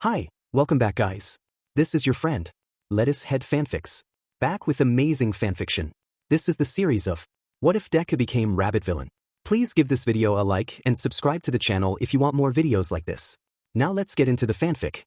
Hi, welcome back guys. This is your friend, Lettuce Head Fanfics. Back with amazing fanfiction. This is the series of What If Deku Became Rabbit Villain. Please give this video a like and subscribe to the channel if you want more videos like this. Now let's get into the fanfic.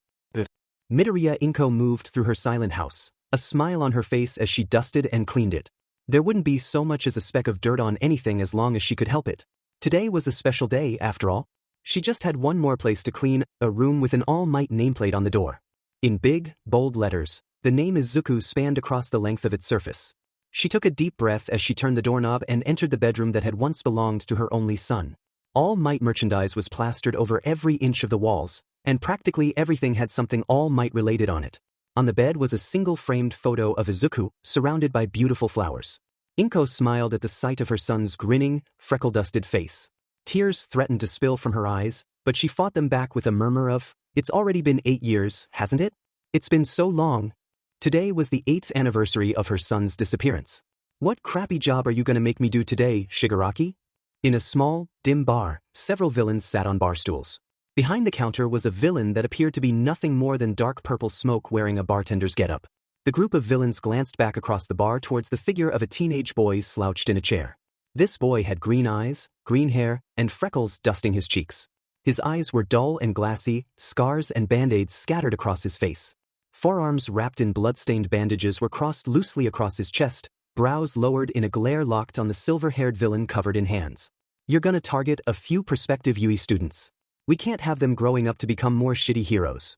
Midoriya Inko moved through her silent house, a smile on her face as she dusted and cleaned it. There wouldn't be so much as a speck of dirt on anything as long as she could help it. Today was a special day after all. She just had one more place to clean, a room with an All Might nameplate on the door. In big, bold letters, the name Izuku spanned across the length of its surface. She took a deep breath as she turned the doorknob and entered the bedroom that had once belonged to her only son. All Might merchandise was plastered over every inch of the walls, and practically everything had something All Might related on it. On the bed was a single framed photo of Izuku, surrounded by beautiful flowers. Inko smiled at the sight of her son's grinning, freckle-dusted face. Tears threatened to spill from her eyes, but she fought them back with a murmur of, "It's already been 8 years, hasn't it? It's been so long." Today was the 8th anniversary of her son's disappearance. "What crappy job are you gonna make me do today, Shigaraki?" In a small, dim bar, several villains sat on bar stools. Behind the counter was a villain that appeared to be nothing more than dark purple smoke wearing a bartender's getup. The group of villains glanced back across the bar towards the figure of a teenage boy slouched in a chair. This boy had green eyes, green hair, and freckles dusting his cheeks. His eyes were dull and glassy, scars and band-aids scattered across his face. Forearms wrapped in blood-stained bandages were crossed loosely across his chest, brows lowered in a glare locked on the silver-haired villain covered in hands. "You're gonna target a few prospective Yuuei students. We can't have them growing up to become more shitty heroes,"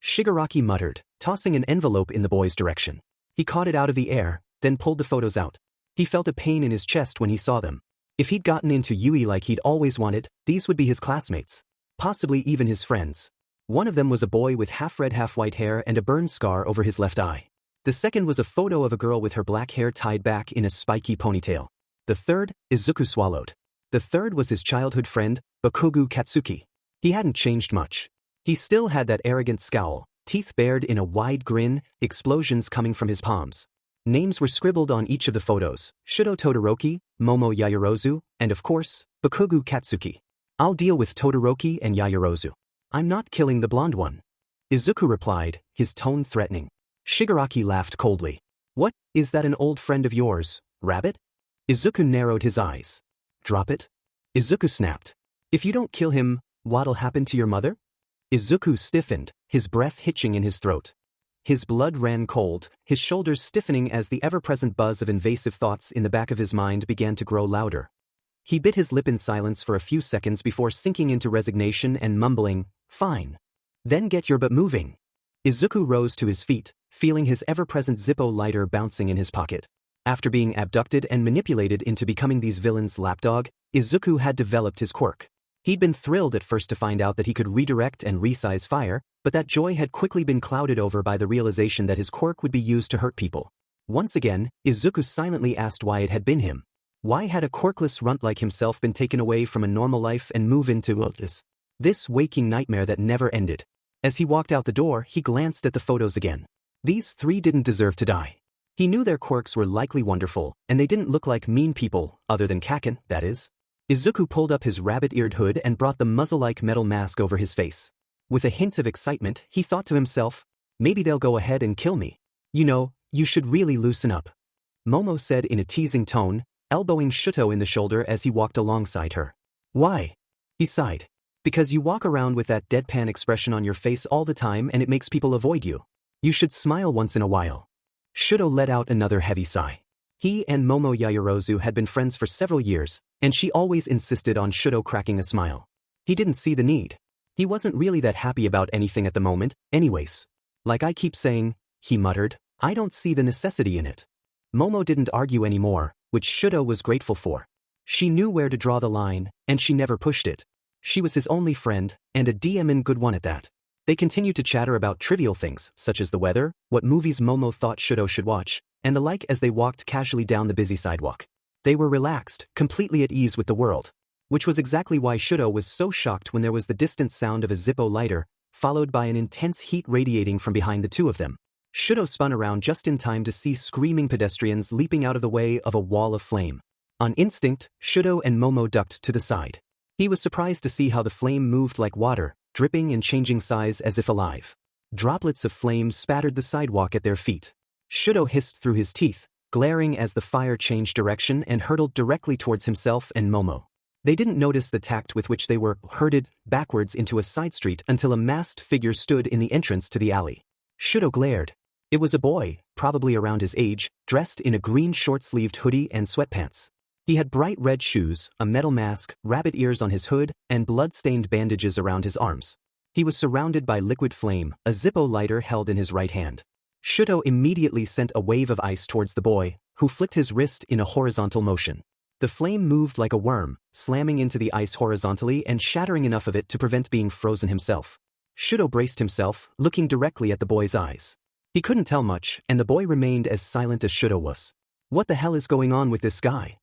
Shigaraki muttered, tossing an envelope in the boy's direction. He caught it out of the air, then pulled the photos out. He felt a pain in his chest when he saw them. If he'd gotten into Yuuei like he'd always wanted, these would be his classmates. Possibly even his friends. One of them was a boy with half-red half-white hair and a burn scar over his left eye. The second was a photo of a girl with her black hair tied back in a spiky ponytail. The third, Izuku swallowed. The third was his childhood friend, Bakugo Katsuki. He hadn't changed much. He still had that arrogant scowl, teeth bared in a wide grin, explosions coming from his palms. Names were scribbled on each of the photos: Shouto Todoroki, Momo Yaoyorozu, and of course, Bakugo Katsuki. "I'll deal with Todoroki and Yaoyorozu. I'm not killing the blonde one," Izuku replied, his tone threatening. Shigaraki laughed coldly. "What, is that an old friend of yours, Rabbit?" Izuku narrowed his eyes. "Drop it?" Izuku snapped. "If you don't kill him, what'll happen to your mother?" Izuku stiffened, his breath hitching in his throat. His blood ran cold, his shoulders stiffening as the ever-present buzz of invasive thoughts in the back of his mind began to grow louder. He bit his lip in silence for a few seconds before sinking into resignation and mumbling, "Fine. Then get your butt moving." Izuku rose to his feet, feeling his ever-present Zippo lighter bouncing in his pocket. After being abducted and manipulated into becoming these villains' lapdog, Izuku had developed his quirk. He'd been thrilled at first to find out that he could redirect and resize fire, but that joy had quickly been clouded over by the realization that his quirk would be used to hurt people. Once again, Izuku silently asked why it had been him. Why had a quirkless runt like himself been taken away from a normal life and moved into this waking nightmare that never ended? As he walked out the door, he glanced at the photos again. These 3 didn't deserve to die. He knew their quirks were likely wonderful, and they didn't look like mean people, other than Kaken, that is. Izuku pulled up his rabbit-eared hood and brought the muzzle-like metal mask over his face. With a hint of excitement, he thought to himself, "Maybe they'll go ahead and kill me. You know, you should really loosen up," Momo said in a teasing tone, elbowing Shouto in the shoulder as he walked alongside her. "Why?" he sighed. "Because you walk around with that deadpan expression on your face all the time and it makes people avoid you. You should smile once in a while." Shouto let out another heavy sigh. He and Momo Yaoyorozu had been friends for several years, and she always insisted on Shouto cracking a smile. He didn't see the need. He wasn't really that happy about anything at the moment, anyways. "Like I keep saying," he muttered, "I don't see the necessity in it." Momo didn't argue anymore, which Shouto was grateful for. She knew where to draw the line, and she never pushed it. She was his only friend, and a DMN good one at that. They continued to chatter about trivial things, such as the weather, what movies Momo thought Shouto should watch, and the like as they walked casually down the busy sidewalk. They were relaxed, completely at ease with the world. Which was exactly why Shouto was so shocked when there was the distant sound of a Zippo lighter, followed by an intense heat radiating from behind the two of them. Shouto spun around just in time to see screaming pedestrians leaping out of the way of a wall of flame. On instinct, Shouto and Momo ducked to the side. He was surprised to see how the flame moved like water, dripping and changing size as if alive. Droplets of flame spattered the sidewalk at their feet. Shouto hissed through his teeth, glaring as the fire changed direction and hurtled directly towards himself and Momo. They didn't notice the tact with which they were herded backwards into a side street until a masked figure stood in the entrance to the alley. Shouto glared. It was a boy, probably around his age, dressed in a green short-sleeved hoodie and sweatpants. He had bright red shoes, a metal mask, rabbit ears on his hood, and blood-stained bandages around his arms. He was surrounded by liquid flame, a Zippo lighter held in his right hand. Shouto immediately sent a wave of ice towards the boy, who flicked his wrist in a horizontal motion. The flame moved like a worm, slamming into the ice horizontally and shattering enough of it to prevent being frozen himself. Shouto braced himself, looking directly at the boy's eyes. He couldn't tell much, and the boy remained as silent as Shouto was. What the hell is going on with this guy?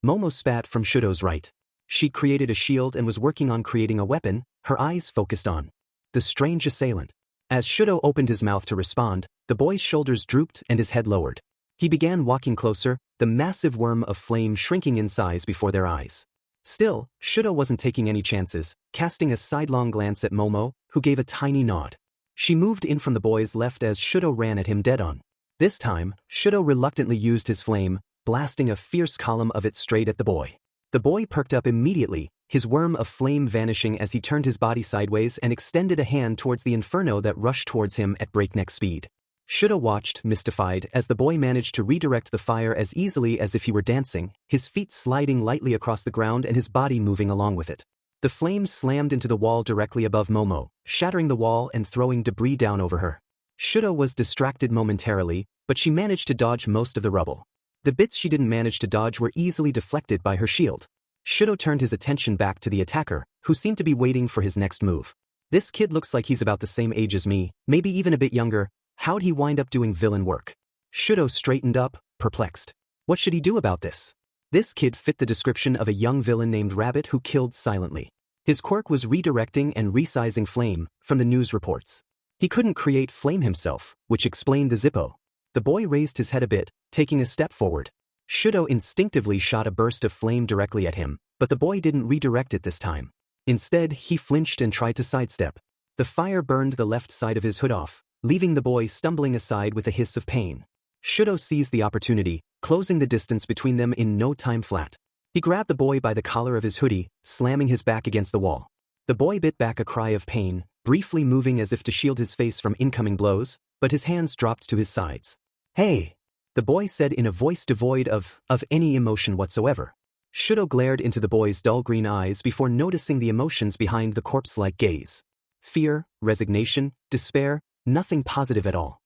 Momo spat from Shudo's right. She created a shield and was working on creating a weapon, her eyes focused on the strange assailant. As Shouto opened his mouth to respond, the boy's shoulders drooped and his head lowered. He began walking closer, the massive worm of flame shrinking in size before their eyes. Still, Shouto wasn't taking any chances, casting a sidelong glance at Momo, who gave a tiny nod. She moved in from the boy's left as Shouto ran at him dead on. This time, Shouto reluctantly used his flame, blasting a fierce column of it straight at the boy. The boy perked up immediately, his worm of flame vanishing as he turned his body sideways and extended a hand towards the inferno that rushed towards him at breakneck speed. Shouto watched, mystified, as the boy managed to redirect the fire as easily as if he were dancing, his feet sliding lightly across the ground and his body moving along with it. The flame slammed into the wall directly above Momo, shattering the wall and throwing debris down over her. Shouto was distracted momentarily, but she managed to dodge most of the rubble. The bits she didn't manage to dodge were easily deflected by her shield. Shouto turned his attention back to the attacker, who seemed to be waiting for his next move. This kid looks like he's about the same age as me, maybe even a bit younger. How'd he wind up doing villain work? Shouto straightened up, perplexed. What should he do about this? This kid fit the description of a young villain named Rabbit who killed silently. His quirk was redirecting and resizing flame, from the news reports. He couldn't create flame himself, which explained the Zippo. The boy raised his head a bit, taking a step forward. Shouto instinctively shot a burst of flame directly at him, but the boy didn't redirect it this time. Instead, he flinched and tried to sidestep. The fire burned the left side of his hood off, leaving the boy stumbling aside with a hiss of pain. Shouto seized the opportunity, closing the distance between them in no time flat. He grabbed the boy by the collar of his hoodie, slamming his back against the wall. The boy bit back a cry of pain, briefly moving as if to shield his face from incoming blows, but his hands dropped to his sides. "Hey!" the boy said in a voice devoid of any emotion whatsoever. Shouto glared into the boy's dull green eyes before noticing the emotions behind the corpse-like gaze. Fear, resignation, despair, nothing positive at all.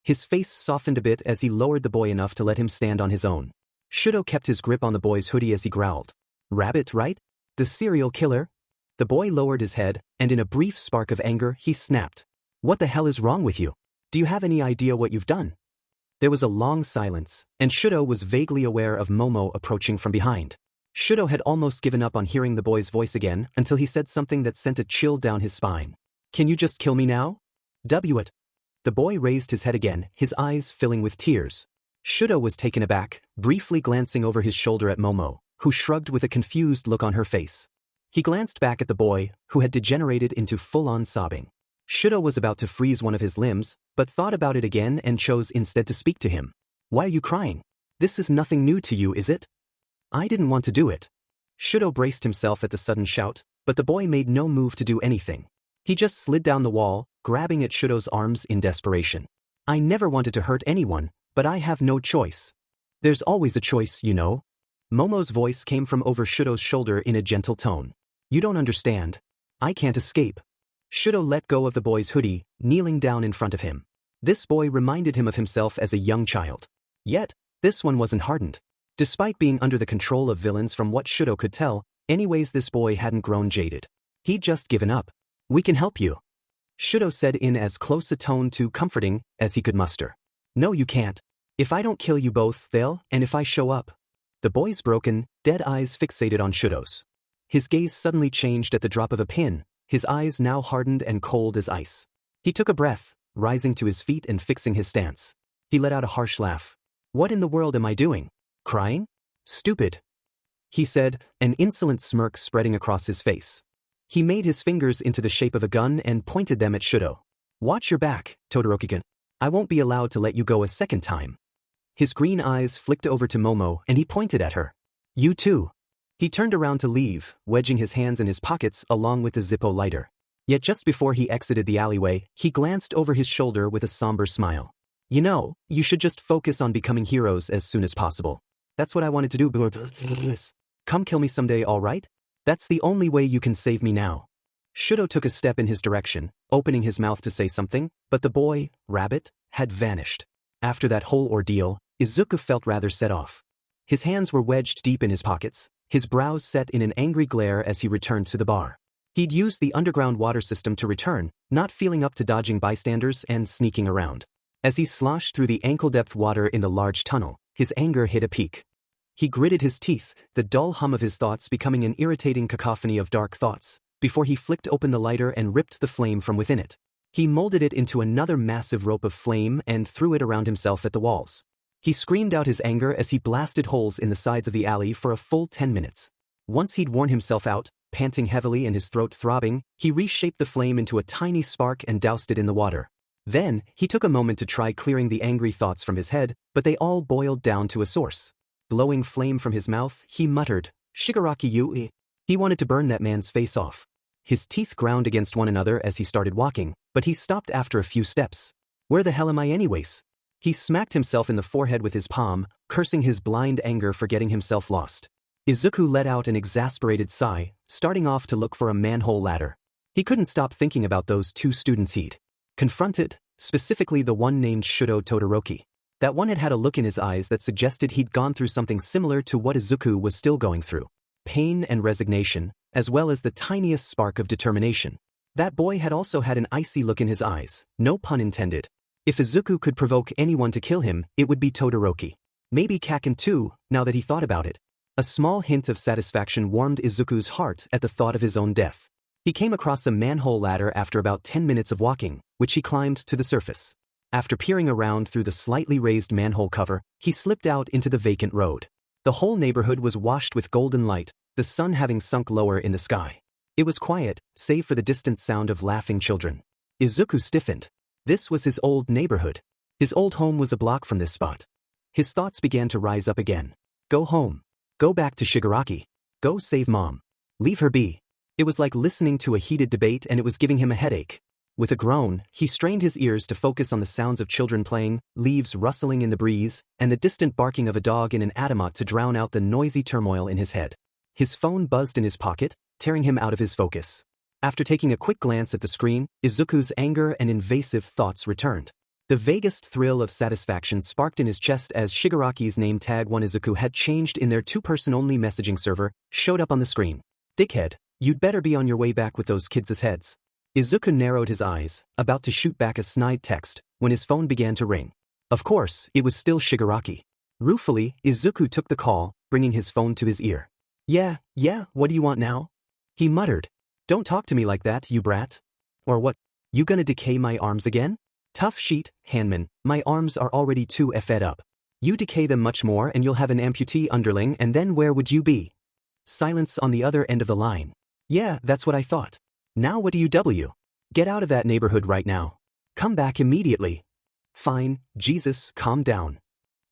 His face softened a bit as he lowered the boy enough to let him stand on his own. Shouto kept his grip on the boy's hoodie as he growled. "Rabbit, right? The serial killer?" The boy lowered his head, and in a brief spark of anger, he snapped. "What the hell is wrong with you? Do you have any idea what you've done?" There was a long silence, and Shouto was vaguely aware of Momo approaching from behind. Shouto had almost given up on hearing the boy's voice again until he said something that sent a chill down his spine. "Can you just kill me now? It." The boy raised his head again, his eyes filling with tears. Shouto was taken aback, briefly glancing over his shoulder at Momo, who shrugged with a confused look on her face. He glanced back at the boy, who had degenerated into full-on sobbing. Shouto was about to freeze one of his limbs, but thought about it again and chose instead to speak to him. "Why are you crying? This is nothing new to you, is it?" "I didn't want to do it." Shouto braced himself at the sudden shout, but the boy made no move to do anything. He just slid down the wall, grabbing at Shouto's arms in desperation. "I never wanted to hurt anyone, but I have no choice." "There's always a choice, you know." Momo's voice came from over Shouto's shoulder in a gentle tone. "You don't understand. I can't escape." Shouto let go of the boy's hoodie, kneeling down in front of him. This boy reminded him of himself as a young child. Yet, this one wasn't hardened. Despite being under the control of villains from what Shouto could tell, anyways this boy hadn't grown jaded. He'd just given up. "We can help you," Shouto said in as close a tone to comforting as he could muster. "No you can't. If I don't kill you both and if I show up." The boy's broken, dead eyes fixated on Shouto's. His gaze suddenly changed at the drop of a pin, his eyes now hardened and cold as ice. He took a breath, rising to his feet and fixing his stance. He let out a harsh laugh. "What in the world am I doing? Crying? Stupid," he said, an insolent smirk spreading across his face. He made his fingers into the shape of a gun and pointed them at Shouto. Watch your back, Todoroki-kun. I won't be allowed to let you go a second time. His green eyes flicked over to Momo and he pointed at her. You too. He turned around to leave, wedging his hands in his pockets along with the Zippo lighter. Yet just before he exited the alleyway, he glanced over his shoulder with a somber smile. You know, you should just focus on becoming heroes as soon as possible. That's what I wanted to do. Come kill me someday, all right? That's the only way you can save me now. Shouto took a step in his direction, opening his mouth to say something, but the boy, Rabbit, had vanished. After that whole ordeal, Izuku felt rather set off. His hands were wedged deep in his pockets, his brows set in an angry glare as he returned to the bar. He'd used the underground water system to return, not feeling up to dodging bystanders and sneaking around. As he sloshed through the ankle-depth water in the large tunnel, his anger hit a peak. He gritted his teeth, the dull hum of his thoughts becoming an irritating cacophony of dark thoughts, before he flicked open the lighter and ripped the flame from within it. He molded it into another massive rope of flame and threw it around himself at the walls. He screamed out his anger as he blasted holes in the sides of the alley for a full 10 minutes. Once he'd worn himself out, panting heavily and his throat throbbing, he reshaped the flame into a tiny spark and doused it in the water. Then, he took a moment to try clearing the angry thoughts from his head, but they all boiled down to a source. Blowing flame from his mouth, he muttered, "Shigaraki Yuuei." He wanted to burn that man's face off. His teeth ground against one another as he started walking, but he stopped after a few steps. Where the hell am I anyways? He smacked himself in the forehead with his palm, cursing his blind anger for getting himself lost. Izuku let out an exasperated sigh, starting off to look for a manhole ladder. He couldn't stop thinking about those two students he'd confronted, specifically the one named Shouto Todoroki. That one had had a look in his eyes that suggested he'd gone through something similar to what Izuku was still going through. Pain and resignation, as well as the tiniest spark of determination. That boy had also had an icy look in his eyes, no pun intended. If Izuku could provoke anyone to kill him, it would be Todoroki. Maybe Kaken too, now that he thought about it. A small hint of satisfaction warmed Izuku's heart at the thought of his own death. He came across a manhole ladder after about 10 minutes of walking, which he climbed to the surface. After peering around through the slightly raised manhole cover, he slipped out into the vacant road. The whole neighborhood was washed with golden light, the sun having sunk lower in the sky. It was quiet, save for the distant sound of laughing children. Izuku stiffened. This was his old neighborhood. His old home was a block from this spot. His thoughts began to rise up again. Go home. Go back to Shigaraki. Go save Mom. Leave her be. It was like listening to a heated debate and it was giving him a headache. With a groan, he strained his ears to focus on the sounds of children playing, leaves rustling in the breeze, and the distant barking of a dog in an Adamat to drown out the noisy turmoil in his head. His phone buzzed in his pocket, tearing him out of his focus. After taking a quick glance at the screen, Izuku's anger and invasive thoughts returned. The vaguest thrill of satisfaction sparked in his chest as Shigaraki's name tag one Izuku had changed in their two-person-only messaging server showed up on the screen. Dickhead, you'd better be on your way back with those kids' heads. Izuku narrowed his eyes, about to shoot back a snide text, when his phone began to ring. Of course, it was still Shigaraki. Ruefully, Izuku took the call, bringing his phone to his ear. Yeah, what do you want now? He muttered. Don't talk to me like that, you brat. Or what? You gonna decay my arms again? Tough sheet, Hanman, my arms are already too fed up. You decay them much more and you'll have an amputee underling and then where would you be? Silence on the other end of the line. Yeah, that's what I thought. Now what do you W? Get out of that neighborhood right now. Come back immediately. Fine, Jesus, calm down.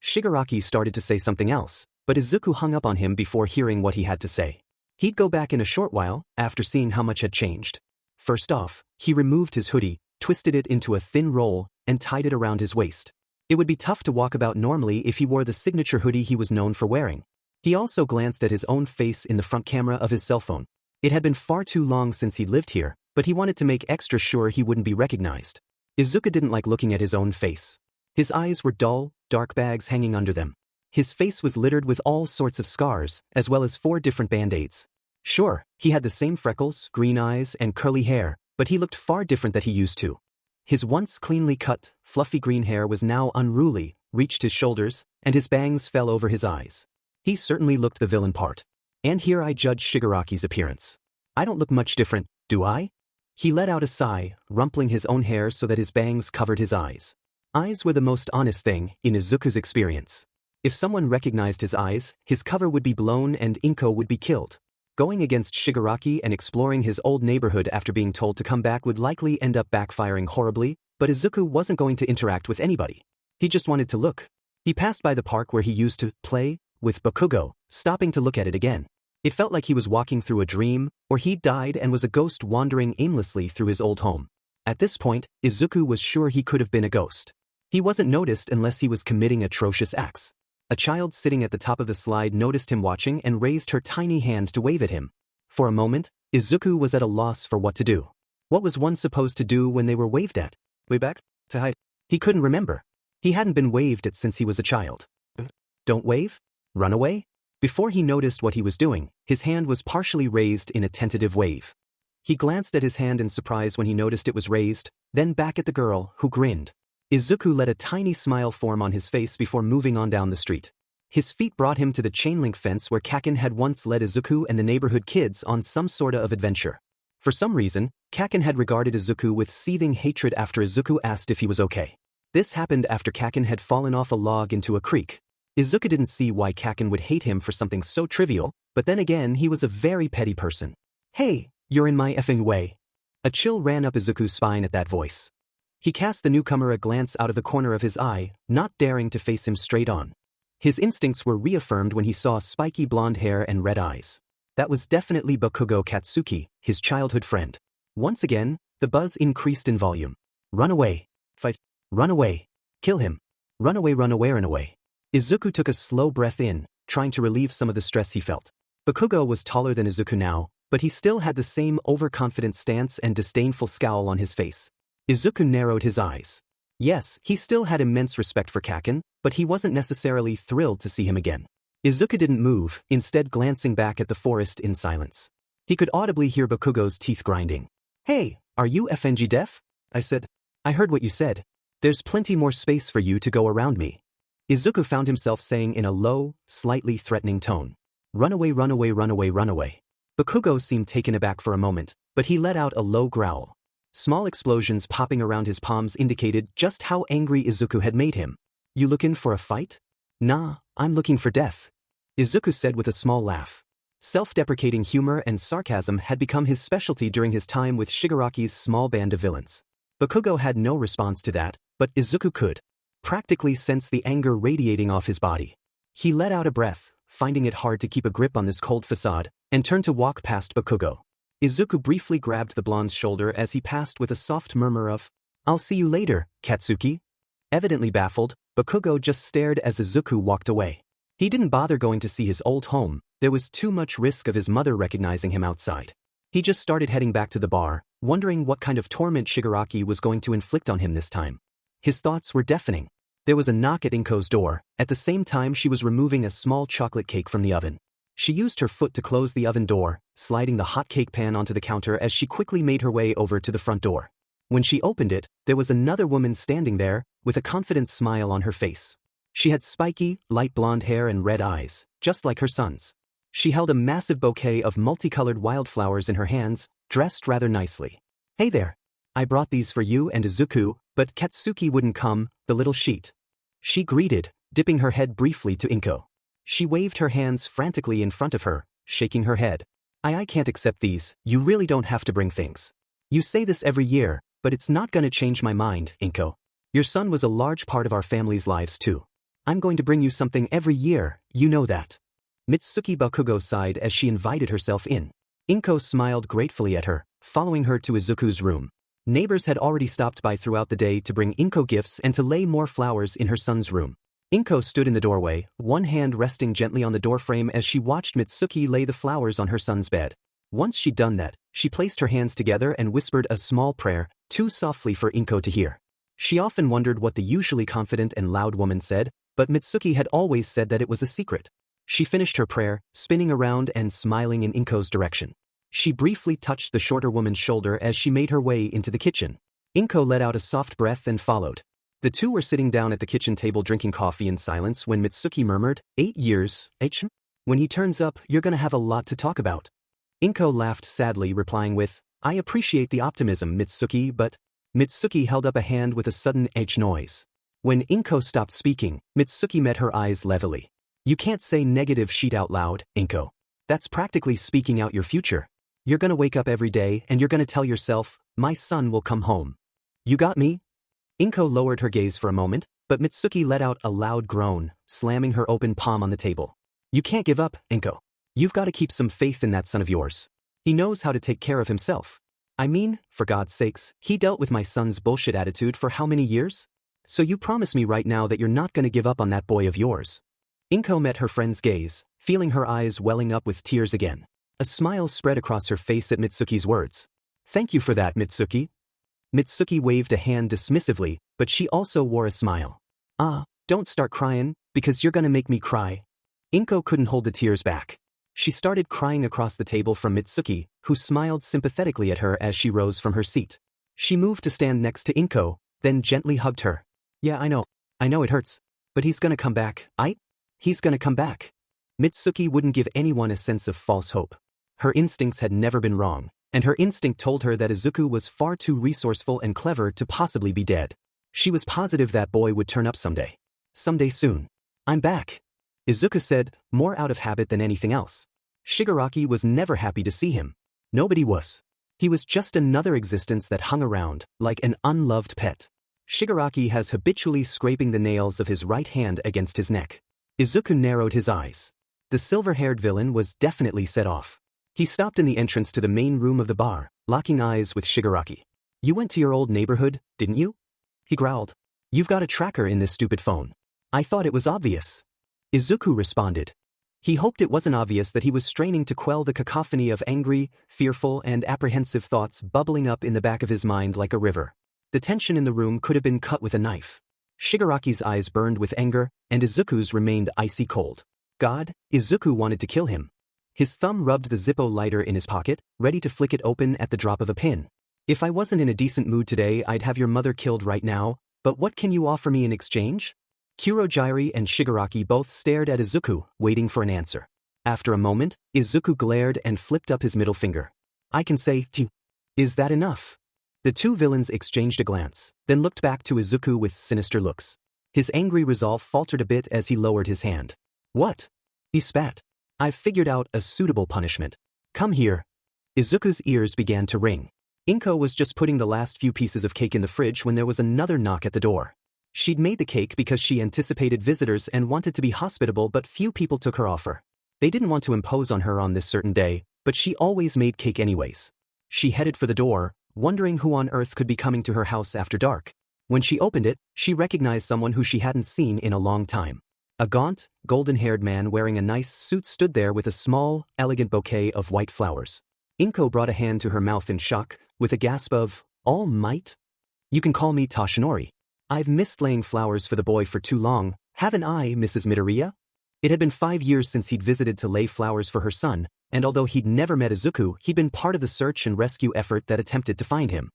Shigaraki started to say something else, but Izuku hung up on him before hearing what he had to say. He'd go back in a short while, after seeing how much had changed. First off, he removed his hoodie, twisted it into a thin roll, and tied it around his waist. It would be tough to walk about normally if he wore the signature hoodie he was known for wearing. He also glanced at his own face in the front camera of his cell phone. It had been far too long since he lived here, but he wanted to make extra sure he wouldn't be recognized. Izuku didn't like looking at his own face. His eyes were dull, dark bags hanging under them. His face was littered with all sorts of scars, as well as 4 different band-aids. Sure, he had the same freckles, green eyes, and curly hair, but he looked far different than he used to. His once cleanly cut, fluffy green hair was now unruly, reached his shoulders, and his bangs fell over his eyes. He certainly looked the villain part. And here I judge Shigaraki's appearance. I don't look much different, do I? He let out a sigh, rumpling his own hair so that his bangs covered his eyes. Eyes were the most honest thing, in Izuku's experience. If someone recognized his eyes, his cover would be blown and Inko would be killed. Going against Shigaraki and exploring his old neighborhood after being told to come back would likely end up backfiring horribly, but Izuku wasn't going to interact with anybody. He just wanted to look. He passed by the park where he used to play with Bakugo, stopping to look at it again. It felt like he was walking through a dream, or he'd died and was a ghost wandering aimlessly through his old home. At this point, Izuku was sure he could have been a ghost. He wasn't noticed unless he was committing atrocious acts. A child sitting at the top of the slide noticed him watching and raised her tiny hand to wave at him. For a moment, Izuku was at a loss for what to do. What was one supposed to do when they were waved at? Way back? To hide? He couldn't remember. He hadn't been waved at since he was a child. Don't wave? Run away? Before he noticed what he was doing, his hand was partially raised in a tentative wave. He glanced at his hand in surprise when he noticed it was raised, then back at the girl, who grinned. Izuku let a tiny smile form on his face before moving on down the street. His feet brought him to the chain-link fence where Kaken had once led Izuku and the neighborhood kids on some sorta of adventure. For some reason, Kaken had regarded Izuku with seething hatred after Izuku asked if he was okay. This happened after Kaken had fallen off a log into a creek. Izuku didn't see why Kaken would hate him for something so trivial, but then again he was a very petty person. Hey, you're in my effing way. A chill ran up Izuku's spine at that voice. He cast the newcomer a glance out of the corner of his eye, not daring to face him straight on. His instincts were reaffirmed when he saw spiky blonde hair and red eyes. That was definitely Bakugo Katsuki, his childhood friend. Once again, the buzz increased in volume. Run away. Fight. Run away. Kill him. Run away, run away, run away. Izuku took a slow breath in, trying to relieve some of the stress he felt. Bakugo was taller than Izuku now, but he still had the same overconfident stance and disdainful scowl on his face. Izuku narrowed his eyes. Yes, he still had immense respect for Kaken, but he wasn't necessarily thrilled to see him again. Izuku didn't move, instead glancing back at the forest in silence. He could audibly hear Bakugo's teeth grinding. Hey, are you FNG deaf? I said. I heard what you said. There's plenty more space for you to go around me. Izuku found himself saying in a low, slightly threatening tone. Run away, run away, run away, run away. Bakugo seemed taken aback for a moment, but he let out a low growl. Small explosions popping around his palms indicated just how angry Izuku had made him. You looking for a fight? Nah, I'm looking for death. Izuku said with a small laugh. Self-deprecating humor and sarcasm had become his specialty during his time with Shigaraki's small band of villains. Bakugo had no response to that, but Izuku could practically sense the anger radiating off his body. He let out a breath, finding it hard to keep a grip on this cold facade, and turned to walk past Bakugo. Izuku briefly grabbed the blonde's shoulder as he passed with a soft murmur of, I'll see you later, Katsuki. Evidently baffled, Bakugo just stared as Izuku walked away. He didn't bother going to see his old home, there was too much risk of his mother recognizing him outside. He just started heading back to the bar, wondering what kind of torment Shigaraki was going to inflict on him this time. His thoughts were deafening. There was a knock at Inko's door, at the same time she was removing a small chocolate cake from the oven. She used her foot to close the oven door, sliding the hot cake pan onto the counter as she quickly made her way over to the front door. When she opened it, there was another woman standing there, with a confident smile on her face. She had spiky, light blonde hair and red eyes, just like her son's. She held a massive bouquet of multicolored wildflowers in her hands, dressed rather nicely. Hey there. I brought these for you and Izuku, but Katsuki wouldn't come, the little sheet. She greeted, dipping her head briefly to Inko. She waved her hands frantically in front of her, shaking her head. I can't accept these, you really don't have to bring things. You say this every year, but it's not gonna change my mind, Inko. Your son was a large part of our family's lives too. I'm going to bring you something every year, you know that. Mitsuki Bakugo sighed as she invited herself in. Inko smiled gratefully at her, following her to Izuku's room. Neighbors had already stopped by throughout the day to bring Inko gifts and to lay more flowers in her son's room. Inko stood in the doorway, one hand resting gently on the doorframe as she watched Mitsuki lay the flowers on her son's bed. Once she'd done that, she placed her hands together and whispered a small prayer, too softly for Inko to hear. She often wondered what the usually confident and loud woman said, but Mitsuki had always said that it was a secret. She finished her prayer, spinning around and smiling in Inko's direction. She briefly touched the shorter woman's shoulder as she made her way into the kitchen. Inko let out a soft breath and followed. The two were sitting down at the kitchen table drinking coffee in silence when Mitsuki murmured, 8 years, H? When he turns up, you're gonna have a lot to talk about. Inko laughed sadly, replying with, I appreciate the optimism, Mitsuki, but... Mitsuki held up a hand with a sudden H noise. When Inko stopped speaking, Mitsuki met her eyes levelly. You can't say negative shit out loud, Inko. That's practically speaking out your future. You're gonna wake up every day and you're gonna tell yourself, my son will come home. You got me? Inko lowered her gaze for a moment, but Mitsuki let out a loud groan, slamming her open palm on the table. You can't give up, Inko. You've got to keep some faith in that son of yours. He knows how to take care of himself. I mean, for God's sakes, he dealt with my son's bullshit attitude for how many years? So you promise me right now that you're not gonna give up on that boy of yours. Inko met her friend's gaze, feeling her eyes welling up with tears again. A smile spread across her face at Mitsuki's words. Thank you for that, Mitsuki. Mitsuki waved a hand dismissively, but she also wore a smile. Don't start crying, because you're gonna make me cry. Inko couldn't hold the tears back. She started crying across the table from Mitsuki, who smiled sympathetically at her as she rose from her seat. She moved to stand next to Inko, then gently hugged her. Yeah, I know it hurts. But he's gonna come back, He's gonna come back. Mitsuki wouldn't give anyone a sense of false hope. Her instincts had never been wrong, and her instinct told her that Izuku was far too resourceful and clever to possibly be dead. She was positive that boy would turn up someday. Someday soon. I'm back, Izuku said, more out of habit than anything else. Shigaraki was never happy to see him. Nobody was. He was just another existence that hung around, like an unloved pet. Shigaraki has habitually scraping the nails of his right hand against his neck. Izuku narrowed his eyes. The silver-haired villain was definitely set off. He stopped in the entrance to the main room of the bar, locking eyes with Shigaraki. You went to your old neighborhood, didn't you? He growled. You've got a tracker in this stupid phone. I thought it was obvious. Izuku responded. He hoped it wasn't obvious that he was straining to quell the cacophony of angry, fearful, and apprehensive thoughts bubbling up in the back of his mind like a river. The tension in the room could have been cut with a knife. Shigaraki's eyes burned with anger, and Izuku's remained icy cold. God, Izuku wanted to kill him. His thumb rubbed the Zippo lighter in his pocket, ready to flick it open at the drop of a pin. If I wasn't in a decent mood today, I'd have your mother killed right now, but what can you offer me in exchange? Kurojiiri and Shigaraki both stared at Izuku, waiting for an answer. After a moment, Izuku glared and flipped up his middle finger. I can say, is that enough? The two villains exchanged a glance, then looked back to Izuku with sinister looks. His angry resolve faltered a bit as he lowered his hand. What? He spat. I've figured out a suitable punishment. Come here. Izuku's ears began to ring. Inko was just putting the last few pieces of cake in the fridge when there was another knock at the door. She'd made the cake because she anticipated visitors and wanted to be hospitable, but few people took her offer. They didn't want to impose on her on this certain day, but she always made cake anyways. She headed for the door, wondering who on earth could be coming to her house after dark. When she opened it, she recognized someone who she hadn't seen in a long time. A gaunt, golden-haired man wearing a nice suit stood there with a small, elegant bouquet of white flowers. Inko brought a hand to her mouth in shock, with a gasp of, all might? You can call me Toshinori. I've missed laying flowers for the boy for too long, haven't I, Mrs. Midoriya? It had been 5 years since he'd visited to lay flowers for her son, and although he'd never met Izuku, he'd been part of the search and rescue effort that attempted to find him.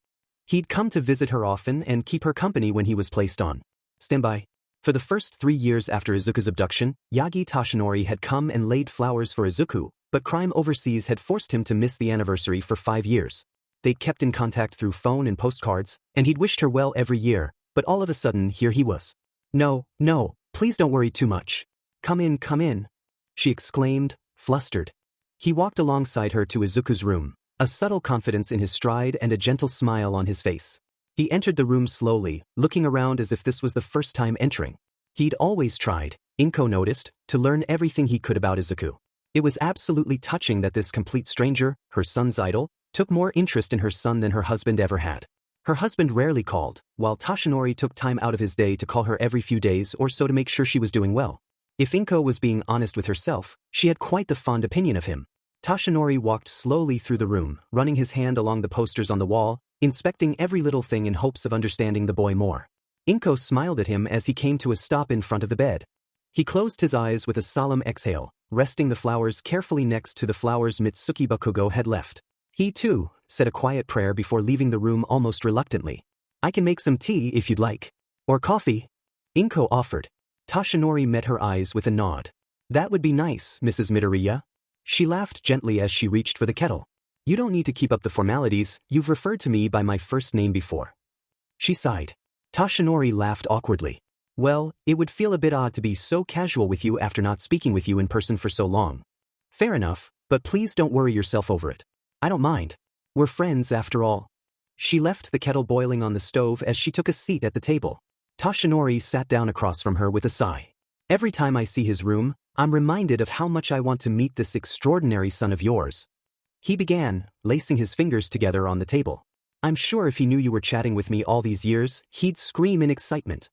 He'd come to visit her often and keep her company when he was placed on standby. For the first 3 years after Izuku's abduction, Yagi Toshinori had come and laid flowers for Izuku, but crime overseas had forced him to miss the anniversary for 5 years. They'd kept in contact through phone and postcards, and he'd wished her well every year, but all of a sudden here he was. No, please don't worry too much. Come in, she exclaimed, flustered. He walked alongside her to Izuku's room, a subtle confidence in his stride and a gentle smile on his face. He entered the room slowly, looking around as if this was the first time entering. He'd always tried, Inko noticed, to learn everything he could about Izuku. It was absolutely touching that this complete stranger, her son's idol, took more interest in her son than her husband ever had. Her husband rarely called, while Toshinori took time out of his day to call her every few days or so to make sure she was doing well. If Inko was being honest with herself, she had quite the fond opinion of him. Toshinori walked slowly through the room, running his hand along the posters on the wall, inspecting every little thing in hopes of understanding the boy more. Inko smiled at him as he came to a stop in front of the bed. He closed his eyes with a solemn exhale, resting the flowers carefully next to the flowers Mitsuki Bakugo had left. He, too, said a quiet prayer before leaving the room almost reluctantly. I can make some tea if you'd like. Or coffee. Inko offered. Toshinori met her eyes with a nod. That would be nice, Mrs. Midoriya. She laughed gently as she reached for the kettle. You don't need to keep up the formalities, you've referred to me by my first name before. She sighed. Toshinori laughed awkwardly. Well, it would feel a bit odd to be so casual with you after not speaking with you in person for so long. Fair enough, But please don't worry yourself over it. I don't mind. We're friends after all. She left the kettle boiling on the stove as she took a seat at the table. Toshinori sat down across from her with a sigh. Every time I see his room, I'm reminded of how much I want to meet this extraordinary son of yours. He began, lacing his fingers together on the table. I'm sure if he knew you were chatting with me all these years, he'd scream in excitement.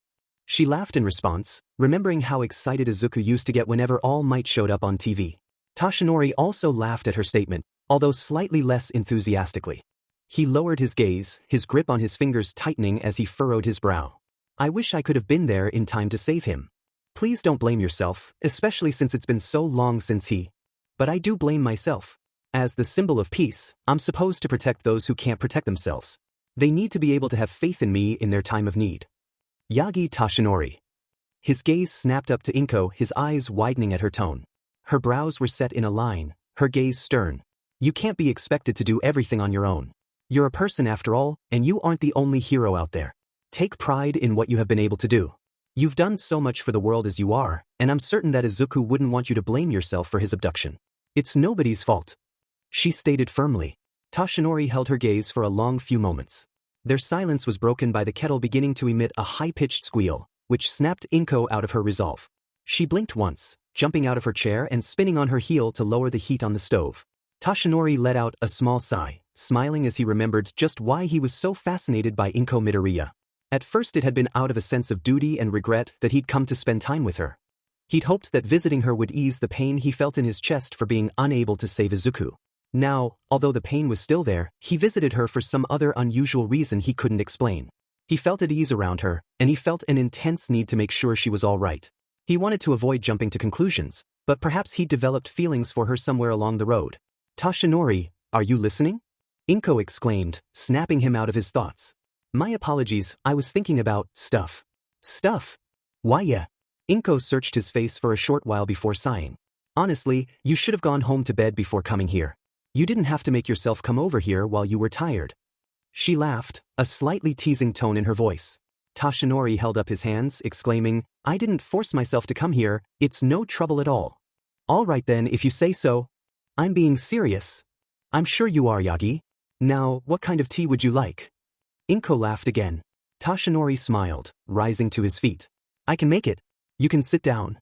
She laughed in response, remembering how excited Izuku used to get whenever All Might showed up on TV. Toshinori also laughed at her statement, although slightly less enthusiastically. He lowered his gaze, his grip on his fingers tightening as he furrowed his brow. I wish I could have been there in time to save him. Please don't blame yourself, especially since it's been so long since he. But I do blame myself. As the symbol of peace, I'm supposed to protect those who can't protect themselves. They need to be able to have faith in me in their time of need. Yagi Toshinori. His gaze snapped up to Inko, his eyes widening at her tone. Her brows were set in a line, her gaze stern. You can't be expected to do everything on your own. You're a person after all, and you aren't the only hero out there. Take pride in what you have been able to do. You've done so much for the world as you are, and I'm certain that Izuku wouldn't want you to blame yourself for his abduction. It's nobody's fault. She stated firmly. Toshinori held her gaze for a long few moments. Their silence was broken by the kettle beginning to emit a high-pitched squeal, which snapped Inko out of her resolve. She blinked once, jumping out of her chair and spinning on her heel to lower the heat on the stove. Toshinori let out a small sigh, smiling as he remembered just why he was so fascinated by Inko Midoriya. At first it had been out of a sense of duty and regret that he'd come to spend time with her. He'd hoped that visiting her would ease the pain he felt in his chest for being unable to save Izuku. Now, although the pain was still there, he visited her for some other unusual reason he couldn't explain. He felt at ease around her, and he felt an intense need to make sure she was all right. He wanted to avoid jumping to conclusions, but perhaps he'd developed feelings for her somewhere along the road. Toshinori, are you listening? Inko exclaimed, snapping him out of his thoughts. My apologies, I was thinking about stuff. Stuff? Why yeah? Inko searched his face for a short while before sighing. Honestly, you should have gone home to bed before coming here. You didn't have to make yourself come over here while you were tired. She laughed, a slightly teasing tone in her voice. Toshinori held up his hands, exclaiming, I didn't force myself to come here, it's no trouble at all. All right then if you say so. I'm being serious. I'm sure you are, Yagi. Now, what kind of tea would you like? Inko laughed again. Toshinori smiled, rising to his feet. I can make it. You can sit down.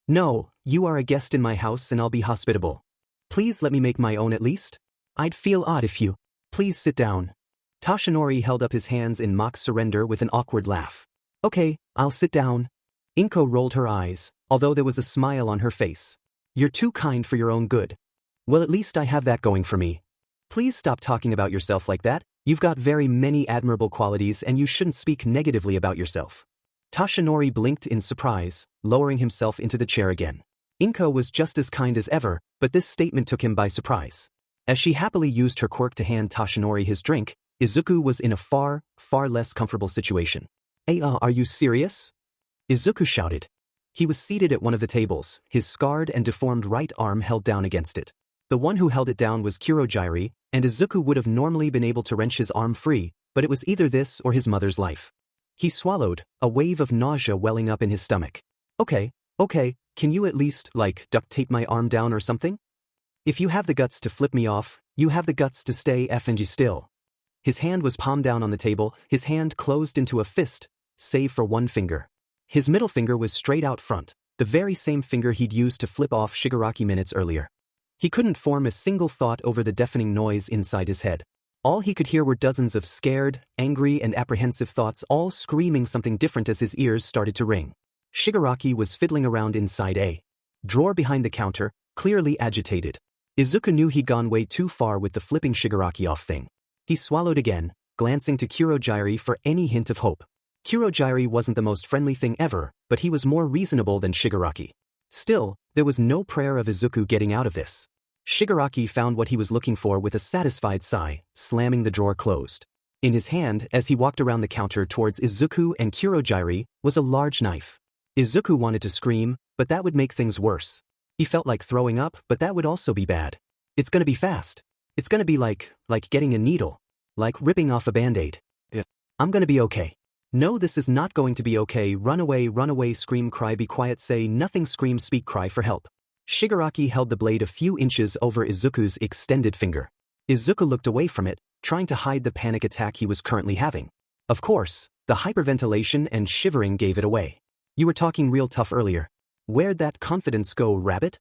No, you are a guest in my house and I'll be hospitable. Please let me make my own at least. I'd feel odd if you. Please sit down. Toshinori held up his hands in mock surrender with an awkward laugh. Okay, I'll sit down. Inko rolled her eyes, although there was a smile on her face. You're too kind for your own good. Well, at least I have that going for me. Please stop talking about yourself like that. You've got very many admirable qualities and you shouldn't speak negatively about yourself. Toshinori blinked in surprise, lowering himself into the chair again. Inko was just as kind as ever, but this statement took him by surprise. As she happily used her quirk to hand Toshinori his drink, Izuku was in a far less comfortable situation. Are you serious? Izuku shouted. He was seated at one of the tables, his scarred and deformed right arm held down against it. The one who held it down was Kurojairi, and Izuku would have normally been able to wrench his arm free, but it was either this or his mother's life. He swallowed, a wave of nausea welling up in his stomach. Okay, can you at least, duct tape my arm down or something? If you have the guts to flip me off, you have the guts to stay effing still. His hand was palm down on the table, his hand closed into a fist, save for one finger. His middle finger was straight out front, the very same finger he'd used to flip off Shigaraki minutes earlier. He couldn't form a single thought over the deafening noise inside his head. All he could hear were dozens of scared, angry and apprehensive thoughts all screaming something different as his ears started to ring. Shigaraki was fiddling around inside a drawer behind the counter, clearly agitated. Izuku knew he'd gone way too far with the flipping Shigaraki off thing. He swallowed again, glancing to Kurojairi for any hint of hope. Kurojairi wasn't the most friendly thing ever, but he was more reasonable than Shigaraki. Still, there was no prayer of Izuku getting out of this. Shigaraki found what he was looking for with a satisfied sigh, slamming the drawer closed. In his hand, as he walked around the counter towards Izuku and Kurojairi, was a large knife. Izuku wanted to scream, but that would make things worse. He felt like throwing up, but that would also be bad. It's gonna be fast. It's gonna be like getting a needle. Like ripping off a band-aid. Yeah. I'm gonna be okay. No, this is not going to be okay. Run away, scream, cry, be quiet, say nothing, scream, speak, cry for help. Shigaraki held the blade a few inches over Izuku's extended finger. Izuku looked away from it, trying to hide the panic attack he was currently having. Of course, the hyperventilation and shivering gave it away. You were talking real tough earlier. Where'd that confidence go, rabbit?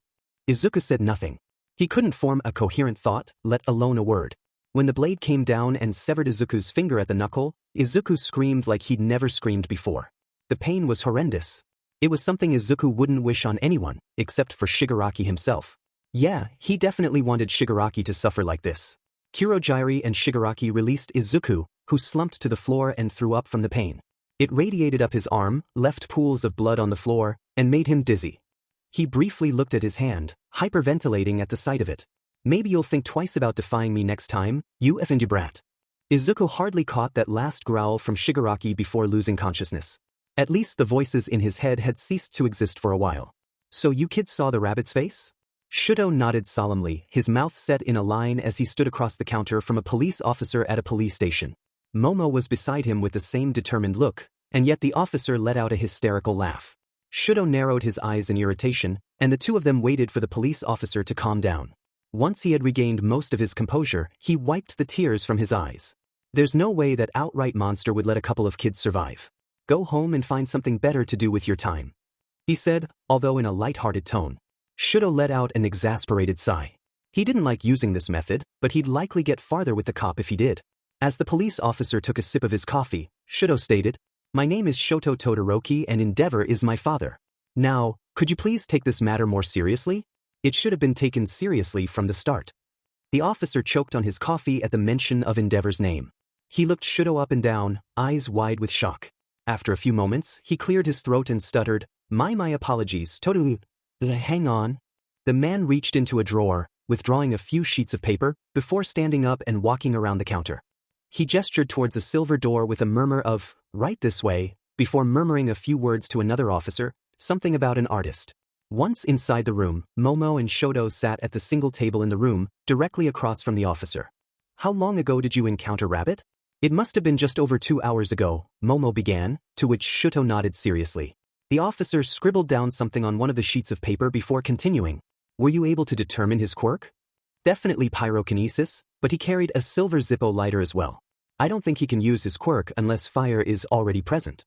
Izuku said nothing. He couldn't form a coherent thought, let alone a word. When the blade came down and severed Izuku's finger at the knuckle, Izuku screamed like he'd never screamed before. The pain was horrendous. It was something Izuku wouldn't wish on anyone, except for Shigaraki himself. Yeah, he definitely wanted Shigaraki to suffer like this. Kurogiri and Shigaraki released Izuku, who slumped to the floor and threw up from the pain. It radiated up his arm, left pools of blood on the floor, and made him dizzy. He briefly looked at his hand, hyperventilating at the sight of it. Maybe you'll think twice about defying me next time, you effing brat. Izuku hardly caught that last growl from Shigaraki before losing consciousness. At least the voices in his head had ceased to exist for a while. So you kids saw the rabbit's face? Shouto nodded solemnly, his mouth set in a line as he stood across the counter from a police officer at a police station. Momo was beside him with the same determined look, and yet the officer let out a hysterical laugh. Shouto narrowed his eyes in irritation, and the two of them waited for the police officer to calm down. Once he had regained most of his composure, he wiped the tears from his eyes. There's no way that outright monster would let a couple of kids survive. Go home and find something better to do with your time, he said, although in a light-hearted tone. Shouto let out an exasperated sigh. He didn't like using this method, but he'd likely get farther with the cop if he did. As the police officer took a sip of his coffee, Shouto stated, "My name is Shouto Todoroki and Endeavor is my father. Now, could you please take this matter more seriously? It should have been taken seriously from the start." The officer choked on his coffee at the mention of Endeavor's name. He looked Shouto up and down, eyes wide with shock. After a few moments, he cleared his throat and stuttered, My apologies, Todoroki. Hang on." The man reached into a drawer, withdrawing a few sheets of paper, before standing up and walking around the counter. He gestured towards a silver door with a murmur of, "Right this way," before murmuring a few words to another officer, something about an artist. Once inside the room, Momo and Shouto sat at the single table in the room, directly across from the officer. "How long ago did you encounter Rabbit?" "It must have been just over 2 hours ago," Momo began, to which Shouto nodded seriously. The officer scribbled down something on one of the sheets of paper before continuing. "Were you able to determine his quirk?" "Definitely pyrokinesis, but he carried a silver Zippo lighter as well. I don't think he can use his quirk unless fire is already present."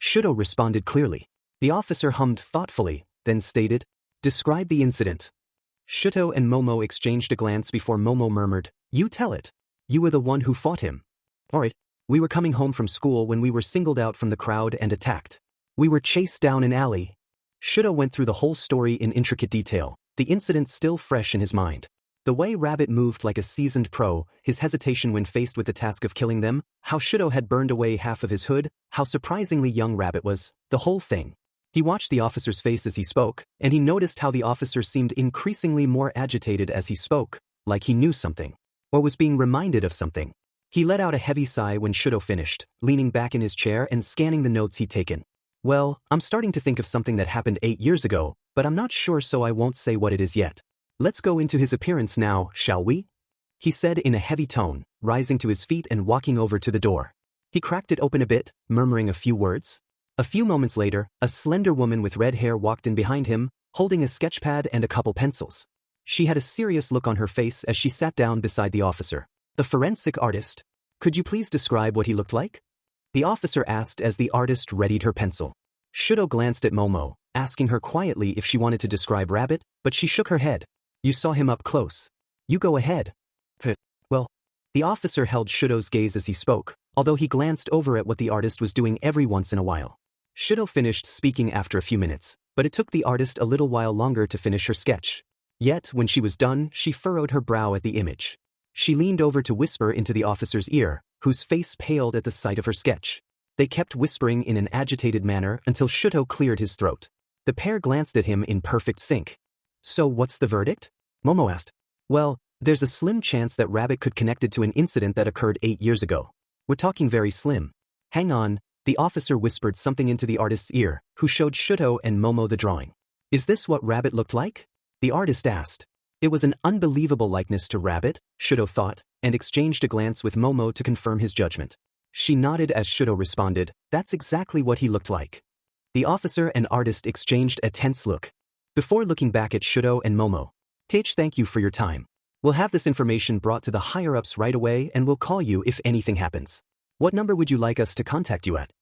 Shouto responded clearly. The officer hummed thoughtfully, then stated, "Describe the incident." Shouto and Momo exchanged a glance before Momo murmured, "You tell it. You were the one who fought him." "Alright. We were coming home from school when we were singled out from the crowd and attacked. We were chased down an alley." Shouto went through the whole story in intricate detail, the incident still fresh in his mind. The way Rabbit moved like a seasoned pro, his hesitation when faced with the task of killing them, how Shouto had burned away half of his hood, how surprisingly young Rabbit was, the whole thing. He watched the officer's face as he spoke, and he noticed how the officer seemed increasingly more agitated as he spoke, like he knew something, or was being reminded of something. He let out a heavy sigh when Shouto finished, leaning back in his chair and scanning the notes he'd taken. "Well, I'm starting to think of something that happened 8 years ago, but I'm not sure, so I won't say what it is yet. Let's go into his appearance now, shall we?" he said in a heavy tone, rising to his feet and walking over to the door. He cracked it open a bit, murmuring a few words. A few moments later, a slender woman with red hair walked in behind him, holding a sketchpad and a couple pencils. She had a serious look on her face as she sat down beside the officer. "The forensic artist. Could you please describe what he looked like?" the officer asked as the artist readied her pencil. Shouto glanced at Momo, asking her quietly if she wanted to describe Rabbit, but she shook her head. "You saw him up close. You go ahead." Well, the officer held Shouto's gaze as he spoke, although he glanced over at what the artist was doing every once in a while. Shouto finished speaking after a few minutes, but it took the artist a little while longer to finish her sketch. Yet, when she was done, she furrowed her brow at the image. She leaned over to whisper into the officer's ear, whose face paled at the sight of her sketch. They kept whispering in an agitated manner until Shouto cleared his throat. The pair glanced at him in perfect sync. "So what's the verdict?" Momo asked. "Well, there's a slim chance that Rabbit could connect it to an incident that occurred 8 years ago. We're talking very slim." "Hang on," the officer whispered something into the artist's ear, who showed Shouto and Momo the drawing. "Is this what Rabbit looked like?" the artist asked. It was an unbelievable likeness to Rabbit, Shouto thought, and exchanged a glance with Momo to confirm his judgment. She nodded as Shouto responded, "That's exactly what he looked like." The officer and artist exchanged a tense look. Before looking back at Shouto and Momo, thank you for your time. We'll have this information brought to the higher-ups right away and we'll call you if anything happens. What number would you like us to contact you at?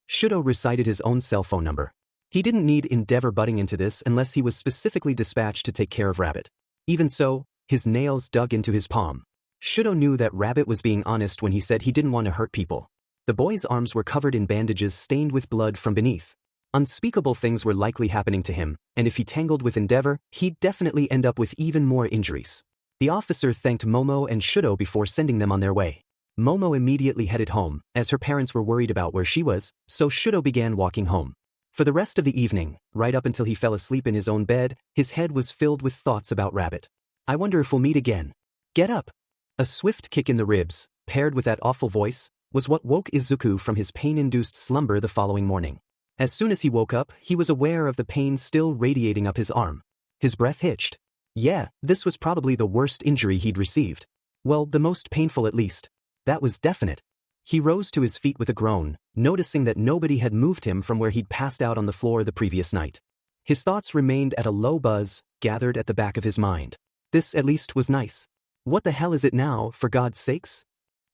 Shouto recited his own cell phone number. He didn't need Endeavor butting into this unless he was specifically dispatched to take care of Rabbit. Even so, his nails dug into his palm. Shouto knew that Rabbit was being honest when he said he didn't want to hurt people. The boy's arms were covered in bandages stained with blood from beneath. Unspeakable things were likely happening to him, and if he tangled with Endeavor, he'd definitely end up with even more injuries. The officer thanked Momo and Shouto before sending them on their way. Momo immediately headed home, as her parents were worried about where she was, so Shouto began walking home. For the rest of the evening, right up until he fell asleep in his own bed, his head was filled with thoughts about Rabbit. I wonder if we'll meet again. Get up! A swift kick in the ribs, paired with that awful voice, was what woke Izuku from his pain-induced slumber the following morning. As soon as he woke up, he was aware of the pain still radiating up his arm. His breath hitched. Yeah, this was probably the worst injury he'd received. Well, the most painful at least. That was definite. He rose to his feet with a groan, noticing that nobody had moved him from where he'd passed out on the floor the previous night. His thoughts remained at a low buzz, gathered at the back of his mind. This at least was nice. What the hell is it now, for God's sakes?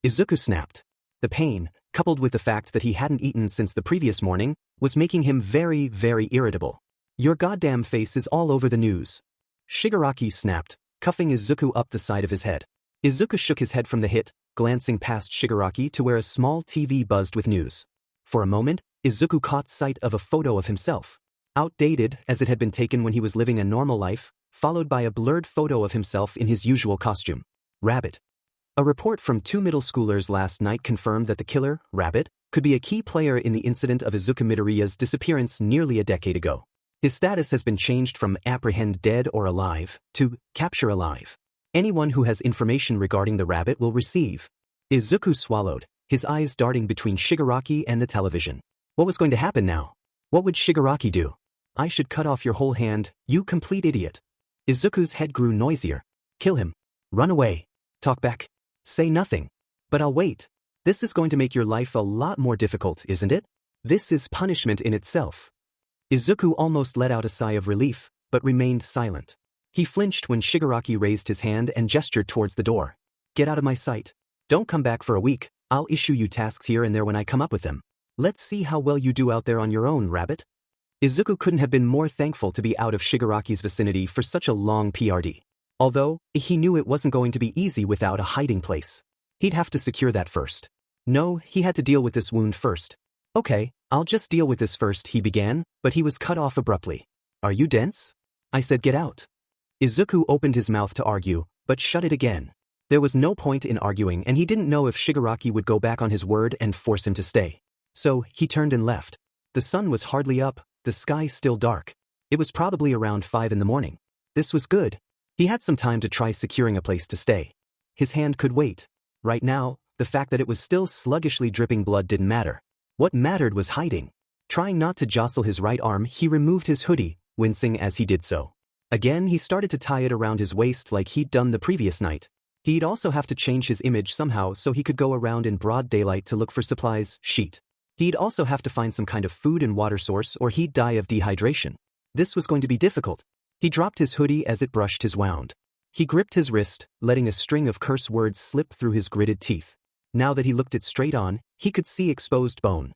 Izuku snapped. The pain, coupled with the fact that he hadn't eaten since the previous morning, was making him very, very irritable. Your goddamn face is all over the news. Shigaraki snapped, cuffing Izuku up the side of his head. Izuku shook his head from the hit, glancing past Shigaraki to where a small TV buzzed with news. For a moment, Izuku caught sight of a photo of himself. Outdated, as it had been taken when he was living a normal life, followed by a blurred photo of himself in his usual costume. Rabbit. A report from 2 middle schoolers last night confirmed that the killer, Rabbit, could be a key player in the incident of Izuku Midoriya's disappearance nearly a decade ago. His status has been changed from apprehend dead or alive to capture alive. Anyone who has information regarding the Rabbit will receive. Izuku swallowed, his eyes darting between Shigaraki and the television. What was going to happen now? What would Shigaraki do? I should cut off your whole hand, you complete idiot. Izuku's head grew noisier. Kill him. Run away. Talk back. Say nothing. But I'll wait. This is going to make your life a lot more difficult, isn't it? This is punishment in itself. Izuku almost let out a sigh of relief, but remained silent. He flinched when Shigaraki raised his hand and gestured towards the door. Get out of my sight. Don't come back for a week. I'll issue you tasks here and there when I come up with them. Let's see how well you do out there on your own, Rabbit. Izuku couldn't have been more thankful to be out of Shigaraki's vicinity for such a long PRD. Although, he knew it wasn't going to be easy without a hiding place. He'd have to secure that first. No, he had to deal with this wound first. Okay, I'll just deal with this first, he began, but he was cut off abruptly. Are you dense? I said get out. Izuku opened his mouth to argue, but shut it again. There was no point in arguing and he didn't know if Shigaraki would go back on his word and force him to stay. So, he turned and left. The sun was hardly up, the sky still dark. It was probably around 5 in the morning. This was good. He had some time to try securing a place to stay. His hand could wait. Right now, the fact that it was still sluggishly dripping blood didn't matter. What mattered was hiding. Trying not to jostle his right arm, he removed his hoodie, wincing as he did so. Again, he started to tie it around his waist like he'd done the previous night. He'd also have to change his image somehow so he could go around in broad daylight to look for supplies, sheet. He'd also have to find some kind of food and water source or he'd die of dehydration. This was going to be difficult. He dropped his hoodie as it brushed his wound. He gripped his wrist, letting a string of curse words slip through his gritted teeth. Now that he looked it straight on, he could see exposed bone.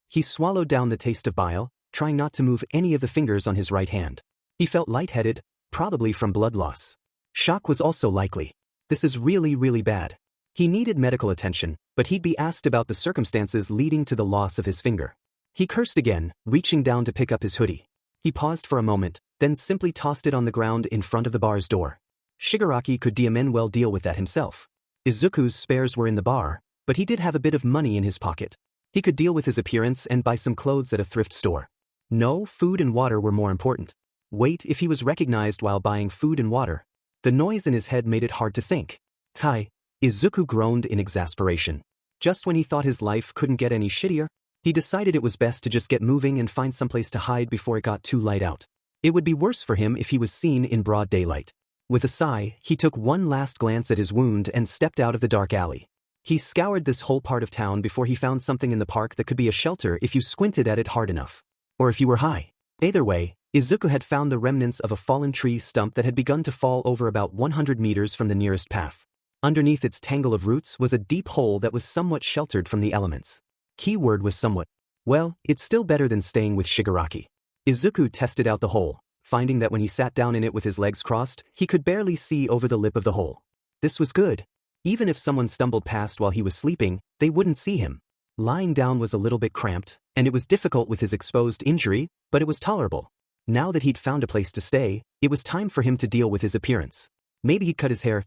He swallowed down the taste of bile, trying not to move any of the fingers on his right hand. He felt lightheaded, probably from blood loss. Shock was also likely. This is really, really bad. He needed medical attention, but he'd be asked about the circumstances leading to the loss of his finger. He cursed again, reaching down to pick up his hoodie. He paused for a moment, then simply tossed it on the ground in front of the bar's door. Shigaraki could well deal with that himself. Izuku's spares were in the bar, but he did have a bit of money in his pocket. He could deal with his appearance and buy some clothes at a thrift store. No, food and water were more important. Wait, if he was recognized while buying food and water. The noise in his head made it hard to think. Kai. Izuku groaned in exasperation. Just when he thought his life couldn't get any shittier, he decided it was best to just get moving and find someplace to hide before it got too light out. It would be worse for him if he was seen in broad daylight. With a sigh, he took one last glance at his wound and stepped out of the dark alley. He scoured this whole part of town before he found something in the park that could be a shelter if you squinted at it hard enough. Or if you were high. Either way, Izuku had found the remnants of a fallen tree stump that had begun to fall over about 100 meters from the nearest path. Underneath its tangle of roots was a deep hole that was somewhat sheltered from the elements. Keyword was somewhat. Well, it's still better than staying with Shigaraki. Izuku tested out the hole, finding that when he sat down in it with his legs crossed, he could barely see over the lip of the hole. This was good. Even if someone stumbled past while he was sleeping, they wouldn't see him. Lying down was a little bit cramped, and it was difficult with his exposed injury, but it was tolerable. Now that he'd found a place to stay, it was time for him to deal with his appearance. Maybe he'd cut his hair.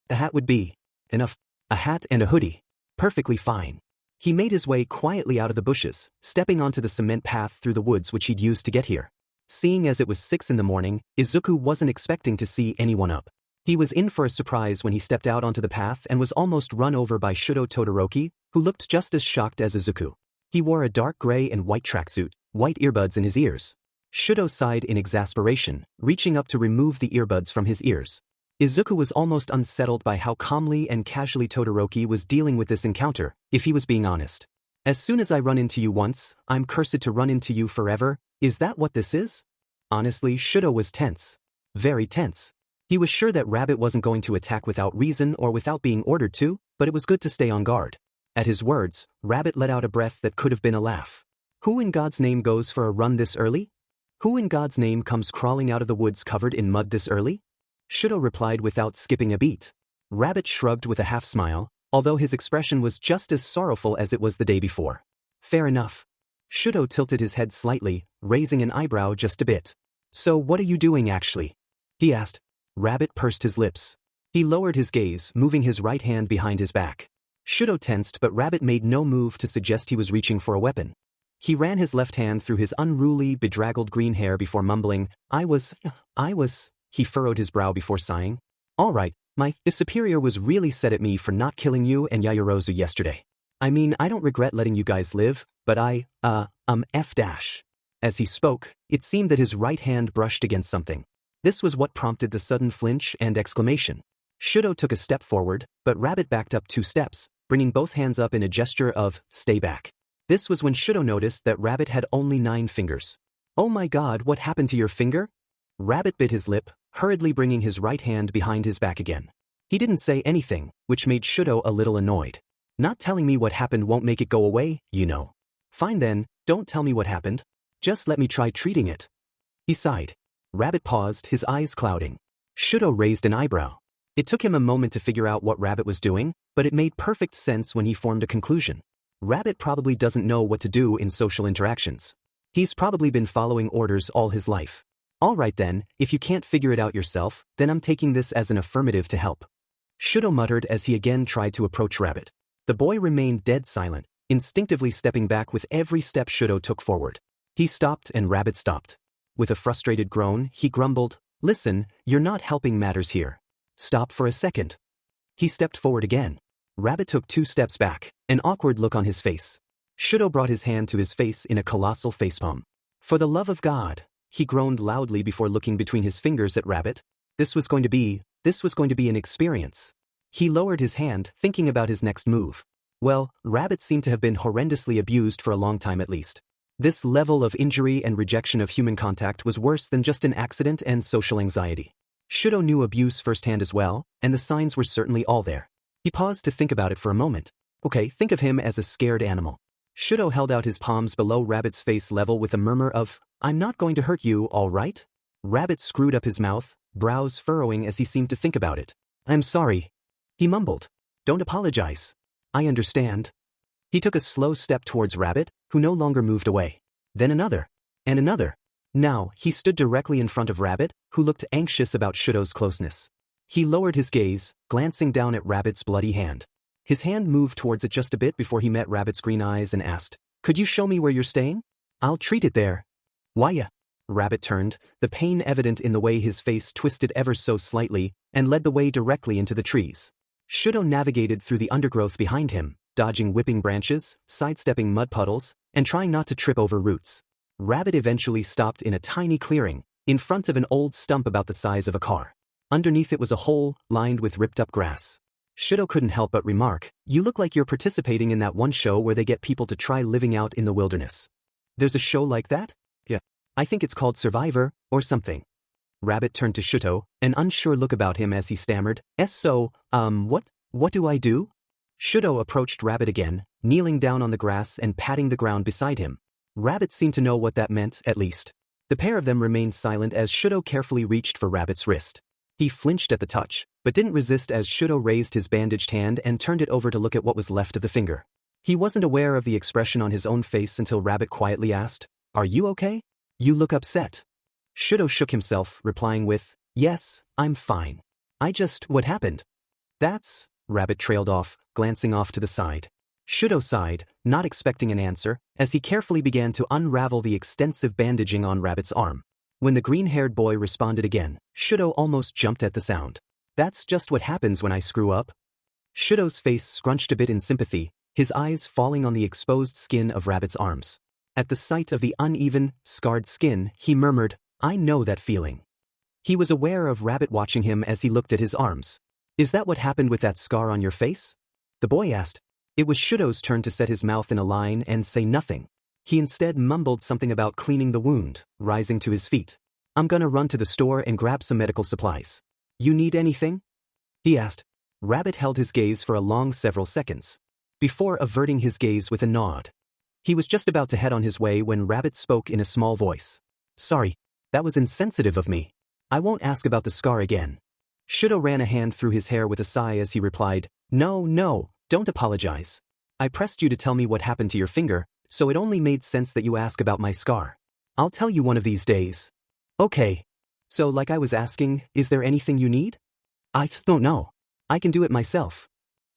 A hat would be enough. A hat and a hoodie. Perfectly fine. He made his way quietly out of the bushes, stepping onto the cement path through the woods which he'd used to get here. Seeing as it was 6 in the morning, Izuku wasn't expecting to see anyone up. He was in for a surprise when he stepped out onto the path and was almost run over by Shouto Todoroki, who looked just as shocked as Izuku. He wore a dark gray and white tracksuit, white earbuds in his ears. Shouto sighed in exasperation, reaching up to remove the earbuds from his ears. Izuku was almost unsettled by how calmly and casually Todoroki was dealing with this encounter, if he was being honest. As soon as I run into you once, I'm cursed to run into you forever, is that what this is? Honestly, Shouto was tense. Very tense. He was sure that Rabbit wasn't going to attack without reason or without being ordered to, but it was good to stay on guard. At his words, Rabbit let out a breath that could have been a laugh. Who in God's name goes for a run this early? Who in God's name comes crawling out of the woods covered in mud this early? Shouto replied without skipping a beat. Rabbit shrugged with a half-smile, although his expression was just as sorrowful as it was the day before. Fair enough. Shouto tilted his head slightly, raising an eyebrow just a bit. So what are you doing actually? He asked. Rabbit pursed his lips. He lowered his gaze, moving his right hand behind his back. Shouto tensed, but Rabbit made no move to suggest he was reaching for a weapon. He ran his left hand through his unruly, bedraggled green hair before mumbling, I was. He furrowed his brow before sighing. All right, my superior was really set at me for not killing you and Yaoyorozu yesterday. I mean, I don't regret letting you guys live, but F dash. As he spoke, it seemed that his right hand brushed against something. This was what prompted the sudden flinch and exclamation. Shouto took a step forward, but Rabbit backed up 2 steps, bringing both hands up in a gesture of, stay back. This was when Shouto noticed that Rabbit had only 9 fingers. Oh my god, what happened to your finger? Rabbit bit his lip, hurriedly bringing his right hand behind his back again. He didn't say anything, which made Shouto a little annoyed. Not telling me what happened won't make it go away, you know. Fine then, don't tell me what happened. Just let me try treating it. He sighed. Rabbit paused, his eyes clouding. Shouto raised an eyebrow. It took him a moment to figure out what Rabbit was doing, but it made perfect sense when he formed a conclusion. Rabbit probably doesn't know what to do in social interactions. He's probably been following orders all his life. All right then, if you can't figure it out yourself, then I'm taking this as an affirmative to help. Shouto muttered as he again tried to approach Rabbit. The boy remained dead silent, instinctively stepping back with every step Shouto took forward. He stopped and Rabbit stopped. With a frustrated groan, he grumbled, Listen, you're not helping matters here. Stop for a second. He stepped forward again. Rabbit took 2 steps back, an awkward look on his face. Shouto brought his hand to his face in a colossal facepalm. For the love of God, he groaned loudly before looking between his fingers at Rabbit. This was going to be an experience. He lowered his hand, thinking about his next move. Well, Rabbit seemed to have been horrendously abused for a long time at least. This level of injury and rejection of human contact was worse than just an accident and social anxiety. Shouto knew abuse firsthand as well, and the signs were certainly all there. He paused to think about it for a moment. Okay, think of him as a scared animal. Shouto held out his palms below Rabbit's face level with a murmur of, I'm not going to hurt you, all right? Rabbit screwed up his mouth, brows furrowing as he seemed to think about it. I'm sorry. He mumbled. Don't apologize. I understand. He took a slow step towards Rabbit, who no longer moved away. Then another. And another. Now, he stood directly in front of Rabbit, who looked anxious about Shouto's closeness. He lowered his gaze, glancing down at Rabbit's bloody hand. His hand moved towards it just a bit before he met Rabbit's green eyes and asked, Could you show me where you're staying? I'll treat it there. Why? Rabbit turned, the pain evident in the way his face twisted ever so slightly, and led the way directly into the trees. Shouto navigated through the undergrowth behind him, dodging whipping branches, sidestepping mud puddles, and trying not to trip over roots. Rabbit eventually stopped in a tiny clearing, in front of an old stump about the size of a car. Underneath it was a hole, lined with ripped-up grass. Shouto couldn't help but remark, You look like you're participating in that one show where they get people to try living out in the wilderness. There's a show like that? Yeah. I think it's called Survivor, or something. Rabbit turned to Shouto, an unsure look about him as he stammered, what do I do? Shouto approached Rabbit again, kneeling down on the grass and patting the ground beside him. Rabbit seemed to know what that meant, at least. The pair of them remained silent as Shouto carefully reached for Rabbit's wrist. He flinched at the touch, but didn't resist as Shouto raised his bandaged hand and turned it over to look at what was left of the finger. He wasn't aware of the expression on his own face until Rabbit quietly asked, "Are you okay? You look upset." Shouto shook himself, replying with, "Yes, I'm fine. What happened?" "That's," Rabbit trailed off, glancing off to the side. Shouto sighed, not expecting an answer, as he carefully began to unravel the extensive bandaging on Rabbit's arm. When the green-haired boy responded again, Shouto almost jumped at the sound. "That's just what happens when I screw up." Shouto's face scrunched a bit in sympathy, his eyes falling on the exposed skin of Rabbit's arms. At the sight of the uneven, scarred skin, he murmured, "I know that feeling." He was aware of Rabbit watching him as he looked at his arms. "Is that what happened with that scar on your face?" the boy asked. It was Shouto's turn to set his mouth in a line and say nothing. He instead mumbled something about cleaning the wound, rising to his feet. "I'm gonna run to the store and grab some medical supplies. You need anything?" he asked. Rabbit held his gaze for a long several seconds, before averting his gaze with a nod. He was just about to head on his way when Rabbit spoke in a small voice. "Sorry, that was insensitive of me. I won't ask about the scar again." Shouto ran a hand through his hair with a sigh as he replied, No, don't apologize. I pressed you to tell me what happened to your finger, so it only made sense that you ask about my scar. I'll tell you one of these days." "Okay. So like I was asking, is there anything you need?" "I don't know. I can do it myself."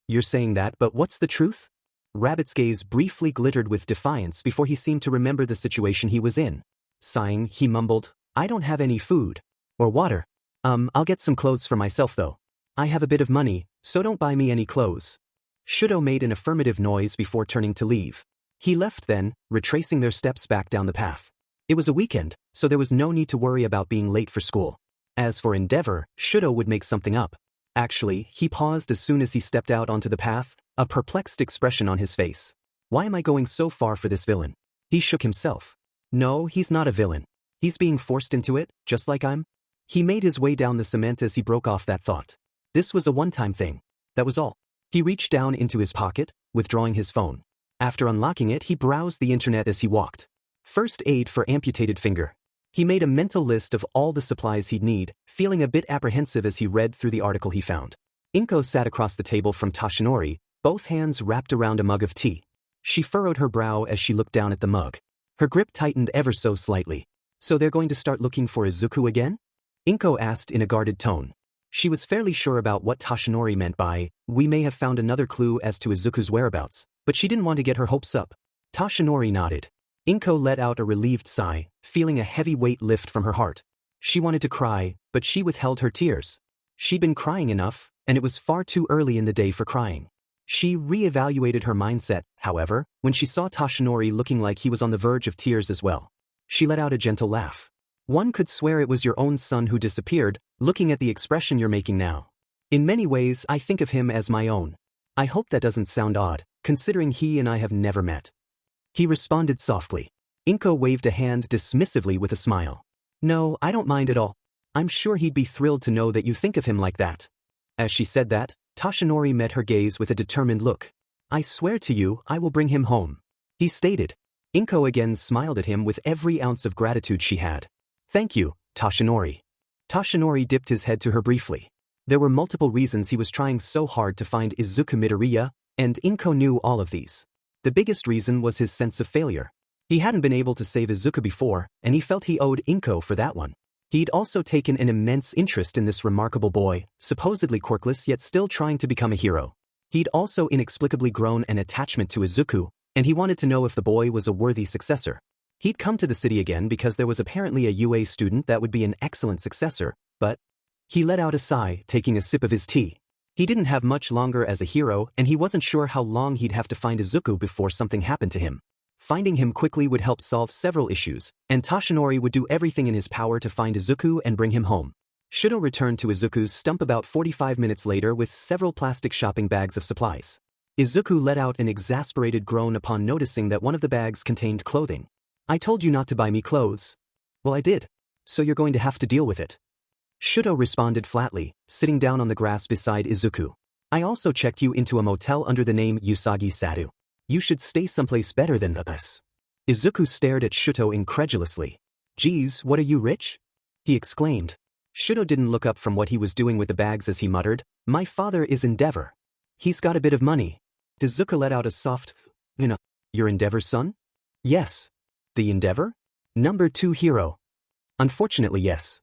"You're saying that, but what's the truth?" Rabbit's gaze briefly glittered with defiance before he seemed to remember the situation he was in. Sighing, he mumbled, "I don't have any food. Or water. I'll get some clothes for myself though. I have a bit of money, so don't buy me any clothes." Shouto made an affirmative noise before turning to leave. He left then, retracing their steps back down the path. It was a weekend, so there was no need to worry about being late for school. As for Endeavor, Shouto would make something up. Actually, he paused as soon as he stepped out onto the path, a perplexed expression on his face. "Why am I going so far for this villain?" He shook himself. "No, he's not a villain. He's being forced into it, just like I'm." He made his way down the cement as he broke off that thought. This was a one-time thing. That was all. He reached down into his pocket, withdrawing his phone. After unlocking it, he browsed the internet as he walked. First aid for amputated finger. He made a mental list of all the supplies he'd need, feeling a bit apprehensive as he read through the article he found. Inko sat across the table from Toshinori, both hands wrapped around a mug of tea. She furrowed her brow as she looked down at the mug. Her grip tightened ever so slightly. "So they're going to start looking for Izuku again?" Inko asked in a guarded tone. She was fairly sure about what Toshinori meant by, "We may have found another clue as to Izuku's whereabouts," but she didn't want to get her hopes up. Toshinori nodded. Inko let out a relieved sigh, feeling a heavy weight lift from her heart. She wanted to cry, but she withheld her tears. She'd been crying enough, and it was far too early in the day for crying. She re-evaluated her mindset, however, when she saw Toshinori looking like he was on the verge of tears as well. She let out a gentle laugh. "One could swear it was your own son who disappeared, looking at the expression you're making now. In many ways, I think of him as my own. I hope that doesn't sound odd, considering he and I have never met." He responded softly. Inko waved a hand dismissively with a smile. "No, I don't mind at all. I'm sure he'd be thrilled to know that you think of him like that." As she said that, Toshinori met her gaze with a determined look. "I swear to you, I will bring him home," he stated. Inko again smiled at him with every ounce of gratitude she had. "Thank you, Toshinori." Toshinori dipped his head to her briefly. There were multiple reasons he was trying so hard to find Izuku Midoriya, and Inko knew all of these. The biggest reason was his sense of failure. He hadn't been able to save Izuku before, and he felt he owed Inko for that one. He'd also taken an immense interest in this remarkable boy, supposedly quirkless yet still trying to become a hero. He'd also inexplicably grown an attachment to Izuku, and he wanted to know if the boy was a worthy successor. He'd come to the city again because there was apparently a Yuuei student that would be an excellent successor, but he let out a sigh, taking a sip of his tea. He didn't have much longer as a hero, and he wasn't sure how long he'd have to find Izuku before something happened to him. Finding him quickly would help solve several issues, and Toshinori would do everything in his power to find Izuku and bring him home. Shouto returned to Izuku's stump about 45 minutes later with several plastic shopping bags of supplies. Izuku let out an exasperated groan upon noticing that one of the bags contained clothing. "I told you not to buy me clothes." Well, I did. So you're going to have to deal with it. Shouto responded flatly, sitting down on the grass beside Izuku. I also checked you into a motel under the name Usagi Satu. You should stay someplace better than this. Izuku stared at Shouto incredulously. Geez, what are you, rich? He exclaimed. Shouto didn't look up from what he was doing with the bags as he muttered, My father is Endeavor. He's got a bit of money. Izuku let out a soft, Your Endeavor's son? Yes. The Endeavor? Number 2 hero. Unfortunately, yes.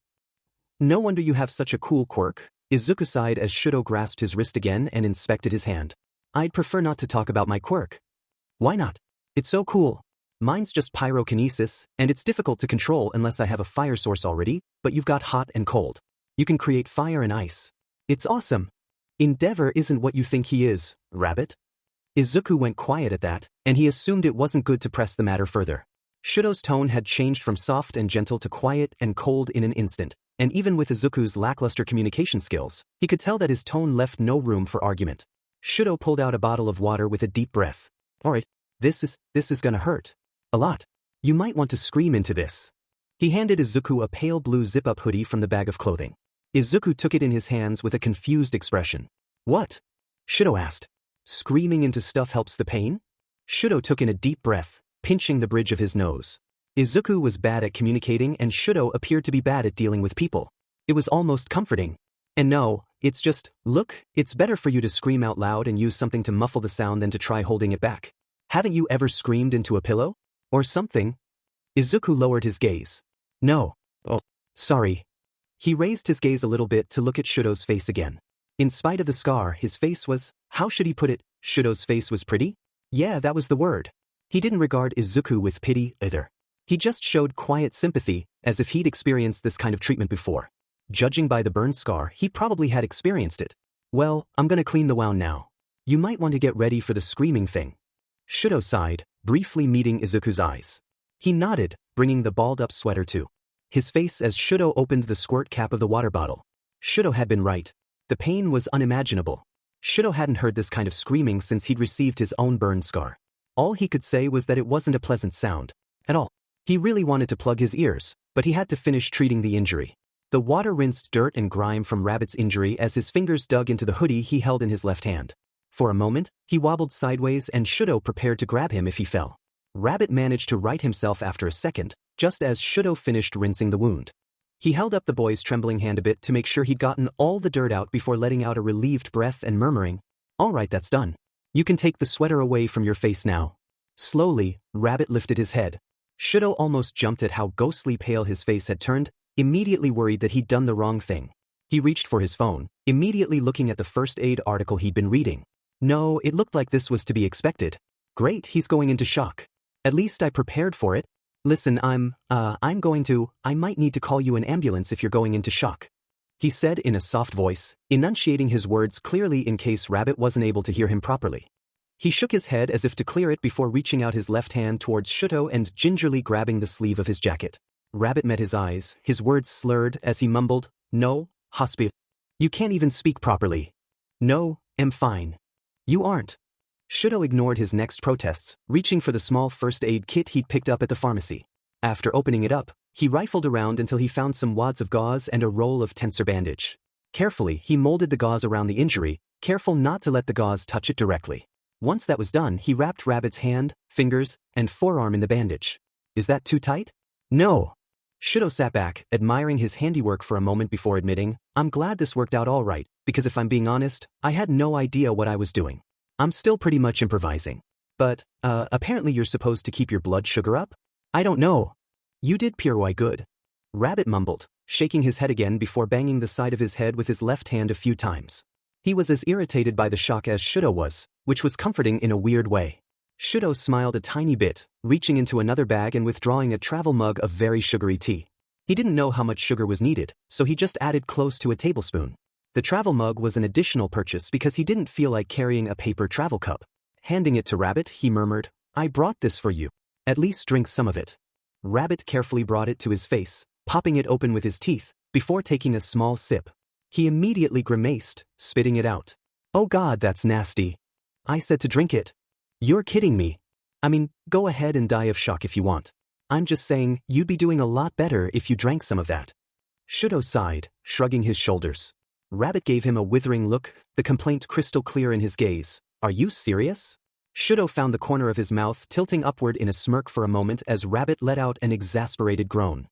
No wonder you have such a cool quirk. Izuku sighed as Shouto grasped his wrist again and inspected his hand. I'd prefer not to talk about my quirk. Why not? It's so cool. Mine's just pyrokinesis, and it's difficult to control unless I have a fire source already, but you've got hot and cold. You can create fire and ice. It's awesome. Endeavor isn't what you think he is, Rabbit. Izuku went quiet at that, and he assumed it wasn't good to press the matter further. Shouto's tone had changed from soft and gentle to quiet and cold in an instant, and even with Izuku's lackluster communication skills, he could tell that his tone left no room for argument. Shouto pulled out a bottle of water with a deep breath. Alright, this is gonna hurt. A lot. You might want to scream into this. He handed Izuku a pale blue zip-up hoodie from the bag of clothing. Izuku took it in his hands with a confused expression. What? Shouto asked. Screaming into stuff helps the pain? Shouto took in a deep breath, pinching the bridge of his nose. Izuku was bad at communicating and Shouto appeared to be bad at dealing with people. It was almost comforting. And no, it's just, look, it's better for you to scream out loud and use something to muffle the sound than to try holding it back. Haven't you ever screamed into a pillow? Or something? Izuku lowered his gaze. No. Oh, sorry. He raised his gaze a little bit to look at Shouto's face again. In spite of the scar, his face was, how should he put it, Shouto's face was pretty? Yeah, that was the word. He didn't regard Izuku with pity either. He just showed quiet sympathy, as if he'd experienced this kind of treatment before. Judging by the burn scar, he probably had experienced it. Well, I'm gonna clean the wound now. You might want to get ready for the screaming thing. Shouto sighed, briefly meeting Izuku's eyes. He nodded, bringing the balled-up sweater to his face as Shouto opened the squirt cap of the water bottle. Shouto had been right. The pain was unimaginable. Shouto hadn't heard this kind of screaming since he'd received his own burn scar. All he could say was that it wasn't a pleasant sound. At all. He really wanted to plug his ears, but he had to finish treating the injury. The water rinsed dirt and grime from Rabbit's injury as his fingers dug into the hoodie he held in his left hand. For a moment, he wobbled sideways and Shouto prepared to grab him if he fell. Rabbit managed to right himself after a second, just as Shouto finished rinsing the wound. He held up the boy's trembling hand a bit to make sure he'd gotten all the dirt out before letting out a relieved breath and murmuring, All right, that's done. You can take the sweater away from your face now. Slowly, Rabbit lifted his head. Shouto almost jumped at how ghostly pale his face had turned, immediately worried that he'd done the wrong thing. He reached for his phone, immediately looking at the first aid article he'd been reading. No, it looked like this was to be expected. Great, he's going into shock. At least I prepared for it. Listen, I might need to call you an ambulance if you're going into shock. He said in a soft voice, enunciating his words clearly in case Rabbit wasn't able to hear him properly. He shook his head as if to clear it before reaching out his left hand towards Shouto and gingerly grabbing the sleeve of his jacket. Rabbit met his eyes, his words slurred as he mumbled, No, hospital. You can't even speak properly. No, I'm fine. You aren't. Shouto ignored his next protests, reaching for the small first aid kit he'd picked up at the pharmacy. After opening it up, he rifled around until he found some wads of gauze and a roll of tensor bandage. Carefully, he molded the gauze around the injury, careful not to let the gauze touch it directly. Once that was done, he wrapped Rabbit's hand, fingers, and forearm in the bandage. Is that too tight? No. Shouto sat back, admiring his handiwork for a moment before admitting, I'm glad this worked out all right, because if I'm being honest, I had no idea what I was doing. I'm still pretty much improvising. But, apparently you're supposed to keep your blood sugar up? I don't know. You did pure good. Rabbit mumbled, shaking his head again before banging the side of his head with his left hand a few times. He was as irritated by the shock as Shouto was, which was comforting in a weird way. Shouto smiled a tiny bit, reaching into another bag and withdrawing a travel mug of very sugary tea. He didn't know how much sugar was needed, so he just added close to a tablespoon. The travel mug was an additional purchase because he didn't feel like carrying a paper travel cup. Handing it to Rabbit, he murmured, I brought this for you. At least drink some of it. Rabbit carefully brought it to his face, popping it open with his teeth, before taking a small sip. He immediately grimaced, spitting it out. Oh God, that's nasty. I said to drink it. You're kidding me. I mean, go ahead and die of shock if you want. I'm just saying, you'd be doing a lot better if you drank some of that. Shouto sighed, shrugging his shoulders. Rabbit gave him a withering look, the complaint crystal clear in his gaze. Are you serious? Shouto found the corner of his mouth tilting upward in a smirk for a moment as Rabbit let out an exasperated groan.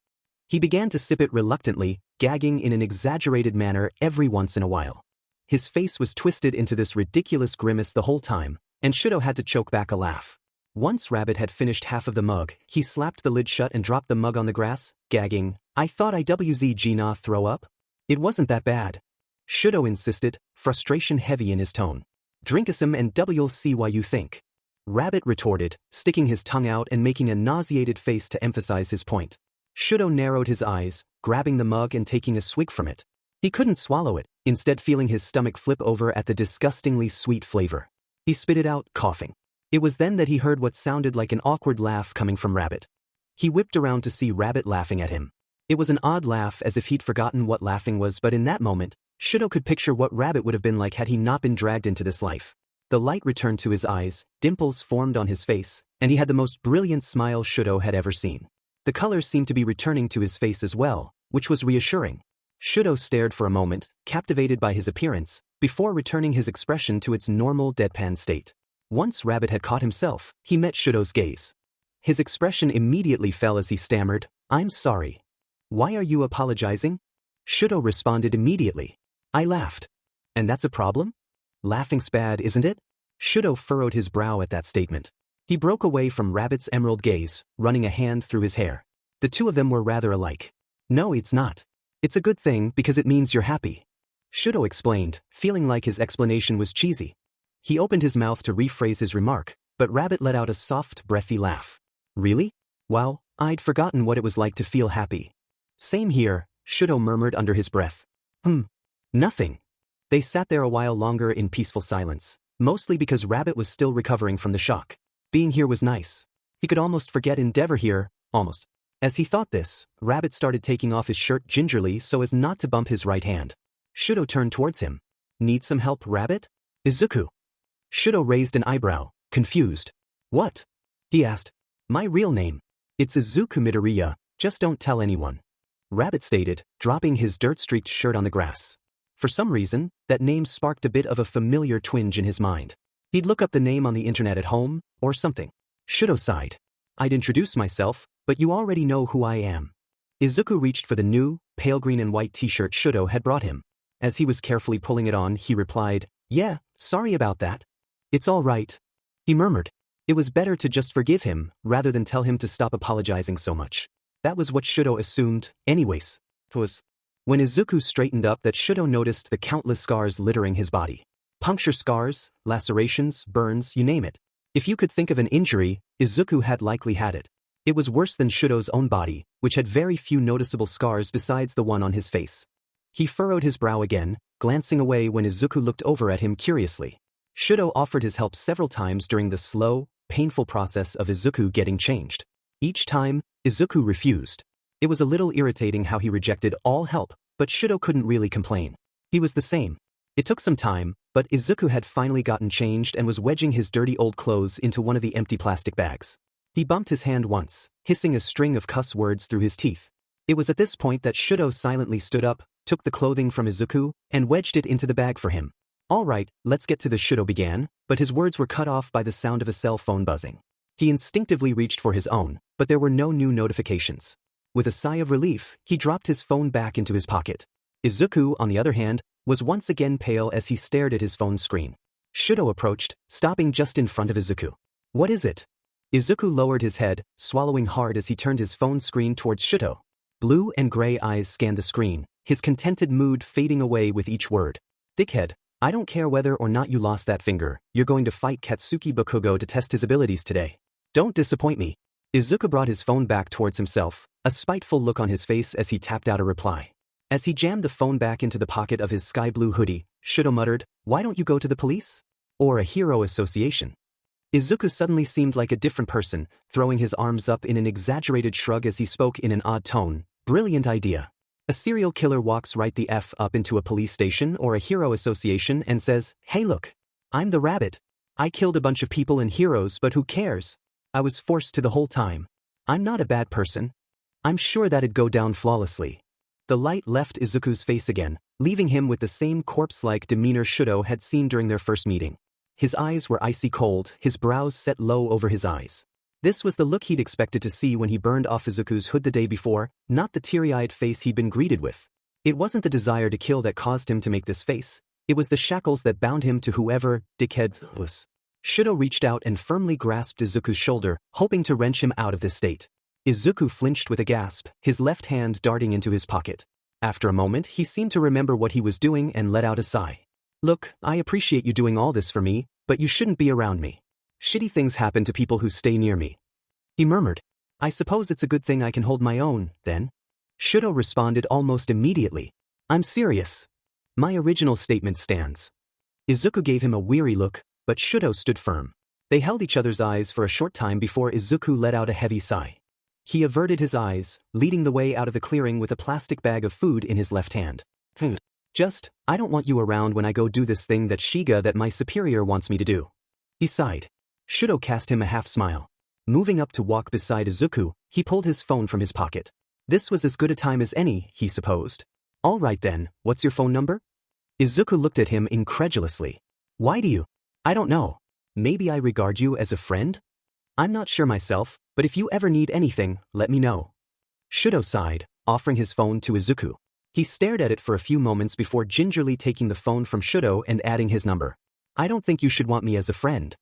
He began to sip it reluctantly, gagging in an exaggerated manner every once in a while. His face was twisted into this ridiculous grimace the whole time, and Shouto had to choke back a laugh. Once Rabbit had finished half of the mug, he slapped the lid shut and dropped the mug on the grass, gagging, I thought I'd throw up? It wasn't that bad. Shouto insisted, frustration heavy in his tone. Drink some and you'll see why you think. Rabbit retorted, sticking his tongue out and making a nauseated face to emphasize his point. Shouto narrowed his eyes, grabbing the mug and taking a swig from it. He couldn't swallow it, instead feeling his stomach flip over at the disgustingly sweet flavor. He spit it out, coughing. It was then that he heard what sounded like an awkward laugh coming from Rabbit. He whipped around to see Rabbit laughing at him. It was an odd laugh, as if he'd forgotten what laughing was, but in that moment, Shouto could picture what Rabbit would have been like had he not been dragged into this life. The light returned to his eyes, dimples formed on his face, and he had the most brilliant smile Shouto had ever seen. The color seemed to be returning to his face as well, which was reassuring. Shouto stared for a moment, captivated by his appearance, before returning his expression to its normal deadpan state. Once Rabbit had caught himself, he met Shouto's gaze. His expression immediately fell as he stammered, I'm sorry. Why are you apologizing? Shouto responded immediately. I laughed. And that's a problem? Laughing's bad, isn't it? Shouto furrowed his brow at that statement. He broke away from Rabbit's emerald gaze, running a hand through his hair. The two of them were rather alike. No, it's not. It's a good thing because it means you're happy. Shouto explained, feeling like his explanation was cheesy. He opened his mouth to rephrase his remark, but Rabbit let out a soft, breathy laugh. Really? Wow, I'd forgotten what it was like to feel happy. Same here, Shouto murmured under his breath. Nothing. They sat there a while longer in peaceful silence, mostly because Rabbit was still recovering from the shock. Being here was nice. He could almost forget Endeavor here, almost. As he thought this, Rabbit started taking off his shirt gingerly so as not to bump his right hand. Shouto turned towards him. Need some help, Rabbit? Izuku. Shouto raised an eyebrow, confused. What? He asked. My real name. It's Izuku Midoriya, just don't tell anyone. Rabbit stated, dropping his dirt-streaked shirt on the grass. For some reason, that name sparked a bit of a familiar twinge in his mind. He'd look up the name on the internet at home, or something. Shouto sighed. I'd introduce myself, but you already know who I am. Izuku reached for the new, pale green and white t-shirt Shouto had brought him. As he was carefully pulling it on, he replied, Yeah, sorry about that. It's all right. He murmured. It was better to just forgive him, rather than tell him to stop apologizing so much. That was what Shouto assumed, anyways. When Izuku straightened up that Shouto noticed the countless scars littering his body. Puncture scars, lacerations, burns, you name it. If you could think of an injury, Izuku had likely had it. It was worse than Shouto's own body, which had very few noticeable scars besides the one on his face. He furrowed his brow again, glancing away when Izuku looked over at him curiously. Shouto offered his help several times during the slow, painful process of Izuku getting changed. Each time, Izuku refused. It was a little irritating how he rejected all help, but Shouto couldn't really complain. He was the same. It took some time, but Izuku had finally gotten changed and was wedging his dirty old clothes into one of the empty plastic bags. He bumped his hand once, hissing a string of cuss words through his teeth. It was at this point that Shouto silently stood up, took the clothing from Izuku, and wedged it into the bag for him. All right, let's get to this, Shouto began, but his words were cut off by the sound of a cell phone buzzing. He instinctively reached for his own, but there were no new notifications. With a sigh of relief, he dropped his phone back into his pocket. Izuku, on the other hand, was once again pale as he stared at his phone screen. Shouto approached, stopping just in front of Izuku. What is it? Izuku lowered his head, swallowing hard as he turned his phone screen towards Shouto. Blue and gray eyes scanned the screen, his contented mood fading away with each word. Dickhead, I don't care whether or not you lost that finger, you're going to fight Katsuki Bakugo to test his abilities today. Don't disappoint me. Izuku brought his phone back towards himself, a spiteful look on his face as he tapped out a reply. As he jammed the phone back into the pocket of his sky blue hoodie, Shouto muttered, Why don't you go to the police? Or a hero association? Izuku suddenly seemed like a different person, throwing his arms up in an exaggerated shrug as he spoke in an odd tone. Brilliant idea. A serial killer walks right the F up into a police station or a hero association and says, Hey look, I'm the rabbit. I killed a bunch of people and heroes, but who cares? I was forced to the whole time. I'm not a bad person. I'm sure that'd go down flawlessly. The light left Izuku's face again, leaving him with the same corpse-like demeanor Shouto had seen during their first meeting. His eyes were icy cold, his brows set low over his eyes. This was the look he'd expected to see when he burned off Izuku's hood the day before, not the teary-eyed face he'd been greeted with. It wasn't the desire to kill that caused him to make this face, it was the shackles that bound him to whoever dickhead was. Shouto reached out and firmly grasped Izuku's shoulder, hoping to wrench him out of this state. Izuku flinched with a gasp, his left hand darting into his pocket. After a moment, he seemed to remember what he was doing and let out a sigh. Look, I appreciate you doing all this for me, but you shouldn't be around me. Shitty things happen to people who stay near me. He murmured. I suppose it's a good thing I can hold my own, then. Shouto responded almost immediately. I'm serious. My original statement stands. Izuku gave him a weary look, but Shouto stood firm. They held each other's eyes for a short time before Izuku let out a heavy sigh. He averted his eyes, leading the way out of the clearing with a plastic bag of food in his left hand. I don't want you around when I go do this thing that my superior wants me to do. He sighed. Shouto cast him a half-smile. Moving up to walk beside Izuku, he pulled his phone from his pocket. This was as good a time as any, he supposed. All right then, what's your phone number? Izuku looked at him incredulously. Why do you? I don't know. Maybe I regard you as a friend? I'm not sure myself, but if you ever need anything, let me know. Shouto sighed, offering his phone to Izuku. He stared at it for a few moments before gingerly taking the phone from Shouto and adding his number. I don't think you should want me as a friend.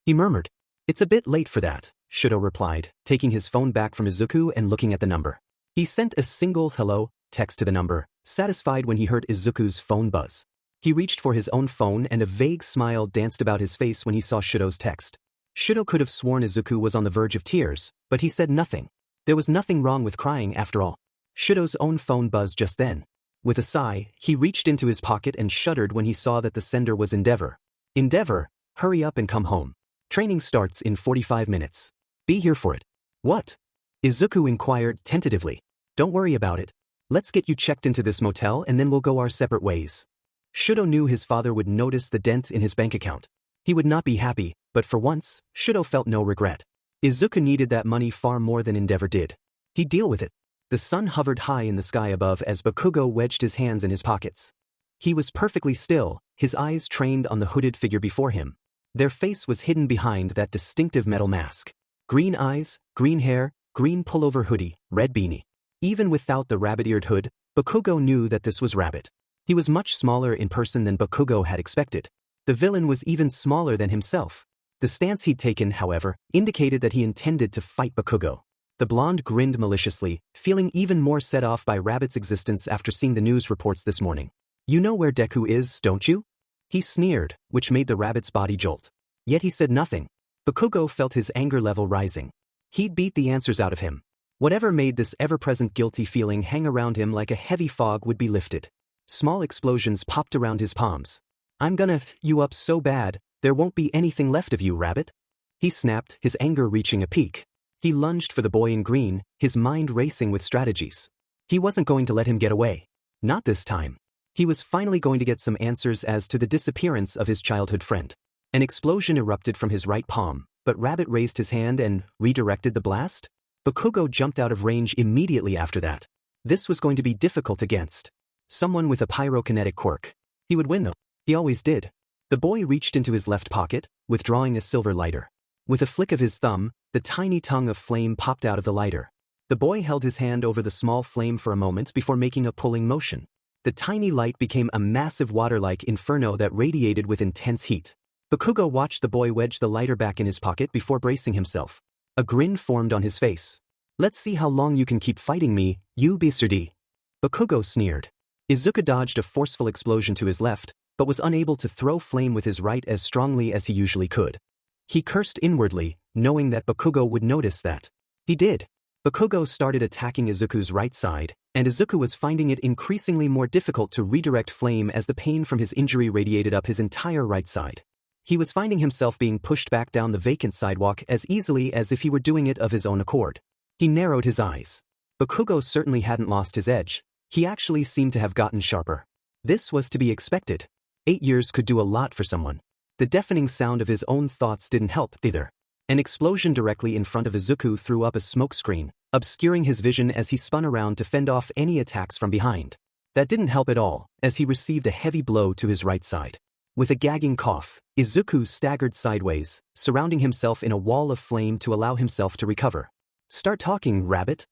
He murmured. It's a bit late for that, Shouto replied, taking his phone back from Izuku and looking at the number. He sent a single hello text to the number, satisfied when he heard Izuku's phone buzz. He reached for his own phone and a vague smile danced about his face when he saw Shouto's text. Shouto could have sworn Izuku was on the verge of tears, but he said nothing. There was nothing wrong with crying after all. Shouto's own phone buzzed just then. With a sigh, he reached into his pocket and shuddered when he saw that the sender was Endeavor. Endeavor, hurry up and come home. Training starts in 45 minutes. Be here for it. What? Izuku inquired tentatively. Don't worry about it. Let's get you checked into this motel and then we'll go our separate ways. Shouto knew his father would notice the dent in his bank account. He would not be happy, but for once, Shouto felt no regret. Izuku needed that money far more than Endeavor did. He'd deal with it. The sun hovered high in the sky above as Bakugo wedged his hands in his pockets. He was perfectly still, his eyes trained on the hooded figure before him. Their face was hidden behind that distinctive metal mask. Green eyes, green hair, green pullover hoodie, red beanie. Even without the rabbit-eared hood, Bakugo knew that this was Rabbit. He was much smaller in person than Bakugo had expected. The villain was even smaller than himself. The stance he'd taken, however, indicated that he intended to fight Bakugo. The blonde grinned maliciously, feeling even more set off by Rabbit's existence after seeing the news reports this morning. You know where Deku is, don't you? He sneered, which made the rabbit's body jolt. Yet he said nothing. Bakugo felt his anger level rising. He'd beat the answers out of him. Whatever made this ever-present guilty feeling hang around him like a heavy fog would be lifted. Small explosions popped around his palms. I'm gonna f you up so bad, there won't be anything left of you, Rabbit. He snapped, his anger reaching a peak. He lunged for the boy in green, his mind racing with strategies. He wasn't going to let him get away. Not this time. He was finally going to get some answers as to the disappearance of his childhood friend. An explosion erupted from his right palm, but Rabbit raised his hand and redirected the blast? Bakugo jumped out of range immediately after that. This was going to be difficult against someone with a pyrokinetic quirk. He would win though. He always did. The boy reached into his left pocket, withdrawing a silver lighter. With a flick of his thumb, the tiny tongue of flame popped out of the lighter. The boy held his hand over the small flame for a moment before making a pulling motion. The tiny light became a massive water-like inferno that radiated with intense heat. Bakugo watched the boy wedge the lighter back in his pocket before bracing himself. A grin formed on his face. Let's see how long you can keep fighting me, you bastard. Bakugo sneered. Izuku dodged a forceful explosion to his left, but was unable to throw flame with his right as strongly as he usually could. He cursed inwardly, knowing that Bakugo would notice that. He did. Bakugo started attacking Izuku's right side, and Izuku was finding it increasingly more difficult to redirect flame as the pain from his injury radiated up his entire right side. He was finding himself being pushed back down the vacant sidewalk as easily as if he were doing it of his own accord. He narrowed his eyes. Bakugo certainly hadn't lost his edge. He actually seemed to have gotten sharper. This was to be expected. 8 years could do a lot for someone. The deafening sound of his own thoughts didn't help, either. An explosion directly in front of Izuku threw up a smoke screen, obscuring his vision as he spun around to fend off any attacks from behind. That didn't help at all, as he received a heavy blow to his right side. With a gagging cough, Izuku staggered sideways, surrounding himself in a wall of flame to allow himself to recover. "Start talking, rabbit,"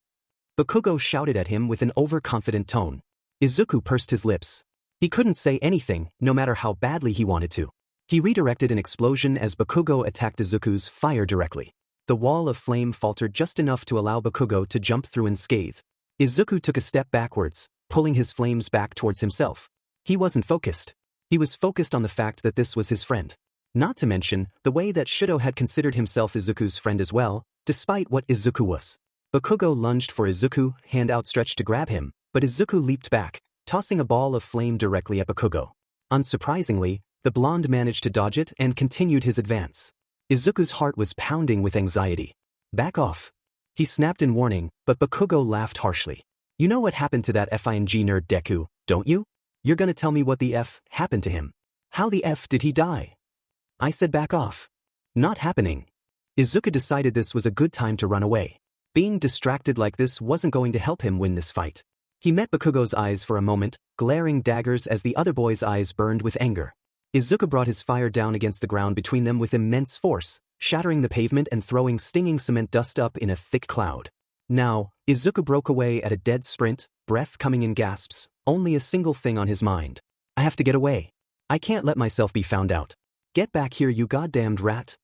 Bakugo shouted at him with an overconfident tone. Izuku pursed his lips. He couldn't say anything, no matter how badly he wanted to. He redirected an explosion as Bakugo attacked Izuku's fire directly. The wall of flame faltered just enough to allow Bakugo to jump through unscathed. Izuku took a step backwards, pulling his flames back towards himself. He wasn't focused. He was focused on the fact that this was his friend. Not to mention, the way that Shouto had considered himself Izuku's friend as well, despite what Izuku was. Bakugo lunged for Izuku, hand outstretched to grab him, but Izuku leaped back, tossing a ball of flame directly at Bakugo. Unsurprisingly, the blonde managed to dodge it and continued his advance. Izuku's heart was pounding with anxiety. "Back off," he snapped in warning, but Bakugo laughed harshly. "You know what happened to that FING nerd Deku, don't you? You're gonna tell me what the F happened to him. How the F did he die?" I said back off. Not happening. Izuku decided this was a good time to run away. Being distracted like this wasn't going to help him win this fight. He met Bakugo's eyes for a moment, glaring daggers as the other boy's eyes burned with anger. Izuku brought his fire down against the ground between them with immense force, shattering the pavement and throwing stinging cement dust up in a thick cloud. Now, Izuku broke away at a dead sprint, breath coming in gasps, only a single thing on his mind. "I have to get away. I can't let myself be found out. Get back here, you goddamned rat."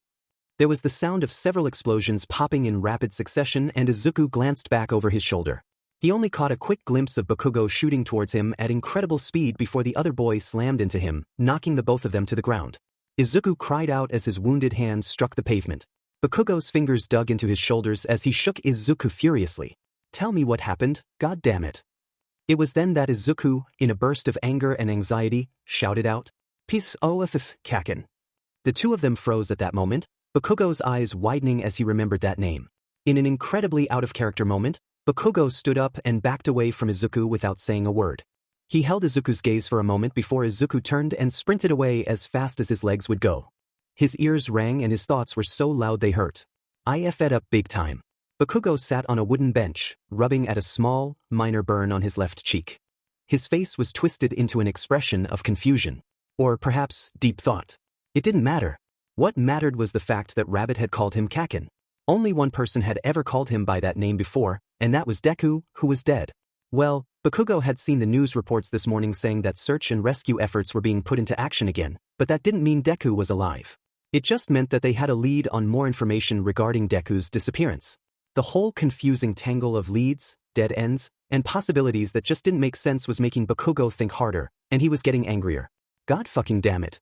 There was the sound of several explosions popping in rapid succession, and Izuku glanced back over his shoulder. He only caught a quick glimpse of Bakugo shooting towards him at incredible speed before the other boy slammed into him, knocking the both of them to the ground. Izuku cried out as his wounded hand struck the pavement. Bakugo's fingers dug into his shoulders as he shook Izuku furiously. "Tell me what happened, god damn it." It was then that Izuku, in a burst of anger and anxiety, shouted out, "Peace off, Kaken." The two of them froze at that moment, Bakugo's eyes widening as he remembered that name. In an incredibly out-of-character moment, Bakugo stood up and backed away from Izuku without saying a word. He held Izuku's gaze for a moment before Izuku turned and sprinted away as fast as his legs would go. His ears rang and his thoughts were so loud they hurt. I effed up big time. Bakugo sat on a wooden bench, rubbing at a small, minor burn on his left cheek. His face was twisted into an expression of confusion. Or perhaps deep thought. It didn't matter. What mattered was the fact that Rabbit had called him Kaken. Only one person had ever called him by that name before, and that was Deku, who was dead. Well, Bakugo had seen the news reports this morning saying that search and rescue efforts were being put into action again, but that didn't mean Deku was alive. It just meant that they had a lead on more information regarding Deku's disappearance. The whole confusing tangle of leads, dead ends, and possibilities that just didn't make sense was making Bakugo think harder, and he was getting angrier. God fucking damn it.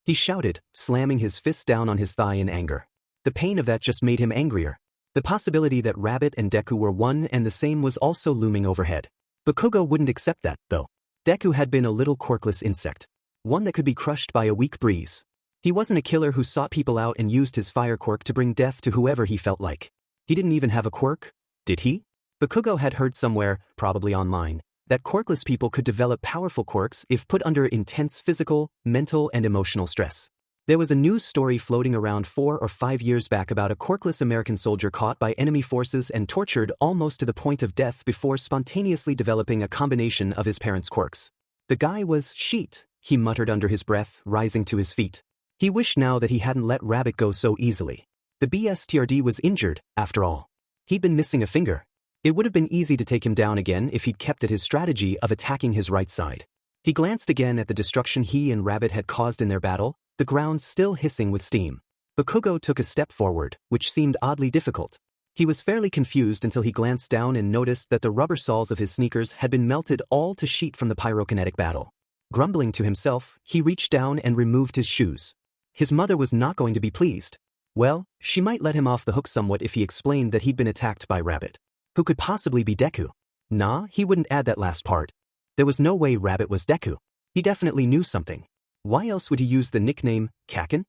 He shouted, slamming his fist down on his thigh in anger. The pain of that just made him angrier. The possibility that Rabbit and Deku were one and the same was also looming overhead. Bakugo wouldn't accept that, though. Deku had been a little quirkless insect. One that could be crushed by a weak breeze. He wasn't a killer who sought people out and used his fire quirk to bring death to whoever he felt like. He didn't even have a quirk, did he? Bakugo had heard somewhere, probably online, that quirkless people could develop powerful quirks if put under intense physical, mental, and emotional stress. There was a news story floating around 4 or 5 years back about a quirkless American soldier caught by enemy forces and tortured almost to the point of death before spontaneously developing a combination of his parents' quirks. The guy was shit, he muttered under his breath, rising to his feet. He wished now that he hadn't let Rabbit go so easily. The BSTRD was injured, after all. He'd been missing a finger. It would have been easy to take him down again if he'd kept at his strategy of attacking his right side. He glanced again at the destruction he and Rabbit had caused in their battle, the ground still hissing with steam. Bakugo took a step forward, which seemed oddly difficult. He was fairly confused until he glanced down and noticed that the rubber soles of his sneakers had been melted all to sheet from the pyrokinetic battle. Grumbling to himself, he reached down and removed his shoes. His mother was not going to be pleased. Well, she might let him off the hook somewhat if he explained that he'd been attacked by Rabbit. Who could possibly be Deku? Nah, he wouldn't add that last part. There was no way Rabbit was Deku. He definitely knew something. Why else would he use the nickname, Kaken?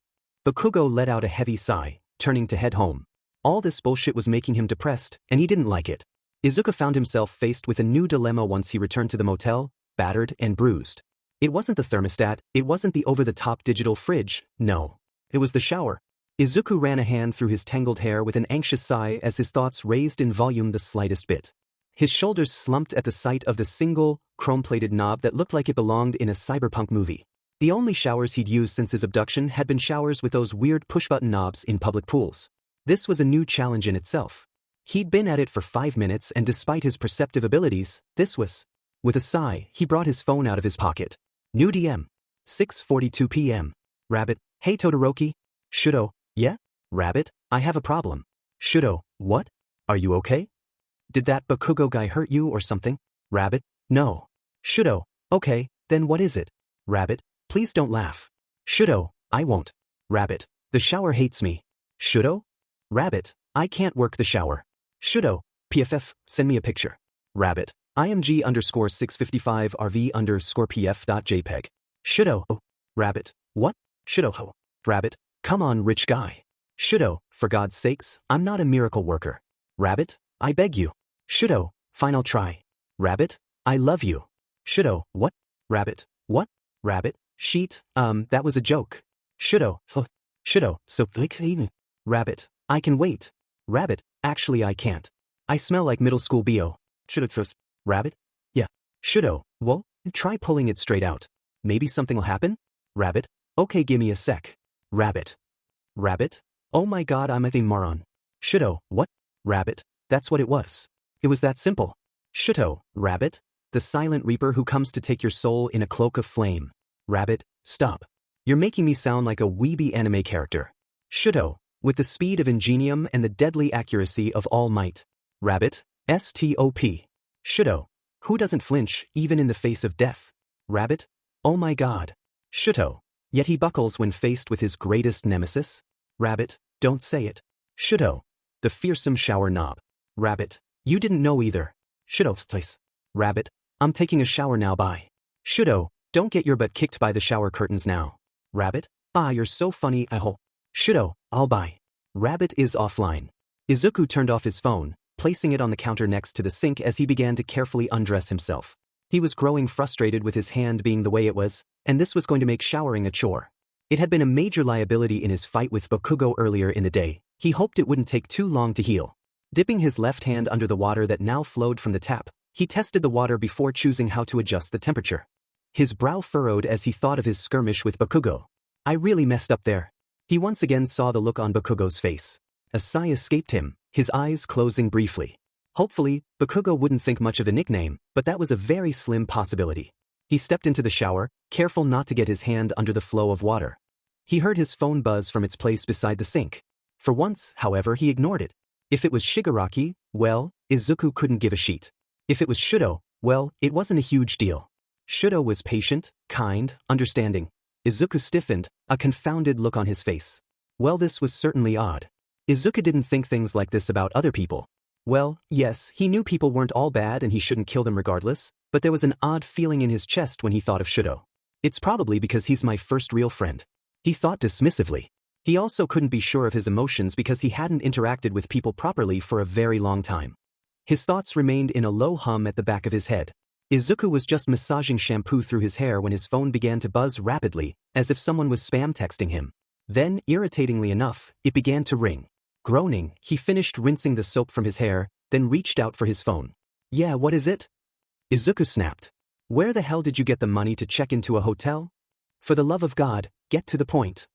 Bakugo let out a heavy sigh, turning to head home. All this bullshit was making him depressed, and he didn't like it. Izuku found himself faced with a new dilemma once he returned to the motel, battered and bruised. It wasn't the thermostat, it wasn't the over-the-top digital fridge, no. It was the shower. Izuku ran a hand through his tangled hair with an anxious sigh as his thoughts raised in volume the slightest bit. His shoulders slumped at the sight of the single, chrome-plated knob that looked like it belonged in a cyberpunk movie. The only showers he'd used since his abduction had been showers with those weird push-button knobs in public pools. This was a new challenge in itself. He'd been at it for 5 minutes and despite his perceptive abilities, this was. With a sigh, he brought his phone out of his pocket. New DM. 6:42 p.m. Rabbit, hey Todoroki. Shouto, yeah? Rabbit, I have a problem. Shouto, what? Are you okay? Did that Bakugo guy hurt you or something? Rabbit, no. Shouto, okay, then what is it? Rabbit, please don't laugh. Shouto, I won't. Rabbit, the shower hates me. Shouto? Rabbit, I can't work the shower. Shouto, PFF, send me a picture. Rabbit, img_655rv_pf.jpg. Shouto, oh. Rabbit, what? Shouto, oh. Rabbit, come on rich guy. Shouto, for God's sakes, I'm not a miracle worker. Rabbit, I beg you. Shouto, fine I'll try. Rabbit, I love you. Shouto, what? Rabbit, what? Rabbit, sheet, that was a joke. Shouto, oh. Shouto, so Rabbit, I can wait. Rabbit, actually I can't. I smell like middle school BO. Shouto first. Rabbit? Yeah. Shouto, well, try pulling it straight out. Maybe something'll happen? Rabbit, okay gimme a sec. Rabbit. Rabbit? Oh my god I'm a moron. Shouto, what? Rabbit, that's what it was. It was that simple. Shouto, Rabbit? The silent reaper who comes to take your soul in a cloak of flame. Rabbit, stop. You're making me sound like a weeby anime character. Shouto, with the speed of ingenium and the deadly accuracy of All Might. Rabbit, stop. Shouto, who doesn't flinch even in the face of death? Rabbit, oh my god. Shouto, yet he buckles when faced with his greatest nemesis? Rabbit, don't say it. Shouto, the fearsome shower knob. Rabbit, you didn't know either. Shouto, please. Rabbit, I'm taking a shower now bye. Shouto, don't get your butt kicked by the shower curtains now. Rabbit, ah you're so funny I hope. Shouto, I'll bye. Rabbit is offline. Izuku turned off his phone, placing it on the counter next to the sink as he began to carefully undress himself. He was growing frustrated with his hand being the way it was, and this was going to make showering a chore. It had been a major liability in his fight with Bakugo earlier in the day. He hoped it wouldn't take too long to heal. Dipping his left hand under the water that now flowed from the tap, he tested the water before choosing how to adjust the temperature. His brow furrowed as he thought of his skirmish with Bakugo. I really messed up there. He once again saw the look on Bakugo's face. A sigh escaped him, his eyes closing briefly. Hopefully, Bakugo wouldn't think much of the nickname, but that was a very slim possibility. He stepped into the shower, careful not to get his hand under the flow of water. He heard his phone buzz from its place beside the sink. For once, however, he ignored it. If it was Shigaraki, well, Izuku couldn't give a shit. If it was Shouto, well, it wasn't a huge deal. Shouto was patient, kind, understanding. Izuku stiffened, a confounded look on his face. Well, this was certainly odd. Izuku didn't think things like this about other people. Well, yes, he knew people weren't all bad and he shouldn't kill them regardless, but there was an odd feeling in his chest when he thought of Shouto. It's probably because he's my first real friend. He thought dismissively. He also couldn't be sure of his emotions because he hadn't interacted with people properly for a very long time. His thoughts remained in a low hum at the back of his head. Izuku was just massaging shampoo through his hair when his phone began to buzz rapidly, as if someone was spam texting him. Then, irritatingly enough, it began to ring. Groaning, he finished rinsing the soap from his hair, then reached out for his phone. Yeah, what is it? Izuku snapped. Where the hell did you get the money to check into a hotel? For the love of God, get to the point.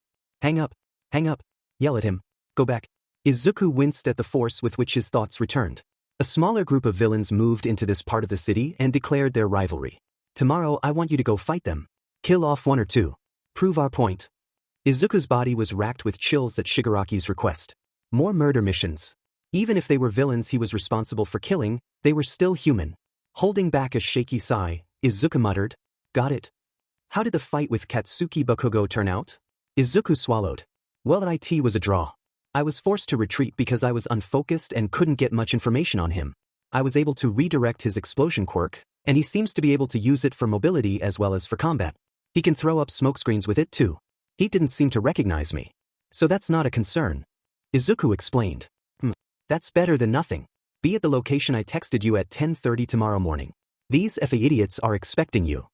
Hang up. Hang up. Yell at him. Go back. Izuku winced at the force with which his thoughts returned. A smaller group of villains moved into this part of the city and declared their rivalry. Tomorrow I want you to go fight them. Kill off one or two. Prove our point. Izuku's body was racked with chills at Shigaraki's request. More murder missions. Even if they were villains he was responsible for killing, they were still human. Holding back a shaky sigh, Izuku muttered, got it. How did the fight with Katsuki Bakugo turn out? Izuku swallowed. Well, it was a draw. I was forced to retreat because I was unfocused and couldn't get much information on him. I was able to redirect his explosion quirk, and he seems to be able to use it for mobility as well as for combat. He can throw up smokescreens with it too. He didn't seem to recognize me. So that's not a concern. Izuku explained. That's better than nothing. Be at the location I texted you at 10:30 tomorrow morning. These FA idiots are expecting you.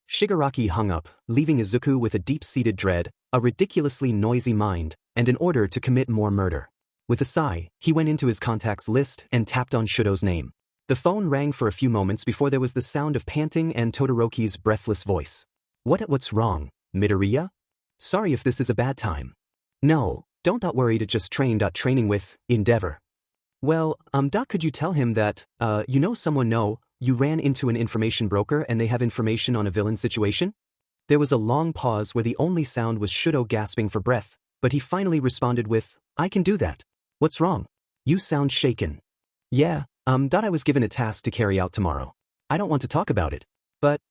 Shigaraki hung up, leaving Izuku with a deep-seated dread, a ridiculously noisy mind, and in order to commit more murder. With a sigh, he went into his contacts list and tapped on Shouto's name. The phone rang for a few moments before there was the sound of panting and Todoroki's breathless voice. What's wrong, Midoriya? Sorry if this is a bad time. No, don't worry to just training with Endeavor. Well, could you tell him that, you ran into an information broker and they have information on a villain situation? There was a long pause where the only sound was Shouto gasping for breath, but he finally responded with, I can do that. What's wrong? You sound shaken. Yeah, I was given a task to carry out tomorrow. I don't want to talk about it. But,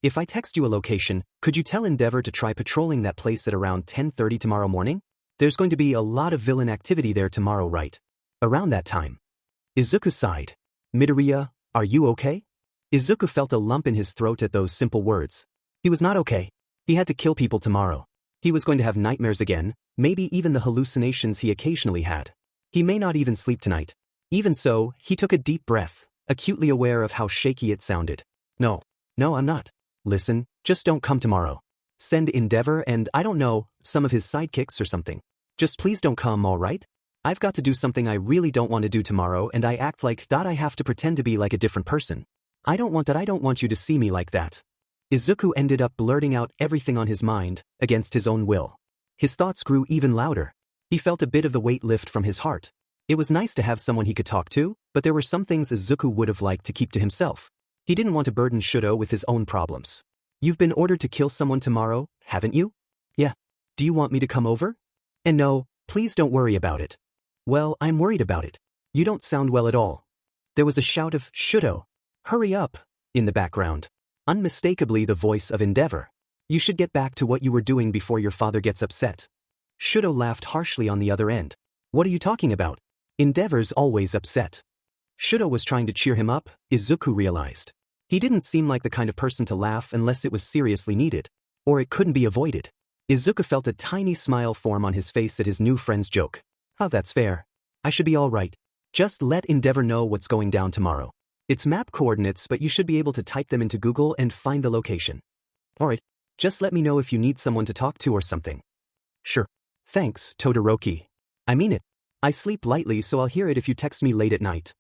if I text you a location, could you tell Endeavor to try patrolling that place at around 10:30 tomorrow morning? There's going to be a lot of villain activity there tomorrow, right? Around that time. Izuku sighed. Midoriya, are you okay? Izuku felt a lump in his throat at those simple words. He was not okay. He had to kill people tomorrow. He was going to have nightmares again, maybe even the hallucinations he occasionally had. He may not even sleep tonight. Even so, he took a deep breath, acutely aware of how shaky it sounded. No, I'm not. Listen, just don't come tomorrow. Send Endeavor and, some of his sidekicks or something. Just please don't come, alright? I've got to do something I really don't want to do tomorrow and I act like I have to pretend to be like a different person. I don't want you to see me like that. Izuku ended up blurting out everything on his mind, against his own will. His thoughts grew even louder. He felt a bit of the weight lift from his heart. It was nice to have someone he could talk to, but there were some things Izuku would have liked to keep to himself. He didn't want to burden Shouto with his own problems. You've been ordered to kill someone tomorrow, haven't you? Yeah. Do you want me to come over? And no, please don't worry about it. Well, I'm worried about it. You don't sound well at all. There was a shout of, Shouto, hurry up, in the background. Unmistakably the voice of Endeavor. You should get back to what you were doing before your father gets upset. Shouto laughed harshly on the other end. What are you talking about? Endeavor's always upset. Shouto was trying to cheer him up, Izuku realized. He didn't seem like the kind of person to laugh unless it was seriously needed. Or it couldn't be avoided. Izuku felt a tiny smile form on his face at his new friend's joke. Oh, that's fair. I should be alright. Just let Endeavor know what's going down tomorrow. It's map coordinates, but you should be able to type them into Google and find the location. Alright, just let me know if you need someone to talk to or something. Sure. Thanks, Todoroki. I mean it. I sleep lightly, so I'll hear it if you text me late at night.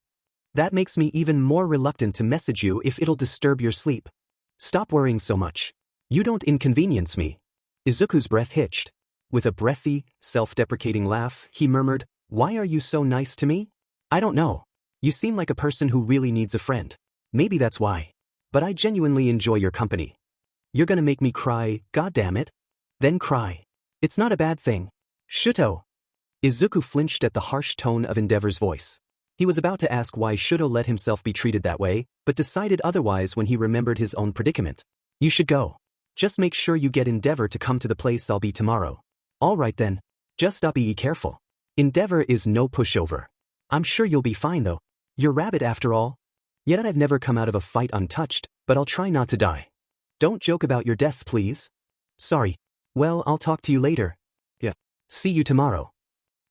That makes me even more reluctant to message you if it'll disturb your sleep. Stop worrying so much. You don't inconvenience me. Izuku's breath hitched. With a breathy, self-deprecating laugh, he murmured, Why are you so nice to me? I don't know. You seem like a person who really needs a friend. Maybe that's why. But I genuinely enjoy your company. You're gonna make me cry, goddammit. Then cry. It's not a bad thing. Shouto. Izuku flinched at the harsh tone of Endeavor's voice. He was about to ask why Shouto let himself be treated that way, but decided otherwise when he remembered his own predicament. You should go. Just make sure you get Endeavor to come to the place I'll be tomorrow. Alright then. Just be careful. Endeavor is no pushover. I'm sure you'll be fine though. You're rabbit after all. Yet I've never come out of a fight untouched, but I'll try not to die. Don't joke about your death, please. Sorry. Well, I'll talk to you later. Yeah. See you tomorrow.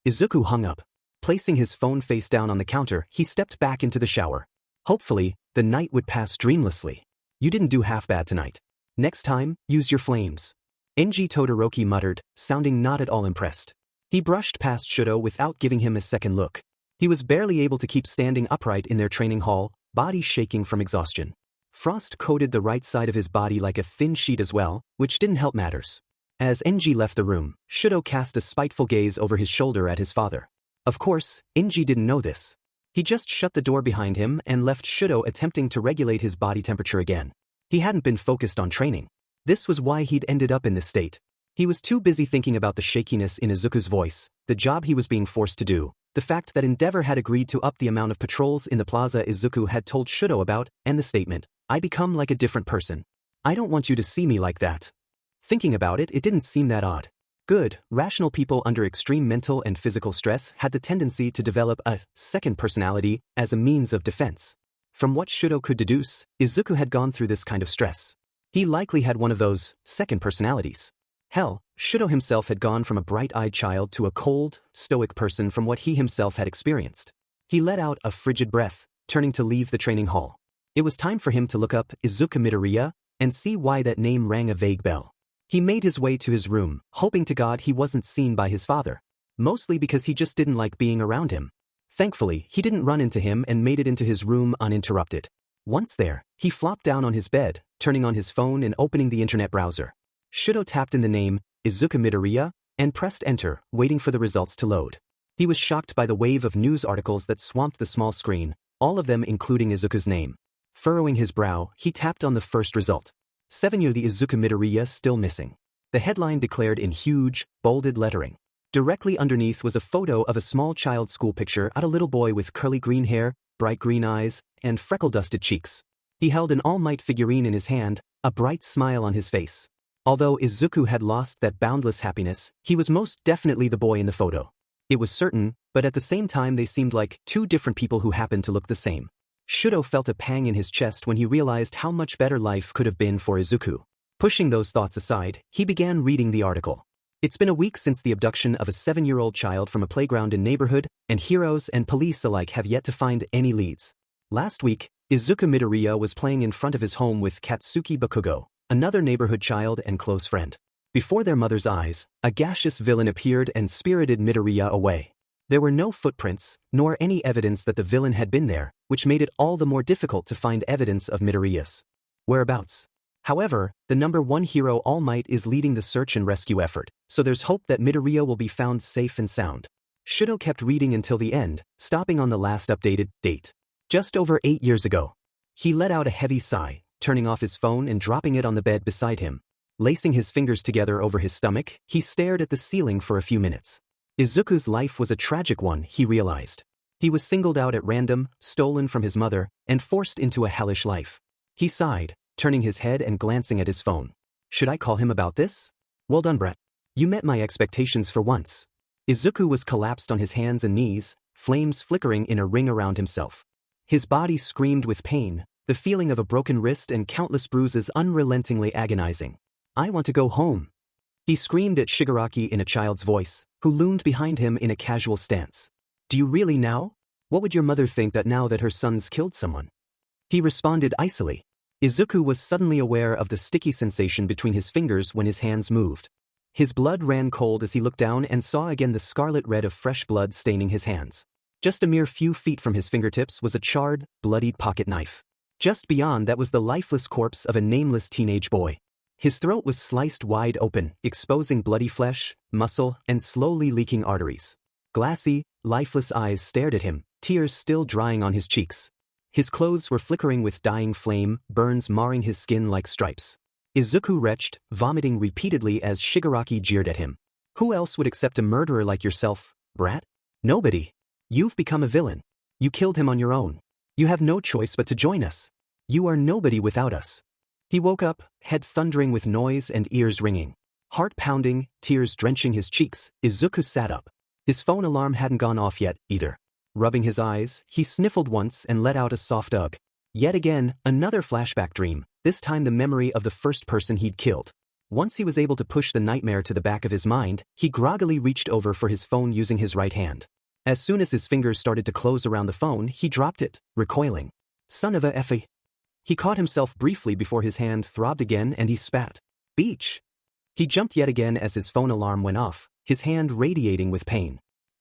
Izuku hung up. Placing his phone face down on the counter, he stepped back into the shower. Hopefully, the night would pass dreamlessly. You didn't do half bad tonight. Next time, use your flames. Todoroki muttered, sounding not at all impressed. He brushed past Shouto without giving him a second look. He was barely able to keep standing upright in their training hall, body shaking from exhaustion. Frost coated the right side of his body like a thin sheet as well, which didn't help matters. As Enji left the room, Shouto cast a spiteful gaze over his shoulder at his father. Of course, Enji didn't know this. He just shut the door behind him and left Shouto attempting to regulate his body temperature again. He hadn't been focused on training. This was why he'd ended up in this state. He was too busy thinking about the shakiness in Izuku's voice, the job he was being forced to do, the fact that Endeavor had agreed to up the amount of patrols in the plaza Izuku had told Shouto about, and the statement, I become like a different person. I don't want you to see me like that. Thinking about it, it didn't seem that odd. Good, rational people under extreme mental and physical stress had the tendency to develop a second personality as a means of defense. From what Shouto could deduce, Izuku had gone through this kind of stress. He likely had one of those second personalities. Hell, Shouto himself had gone from a bright-eyed child to a cold, stoic person from what he himself had experienced. He let out a frigid breath, turning to leave the training hall. It was time for him to look up Izuku Midoriya and see why that name rang a vague bell. He made his way to his room, hoping to God he wasn't seen by his father. Mostly because he just didn't like being around him. Thankfully, he didn't run into him and made it into his room uninterrupted. Once there, he flopped down on his bed, turning on his phone and opening the internet browser. Shouto tapped in the name, Izuku Midoriya, and pressed enter, waiting for the results to load. He was shocked by the wave of news articles that swamped the small screen, all of them including Izuku's name. Furrowing his brow, he tapped on the first result. 7-year the Izuku Midoriya still missing. The headline declared in huge, bolded lettering. Directly underneath was a photo of a small child's school picture of a little boy with curly green hair, bright green eyes, and freckle-dusted cheeks. He held an All Might figurine in his hand, a bright smile on his face. Although Izuku had lost that boundless happiness, he was most definitely the boy in the photo. It was certain, but at the same time they seemed like two different people who happened to look the same. Shouto felt a pang in his chest when he realized how much better life could have been for Izuku. Pushing those thoughts aside, he began reading the article. It's been a week since the abduction of a 7-year-old child from a playground in neighborhood, and heroes and police alike have yet to find any leads. Last week, Izuku Midoriya was playing in front of his home with Katsuki Bakugo, another neighborhood child and close friend. Before their mother's eyes, a gaseous villain appeared and spirited Midoriya away. There were no footprints, nor any evidence that the villain had been there, which made it all the more difficult to find evidence of Midoriya's whereabouts. However, the #1 hero All Might is leading the search and rescue effort, so there's hope that Midoriya will be found safe and sound. Shouto kept reading until the end, stopping on the last updated date. Just over 8 years ago. He let out a heavy sigh, turning off his phone and dropping it on the bed beside him. Lacing his fingers together over his stomach, he stared at the ceiling for a few minutes. Izuku's life was a tragic one, he realized. He was singled out at random, stolen from his mother, and forced into a hellish life. He sighed, turning his head and glancing at his phone. Should I call him about this? Well done, Brett. You met my expectations for once. Izuku was collapsed on his hands and knees, flames flickering in a ring around himself. His body screamed with pain, the feeling of a broken wrist and countless bruises unrelentingly agonizing. I want to go home. He screamed at Shigaraki in a child's voice, who loomed behind him in a casual stance. Do you really now? What would your mother think that now that her son's killed someone? He responded icily. Izuku was suddenly aware of the sticky sensation between his fingers when his hands moved. His blood ran cold as he looked down and saw again the scarlet red of fresh blood staining his hands. Just a mere few feet from his fingertips was a charred, bloodied pocket knife. Just beyond that was the lifeless corpse of a nameless teenage boy. His throat was sliced wide open, exposing bloody flesh, muscle, and slowly leaking arteries. Glassy, lifeless eyes stared at him, tears still drying on his cheeks. His clothes were flickering with dying flame, burns marring his skin like stripes. Izuku retched, vomiting repeatedly as Shigaraki jeered at him. Who else would accept a murderer like yourself, brat? Nobody. You've become a villain. You killed him on your own. You have no choice but to join us. You are nobody without us. He woke up, head thundering with noise and ears ringing. Heart pounding, tears drenching his cheeks, Izuku sat up. His phone alarm hadn't gone off yet, either. Rubbing his eyes, he sniffled once and let out a soft ugh. Yet again, another flashback dream, this time the memory of the first person he'd killed. Once he was able to push the nightmare to the back of his mind, he groggily reached over for his phone using his right hand. As soon as his fingers started to close around the phone, he dropped it, recoiling. Son of a effie. He caught himself briefly before his hand throbbed again and he spat. Beach. He jumped yet again as his phone alarm went off, his hand radiating with pain.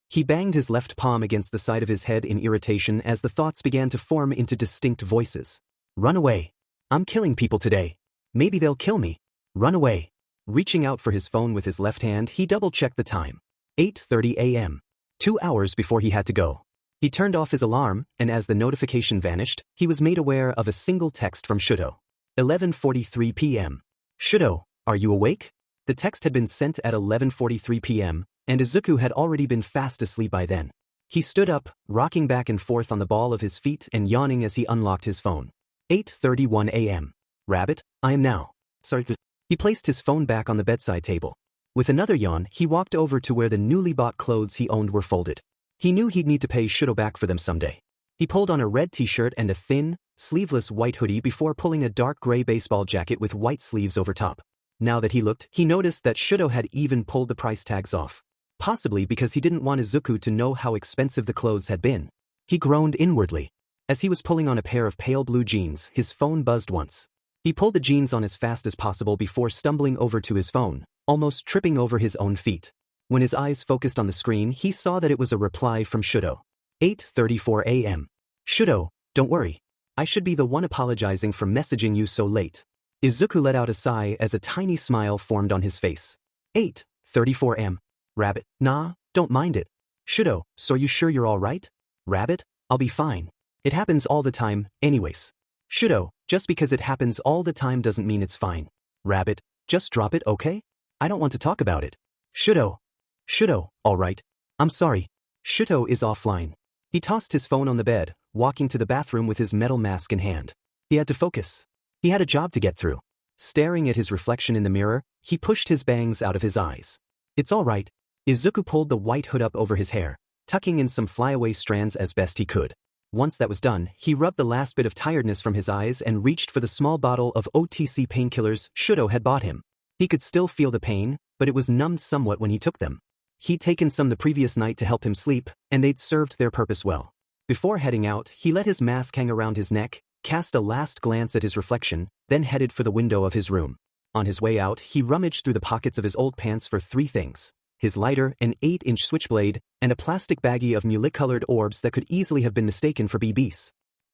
He banged his left palm against the side of his head in irritation as the thoughts began to form into distinct voices. Run away. I'm killing people today. Maybe they'll kill me. Run away. Reaching out for his phone with his left hand, he double-checked the time. 8:30 a.m. 2 hours before he had to go. He turned off his alarm, and as the notification vanished, he was made aware of a single text from Shouto. 11:43 p.m. Shouto, are you awake? The text had been sent at 11:43 p.m., and Izuku had already been fast asleep by then. He stood up, rocking back and forth on the ball of his feet and yawning as he unlocked his phone. 8:31 a.m. Rabbit, I am now. Sorry. He placed his phone back on the bedside table. With another yawn, he walked over to where the newly bought clothes he owned were folded. He knew he'd need to pay Shouto back for them someday. He pulled on a red t-shirt and a thin, sleeveless white hoodie before pulling a dark gray baseball jacket with white sleeves over top. Now that he looked, he noticed that Shouto had even pulled the price tags off. Possibly because he didn't want Izuku to know how expensive the clothes had been. He groaned inwardly. As he was pulling on a pair of pale blue jeans, his phone buzzed once. He pulled the jeans on as fast as possible before stumbling over to his phone, almost tripping over his own feet. When his eyes focused on the screen, he saw that it was a reply from Shouto. 8:34 a.m. Shouto, don't worry. I should be the one apologizing for messaging you so late. Izuku let out a sigh as a tiny smile formed on his face. 8:34 am. Rabbit, nah, don't mind it. Shouto, so are you sure you're alright? Rabbit, I'll be fine. It happens all the time, anyways. Shouto, just because it happens all the time doesn't mean it's fine. Rabbit, just drop it, okay? I don't want to talk about it. Shouto, alright. I'm sorry. Shouto is offline. He tossed his phone on the bed, walking to the bathroom with his metal mask in hand. He had to focus. He had a job to get through. Staring at his reflection in the mirror, he pushed his bangs out of his eyes. It's alright. Izuku pulled the white hood up over his hair, tucking in some flyaway strands as best he could. Once that was done, he rubbed the last bit of tiredness from his eyes and reached for the small bottle of OTC painkillers Shouto had bought him. He could still feel the pain, but it was numbed somewhat when he took them. He'd taken some the previous night to help him sleep, and they'd served their purpose well. Before heading out, he let his mask hang around his neck, cast a last glance at his reflection, then headed for the window of his room. On his way out, he rummaged through the pockets of his old pants for 3 things: his lighter, an 8-inch switchblade, and a plastic baggie of multicolored orbs that could easily have been mistaken for BBs.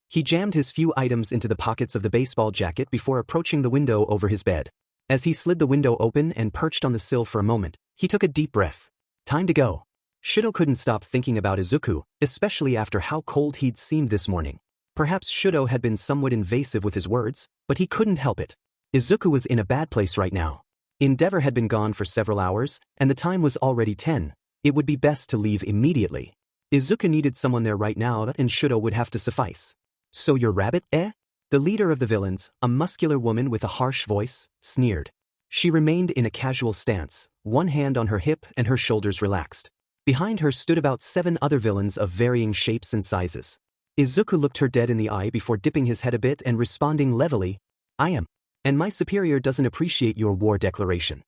He jammed his few items into the pockets of the baseball jacket before approaching the window over his bed. As he slid the window open and perched on the sill for a moment, he took a deep breath. Time to go. Shouto couldn't stop thinking about Izuku, especially after how cold he'd seemed this morning. Perhaps Shouto had been somewhat invasive with his words, but he couldn't help it. Izuku was in a bad place right now. Endeavor had been gone for several hours, and the time was already 10. It would be best to leave immediately. Izuku needed someone there right now, and Shouto would have to suffice. So your rabbit, eh? The leader of the villains, a muscular woman with a harsh voice, sneered. She remained in a casual stance, one hand on her hip and her shoulders relaxed. Behind her stood about 7 other villains of varying shapes and sizes. Izuku looked her dead in the eye before dipping his head a bit and responding levelly, I am. And my superior doesn't appreciate your war declaration.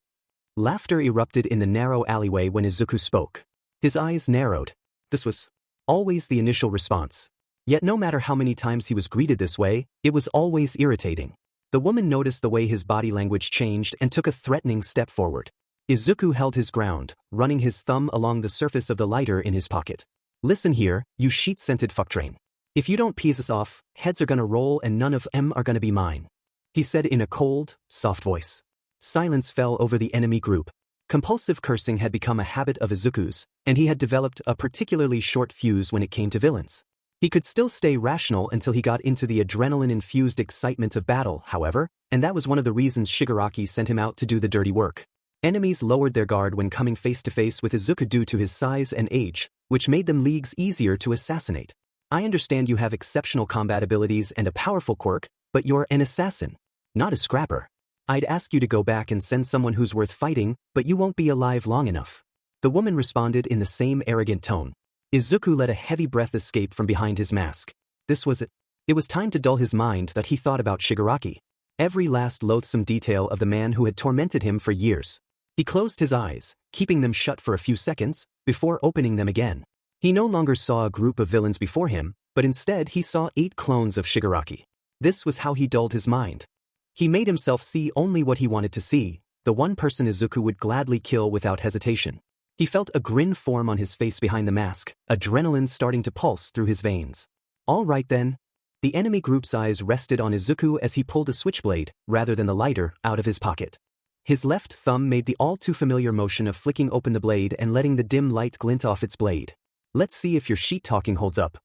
Laughter erupted in the narrow alleyway when Izuku spoke. His eyes narrowed. This was always the initial response. Yet no matter how many times he was greeted this way, it was always irritating. The woman noticed the way his body language changed and took a threatening step forward. Izuku held his ground, running his thumb along the surface of the lighter in his pocket. Listen here, you sheet-scented fucktrain. If you don't piss us off, heads are gonna roll and none of them are gonna be mine. He said in a cold, soft voice. Silence fell over the enemy group. Compulsive cursing had become a habit of Izuku's, and he had developed a particularly short fuse when it came to villains. He could still stay rational until he got into the adrenaline-infused excitement of battle, however, and that was one of the reasons Shigaraki sent him out to do the dirty work. Enemies lowered their guard when coming face-to-face with Izuku due to his size and age, which made them leagues easier to assassinate. I understand you have exceptional combat abilities and a powerful quirk, but you're an assassin, not a scrapper. I'd ask you to go back and send someone who's worth fighting, but you won't be alive long enough. The woman responded in the same arrogant tone. Izuku let a heavy breath escape from behind his mask. This was it. It was time to dull his mind that he thought about Shigaraki. Every last loathsome detail of the man who had tormented him for years. He closed his eyes, keeping them shut for a few seconds, before opening them again. He no longer saw a group of villains before him, but instead he saw 8 clones of Shigaraki. This was how he dulled his mind. He made himself see only what he wanted to see, the one person Izuku would gladly kill without hesitation. He felt a grin form on his face behind the mask, adrenaline starting to pulse through his veins. All right then. The enemy group's eyes rested on Izuku as he pulled a switchblade, rather than the lighter, out of his pocket. His left thumb made the all-too-familiar motion of flicking open the blade and letting the dim light glint off its blade. Let's see if your sheet-talking holds up.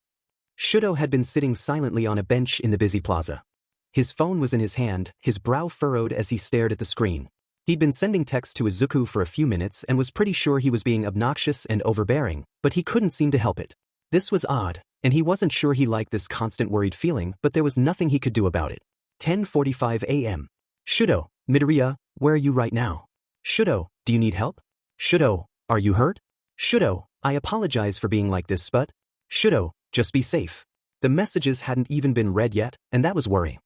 Shouto had been sitting silently on a bench in the busy plaza. His phone was in his hand, his brow furrowed as he stared at the screen. He'd been sending texts to Izuku for a few minutes and was pretty sure he was being obnoxious and overbearing, but he couldn't seem to help it. This was odd, and he wasn't sure he liked this constant worried feeling, but there was nothing he could do about it. 10:45 a.m. Shouto, Midoriya, where are you right now? Shouto, do you need help? Shouto, are you hurt? Shouto, I apologize for being like this, but... Shouto, just be safe. The messages hadn't even been read yet, and that was worrying.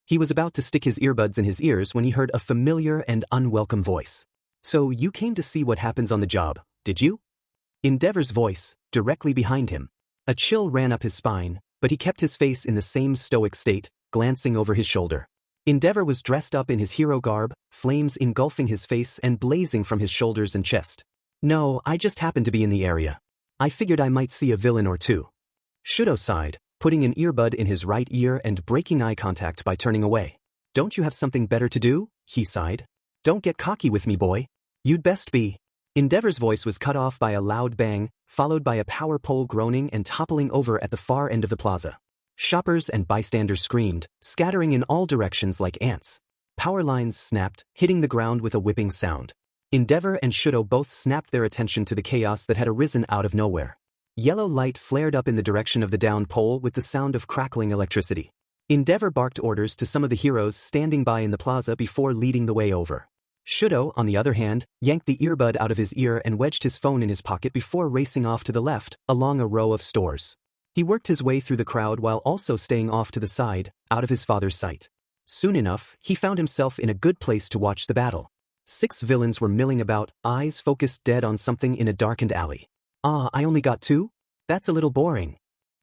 He was about to stick his earbuds in his ears when he heard a familiar and unwelcome voice. So you came to see what happens on the job, did you? Endeavor's voice, directly behind him. A chill ran up his spine, but he kept his face in the same stoic state, glancing over his shoulder. Endeavor was dressed up in his hero garb, flames engulfing his face and blazing from his shoulders and chest. No, I just happened to be in the area. I figured I might see a villain or two. Shouto sighed, putting an earbud in his right ear and breaking eye contact by turning away. Don't you have something better to do? He sighed. Don't get cocky with me, boy. You'd best be. Endeavor's voice was cut off by a loud bang, followed by a power pole groaning and toppling over at the far end of the plaza. Shoppers and bystanders screamed, scattering in all directions like ants. Power lines snapped, hitting the ground with a whipping sound. Endeavor and Shouto both snapped their attention to the chaos that had arisen out of nowhere. Yellow light flared up in the direction of the downed pole with the sound of crackling electricity. Endeavor barked orders to some of the heroes standing by in the plaza before leading the way over. Shouto, on the other hand, yanked the earbud out of his ear and wedged his phone in his pocket before racing off to the left, along a row of stores. He worked his way through the crowd while also staying off to the side, out of his father's sight. Soon enough, he found himself in a good place to watch the battle. 6 villains were milling about, eyes focused dead on something in a darkened alley. Ah, I only got 2? That's a little boring.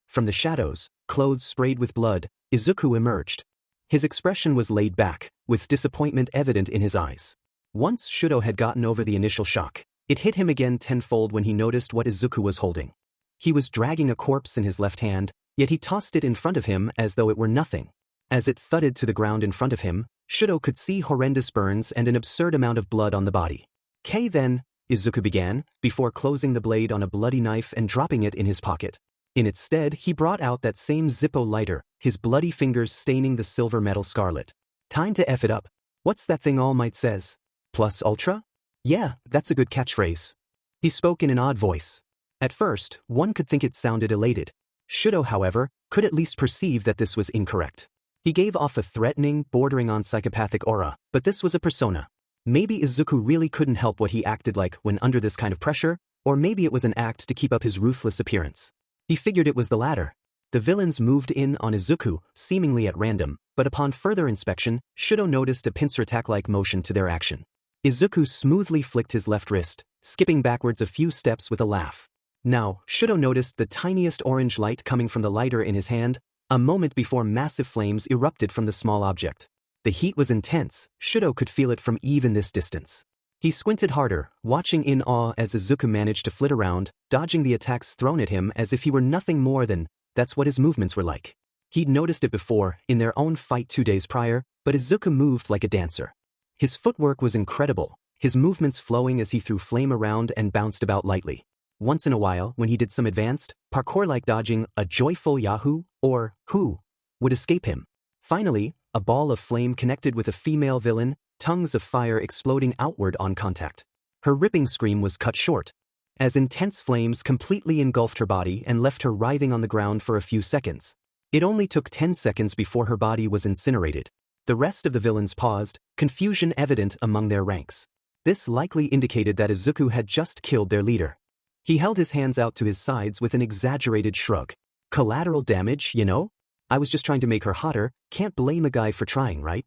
From the shadows, clothes sprayed with blood, Izuku emerged. His expression was laid back, with disappointment evident in his eyes. Once Shouto had gotten over the initial shock, it hit him again tenfold when he noticed what Izuku was holding. He was dragging a corpse in his left hand, yet he tossed it in front of him as though it were nothing. As it thudded to the ground in front of him, Shouto could see horrendous burns and an absurd amount of blood on the body. Then, Izuku began, before closing the blade on a bloody knife and dropping it in his pocket. In its stead, he brought out that same Zippo lighter, his bloody fingers staining the silver metal scarlet. Time to F it up. What's that thing All Might says? Plus Ultra? Yeah, that's a good catchphrase. He spoke in an odd voice. At first, one could think it sounded elated. Shouto, however, could at least perceive that this was incorrect. He gave off a threatening, bordering on psychopathic aura, but this was a persona. Maybe Izuku really couldn't help what he acted like when under this kind of pressure, or maybe it was an act to keep up his ruthless appearance. He figured it was the latter. The villains moved in on Izuku, seemingly at random, but upon further inspection, Shouto noticed a pincer attack-like motion to their action. Izuku smoothly flicked his left wrist, skipping backwards a few steps with a laugh. Now, Shouto noticed the tiniest orange light coming from the lighter in his hand, a moment before massive flames erupted from the small object. The heat was intense, Shouto could feel it from even this distance. He squinted harder, watching in awe as Izuku managed to flit around, dodging the attacks thrown at him as if he were nothing more than, that's what his movements were like. He'd noticed it before, in their own fight 2 days prior, but Izuku moved like a dancer. His footwork was incredible, his movements flowing as he threw flame around and bounced about lightly. Once in a while, when he did some advanced, parkour-like dodging, a joyful Yahoo, or Who, would escape him. Finally, a ball of flame connected with a female villain, tongues of fire exploding outward on contact. Her ripping scream was cut short, as intense flames completely engulfed her body and left her writhing on the ground for a few seconds. It only took 10 seconds before her body was incinerated. The rest of the villains paused, confusion evident among their ranks. This likely indicated that Izuku had just killed their leader. He held his hands out to his sides with an exaggerated shrug. Collateral damage, you know? I was just trying to make her hotter, can't blame a guy for trying, right?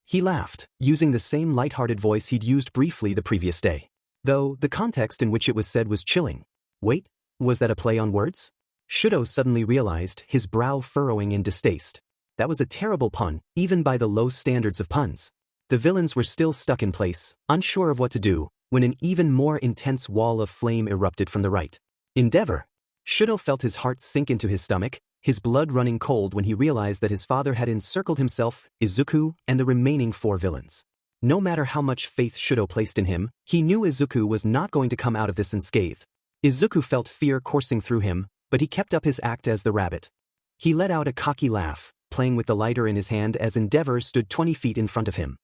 He laughed, using the same light-hearted voice he'd used briefly the previous day. Though, the context in which it was said was chilling. Wait, was that a play on words? Shouto suddenly realized, his brow furrowing in distaste. That was a terrible pun, even by the low standards of puns. The villains were still stuck in place, unsure of what to do, when an even more intense wall of flame erupted from the right. Endeavor! Shouto felt his heart sink into his stomach, his blood running cold when he realized that his father had encircled himself, Izuku, and the remaining 4 villains. No matter how much faith Shouto placed in him, he knew Izuku was not going to come out of this unscathed. Izuku felt fear coursing through him, but he kept up his act as the rabbit. He let out a cocky laugh, playing with the lighter in his hand as Endeavor stood 20 feet in front of him.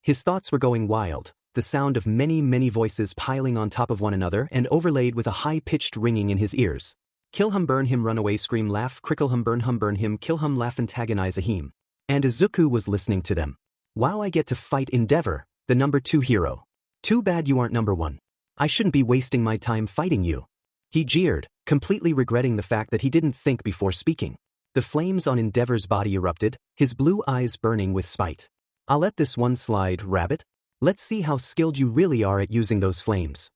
His thoughts were going wild, the sound of many voices piling on top of one another and overlaid with a high-pitched ringing in his ears. Kill him, burn him, run away, scream, laugh, crickle him, burn him, kill him, laugh, antagonize him. And Izuku was listening to them. Wow, I get to fight Endeavor, the number 2 hero. Too bad you aren't number 1. I shouldn't be wasting my time fighting you. He jeered, completely regretting the fact that he didn't think before speaking. The flames on Endeavor's body erupted, his blue eyes burning with spite. I'll let this one slide, rabbit. Let's see how skilled you really are at using those flames.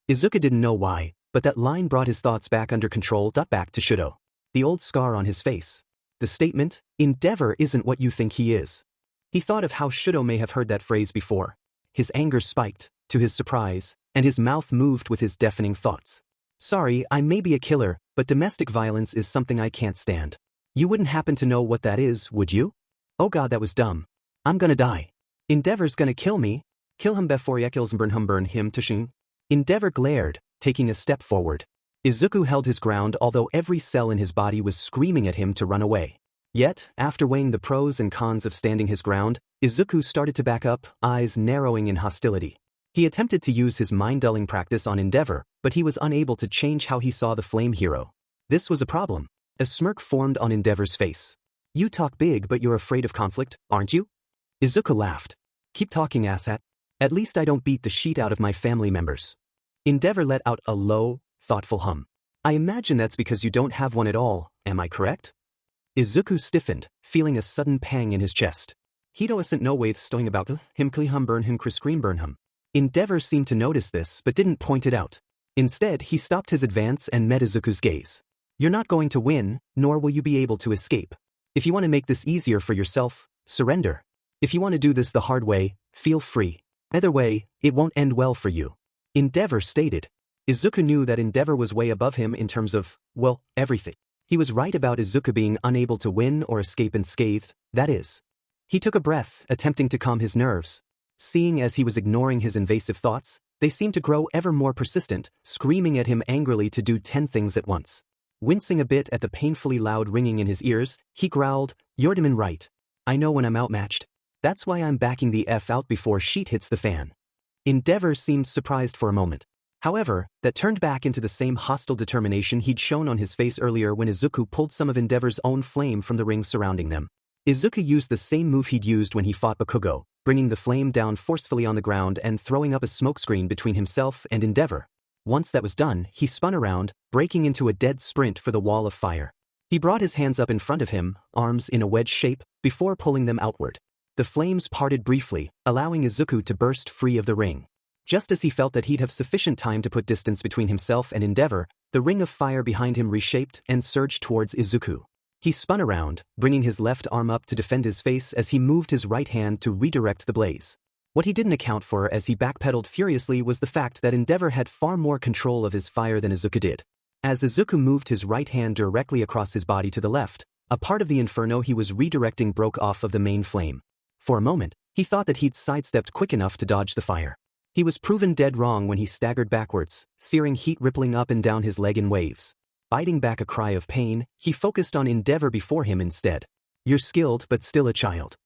Izuku didn't know why, but that line brought his thoughts back under control. Back to Shouto. The old scar on his face. The statement, Endeavor isn't what you think he is. He thought of how Shouto may have heard that phrase before. His anger spiked. To his surprise, and his mouth moved with his deafening thoughts. Sorry, I may be a killer, but domestic violence is something I can't stand. You wouldn't happen to know what that is, would you? Oh god, that was dumb. I'm gonna die. Endeavor's gonna kill me. Kill him before he kills burn him to shin. Endeavor glared, taking a step forward. Izuku held his ground although every cell in his body was screaming at him to run away. Yet, after weighing the pros and cons of standing his ground, Izuku started to back up, eyes narrowing in hostility. He attempted to use his mind-dulling practice on Endeavor, but he was unable to change how he saw the flame hero. This was a problem. A smirk formed on Endeavor's face. You talk big but you're afraid of conflict, aren't you? Izuku laughed. Keep talking, asshat. At least I don't beat the shit out of my family members. Endeavor let out a low, thoughtful hum. I imagine that's because you don't have one at all, am I correct? Izuku stiffened, feeling a sudden pang in his chest. He doesn't know ways stowing about him him burn him scream burn him. Endeavor seemed to notice this but didn't point it out. Instead, he stopped his advance and met Izuku's gaze. You're not going to win, nor will you be able to escape. If you want to make this easier for yourself, surrender. If you want to do this the hard way, feel free. Either way, it won't end well for you. Endeavor stated. Izuku knew that Endeavor was way above him in terms of, well, everything. He was right about Izuku being unable to win or escape unscathed, that is. He took a breath, attempting to calm his nerves. Seeing as he was ignoring his invasive thoughts, they seemed to grow ever more persistent, screaming at him angrily to do 10 things at once. Wincing a bit at the painfully loud ringing in his ears, he growled, You're damn right. I know when I'm outmatched. That's why I'm backing the F out before sheet hits the fan. Endeavor seemed surprised for a moment. However, that turned back into the same hostile determination he'd shown on his face earlier when Izuku pulled some of Endeavor's own flame from the rings surrounding them. Izuku used the same move he'd used when he fought Bakugo, bringing the flame down forcefully on the ground and throwing up a smokescreen between himself and Endeavor. Once that was done, he spun around, breaking into a dead sprint for the wall of fire. He brought his hands up in front of him, arms in a wedge shape, before pulling them outward. The flames parted briefly, allowing Izuku to burst free of the ring. Just as he felt that he'd have sufficient time to put distance between himself and Endeavor, the ring of fire behind him reshaped and surged towards Izuku. He spun around, bringing his left arm up to defend his face as he moved his right hand to redirect the blaze. What he didn't account for as he backpedaled furiously was the fact that Endeavor had far more control of his fire than Izuku did. As Izuku moved his right hand directly across his body to the left, a part of the inferno he was redirecting broke off of the main flame. For a moment, he thought that he'd sidestepped quick enough to dodge the fire. He was proven dead wrong when he staggered backwards, searing heat rippling up and down his leg in waves. Biting back a cry of pain, he focused on Endeavor before him instead. You're skilled but still a child.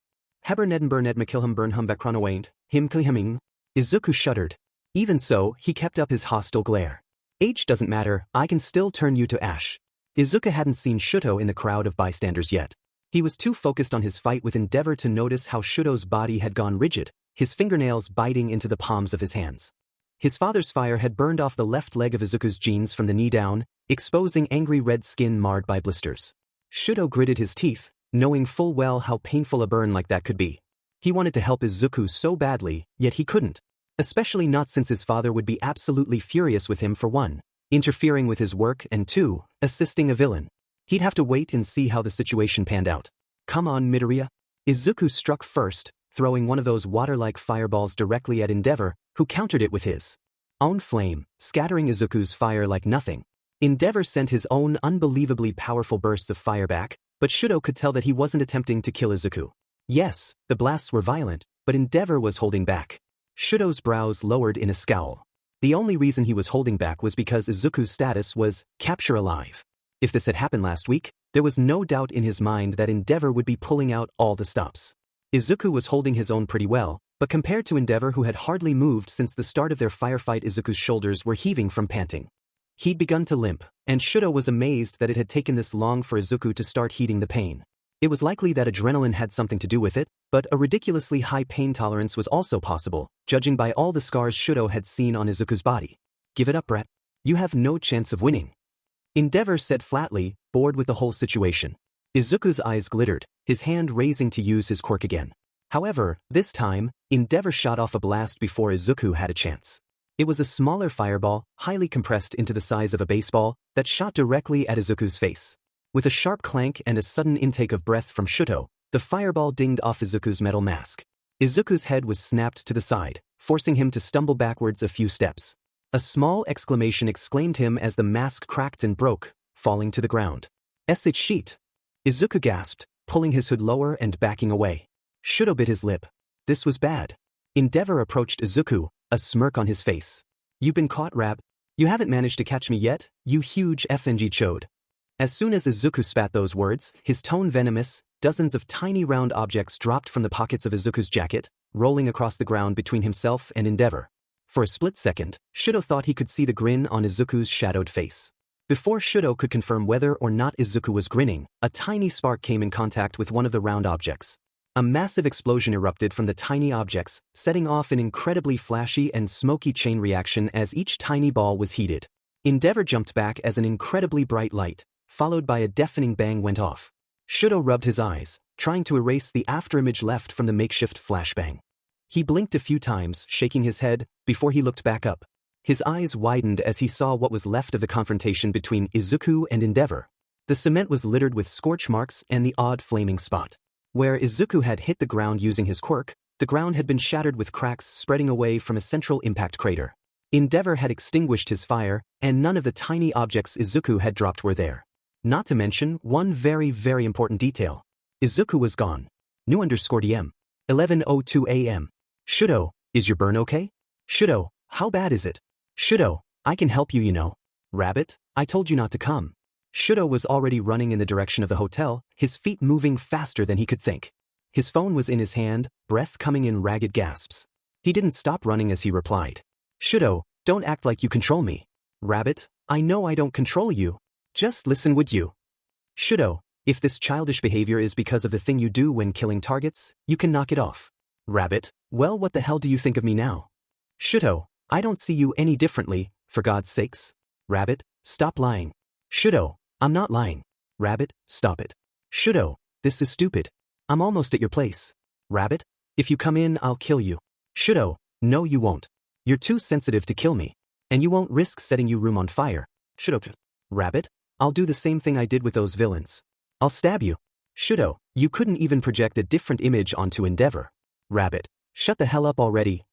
Heber Nedenburned Makilhum Burnhum Backronawained, him Klihiming. Izuku shuddered. Even so, he kept up his hostile glare. Age doesn't matter, I can still turn you to ash. Izuku hadn't seen Shouto in the crowd of bystanders yet. He was too focused on his fight with Endeavor to notice how Shouto's body had gone rigid, his fingernails biting into the palms of his hands. His father's fire had burned off the left leg of Izuku's jeans from the knee down, exposing angry red skin marred by blisters. Shouto gritted his teeth, knowing full well how painful a burn like that could be. He wanted to help Izuku so badly, yet he couldn't. Especially not since his father would be absolutely furious with him for 1, interfering with his work and 2, assisting a villain. He'd have to wait and see how the situation panned out. Come on, Midoriya. Izuku struck first, throwing one of those water-like fireballs directly at Endeavor, who countered it with his own flame, scattering Izuku's fire like nothing. Endeavor sent his own unbelievably powerful bursts of fire back, but Shouto could tell that he wasn't attempting to kill Izuku. Yes, the blasts were violent, but Endeavor was holding back. Shouto's brows lowered in a scowl. The only reason he was holding back was because Izuku's status was capture alive. If this had happened last week, there was no doubt in his mind that Endeavor would be pulling out all the stops. Izuku was holding his own pretty well, but compared to Endeavor who had hardly moved since the start of their firefight, Izuku's shoulders were heaving from panting. He'd begun to limp, and Shouto was amazed that it had taken this long for Izuku to start heeding the pain. It was likely that adrenaline had something to do with it, but a ridiculously high pain tolerance was also possible, judging by all the scars Shouto had seen on Izuku's body. Give it up, brat. You have no chance of winning. Endeavor said flatly, bored with the whole situation. Izuku's eyes glittered, his hand raising to use his quirk again. However, this time, Endeavor shot off a blast before Izuku had a chance. It was a smaller fireball, highly compressed into the size of a baseball, that shot directly at Izuku's face. With a sharp clank and a sudden intake of breath from Shouto, the fireball dinged off Izuku's metal mask. Izuku's head was snapped to the side, forcing him to stumble backwards a few steps. A small exclamation exclaimed him as the mask cracked and broke, falling to the ground. Shit! Izuku gasped, pulling his hood lower and backing away. Shouto bit his lip. This was bad. Endeavor approached Izuku, a smirk on his face. You've been caught, Rab. You haven't managed to catch me yet, you huge FNG chode. As soon as Izuku spat those words, his tone venomous, dozens of tiny round objects dropped from the pockets of Izuku's jacket, rolling across the ground between himself and Endeavor. For a split second, Shouto thought he could see the grin on Izuku's shadowed face. Before Shouto could confirm whether or not Izuku was grinning, a tiny spark came in contact with one of the round objects. A massive explosion erupted from the tiny objects, setting off an incredibly flashy and smoky chain reaction as each tiny ball was heated. Endeavor jumped back as an incredibly bright light, followed by a deafening bang went off. Shouto rubbed his eyes, trying to erase the afterimage left from the makeshift flashbang. He blinked a few times, shaking his head, before he looked back up. His eyes widened as he saw what was left of the confrontation between Izuku and Endeavor. The cement was littered with scorch marks and the odd flaming spot. Where Izuku had hit the ground using his quirk, the ground had been shattered with cracks spreading away from a central impact crater. Endeavor had extinguished his fire, and none of the tiny objects Izuku had dropped were there. Not to mention one very important detail. Izuku was gone. New_DM. 11:02 a.m. Shouto, is your burn okay? Shouto, how bad is it? Shouto, I can help you, you know. Rabbit, I told you not to come. Shouto was already running in the direction of the hotel, his feet moving faster than he could think. His phone was in his hand, breath coming in ragged gasps. He didn't stop running as he replied. Shouto, don't act like you control me. Rabbit, I know I don't control you. Just listen, would you? Shouto, if this childish behavior is because of the thing you do when killing targets, you can knock it off. Rabbit, well, what the hell do you think of me now? Shouto, I don't see you any differently, for God's sakes. Rabbit, stop lying. Shouto, I'm not lying. Rabbit, stop it. Shouto, this is stupid. I'm almost at your place. Rabbit, if you come in, I'll kill you. Shouto, no you won't. You're too sensitive to kill me. And you won't risk setting your room on fire. Shouto, Rabbit, I'll do the same thing I did with those villains. I'll stab you. Shouto, you couldn't even project a different image onto Endeavor. Rabbit, shut the hell up already.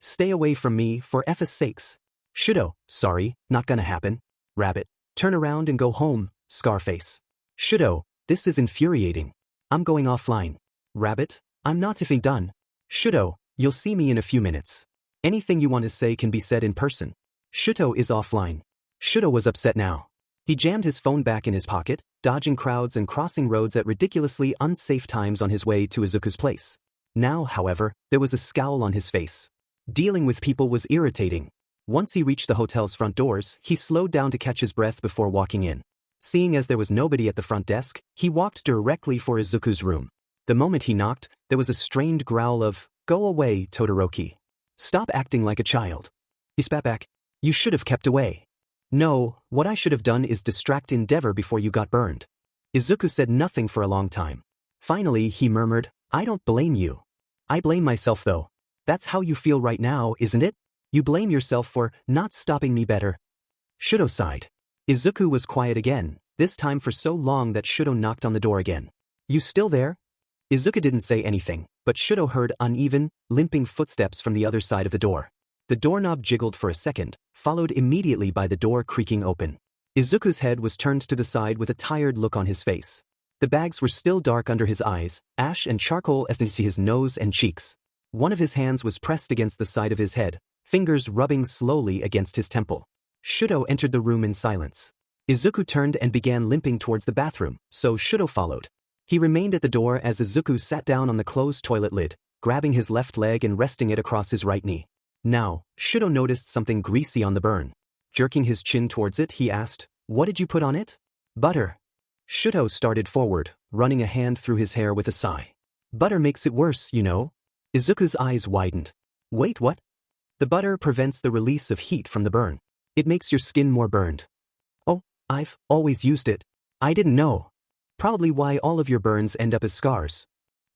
Stay away from me for F's sakes. Shouto, sorry, not gonna happen. Rabbit, turn around and go home, Scarface. Shouto, this is infuriating. I'm going offline. Rabbit, I'm not effing done. Shouto, you'll see me in a few minutes. Anything you want to say can be said in person. Shouto is offline. Shouto was upset now. He jammed his phone back in his pocket, dodging crowds and crossing roads at ridiculously unsafe times on his way to Izuku's place. Now, however, there was a scowl on his face. Dealing with people was irritating. Once he reached the hotel's front doors, he slowed down to catch his breath before walking in. Seeing as there was nobody at the front desk, he walked directly for Izuku's room. The moment he knocked, there was a strained growl of, "Go away, Todoroki. Stop acting like a child." He spat back. "You should have kept away." "No, what I should have done is distract Endeavor before you got burned." Izuku said nothing for a long time. Finally, he murmured, "I don't blame you. I blame myself though. That's how you feel right now, isn't it? You blame yourself for not stopping me better." Shouto sighed. Izuku was quiet again, this time for so long that Shouto knocked on the door again. "You still there?" Izuku didn't say anything, but Shouto heard uneven, limping footsteps from the other side of the door. The doorknob jiggled for a second, followed immediately by the door creaking open. Izuku's head was turned to the side with a tired look on his face. The bags were still dark under his eyes, ash and charcoal as to his nose and cheeks. One of his hands was pressed against the side of his head, fingers rubbing slowly against his temple. Shouto entered the room in silence. Izuku turned and began limping towards the bathroom, so Shouto followed. He remained at the door as Izuku sat down on the closed toilet lid, grabbing his left leg and resting it across his right knee. Now, Shouto noticed something greasy on the burn. Jerking his chin towards it, he asked, "What did you put on it?" "Butter." Shouto started forward, running a hand through his hair with a sigh. "Butter makes it worse, you know." Izuku's eyes widened. "Wait, what?" "The butter prevents the release of heat from the burn. It makes your skin more burned." "Oh, I've always used it. I didn't know. Probably why all of your burns end up as scars."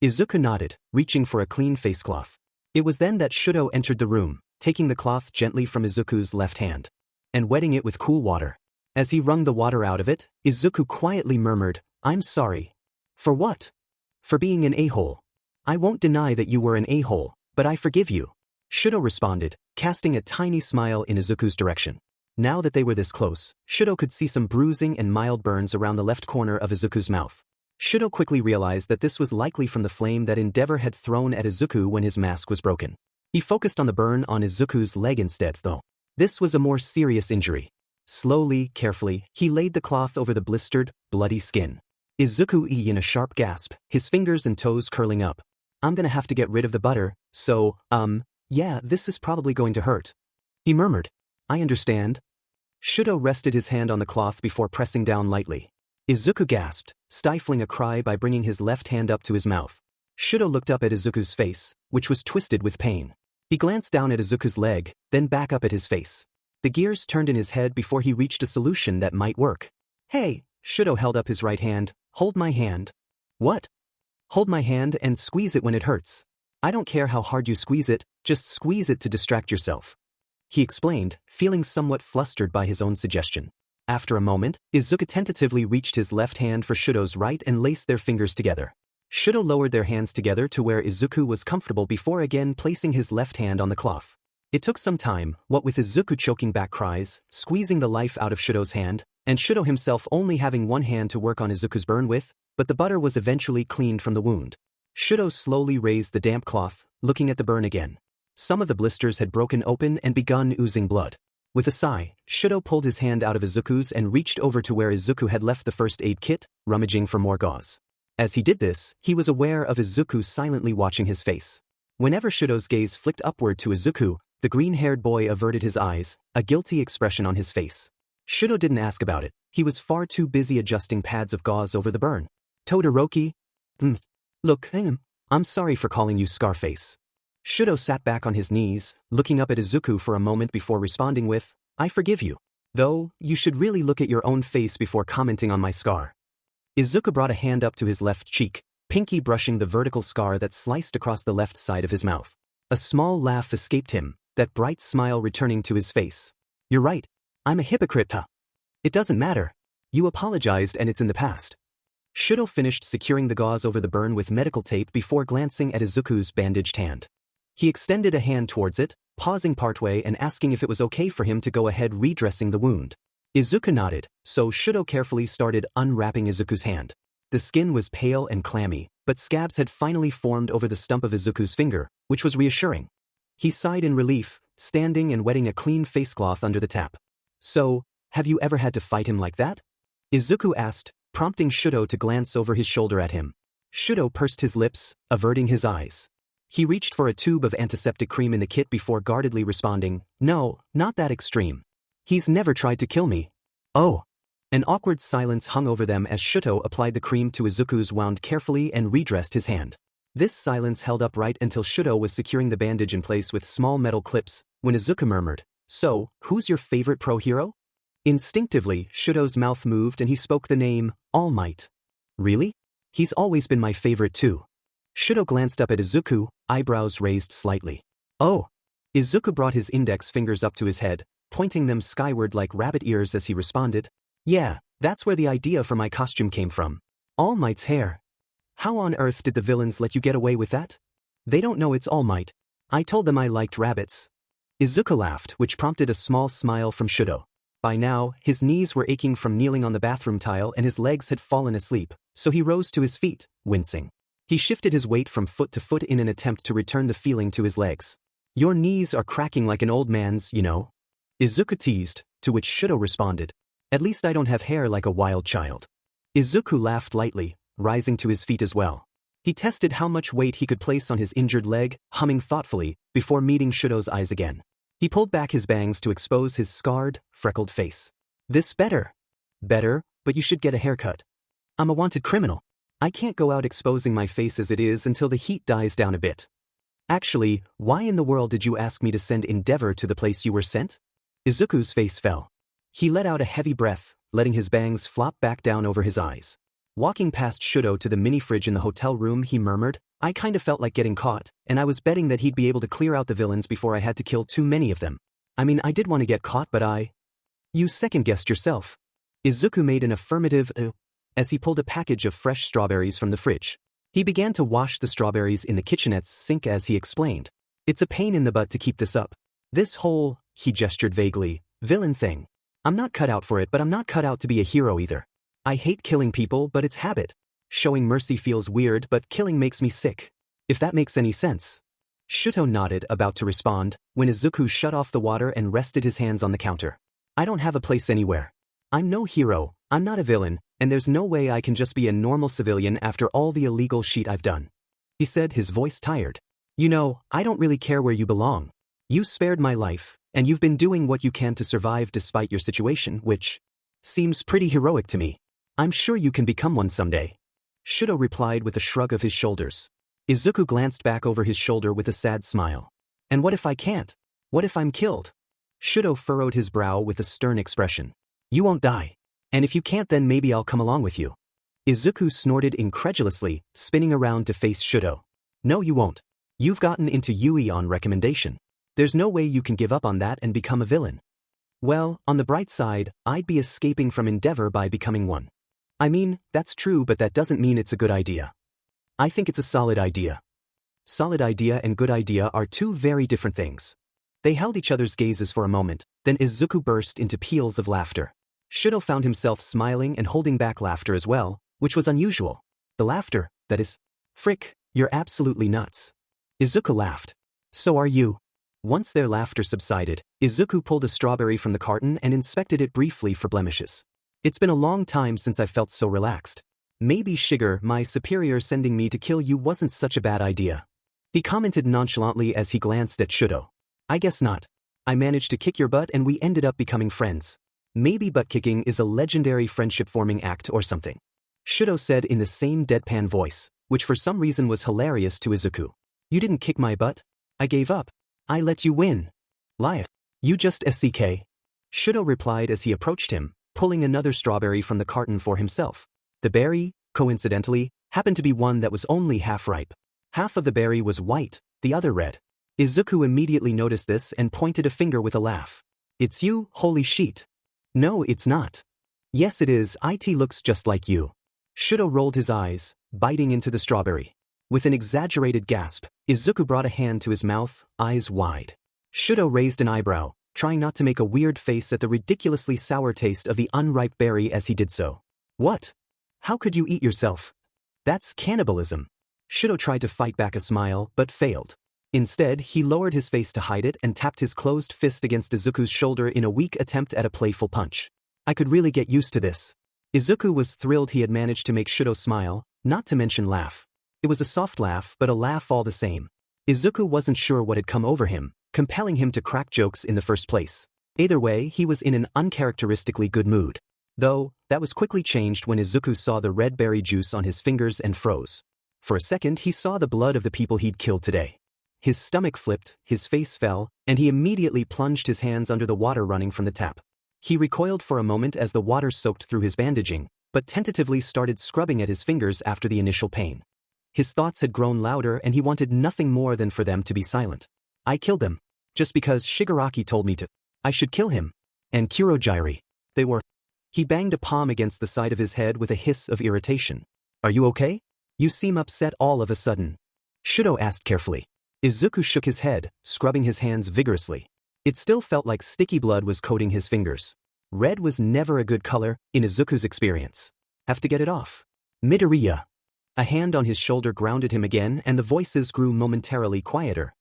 Izuku nodded, reaching for a clean face cloth. It was then that Shouto entered the room, taking the cloth gently from Izuku's left hand and wetting it with cool water. As he wrung the water out of it, Izuku quietly murmured, "I'm sorry." "For what?" "For being an a-hole. I won't deny that you were an a-hole, but I forgive you." Shouto responded, casting a tiny smile in Izuku's direction. Now that they were this close, Shouto could see some bruising and mild burns around the left corner of Izuku's mouth. Shouto quickly realized that this was likely from the flame that Endeavor had thrown at Izuku when his mask was broken. He focused on the burn on Izuku's leg instead, though. This was a more serious injury. Slowly, carefully, he laid the cloth over the blistered, bloody skin. Izuku in a sharp gasp, his fingers and toes curling up. I'm gonna have to get rid of the butter, so, yeah, this is probably going to hurt. He murmured. I understand. Shouto rested his hand on the cloth before pressing down lightly. Izuku gasped, stifling a cry by bringing his left hand up to his mouth. Shouto looked up at Izuku's face, which was twisted with pain. He glanced down at Izuku's leg, then back up at his face. The gears turned in his head before he reached a solution that might work. Hey, Shouto held up his right hand. Hold my hand. What? Hold my hand and squeeze it when it hurts. I don't care how hard you squeeze it, just squeeze it to distract yourself. He explained, feeling somewhat flustered by his own suggestion. After a moment, Izuku tentatively reached his left hand for Shouto's right and laced their fingers together. Shouto lowered their hands together to where Izuku was comfortable before again placing his left hand on the cloth. It took some time, what with Izuku choking back cries, squeezing the life out of Shouto's hand, and Shouto himself only having one hand to work on Izuku's burn with, but the butter was eventually cleaned from the wound. Shouto slowly raised the damp cloth, looking at the burn again. Some of the blisters had broken open and begun oozing blood. With a sigh, Shouto pulled his hand out of Izuku's and reached over to where Izuku had left the first aid kit, rummaging for more gauze. As he did this, he was aware of Izuku silently watching his face. Whenever Shouto's gaze flicked upward to Izuku, the green-haired boy averted his eyes, a guilty expression on his face. Shouto didn't ask about it. He was far too busy adjusting pads of gauze over the burn. Todoroki? Look, I'm sorry for calling you Scarface. Shouto sat back on his knees, looking up at Izuku for a moment before responding with, I forgive you. Though, you should really look at your own face before commenting on my scar. Izuku brought a hand up to his left cheek, pinky brushing the vertical scar that sliced across the left side of his mouth. A small laugh escaped him, that bright smile returning to his face. You're right. I'm a hypocrite, huh? It doesn't matter. You apologized and it's in the past. Shouto finished securing the gauze over the burn with medical tape before glancing at Izuku's bandaged hand. He extended a hand towards it, pausing partway and asking if it was okay for him to go ahead redressing the wound. Izuku nodded, so Shouto carefully started unwrapping Izuku's hand. The skin was pale and clammy, but scabs had finally formed over the stump of Izuku's finger, which was reassuring. He sighed in relief, standing and wetting a clean facecloth under the tap. So, have you ever had to fight him like that? Izuku asked, prompting Shouto to glance over his shoulder at him. Shouto pursed his lips, averting his eyes. He reached for a tube of antiseptic cream in the kit before guardedly responding, no, not that extreme. He's never tried to kill me. Oh. An awkward silence hung over them as Shouto applied the cream to Izuku's wound carefully and redressed his hand. This silence held up right until Shouto was securing the bandage in place with small metal clips, when Izuku murmured, so, who's your favorite pro hero? Instinctively, Shouto's mouth moved and he spoke the name, All Might. Really? He's always been my favorite too. Shouto glanced up at Izuku, eyebrows raised slightly. Oh. Izuku brought his index fingers up to his head, pointing them skyward like rabbit ears as he responded. Yeah, that's where the idea for my costume came from. All Might's hair. How on earth did the villains let you get away with that? They don't know it's All Might. I told them I liked rabbits. Izuku laughed, which prompted a small smile from Shouto. By now, his knees were aching from kneeling on the bathroom tile and his legs had fallen asleep, so he rose to his feet, wincing. He shifted his weight from foot to foot in an attempt to return the feeling to his legs. Your knees are cracking like an old man's, you know. Izuku teased, to which Shouto responded. At least I don't have hair like a wild child. Izuku laughed lightly, rising to his feet as well. He tested how much weight he could place on his injured leg, humming thoughtfully, before meeting Shouto's eyes again. He pulled back his bangs to expose his scarred, freckled face. This better. Better, but you should get a haircut. I'm a wanted criminal. I can't go out exposing my face as it is until the heat dies down a bit. Actually, why in the world did you ask me to send Endeavor to the place you were sent? Izuku's face fell. He let out a heavy breath, letting his bangs flop back down over his eyes. Walking past Shouto to the mini-fridge in the hotel room, he murmured, I kinda felt like getting caught, and I was betting that he'd be able to clear out the villains before I had to kill too many of them. I mean, I did want to get caught, but You second-guessed yourself. Izuku made an affirmative as he pulled a package of fresh strawberries from the fridge. He began to wash the strawberries in the kitchenette's sink as he explained. It's a pain in the butt to keep this up. This whole, he gestured vaguely, villain thing. I'm not cut out for it, but I'm not cut out to be a hero either. I hate killing people, but it's habit. Showing mercy feels weird, but killing makes me sick. If that makes any sense. Shouto nodded, about to respond, when Izuku shut off the water and rested his hands on the counter. I don't have a place anywhere. I'm no hero, I'm not a villain, and there's no way I can just be a normal civilian after all the illegal shit I've done. He said, his voice tired. You know, I don't really care where you belong. You spared my life, and you've been doing what you can to survive despite your situation, which seems pretty heroic to me. I'm sure you can become one someday. Shouto replied with a shrug of his shoulders. Izuku glanced back over his shoulder with a sad smile. And what if I can't? What if I'm killed? Shouto furrowed his brow with a stern expression. You won't die. And if you can't, then maybe I'll come along with you. Izuku snorted incredulously, spinning around to face Shouto. No, you won't. You've gotten into Yuuei on recommendation. There's no way you can give up on that and become a villain. Well, on the bright side, I'd be escaping from Endeavor by becoming one. I mean, that's true, but that doesn't mean it's a good idea. I think it's a solid idea. Solid idea and good idea are two very different things. They held each other's gazes for a moment, then Izuku burst into peals of laughter. Shouto found himself smiling and holding back laughter as well, which was unusual. The laughter, that is. Frick, you're absolutely nuts. Izuku laughed. So are you. Once their laughter subsided, Izuku pulled a strawberry from the carton and inspected it briefly for blemishes. It's been a long time since I felt so relaxed. Maybe Shiger, my superior, sending me to kill you wasn't such a bad idea. He commented nonchalantly as he glanced at Shouto. I guess not. I managed to kick your butt and we ended up becoming friends. Maybe butt kicking is a legendary friendship-forming act or something. Shouto said in the same deadpan voice, which for some reason was hilarious to Izuku. You didn't kick my butt? I gave up. I let you win. Liar. You just SCK. Shouto replied as he approached him, pulling another strawberry from the carton for himself. The berry, coincidentally, happened to be one that was only half ripe. Half of the berry was white, the other red. Izuku immediately noticed this and pointed a finger with a laugh. It's you, holy shit. No, it's not. Yes, it is, it looks just like you. Shouto rolled his eyes, biting into the strawberry. With an exaggerated gasp, Izuku brought a hand to his mouth, eyes wide. Shouto raised an eyebrow, trying not to make a weird face at the ridiculously sour taste of the unripe berry as he did so. What? How could you eat yourself? That's cannibalism. Shouto tried to fight back a smile, but failed. Instead, he lowered his face to hide it and tapped his closed fist against Izuku's shoulder in a weak attempt at a playful punch. I could really get used to this. Izuku was thrilled he had managed to make Shouto smile, not to mention laugh. It was a soft laugh, but a laugh all the same. Izuku wasn't sure what had come over him, compelling him to crack jokes in the first place. Either way, he was in an uncharacteristically good mood. Though, that was quickly changed when Izuku saw the red berry juice on his fingers and froze. For a second he saw the blood of the people he'd killed today. His stomach flipped, his face fell, and he immediately plunged his hands under the water running from the tap. He recoiled for a moment as the water soaked through his bandaging, but tentatively started scrubbing at his fingers after the initial pain. His thoughts had grown louder and he wanted nothing more than for them to be silent. I killed them. Just because Shigaraki told me to. I should kill him. And Kurogyri. They were. He banged a palm against the side of his head with a hiss of irritation. Are you okay? You seem upset all of a sudden. Shouto asked carefully. Izuku shook his head, scrubbing his hands vigorously. It still felt like sticky blood was coating his fingers. Red was never a good color, in Izuku's experience. Have to get it off. Midoriya. A hand on his shoulder grounded him again and the voices grew momentarily quieter.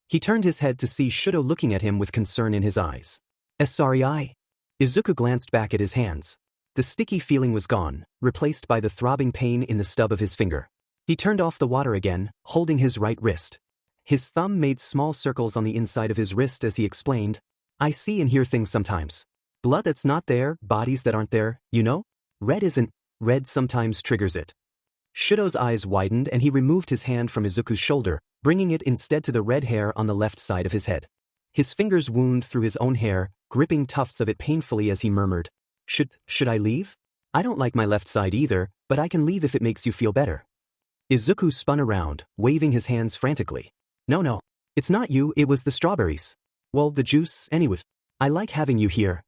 He turned his head to see Shouto looking at him with concern in his eyes. Sorry. Izuku glanced back at his hands. The sticky feeling was gone, replaced by the throbbing pain in the stub of his finger. He turned off the water again, holding his right wrist. His thumb made small circles on the inside of his wrist as he explained, I see and hear things sometimes. Blood that's not there, bodies that aren't there, you know? Red isn't. Red sometimes triggers it. Shouto's eyes widened and he removed his hand from Izuku's shoulder, bringing it instead to the red hair on the left side of his head. His fingers wound through his own hair, gripping tufts of it painfully as he murmured, Should I leave? I don't like my left side either, but I can leave if it makes you feel better. Izuku spun around, waving his hands frantically. No. It's not you, it was the strawberries. Well, the juice, anyway. I like having you here.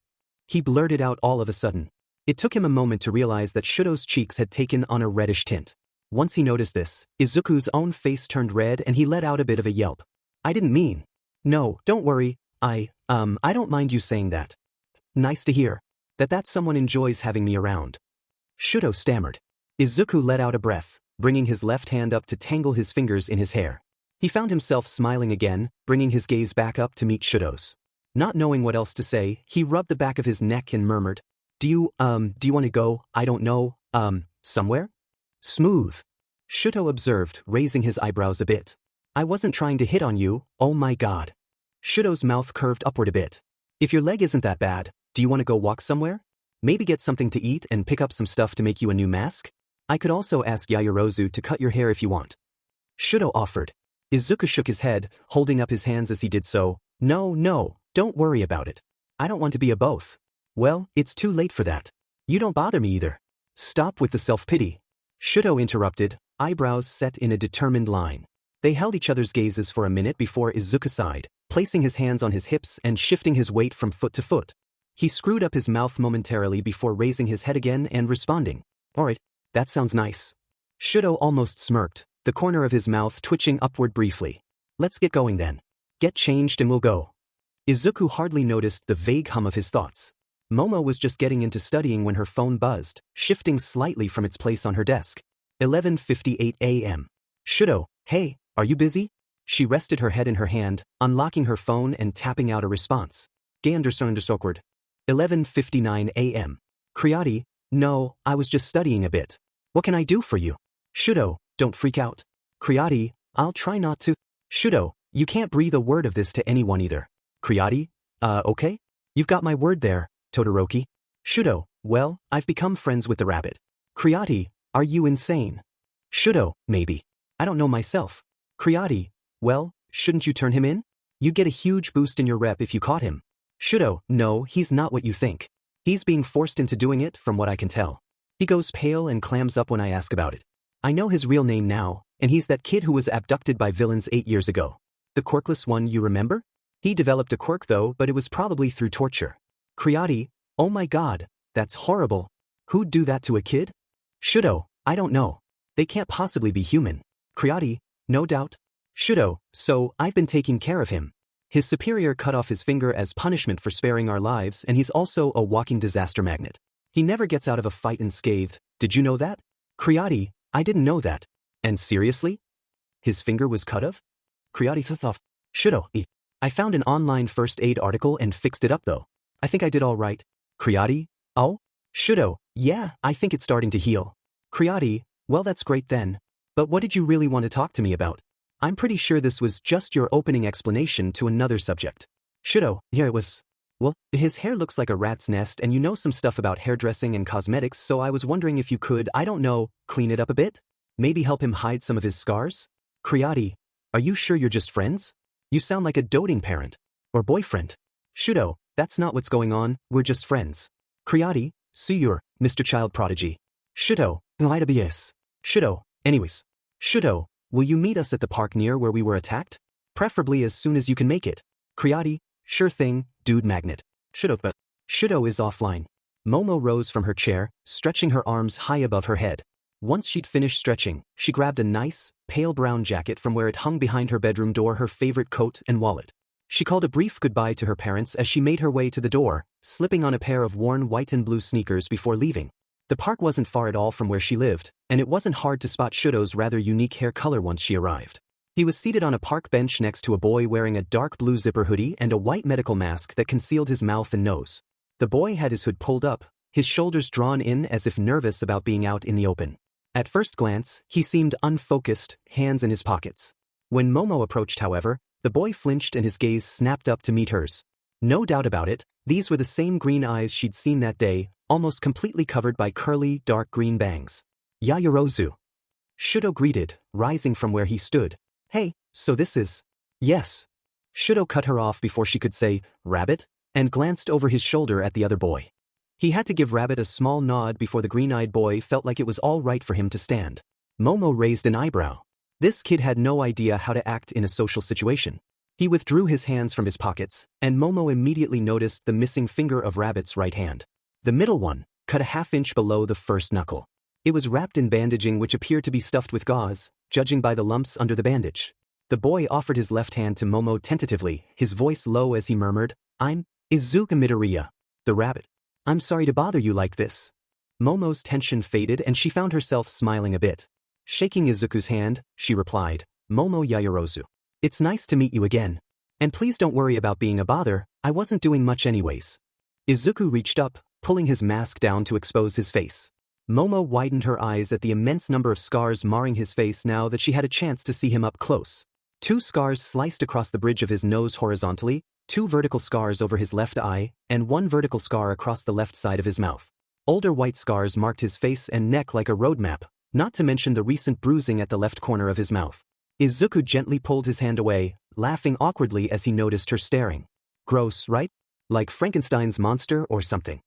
He blurted out all of a sudden. It took him a moment to realize that Shouto's cheeks had taken on a reddish tint. Once he noticed this, Izuku's own face turned red and he let out a bit of a yelp. I didn't mean. No, don't worry, I don't mind you saying that. Nice to hear. That someone enjoys having me around. Shouto stammered. Izuku let out a breath, bringing his left hand up to tangle his fingers in his hair. He found himself smiling again, bringing his gaze back up to meet Shouto's. Not knowing what else to say, he rubbed the back of his neck and murmured, do you want to go, I don't know, somewhere? Smooth. Shouto observed, raising his eyebrows a bit. I wasn't trying to hit on you, oh my god. Shouto's mouth curved upward a bit. If your leg isn't that bad, do you want to go walk somewhere? Maybe get something to eat and pick up some stuff to make you a new mask? I could also ask Yaoyorozu to cut your hair if you want. Shouto offered. Izuku shook his head, holding up his hands as he did so. No, don't worry about it. I don't want to be a both. Well, it's too late for that. You don't bother me either. Stop with the self-pity. Shouto interrupted, eyebrows set in a determined line. They held each other's gazes for a minute before Izuku sighed, placing his hands on his hips and shifting his weight from foot to foot. He screwed up his mouth momentarily before raising his head again and responding. Alright, that sounds nice. Shouto almost smirked, the corner of his mouth twitching upward briefly. Let's get going then. Get changed and we'll go. Izuku hardly noticed the vague hum of his thoughts. Momo was just getting into studying when her phone buzzed, shifting slightly from its place on her desk. 11:58 a.m. Shouto, hey, are you busy? She rested her head in her hand, unlocking her phone and tapping out a response. Gay awkward. 11:59 a.m. Kriati, no, I was just studying a bit. What can I do for you? Shouto, don't freak out. Kriati, I'll try not to. Shouto, you can't breathe a word of this to anyone either. Kriati, okay? You've got my word there, Todoroki. Shouto, well, I've become friends with the rabbit. Kriati, are you insane? Shouto, maybe. I don't know myself. Kriati, well, shouldn't you turn him in? You'd get a huge boost in your rep if you caught him. Shouto, no, he's not what you think. He's being forced into doing it from what I can tell. He goes pale and clams up when I ask about it. I know his real name now, and he's that kid who was abducted by villains 8 years ago. The quirkless one, you remember? He developed a quirk though, but it was probably through torture. Kriati, oh my god, that's horrible. Who'd do that to a kid? Shouto, I don't know. They can't possibly be human. Kriati, no doubt. Shouto, so I've been taking care of him. His superior cut off his finger as punishment for sparing our lives, and he's also a walking disaster magnet. He never gets out of a fight unscathed. Did you know that? Kriati, I didn't know that. And seriously? His finger was cut off? Kriati thought. Shouto, I found an online first aid article and fixed it up though. I think I did all right. Kriati, oh? Shouto, yeah, I think it's starting to heal. Kriati, well that's great then. But what did you really want to talk to me about? I'm pretty sure this was just your opening explanation to another subject. Shouto, yeah it was. Well, his hair looks like a rat's nest and you know some stuff about hairdressing and cosmetics, so I was wondering if you could, I don't know, clean it up a bit? Maybe help him hide some of his scars? Kriati, are you sure you're just friends? You sound like a doting parent. Or boyfriend. Shouto, that's not what's going on, we're just friends. Kriati, see you're, Mr. Child Prodigy. Shouto, yes. Shouto, anyways. Shouto, will you meet us at the park near where we were attacked? Preferably as soon as you can make it. Kriati, sure thing, dude magnet. Shouto, but Shouto is offline. Momo rose from her chair, stretching her arms high above her head. Once she'd finished stretching, she grabbed a nice, pale brown jacket from where it hung behind her bedroom door, her favorite coat and wallet. She called a brief goodbye to her parents as she made her way to the door, slipping on a pair of worn white and blue sneakers before leaving. The park wasn't far at all from where she lived, and it wasn't hard to spot Shouto's rather unique hair color once she arrived. He was seated on a park bench next to a boy wearing a dark blue zipper hoodie and a white medical mask that concealed his mouth and nose. The boy had his hood pulled up, his shoulders drawn in as if nervous about being out in the open. At first glance, he seemed unfocused, hands in his pockets. When Momo approached, however, the boy flinched and his gaze snapped up to meet hers. No doubt about it, these were the same green eyes she'd seen that day, almost completely covered by curly, dark green bangs. Yaoyorozu. Shouto greeted, rising from where he stood. Hey, so this is... Yes. Shouto cut her off before she could say, Rabbit, and glanced over his shoulder at the other boy. He had to give Rabbit a small nod before the green-eyed boy felt like it was all right for him to stand. Momo raised an eyebrow. This kid had no idea how to act in a social situation. He withdrew his hands from his pockets, and Momo immediately noticed the missing finger of Rabbit's right hand. The middle one, cut a half-inch below the first knuckle. It was wrapped in bandaging which appeared to be stuffed with gauze, judging by the lumps under the bandage. The boy offered his left hand to Momo tentatively, his voice low as he murmured, "I'm Izuku Midoriya, the rabbit. I'm sorry to bother you like this." Momo's tension faded and she found herself smiling a bit. Shaking Izuku's hand, she replied, "Momo Yaoyorozu. It's nice to meet you again. And please don't worry about being a bother, I wasn't doing much anyways." Izuku reached up, pulling his mask down to expose his face. Momo widened her eyes at the immense number of scars marring his face now that she had a chance to see him up close. 2 scars sliced across the bridge of his nose horizontally, 2 vertical scars over his left eye, and 1 vertical scar across the left side of his mouth. Older white scars marked his face and neck like a road map, not to mention the recent bruising at the left corner of his mouth. Izuku gently pulled his hand away, laughing awkwardly as he noticed her staring. "Gross, right? Like Frankenstein's monster or something."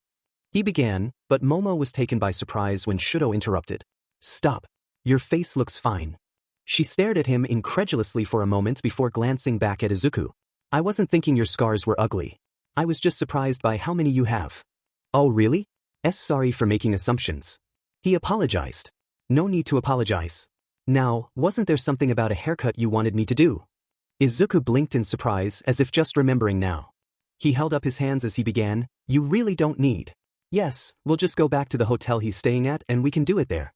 He began, but Momo was taken by surprise when Shouto interrupted. "Stop. Your face looks fine." She stared at him incredulously for a moment before glancing back at Izuku. "I wasn't thinking your scars were ugly. I was just surprised by how many you have." "Oh really? Sorry for making assumptions." He apologized. "No need to apologize. Now, wasn't there something about a haircut you wanted me to do?" Izuku blinked in surprise as if just remembering now. He held up his hands as he began, "You really don't need." "Yes, we'll just go back to the hotel he's staying at and we can do it there."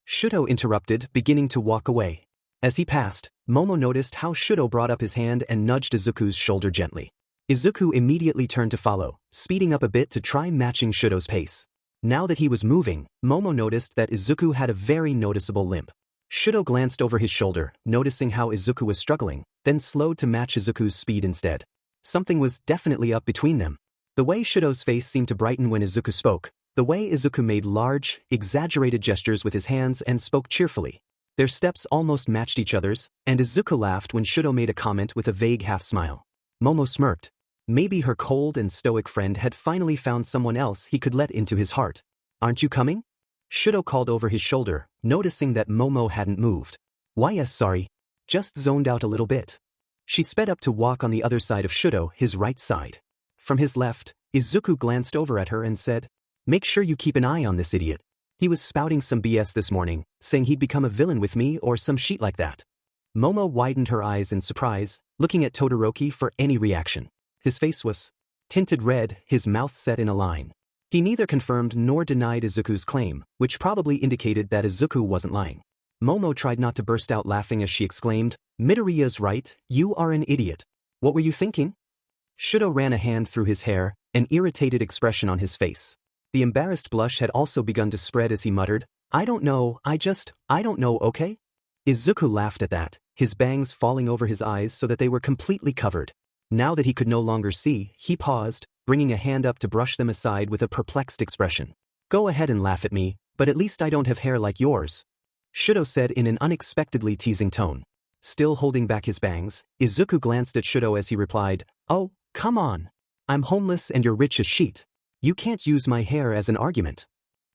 Shouto interrupted, beginning to walk away. As he passed, Momo noticed how Shouto brought up his hand and nudged Izuku's shoulder gently. Izuku immediately turned to follow, speeding up a bit to try matching Shouto's pace. Now that he was moving, Momo noticed that Izuku had a very noticeable limp. Shouto glanced over his shoulder, noticing how Izuku was struggling, then slowed to match Izuku's speed instead. Something was definitely up between them. The way Shouto's face seemed to brighten when Izuku spoke, the way Izuku made large, exaggerated gestures with his hands and spoke cheerfully. Their steps almost matched each other's, and Izuku laughed when Shouto made a comment with a vague half-smile. Momo smirked. Maybe her cold and stoic friend had finally found someone else he could let into his heart. "Aren't you coming?" Shouto called over his shoulder, noticing that Momo hadn't moved. "Why yes, sorry. Just zoned out a little bit." She sped up to walk on the other side of Shouto, his right side. From his left, Izuku glanced over at her and said, "Make sure you keep an eye on this idiot. He was spouting some BS this morning, saying he'd become a villain with me or some shit like that." Momo widened her eyes in surprise, looking at Todoroki for any reaction. His face was tinted red, his mouth set in a line. He neither confirmed nor denied Izuku's claim, which probably indicated that Izuku wasn't lying. Momo tried not to burst out laughing as she exclaimed, "Midoriya's right, you are an idiot. What were you thinking?" Shouto ran a hand through his hair, an irritated expression on his face. The embarrassed blush had also begun to spread as he muttered, I don't know, I don't know, okay?" Izuku laughed at that, his bangs falling over his eyes so that they were completely covered. Now that he could no longer see, he paused, bringing a hand up to brush them aside with a perplexed expression. "Go ahead and laugh at me, but at least I don't have hair like yours," Shouto said in an unexpectedly teasing tone. Still holding back his bangs, Izuku glanced at Shouto as he replied, "Oh, come on. I'm homeless and you're rich as shit. You can't use my hair as an argument."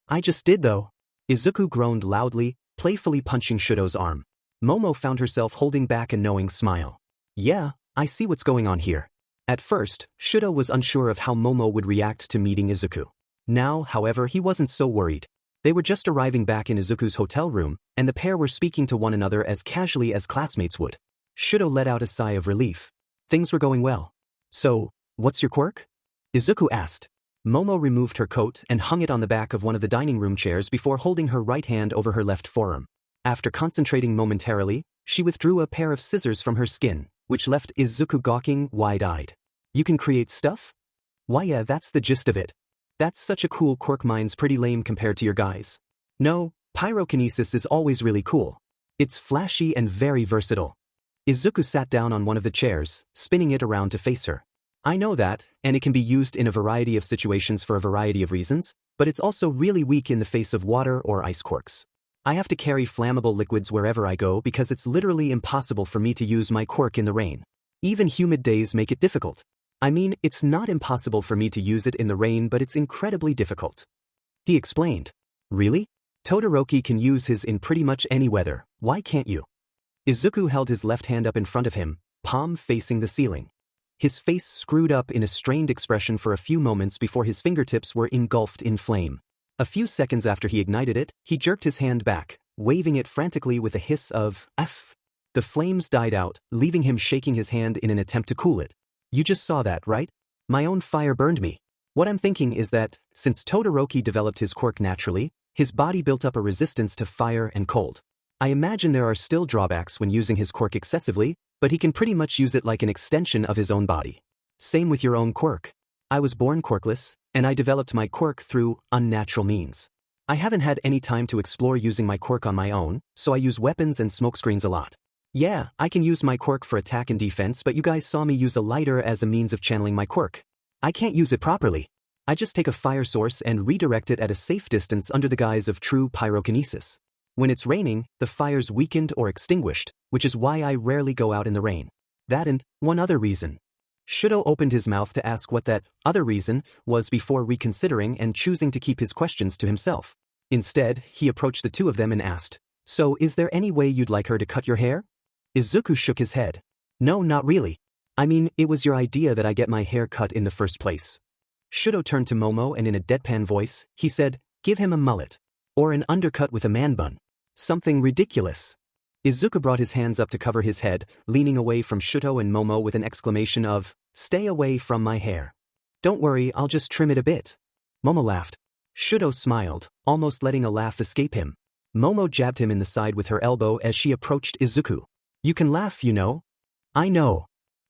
"I just did though." Izuku groaned loudly, playfully punching Shouto's arm. Momo found herself holding back a knowing smile. "Yeah, I see what's going on here." At first, Shouto was unsure of how Momo would react to meeting Izuku. Now, however, he wasn't so worried. They were just arriving back in Izuku's hotel room, and the pair were speaking to one another as casually as classmates would. Shouto let out a sigh of relief. Things were going well. "So, what's your quirk?" Izuku asked. Momo removed her coat and hung it on the back of one of the dining room chairs before holding her right hand over her left forearm. After concentrating momentarily, she withdrew a pair of scissors from her skin, which left Izuku gawking, wide-eyed. "You can create stuff?" "Why yeah, that's the gist of it. That's such a cool quirk, mine's pretty lame compared to your guys." "No, pyrokinesis is always really cool. It's flashy and very versatile." Izuku sat down on one of the chairs, spinning it around to face her. "I know that, and it can be used in a variety of situations for a variety of reasons, but it's also really weak in the face of water or ice quirks. I have to carry flammable liquids wherever I go because it's literally impossible for me to use my quirk in the rain. Even humid days make it difficult. I mean, it's not impossible for me to use it in the rain, but it's incredibly difficult." He explained. "Really? Todoroki can use his in pretty much any weather, why can't you?" Izuku held his left hand up in front of him, palm facing the ceiling. His face screwed up in a strained expression for a few moments before his fingertips were engulfed in flame. A few seconds after he ignited it, he jerked his hand back, waving it frantically with a hiss of F. The flames died out, leaving him shaking his hand in an attempt to cool it. You just saw that, right? My own fire burned me. What I'm thinking is that, since Todoroki developed his quirk naturally, his body built up a resistance to fire and cold. I imagine there are still drawbacks when using his quirk excessively, but he can pretty much use it like an extension of his own body. Same with your own quirk. I was born quirkless, and I developed my quirk through unnatural means. I haven't had any time to explore using my quirk on my own, so I use weapons and smokescreens a lot. Yeah, I can use my quirk for attack and defense, but you guys saw me use a lighter as a means of channeling my quirk. I can't use it properly. I just take a fire source and redirect it at a safe distance under the guise of true pyrokinesis. When it's raining, the fire's weakened or extinguished, which is why I rarely go out in the rain. That and one other reason. Shouto opened his mouth to ask what that other reason was before reconsidering and choosing to keep his questions to himself. Instead, he approached the two of them and asked, "So is there any way you'd like her to cut your hair?" Izuku shook his head. "No, not really. I mean, it was your idea that I get my hair cut in the first place." Shouto turned to Momo and in a deadpan voice, he said, "Give him a mullet. Or an undercut with a man bun. Something ridiculous." Izuku brought his hands up to cover his head, leaning away from Shouto and Momo with an exclamation of, "Stay away from my hair. Don't worry, I'll just trim it a bit." Momo laughed. Shouto smiled, almost letting a laugh escape him. Momo jabbed him in the side with her elbow as she approached Izuku. "You can laugh, you know." "I know."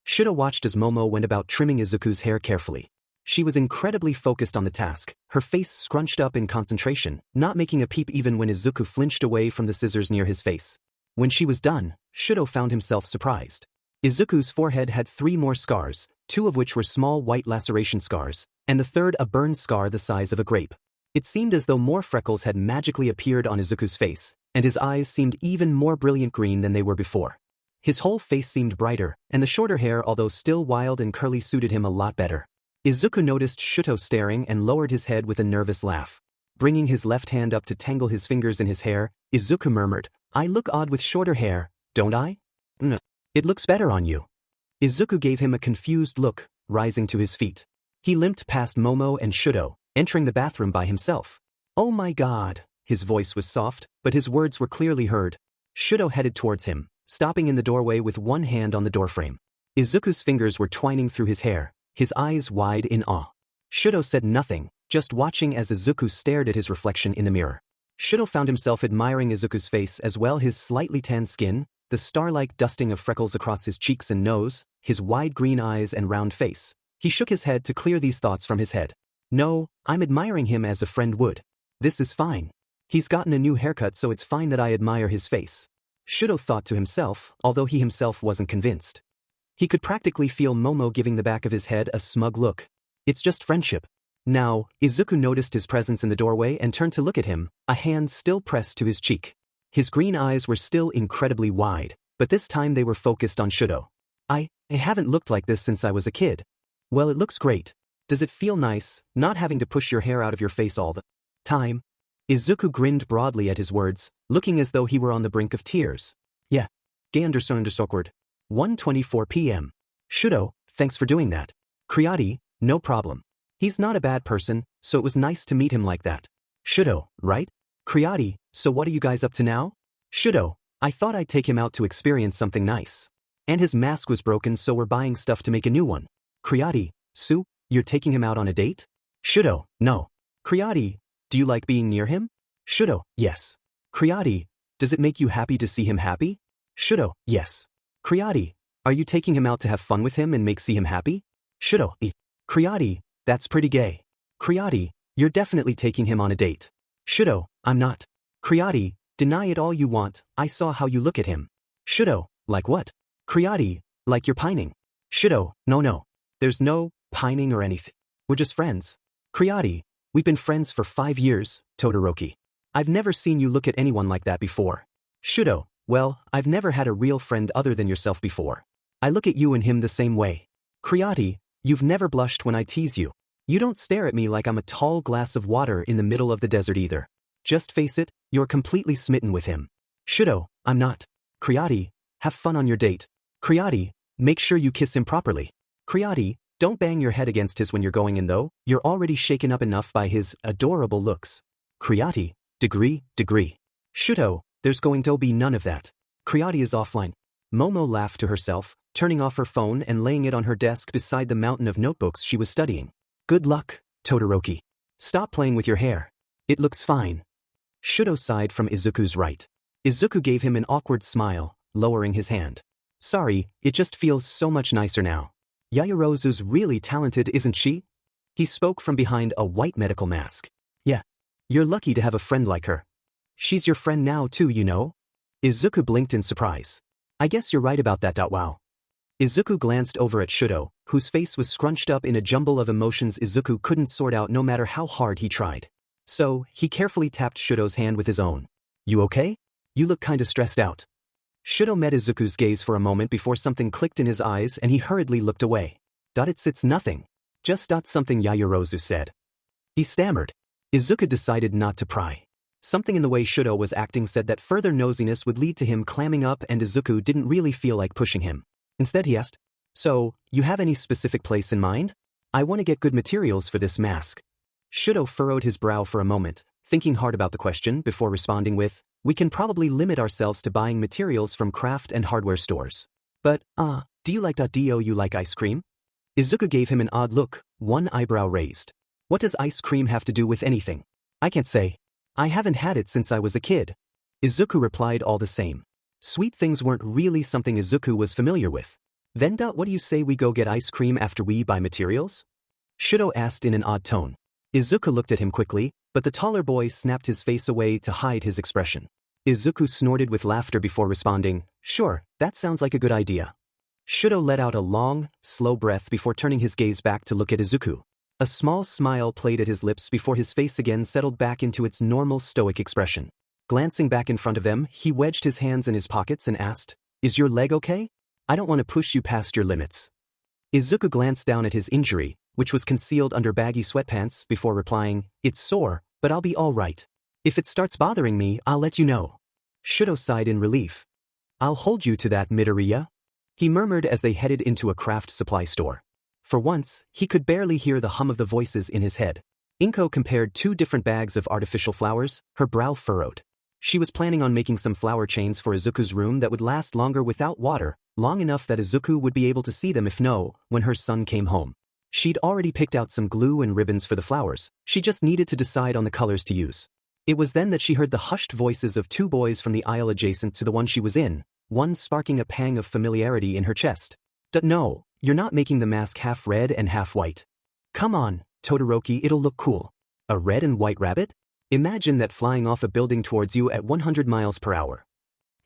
Shouto watched as Momo went about trimming Izuku's hair carefully. She was incredibly focused on the task, her face scrunched up in concentration, not making a peep even when Izuku flinched away from the scissors near his face. When she was done, Shouto found himself surprised. Izuku's forehead had 3 more scars, 2 of which were small white laceration scars, and the third a burn scar the size of a grape. It seemed as though more freckles had magically appeared on Izuku's face, and his eyes seemed even more brilliant green than they were before. His whole face seemed brighter, and the shorter hair, although still wild and curly, suited him a lot better. Izuku noticed Shouto staring and lowered his head with a nervous laugh. Bringing his left hand up to tangle his fingers in his hair, Izuku murmured, "I look odd with shorter hair, don't I?" "No. It looks better on you." Izuku gave him a confused look, rising to his feet. He limped past Momo and Shouto, entering the bathroom by himself. "Oh my god." His voice was soft, but his words were clearly heard. Shouto headed towards him, stopping in the doorway with one hand on the doorframe. Izuku's fingers were twining through his hair, his eyes wide in awe. Shouto said nothing, just watching as Izuku stared at his reflection in the mirror. Shouto found himself admiring Izuku's face as well, his slightly tanned skin, the star-like dusting of freckles across his cheeks and nose, his wide green eyes and round face. He shook his head to clear these thoughts from his head. "No, I'm admiring him as a friend would. This is fine. He's gotten a new haircut, so it's fine that I admire his face." Shouto thought to himself, although he himself wasn't convinced. He could practically feel Momo giving the back of his head a smug look. It's just friendship. Now, Izuku noticed his presence in the doorway and turned to look at him, a hand still pressed to his cheek. His green eyes were still incredibly wide, but this time they were focused on Shouto. I haven't looked like this since I was a kid." "Well, it looks great. Does it feel nice, not having to push your hair out of your face all the time?" Izuku grinned broadly at his words, looking as though he were on the brink of tears. "Yeah. Gay __awkward. 1:24 p.m. Shouto, thanks for doing that. Kriati, no problem. He's not a bad person, so it was nice to meet him like that." Shouto, right? Kriati, so what are you guys up to now? Shouto, I thought I'd take him out to experience something nice. And his mask was broken, so we're buying stuff to make a new one. Kriati, Su, you're taking him out on a date? Shouto, no. Kriati, do you like being near him? Shouto, yes. Kriati, does it make you happy to see him happy? Shouto, yes. Kriati, are you taking him out to have fun with him and see him happy? Shouto, Kriati, that's pretty gay. Kriati, you're definitely taking him on a date. Shouto, I'm not. Kriati, deny it all you want, I saw how you look at him. Shouto, like what? Kriati, like you're pining. Shouto, no. There's no pining or anything. We're just friends. Kriati, we've been friends for 5 years, Todoroki. I've never seen you look at anyone like that before. Shouto, well, I've never had a real friend other than yourself before. I look at you and him the same way. Kriati, you've never blushed when I tease you. You don't stare at me like I'm a tall glass of water in the middle of the desert either. Just face it, you're completely smitten with him. Shouto, I'm not. Kriati, have fun on your date. Kriati, make sure you kiss him properly. Kriati, don't bang your head against his when you're going in though, you're already shaken up enough by his adorable looks. Kriati, degree. Shouto, there's going to be none of that. Kriati is offline. Momo laughed to herself, turning off her phone and laying it on her desk beside the mountain of notebooks she was studying. Good luck, Todoroki. Stop playing with your hair. It looks fine. Shouto sighed from Izuku's right. Izuku gave him an awkward smile, lowering his hand. Sorry, it just feels so much nicer now. Yaoyorozu's really talented, isn't she? He spoke from behind a white medical mask. Yeah. You're lucky to have a friend like her. She's your friend now too, you know? Izuku blinked in surprise. I guess you're right about that. Wow. Izuku glanced over at Shouto, whose face was scrunched up in a jumble of emotions Izuku couldn't sort out no matter how hard he tried. So, he carefully tapped Shuto's hand with his own. You okay? You look kinda stressed out. Shouto met Izuku's gaze for a moment before something clicked in his eyes and he hurriedly looked away. It's nothing. Just something Yaoyorozu said. He stammered. Izuku decided not to pry. Something in the way Shouto was acting said that further nosiness would lead to him clamming up and Izuku didn't really feel like pushing him. Instead he asked, So, you have any specific place in mind? I want to get good materials for this mask. Shouto furrowed his brow for a moment, thinking hard about the question before responding with, We can probably limit ourselves to buying materials from craft and hardware stores. But, do you like ice cream? Izuku gave him an odd look, one eyebrow raised. What does ice cream have to do with anything? I can't say. I haven't had it since I was a kid. Izuku replied all the same. Sweet things weren't really something Izuku was familiar with. Then what do you say we go get ice cream after we buy materials? Shouto asked in an odd tone. Izuku looked at him quickly, but the taller boy snapped his face away to hide his expression. Izuku snorted with laughter before responding, Sure, that sounds like a good idea. Shouto let out a long, slow breath before turning his gaze back to look at Izuku. A small smile played at his lips before his face again settled back into its normal stoic expression. Glancing back in front of them, he wedged his hands in his pockets and asked, Is your leg okay? I don't want to push you past your limits. Izuku glanced down at his injury, which was concealed under baggy sweatpants, before replying, It's sore, but I'll be all right. If it starts bothering me, I'll let you know. Shouto sighed in relief. I'll hold you to that, Midoriya. He murmured as they headed into a craft supply store. For once, he could barely hear the hum of the voices in his head. Inko compared 2 different bags of artificial flowers, her brow furrowed. She was planning on making some flower chains for Izuku's room that would last longer without water, long enough that Izuku would be able to see them when her son came home. She'd already picked out some glue and ribbons for the flowers, she just needed to decide on the colors to use. It was then that she heard the hushed voices of 2 boys from the aisle adjacent to the one she was in, one sparking a pang of familiarity in her chest. No, you're not making the mask half red and half white. Come on, Todoroki, it'll look cool. A red and white rabbit? Imagine that flying off a building towards you at 100 miles per hour.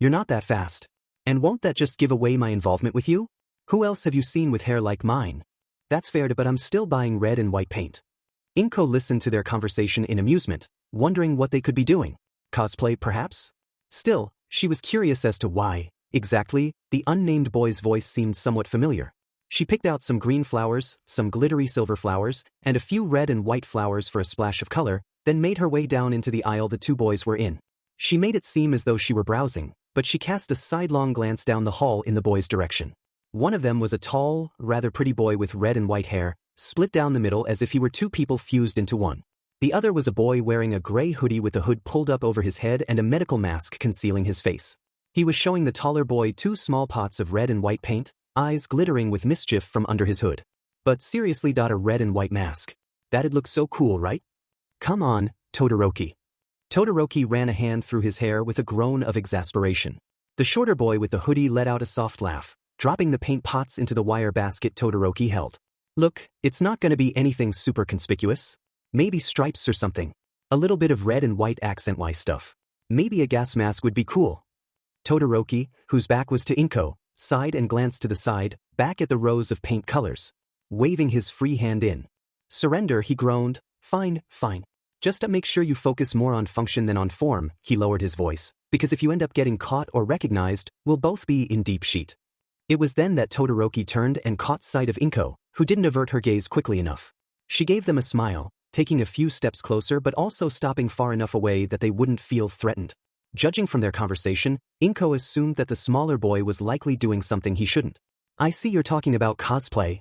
You're not that fast. And won't that just give away my involvement with you? Who else have you seen with hair like mine? That's fair, but I'm still buying red and white paint. Inko listened to their conversation in amusement, wondering what they could be doing. Cosplay, perhaps? Still, she was curious as to why, exactly, the unnamed boy's voice seemed somewhat familiar. She picked out some green flowers, some glittery silver flowers, and a few red and white flowers for a splash of color, then made her way down into the aisle the 2 boys were in. She made it seem as though she were browsing, but she cast a sidelong glance down the hall in the boys' direction. One of them was a tall, rather pretty boy with red and white hair, split down the middle as if he were 2 people fused into one. The other was a boy wearing a gray hoodie with the hood pulled up over his head and a medical mask concealing his face. He was showing the taller boy 2 small pots of red and white paint, eyes glittering with mischief from under his hood. But seriously, a red and white mask. That'd look so cool, right? Come on, Todoroki. Todoroki ran a hand through his hair with a groan of exasperation. The shorter boy with the hoodie let out a soft laugh, dropping the paint pots into the wire basket Todoroki held. Look, it's not gonna be anything super conspicuous. Maybe stripes or something. A little bit of red and white accent-wise stuff. Maybe a gas mask would be cool. Todoroki, whose back was to Inko, sighed and glanced to the side, back at the rows of paint colors. Waving his free hand in surrender, he groaned. Fine. Just to make sure you focus more on function than on form, he lowered his voice, because if you end up getting caught or recognized, we'll both be in deep shit. It was then that Todoroki turned and caught sight of Inko, who didn't avert her gaze quickly enough. She gave them a smile, taking a few steps closer but also stopping far enough away that they wouldn't feel threatened. Judging from their conversation, Inko assumed that the smaller boy was likely doing something he shouldn't. I see you're talking about cosplay,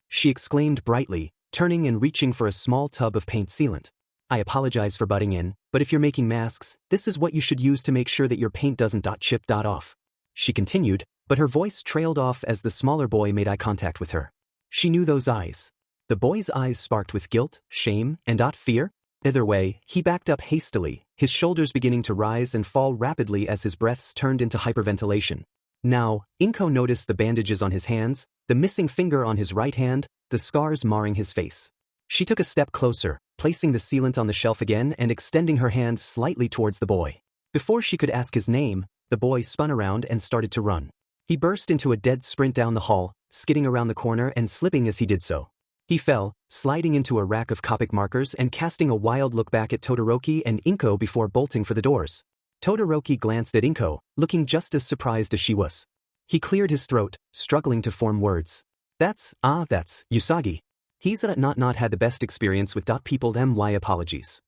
she exclaimed brightly, turning and reaching for a small tub of paint sealant. I apologize for butting in, but if you're making masks, this is what you should use to make sure that your paint doesn't chip off. She continued, but her voice trailed off as the smaller boy made eye contact with her. She knew those eyes. The boy's eyes sparked with guilt, shame, and fear. Either way, he backed up hastily, his shoulders beginning to rise and fall rapidly as his breaths turned into hyperventilation. Now, Inko noticed the bandages on his hands, the missing finger on his right hand, the scars marring his face. She took a step closer, placing the sealant on the shelf again and extending her hand slightly towards the boy. Before she could ask his name, the boy spun around and started to run. He burst into a dead sprint down the hall, skidding around the corner and slipping as he did so. He fell, sliding into a rack of Copic markers and casting a wild look back at Todoroki and Inko before bolting for the doors. Todoroki glanced at Inko, looking just as surprised as she was. He cleared his throat, struggling to form words. That's Usagi. He's not had the best experience with people. My apologies.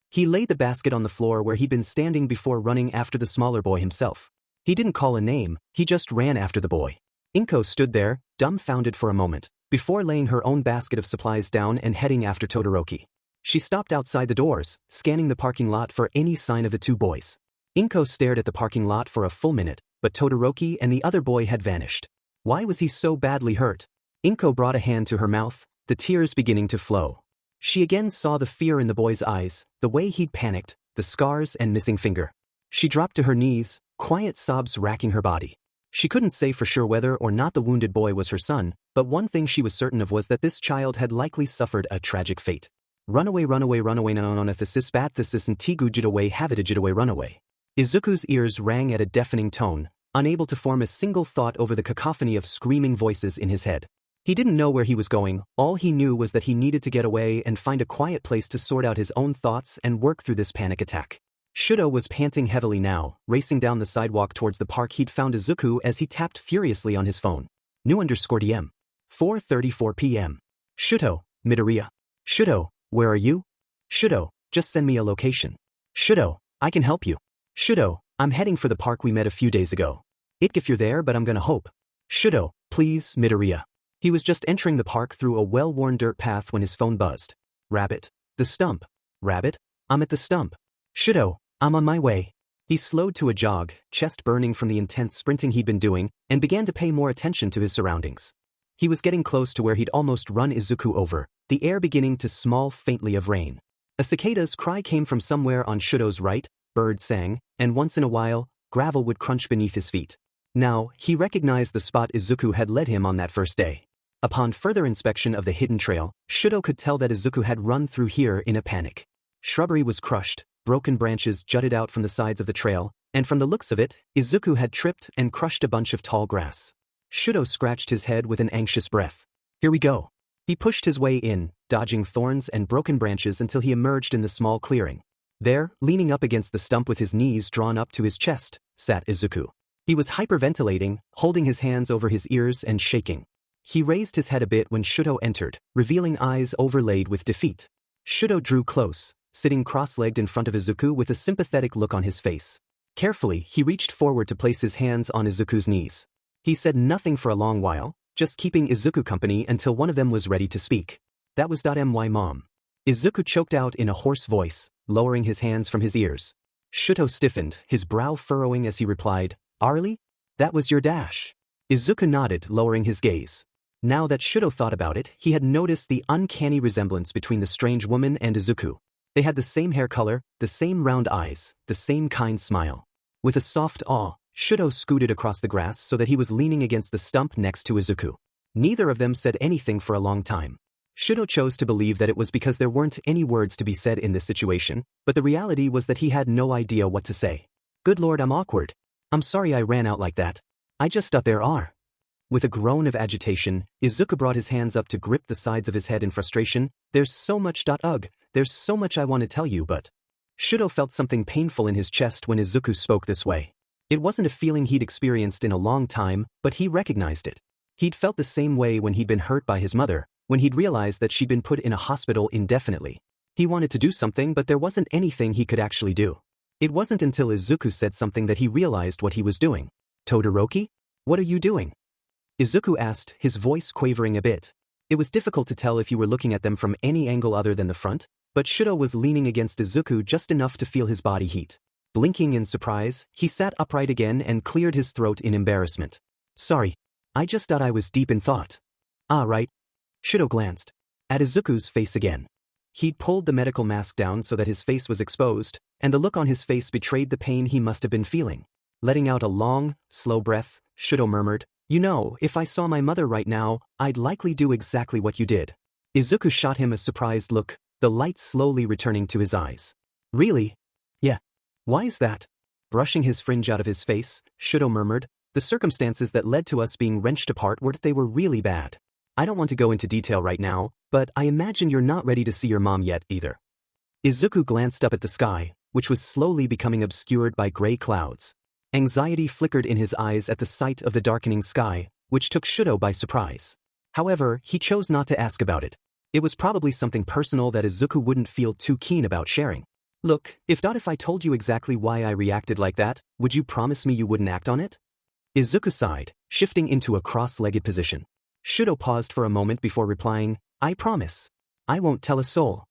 He laid the basket on the floor where he'd been standing before running after the smaller boy himself. He didn't call a name, he just ran after the boy. Inko stood there, dumbfounded for a moment, before laying her own basket of supplies down and heading after Todoroki. She stopped outside the doors, scanning the parking lot for any sign of the two boys. Inko stared at the parking lot for a full minute, but Todoroki and the other boy had vanished. Why was he so badly hurt? Inko brought a hand to her mouth, the tears beginning to flow. She again saw the fear in the boy's eyes, the way he'd panicked, the scars and missing finger. She dropped to her knees, quiet sobs racking her body. She couldn't say for sure whether or not the wounded boy was her son, but one thing she was certain of was that this child had likely suffered a tragic fate. Runaway nanonathesis bathesis and tigujitaway havidijitaway runaway. Izuku's ears rang at a deafening tone, unable to form a single thought over the cacophony of screaming voices in his head. He didn't know where he was going, all he knew was that he needed to get away and find a quiet place to sort out his own thoughts and work through this panic attack. Shouto was panting heavily now, racing down the sidewalk towards the park. He'd found Izuku as he tapped furiously on his phone. New_DM. 4:34 p.m. Shouto, Midoriya. Shouto, where are you? Shouto, just send me a location. Shouto, I can help you. Shouto, I'm heading for the park we met a few days ago. If you're there, but I'm gonna hope. Shouto, please, Midoriya. He was just entering the park through a well-worn dirt path when his phone buzzed. Rabbit. The stump. Rabbit, I'm at the stump. Shouto, I'm on my way. He slowed to a jog, chest burning from the intense sprinting he'd been doing, and began to pay more attention to his surroundings. He was getting close to where he'd almost run Izuku over, the air beginning to smell faintly of rain. A cicada's cry came from somewhere on Shouto's right, birds sang, and once in a while, gravel would crunch beneath his feet. Now, he recognized the spot Izuku had led him on that first day. Upon further inspection of the hidden trail, Shouto could tell that Izuku had run through here in a panic. Shrubbery was crushed, broken branches jutted out from the sides of the trail, and from the looks of it, Izuku had tripped and crushed a bunch of tall grass. Shouto scratched his head with an anxious breath. Here we go. He pushed his way in, dodging thorns and broken branches until he emerged in the small clearing. There, leaning up against the stump with his knees drawn up to his chest, sat Izuku. He was hyperventilating, holding his hands over his ears and shaking. He raised his head a bit when Shouto entered, revealing eyes overlaid with defeat. Shouto drew close, sitting cross-legged in front of Izuku with a sympathetic look on his face. Carefully, he reached forward to place his hands on Izuku's knees. He said nothing for a long while, just keeping Izuku company until one of them was ready to speak. That was my mom. Izuku choked out in a hoarse voice, lowering his hands from his ears. Shouto stiffened, his brow furrowing as he replied, Arlie? That was your dash. Izuku nodded, lowering his gaze. Now that Shouto thought about it, he had noticed the uncanny resemblance between the strange woman and Izuku. They had the same hair color, the same round eyes, the same kind smile. With a soft awe, Shouto scooted across the grass so that he was leaning against the stump next to Izuku. Neither of them said anything for a long time. Shouto chose to believe that it was because there weren't any words to be said in this situation, but the reality was that he had no idea what to say. Good lord, I'm awkward. I'm sorry I ran out like that. I just thought there are. With a groan of agitation, Izuku brought his hands up to grip the sides of his head in frustration. There's so much. Ugh, there's so much I want to tell you, but... Shouto felt something painful in his chest when Izuku spoke this way. It wasn't a feeling he'd experienced in a long time, but he recognized it. He'd felt the same way when he'd been hurt by his mother, when he'd realized that she'd been put in a hospital indefinitely. He wanted to do something, but there wasn't anything he could actually do. It wasn't until Izuku said something that he realized what he was doing. Todoroki? What are you doing? Izuku asked, his voice quavering a bit. It was difficult to tell if you were looking at them from any angle other than the front, but Shouto was leaning against Izuku just enough to feel his body heat. Blinking in surprise, he sat upright again and cleared his throat in embarrassment. Sorry. I just thought I was deep in thought. Ah, right. Shouto glanced at Izuku's face again. He'd pulled the medical mask down so that his face was exposed, and the look on his face betrayed the pain he must have been feeling. Letting out a long, slow breath, Shouto murmured, "You know, if I saw my mother right now, I'd likely do exactly what you did." Izuku shot him a surprised look, the light slowly returning to his eyes. Really? Yeah. Why is that? Brushing his fringe out of his face, Shouto murmured, "The circumstances that led to us being wrenched apart were really bad. I don't want to go into detail right now, but I imagine you're not ready to see your mom yet either." Izuku glanced up at the sky, which was slowly becoming obscured by gray clouds. Anxiety flickered in his eyes at the sight of the darkening sky, which took Shouto by surprise. However, he chose not to ask about it. It was probably something personal that Izuku wouldn't feel too keen about sharing. "Look, if I told you exactly why I reacted like that, would you promise me you wouldn't act on it?" Izuku sighed, shifting into a cross-legged position. Shouto paused for a moment before replying, "I promise. I won't tell a soul."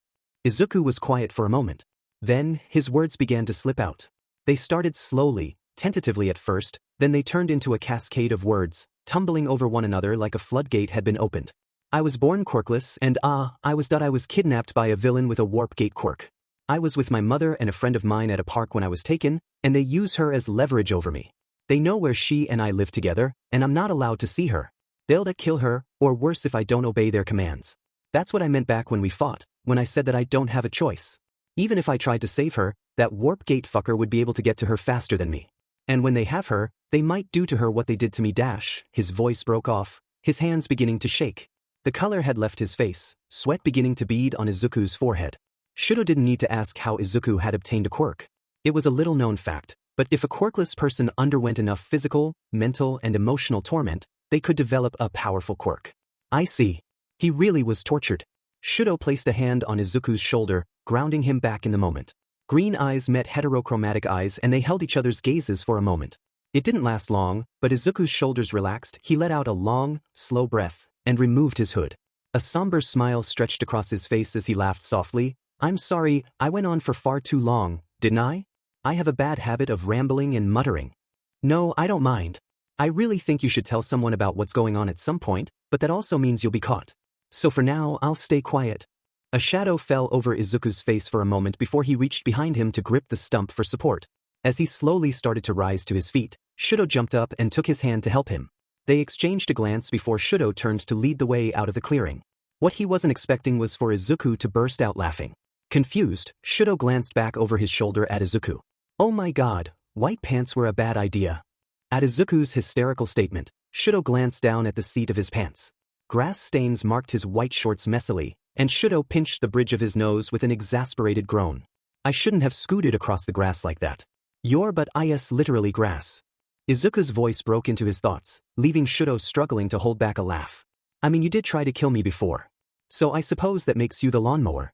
Izuku was quiet for a moment. Then, his words began to slip out. They started slowly, tentatively at first, then they turned into a cascade of words, tumbling over one another like a floodgate had been opened. "I was born quirkless and I was kidnapped by a villain with a warp gate quirk. I was with my mother and a friend of mine at a park when I was taken, and they use her as leverage over me. They know where she and I live together, and I'm not allowed to see her. They'll kill her, or worse if I don't obey their commands. That's what I meant back when we fought, when I said that I don't have a choice. Even if I tried to save her, that warp gate fucker would be able to get to her faster than me. And when they have her, they might do to her what they did to me." His voice broke off, his hands beginning to shake. The color had left his face, sweat beginning to bead on Izuku's forehead. Shouto didn't need to ask how Izuku had obtained a quirk. It was a little-known fact, but if a quirkless person underwent enough physical, mental, and emotional torment, they could develop a powerful quirk. "I see. He really was tortured." Shouto placed a hand on Izuku's shoulder, grounding him back in the moment. Green eyes met heterochromatic eyes and they held each other's gazes for a moment. It didn't last long, but Izuku's shoulders relaxed, he let out a long, slow breath, and removed his hood. A somber smile stretched across his face as he laughed softly. "I'm sorry, I went on for far too long, didn't I? I have a bad habit of rambling and muttering." "No, I don't mind. I really think you should tell someone about what's going on at some point, but that also means you'll be caught. So for now, I'll stay quiet." A shadow fell over Izuku's face for a moment before he reached behind him to grip the stump for support. As he slowly started to rise to his feet, Shouto jumped up and took his hand to help him. They exchanged a glance before Shouto turned to lead the way out of the clearing. What he wasn't expecting was for Izuku to burst out laughing. Confused, Shouto glanced back over his shoulder at Izuku. "Oh my god, white pants were a bad idea." At Izuku's hysterical statement, Shouto glanced down at the seat of his pants. Grass stains marked his white shorts messily, and Shouto pinched the bridge of his nose with an exasperated groan. "I shouldn't have scooted across the grass like that. You're but is literally grass." Izuku's voice broke into his thoughts, leaving Shouto struggling to hold back a laugh. "I mean, you did try to kill me before. So I suppose that makes you the lawnmower."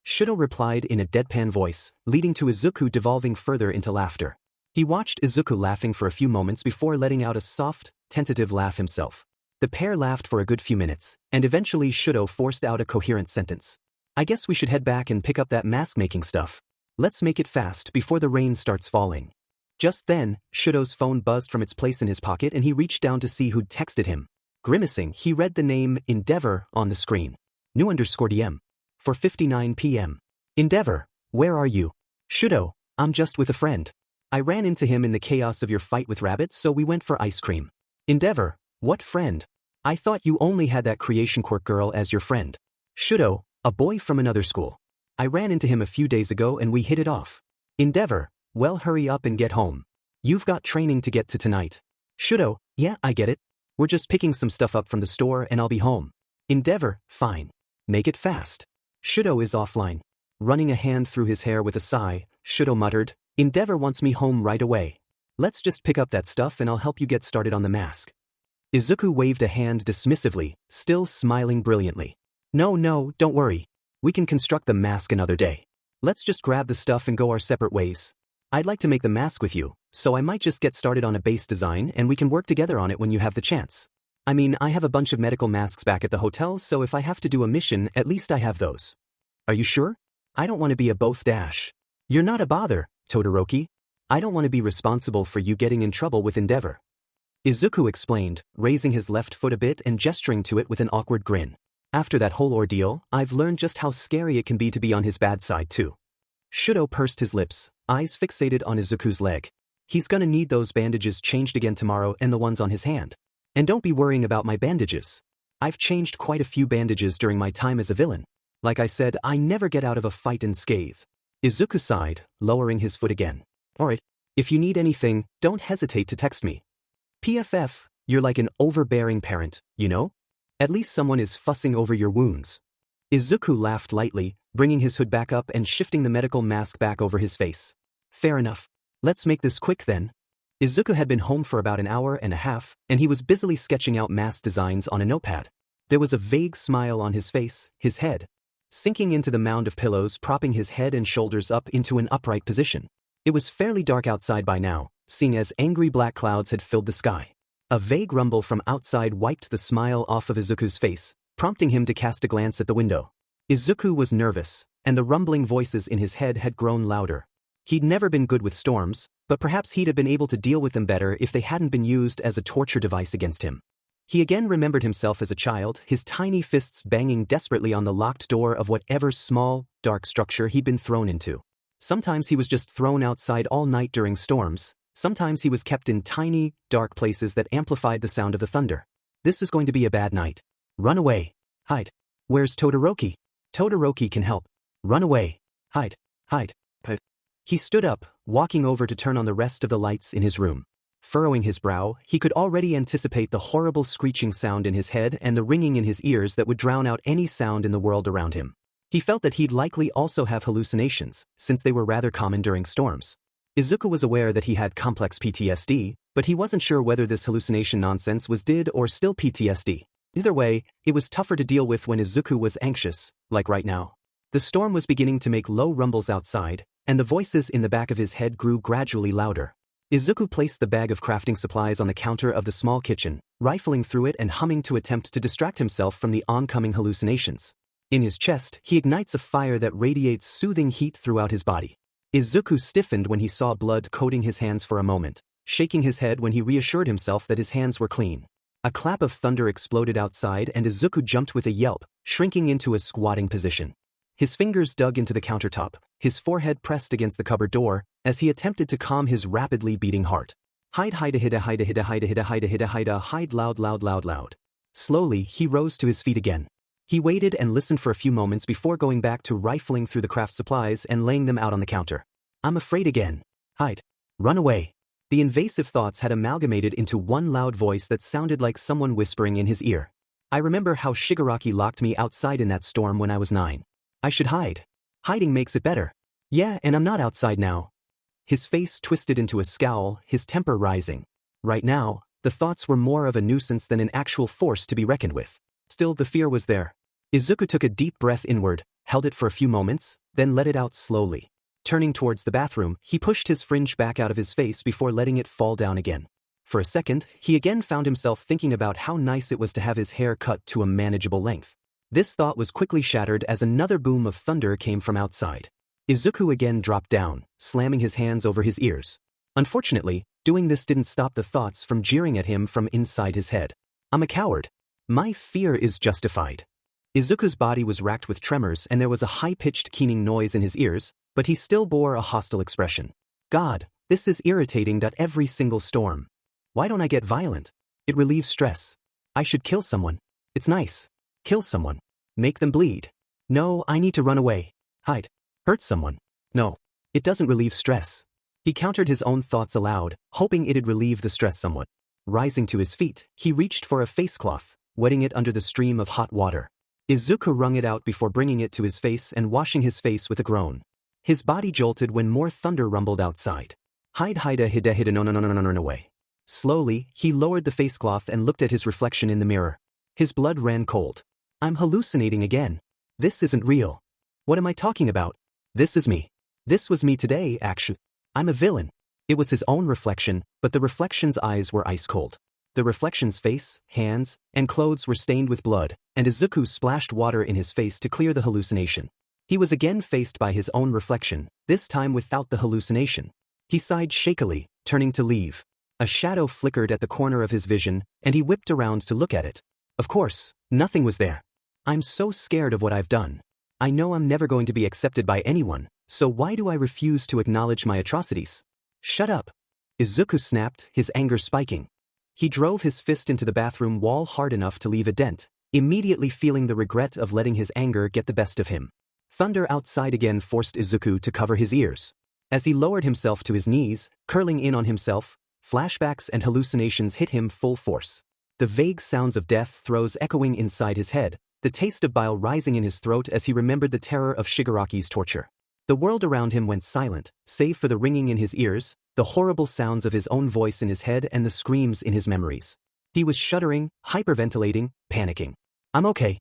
Shouto replied in a deadpan voice, leading to Izuku devolving further into laughter. He watched Izuku laughing for a few moments before letting out a soft, tentative laugh himself. The pair laughed for a good few minutes, and eventually Shouto forced out a coherent sentence. "I guess we should head back and pick up that mask-making stuff. Let's make it fast before the rain starts falling." Just then, Shouto's phone buzzed from its place in his pocket and he reached down to see who'd texted him. Grimacing, he read the name Endeavor on the screen. New_DM. 4:59 p.m. "Endeavor, where are you?" "Shouto, I'm just with a friend. I ran into him in the chaos of your fight with Rabbit, so we went for ice cream." "Endeavor, what friend? I thought you only had that creation quirk girl as your friend." "Shouto, a boy from another school. I ran into him a few days ago and we hit it off." "Endeavor, well, hurry up and get home. You've got training to get to tonight." "Shouto, yeah, I get it. We're just picking some stuff up from the store and I'll be home." "Endeavor, fine. Make it fast." Shouto is offline. Running a hand through his hair with a sigh, Shouto muttered, "Endeavor wants me home right away. Let's just pick up that stuff and I'll help you get started on the mask." Izuku waved a hand dismissively, still smiling brilliantly. No, don't worry. We can construct the mask another day. Let's just grab the stuff and go our separate ways. I'd like to make the mask with you, so I might just get started on a base design and we can work together on it when you have the chance. I mean, I have a bunch of medical masks back at the hotel, so if I have to do a mission, at least I have those." "Are you sure? I don't want to be a both dash." "You're not a bother, Todoroki. I don't want to be responsible for you getting in trouble with Endeavor." Izuku explained, raising his left foot a bit and gesturing to it with an awkward grin. After that whole ordeal, I've learned just how scary it can be to be on his bad side too. Shouto pursed his lips, eyes fixated on Izuku's leg. He's gonna need those bandages changed again tomorrow and the ones on his hand. And don't be worrying about my bandages. I've changed quite a few bandages during my time as a villain. Like I said, I never get out of a fight unscathed. Izuku sighed, lowering his foot again. Alright, if you need anything, don't hesitate to text me. PFF, you're like an overbearing parent, you know? At least someone is fussing over your wounds. Izuku laughed lightly, bringing his hood back up and shifting the medical mask back over his face. Fair enough. Let's make this quick then. Izuku had been home for about an hour and a half, and he was busily sketching out mask designs on a notepad. There was a vague smile on his face, his head sinking into the mound of pillows, propping his head and shoulders up into an upright position. It was fairly dark outside by now, seeing as angry black clouds had filled the sky. A vague rumble from outside wiped the smile off of Izuku's face, prompting him to cast a glance at the window. Izuku was nervous, and the rumbling voices in his head had grown louder. He'd never been good with storms, but perhaps he'd have been able to deal with them better if they hadn't been used as a torture device against him. He again remembered himself as a child, his tiny fists banging desperately on the locked door of whatever small, dark structure he'd been thrown into. Sometimes he was just thrown outside all night during storms, sometimes he was kept in tiny, dark places that amplified the sound of the thunder. This is going to be a bad night. Run away. Hide. Where's Todoroki? Todoroki can help. Run away. Hide. Hide. He stood up, walking over to turn on the rest of the lights in his room. Furrowing his brow, he could already anticipate the horrible screeching sound in his head and the ringing in his ears that would drown out any sound in the world around him. He felt that he'd likely also have hallucinations, since they were rather common during storms. Izuku was aware that he had complex PTSD, but he wasn't sure whether this hallucination nonsense was did or still PTSD. Either way, it was tougher to deal with when Izuku was anxious, like right now. The storm was beginning to make low rumbles outside, and the voices in the back of his head grew gradually louder. Izuku placed the bag of crafting supplies on the counter of the small kitchen, rifling through it and humming to attempt to distract himself from the oncoming hallucinations. In his chest, he ignites a fire that radiates soothing heat throughout his body. Izuku stiffened when he saw blood coating his hands for a moment, shaking his head when he reassured himself that his hands were clean. A clap of thunder exploded outside and Izuku jumped with a yelp, shrinking into a squatting position. His fingers dug into the countertop, his forehead pressed against the cupboard door, as he attempted to calm his rapidly beating heart. Hide loud. Slowly, he rose to his feet again. He waited and listened for a few moments before going back to rifling through the craft supplies and laying them out on the counter. I'm afraid again. Hide. Run away. The invasive thoughts had amalgamated into one loud voice that sounded like someone whispering in his ear. I remember how Shigaraki locked me outside in that storm when I was 9. I should hide. Hiding makes it better. Yeah, and I'm not outside now. His face twisted into a scowl, his temper rising. Right now, the thoughts were more of a nuisance than an actual force to be reckoned with. Still, the fear was there. Izuku took a deep breath inward, held it for a few moments, then let it out slowly. Turning towards the bathroom, he pushed his fringe back out of his face before letting it fall down again. For a second, he again found himself thinking about how nice it was to have his hair cut to a manageable length. This thought was quickly shattered as another boom of thunder came from outside. Izuku again dropped down, slamming his hands over his ears. Unfortunately, doing this didn't stop the thoughts from jeering at him from inside his head. I'm a coward. My fear is justified. Izuku's body was racked with tremors and there was a high-pitched keening noise in his ears, but he still bore a hostile expression. God, this is irritating. Every single storm. Why don't I get violent? It relieves stress. I should kill someone. It's nice. Kill someone. Make them bleed. No, I need to run away. Hide. Hurt someone. No. It doesn't relieve stress. He countered his own thoughts aloud, hoping it'd relieve the stress somewhat. Rising to his feet, he reached for a face cloth, wetting it under the stream of hot water. Izuku wrung it out before bringing it to his face and washing his face with a groan. His body jolted when more thunder rumbled outside. Hide no away. Slowly, he lowered the face cloth and looked at his reflection in the mirror. His blood ran cold. I'm hallucinating again. This isn't real. What am I talking about? This is me. This was me today, actually. I'm a villain. It was his own reflection, but the reflection's eyes were ice cold. The reflection's face, hands, and clothes were stained with blood, and Izuku splashed water in his face to clear the hallucination. He was again faced by his own reflection, this time without the hallucination. He sighed shakily, turning to leave. A shadow flickered at the corner of his vision, and he whipped around to look at it. Of course, nothing was there. I'm so scared of what I've done. I know I'm never going to be accepted by anyone, so why do I refuse to acknowledge my atrocities? Shut up. Izuku snapped, his anger spiking. He drove his fist into the bathroom wall hard enough to leave a dent, immediately feeling the regret of letting his anger get the best of him. Thunder outside again forced Izuku to cover his ears. As he lowered himself to his knees, curling in on himself, flashbacks and hallucinations hit him full force. The vague sounds of death throes echoing inside his head, the taste of bile rising in his throat as he remembered the terror of Shigaraki's torture. The world around him went silent, save for the ringing in his ears, the horrible sounds of his own voice in his head and the screams in his memories. He was shuddering, hyperventilating, panicking. I'm okay.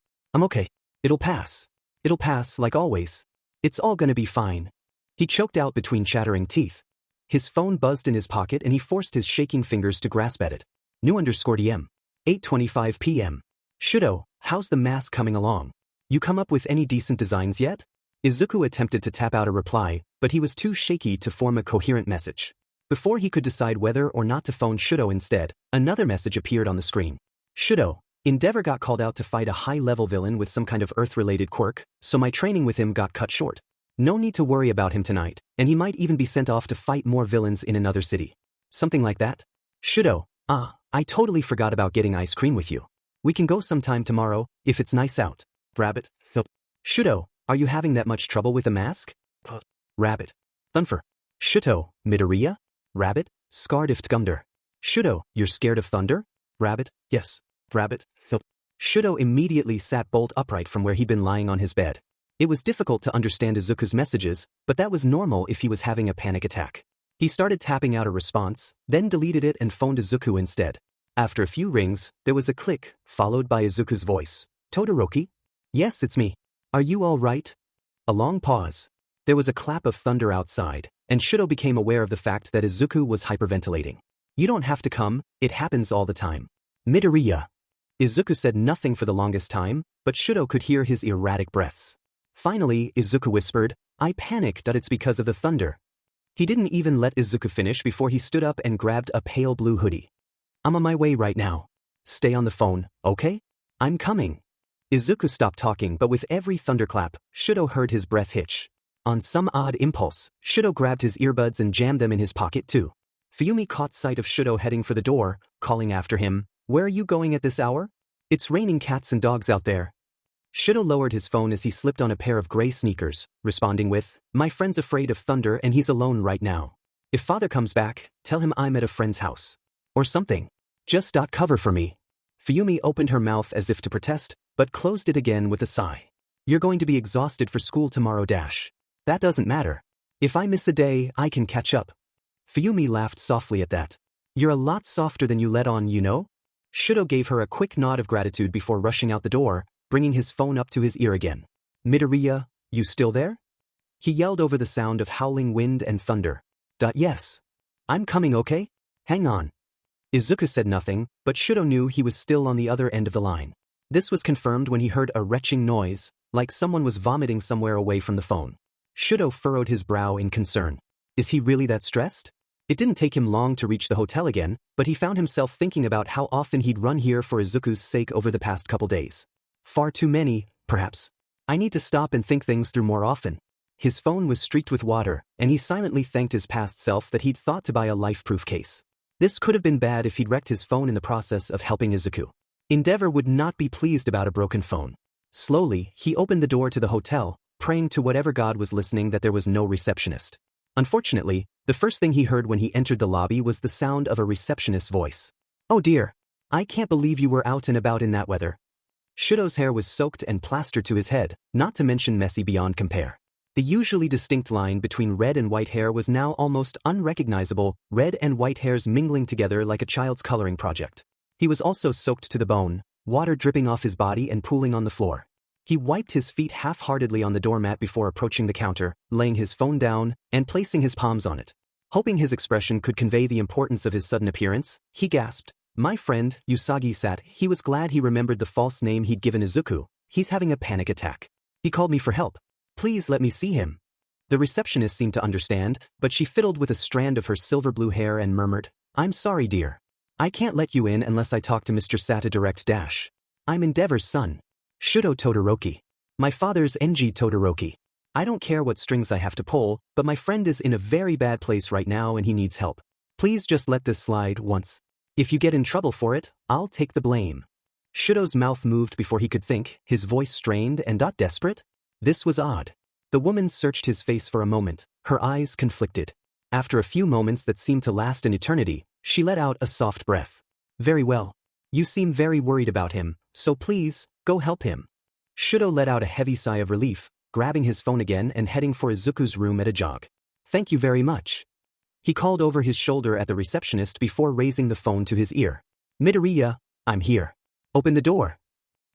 It'll pass. It'll pass like always. It's all gonna be fine. He choked out between chattering teeth. His phone buzzed in his pocket and he forced his shaking fingers to grasp at it. New_DM. 8:25 p.m. Shouto, how's the mask coming along? You come up with any decent designs yet? Izuku attempted to tap out a reply, but he was too shaky to form a coherent message. Before he could decide whether or not to phone Shouto instead, another message appeared on the screen. Shouto, Endeavor got called out to fight a high-level villain with some kind of Earth-related quirk, so my training with him got cut short. No need to worry about him tonight, and he might even be sent off to fight more villains in another city. Something like that? Shouto, I totally forgot about getting ice cream with you. We can go sometime tomorrow, if it's nice out. Rabbit. Shouto, are you having that much trouble with the mask? Rabbit. Thunfer. Shouto, Midoriya? Rabbit. Scardift Gumder. Shouto, you're scared of thunder? Rabbit. Yes. Rabbit. Shouto immediately sat bolt upright from where he'd been lying on his bed. It was difficult to understand Izuku's messages, but that was normal if he was having a panic attack. He started tapping out a response, then deleted it and phoned Izuku instead. After a few rings, there was a click, followed by Izuku's voice. Todoroki? Yes, it's me. Are you all right? A long pause. There was a clap of thunder outside, and Shouto became aware of the fact that Izuku was hyperventilating. You don't have to come, it happens all the time. Midoriya. Izuku said nothing for the longest time, but Shouto could hear his erratic breaths. Finally, Izuku whispered, I panicked that it's because of the thunder. He didn't even let Izuku finish before he stood up and grabbed a pale blue hoodie. I'm on my way right now. Stay on the phone, okay? I'm coming. Izuku stopped talking, but with every thunderclap, Shouto heard his breath hitch. On some odd impulse, Shouto grabbed his earbuds and jammed them in his pocket too. Fuyumi caught sight of Shouto heading for the door, calling after him, Where are you going at this hour? It's raining cats and dogs out there. Shouto lowered his phone as he slipped on a pair of gray sneakers, responding with, My friend's afraid of thunder and he's alone right now. If father comes back, tell him I'm at a friend's house. Or something. Just cover for me. Fuyumi opened her mouth as if to protest, but closed it again with a sigh. You're going to be exhausted for school tomorrow. That doesn't matter. If I miss a day, I can catch up. Fuyumi laughed softly at that. You're a lot softer than you let on, you know? Shouto gave her a quick nod of gratitude before rushing out the door, bringing his phone up to his ear again. Midoriya, you still there? He yelled over the sound of howling wind and thunder. Yes. I'm coming, okay? Hang on. Izuku said nothing, but Shouto knew he was still on the other end of the line. This was confirmed when he heard a retching noise, like someone was vomiting somewhere away from the phone. Shouto furrowed his brow in concern. Is he really that stressed? It didn't take him long to reach the hotel again, but he found himself thinking about how often he'd run here for Izuku's sake over the past couple days. Far too many, perhaps. I need to stop and think things through more often. His phone was streaked with water, and he silently thanked his past self that he'd thought to buy a life-proof case. This could have been bad if he'd wrecked his phone in the process of helping Izuku. Endeavor would not be pleased about a broken phone. Slowly, he opened the door to the hotel, praying to whatever god was listening that there was no receptionist. Unfortunately, the first thing he heard when he entered the lobby was the sound of a receptionist's voice. Oh dear. I can't believe you were out and about in that weather. Shouto's hair was soaked and plastered to his head, not to mention messy beyond compare. The usually distinct line between red and white hair was now almost unrecognizable, red and white hairs mingling together like a child's coloring project. He was also soaked to the bone, water dripping off his body and pooling on the floor. He wiped his feet half-heartedly on the doormat before approaching the counter, laying his phone down, and placing his palms on it. Hoping his expression could convey the importance of his sudden appearance, he gasped, My friend, Usagi-sat. He was glad he remembered the false name he'd given Izuku. He's having a panic attack. He called me for help. Please let me see him. The receptionist seemed to understand, but she fiddled with a strand of her silver blue hair and murmured, I'm sorry, dear. I can't let you in unless I talk to Mr. Sata direct dash. I'm Endeavor's son. Shouto Todoroki. My father's NG Todoroki. I don't care what strings I have to pull, but my friend is in a very bad place right now and he needs help. Please just let this slide once. If you get in trouble for it, I'll take the blame. Shouto's mouth moved before he could think, his voice strained and desperate. This was odd. The woman searched his face for a moment, her eyes conflicted. After a few moments that seemed to last an eternity, she let out a soft breath. Very well. You seem very worried about him, so please, go help him. Shouto let out a heavy sigh of relief, grabbing his phone again and heading for Izuku's room at a jog. Thank you very much. He called over his shoulder at the receptionist before raising the phone to his ear. Midoriya, I'm here. Open the door.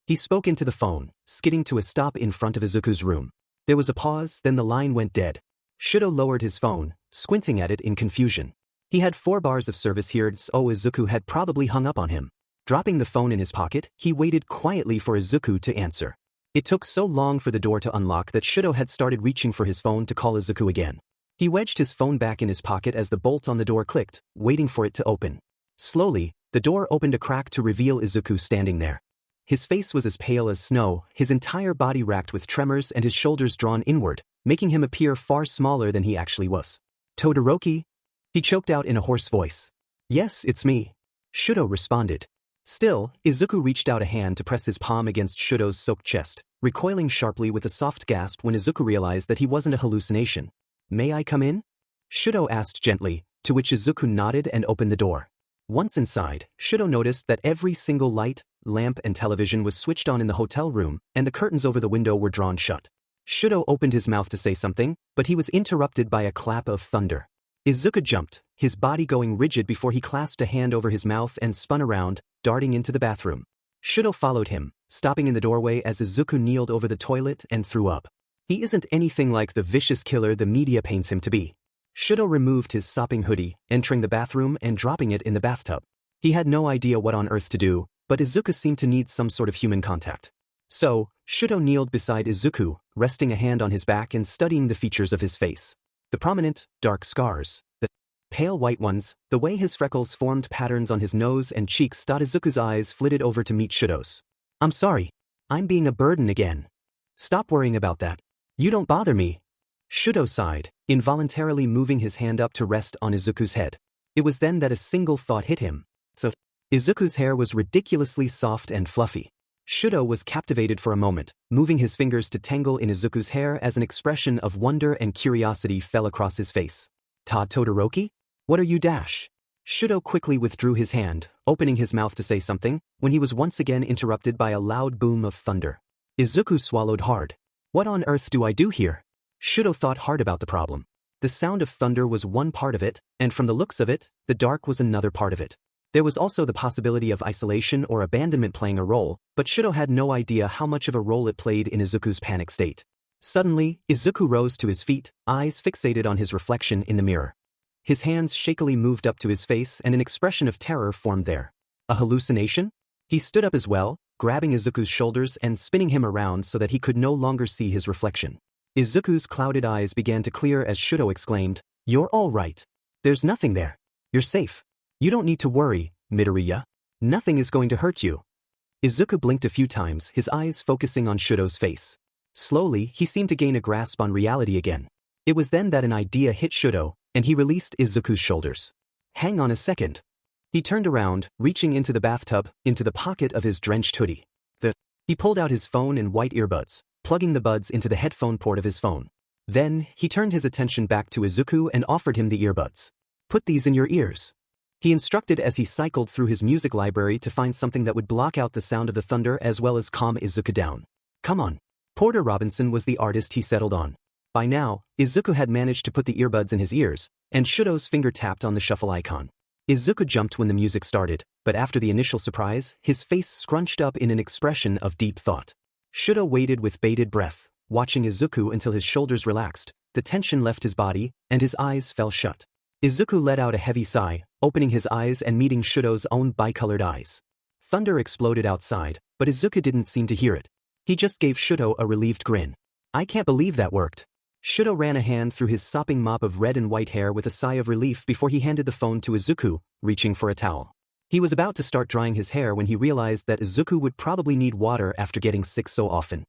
He spoke into the phone, skidding to a stop in front of Izuku's room. There was a pause, then the line went dead. Shouto lowered his phone, squinting at it in confusion. He had 4 bars of service here, so Izuku had probably hung up on him. Dropping the phone in his pocket, he waited quietly for Izuku to answer. It took so long for the door to unlock that Shouto had started reaching for his phone to call Izuku again. He wedged his phone back in his pocket as the bolt on the door clicked, waiting for it to open. Slowly, the door opened a crack to reveal Izuku standing there. His face was as pale as snow, his entire body racked with tremors and his shoulders drawn inward, making him appear far smaller than he actually was. Todoroki? He choked out in a hoarse voice. Yes, it's me. Shouto responded. Still, Izuku reached out a hand to press his palm against Shouto's soaked chest, recoiling sharply with a soft gasp when Izuku realized that he wasn't a hallucination. May I come in? Shouto asked gently, to which Izuku nodded and opened the door. Once inside, Shouto noticed that every single light, lamp and television was switched on in the hotel room, and the curtains over the window were drawn shut. Shouto opened his mouth to say something, but he was interrupted by a clap of thunder. Izuku jumped, his body going rigid before he clasped a hand over his mouth and spun around, darting into the bathroom. Shouto followed him, stopping in the doorway as Izuku kneeled over the toilet and threw up. He isn't anything like the vicious killer the media paints him to be. Shouto removed his sopping hoodie, entering the bathroom and dropping it in the bathtub. He had no idea what on earth to do, but Izuku seemed to need some sort of human contact. So, Shouto kneeled beside Izuku, resting a hand on his back and studying the features of his face. The prominent, dark scars, the pale white ones, the way his freckles formed patterns on his nose and cheeks. Izuku's eyes flitted over to meet Shouto's. I'm sorry. I'm being a burden again. Stop worrying about that. You don't bother me. Shouto sighed, involuntarily moving his hand up to rest on Izuku's head. It was then that a single thought hit him. So, Izuku's hair was ridiculously soft and fluffy. Shouto was captivated for a moment, moving his fingers to tangle in Izuku's hair as an expression of wonder and curiosity fell across his face. Todoroki? What are you dash? Shouto quickly withdrew his hand, opening his mouth to say something, when he was once again interrupted by a loud boom of thunder. Izuku swallowed hard. What on earth do I do here? Shouto thought hard about the problem. The sound of thunder was one part of it, and from the looks of it, the dark was another part of it. There was also the possibility of isolation or abandonment playing a role, but Shouto had no idea how much of a role it played in Izuku's panic state. Suddenly, Izuku rose to his feet, eyes fixated on his reflection in the mirror. His hands shakily moved up to his face and an expression of terror formed there. A hallucination? He stood up as well, grabbing Izuku's shoulders and spinning him around so that he could no longer see his reflection. Izuku's clouded eyes began to clear as Shouto exclaimed, "You're all right. There's nothing there. You're safe. You don't need to worry, Midoriya. Nothing is going to hurt you." Izuku blinked a few times, his eyes focusing on Shouto's face. Slowly, he seemed to gain a grasp on reality again. It was then that an idea hit Shouto, and he released Izuku's shoulders. Hang on a second. He turned around, reaching into the bathtub, into the pocket of his drenched hoodie. He pulled out his phone and white earbuds, plugging the buds into the headphone port of his phone. Then, he turned his attention back to Izuku and offered him the earbuds. Put these in your ears. He instructed as he cycled through his music library to find something that would block out the sound of the thunder as well as calm Izuku down. Come on. Porter Robinson was the artist he settled on. By now, Izuku had managed to put the earbuds in his ears, and Shouto's finger tapped on the shuffle icon. Izuku jumped when the music started, but after the initial surprise, his face scrunched up in an expression of deep thought. Shouto waited with bated breath, watching Izuku until his shoulders relaxed, the tension left his body, and his eyes fell shut. Izuku let out a heavy sigh, opening his eyes and meeting Shouto's own bicolored eyes. Thunder exploded outside, but Izuku didn't seem to hear it. He just gave Shouto a relieved grin. I can't believe that worked. Shouto ran a hand through his sopping mop of red and white hair with a sigh of relief before he handed the phone to Izuku, reaching for a towel. He was about to start drying his hair when he realized that Izuku would probably need water after getting sick so often.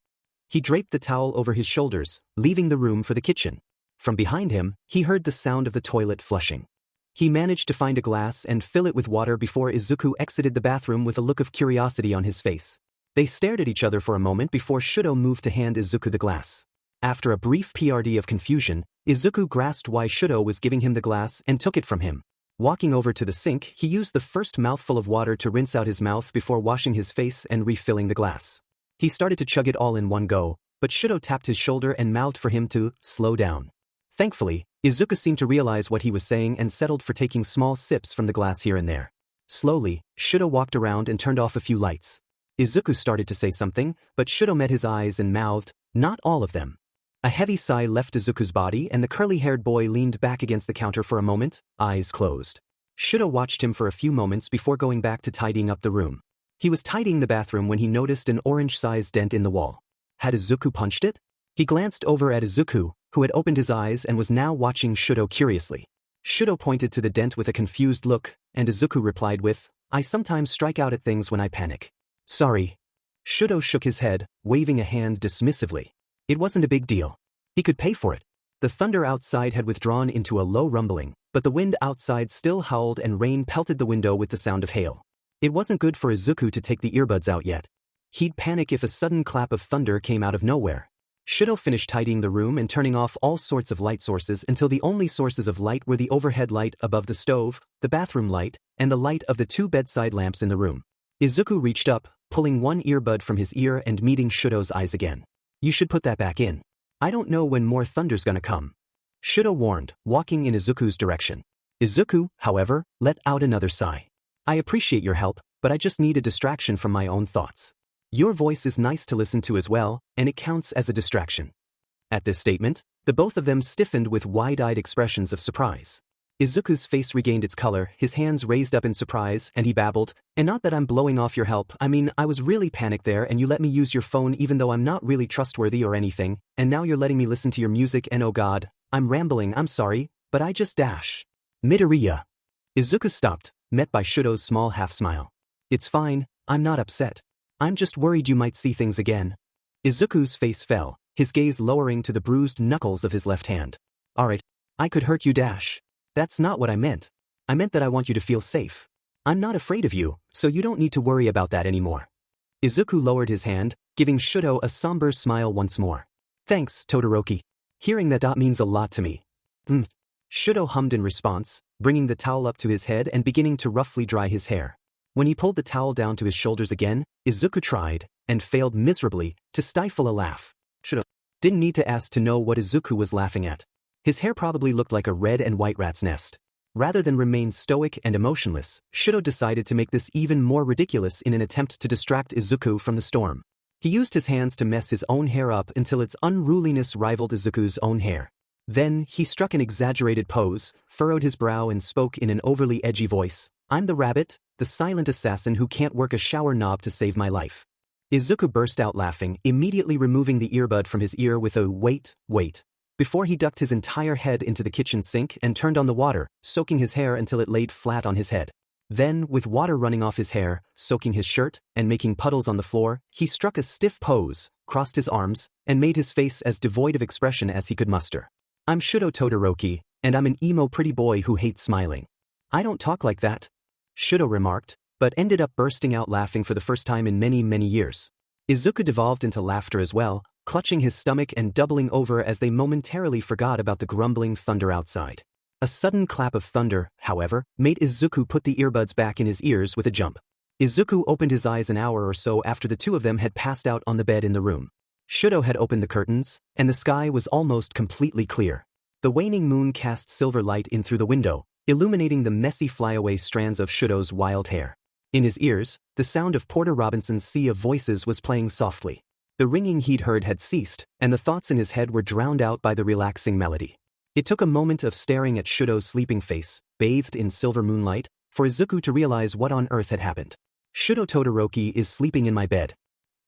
He draped the towel over his shoulders, leaving the room for the kitchen. From behind him, he heard the sound of the toilet flushing. He managed to find a glass and fill it with water before Izuku exited the bathroom with a look of curiosity on his face. They stared at each other for a moment before Shouto moved to hand Izuku the glass. After a brief PRD of confusion, Izuku grasped why Shouto was giving him the glass and took it from him. Walking over to the sink, he used the first mouthful of water to rinse out his mouth before washing his face and refilling the glass. He started to chug it all in one go, but Shouto tapped his shoulder and mouthed for him to slow down. Thankfully, Izuku seemed to realize what he was saying and settled for taking small sips from the glass here and there. Slowly, Shouto walked around and turned off a few lights. Izuku started to say something, but Shouto met his eyes and mouthed, "Not all of them." A heavy sigh left Izuku's body and the curly-haired boy leaned back against the counter for a moment, eyes closed. Shouto watched him for a few moments before going back to tidying up the room. He was tidying the bathroom when he noticed an orange-sized dent in the wall. Had Izuku punched it? He glanced over at Izuku, who had opened his eyes and was now watching Shouto curiously. Shouto pointed to the dent with a confused look, and Izuku replied with, "I sometimes strike out at things when I panic." "Sorry." Shouto shook his head, waving a hand dismissively. It wasn't a big deal. He could pay for it. The thunder outside had withdrawn into a low rumbling, but the wind outside still howled and rain pelted the window with the sound of hail. It wasn't good for Izuku to take the earbuds out yet. He'd panic if a sudden clap of thunder came out of nowhere. Shouto finished tidying the room and turning off all sorts of light sources until the only sources of light were the overhead light above the stove, the bathroom light, and the light of the two bedside lamps in the room. Izuku reached up, pulling one earbud from his ear and meeting Shouto's eyes again. "You should put that back in. I don't know when more thunder's gonna come," Shouto warned, walking in Izuku's direction. Izuku, however, let out another sigh. "I appreciate your help, but I just need a distraction from my own thoughts. Your voice is nice to listen to as well, and it counts as a distraction." At this statement, the both of them stiffened with wide-eyed expressions of surprise. Izuku's face regained its color, his hands raised up in surprise, and he babbled, "And not that I'm blowing off your help, I mean, I was really panicked there and you let me use your phone even though I'm not really trustworthy or anything, and now you're letting me listen to your music and oh god, I'm rambling, I'm sorry, but I just dash. Midoriya." Izuku stopped, met by Shouto's small half-smile. "It's fine, I'm not upset. I'm just worried you might see things again." Izuku's face fell, his gaze lowering to the bruised knuckles of his left hand. "Alright, I could hurt you dash. That's not what I meant. I meant that I want you to feel safe. I'm not afraid of you, so you don't need to worry about that anymore." Izuku lowered his hand, giving Shouto a somber smile once more. "Thanks, Todoroki. Hearing that means a lot to me." Shouto hummed in response, bringing the towel up to his head and beginning to roughly dry his hair. When he pulled the towel down to his shoulders again, Izuku tried, and failed miserably, to stifle a laugh. Shouto didn't need to ask to know what Izuku was laughing at. His hair probably looked like a red and white rat's nest. Rather than remain stoic and emotionless, Shouto decided to make this even more ridiculous in an attempt to distract Izuku from the storm. He used his hands to mess his own hair up until its unruliness rivaled Izuku's own hair. Then, he struck an exaggerated pose, furrowed his brow and spoke in an overly edgy voice, "I'm the rabbit, the silent assassin who can't work a shower knob to save my life." Izuku burst out laughing, immediately removing the earbud from his ear with a wait, before he ducked his entire head into the kitchen sink and turned on the water, soaking his hair until it laid flat on his head. Then, with water running off his hair, soaking his shirt, and making puddles on the floor, he struck a stiff pose, crossed his arms, and made his face as devoid of expression as he could muster. "I'm Shouto Todoroki, and I'm an emo pretty boy who hates smiling. I don't talk like that," Shouto remarked, but ended up bursting out laughing for the first time in many, many years. Izuku devolved into laughter as well, clutching his stomach and doubling over as they momentarily forgot about the grumbling thunder outside. A sudden clap of thunder, however, made Izuku put the earbuds back in his ears with a jump. Izuku opened his eyes an hour or so after the two of them had passed out on the bed in the room. Shouto had opened the curtains, and the sky was almost completely clear. The waning moon cast silver light in through the window, illuminating the messy flyaway strands of Shouto's wild hair. In his ears, the sound of Porter Robinson's Sea of Voices was playing softly. The ringing he'd heard had ceased, and the thoughts in his head were drowned out by the relaxing melody. It took a moment of staring at Shouto's sleeping face, bathed in silver moonlight, for Izuku to realize what on earth had happened. "Shouto Todoroki is sleeping in my bed."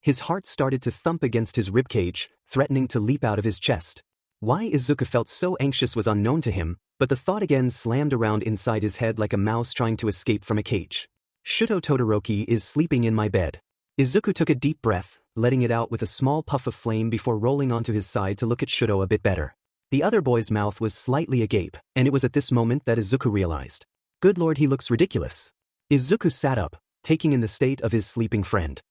His heart started to thump against his ribcage, threatening to leap out of his chest. Why Izuku felt so anxious was unknown to him, but the thought again slammed around inside his head like a mouse trying to escape from a cage. Shouto Todoroki is sleeping in my bed. Izuku took a deep breath, letting it out with a small puff of flame before rolling onto his side to look at Shouto a bit better. The other boy's mouth was slightly agape, and it was at this moment that Izuku realized. Good lord, he looks ridiculous. Izuku sat up, taking in the state of his sleeping friend.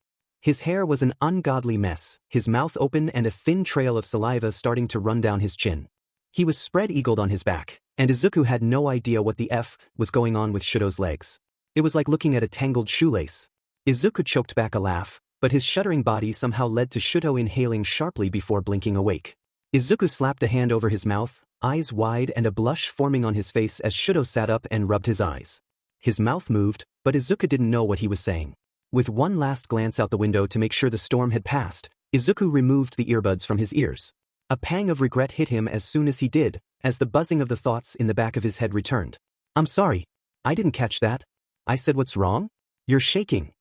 His hair was an ungodly mess, his mouth open and a thin trail of saliva starting to run down his chin. He was spread-eagled on his back, and Izuku had no idea what the F was going on with Shouto's legs. It was like looking at a tangled shoelace. Izuku choked back a laugh, but his shuddering body somehow led to Shouto inhaling sharply before blinking awake. Izuku slapped a hand over his mouth, eyes wide and a blush forming on his face as Shouto sat up and rubbed his eyes. His mouth moved, but Izuku didn't know what he was saying. With one last glance out the window to make sure the storm had passed, Izuku removed the earbuds from his ears. A pang of regret hit him as soon as he did, as the buzzing of the thoughts in the back of his head returned. I'm sorry. I didn't catch that. I said what's wrong? You're shaking.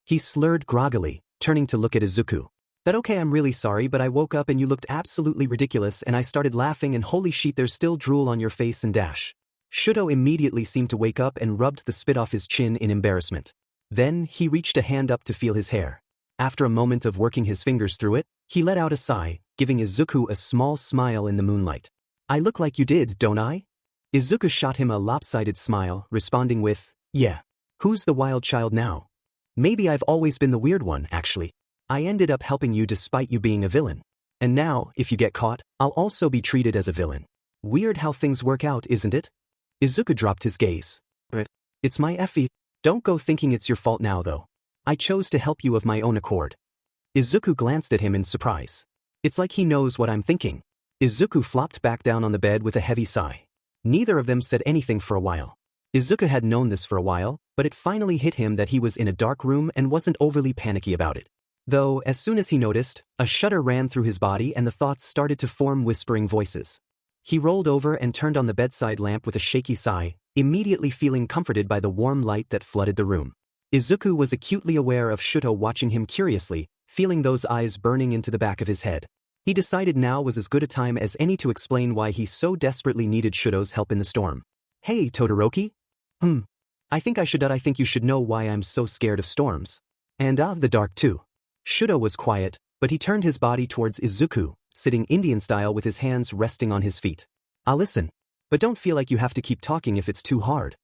He slurred groggily, turning to look at Izuku. That okay, I'm really sorry, but I woke up and you looked absolutely ridiculous and I started laughing and holy shit, there's still drool on your face and dash. Shouto immediately seemed to wake up and rubbed the spit off his chin in embarrassment. Then, he reached a hand up to feel his hair. After a moment of working his fingers through it, he let out a sigh, giving Izuku a small smile in the moonlight. I look like you did, don't I? Izuku shot him a lopsided smile, responding with, yeah. Who's the wild child now? Maybe I've always been the weird one, actually. I ended up helping you despite you being a villain. And now, if you get caught, I'll also be treated as a villain. Weird how things work out, isn't it? Izuku dropped his gaze. It's my effie. Don't go thinking it's your fault now though. I chose to help you of my own accord. Izuku glanced at him in surprise. It's like he knows what I'm thinking. Izuku flopped back down on the bed with a heavy sigh. Neither of them said anything for a while. Izuku had known this for a while, but it finally hit him that he was in a dark room and wasn't overly panicky about it. Though, as soon as he noticed, a shudder ran through his body and the thoughts started to form whispering voices. He rolled over and turned on the bedside lamp with a shaky sigh, immediately feeling comforted by the warm light that flooded the room. Izuku was acutely aware of Shouto watching him curiously, feeling those eyes burning into the back of his head. He decided now was as good a time as any to explain why he so desperately needed Shouto's help in the storm. Hey, Todoroki? I think you should know why I'm so scared of storms. And the dark too. Shouto was quiet, but he turned his body towards Izuku, sitting Indian style with his hands resting on his feet. I'll listen. But don't feel like you have to keep talking if it's too hard.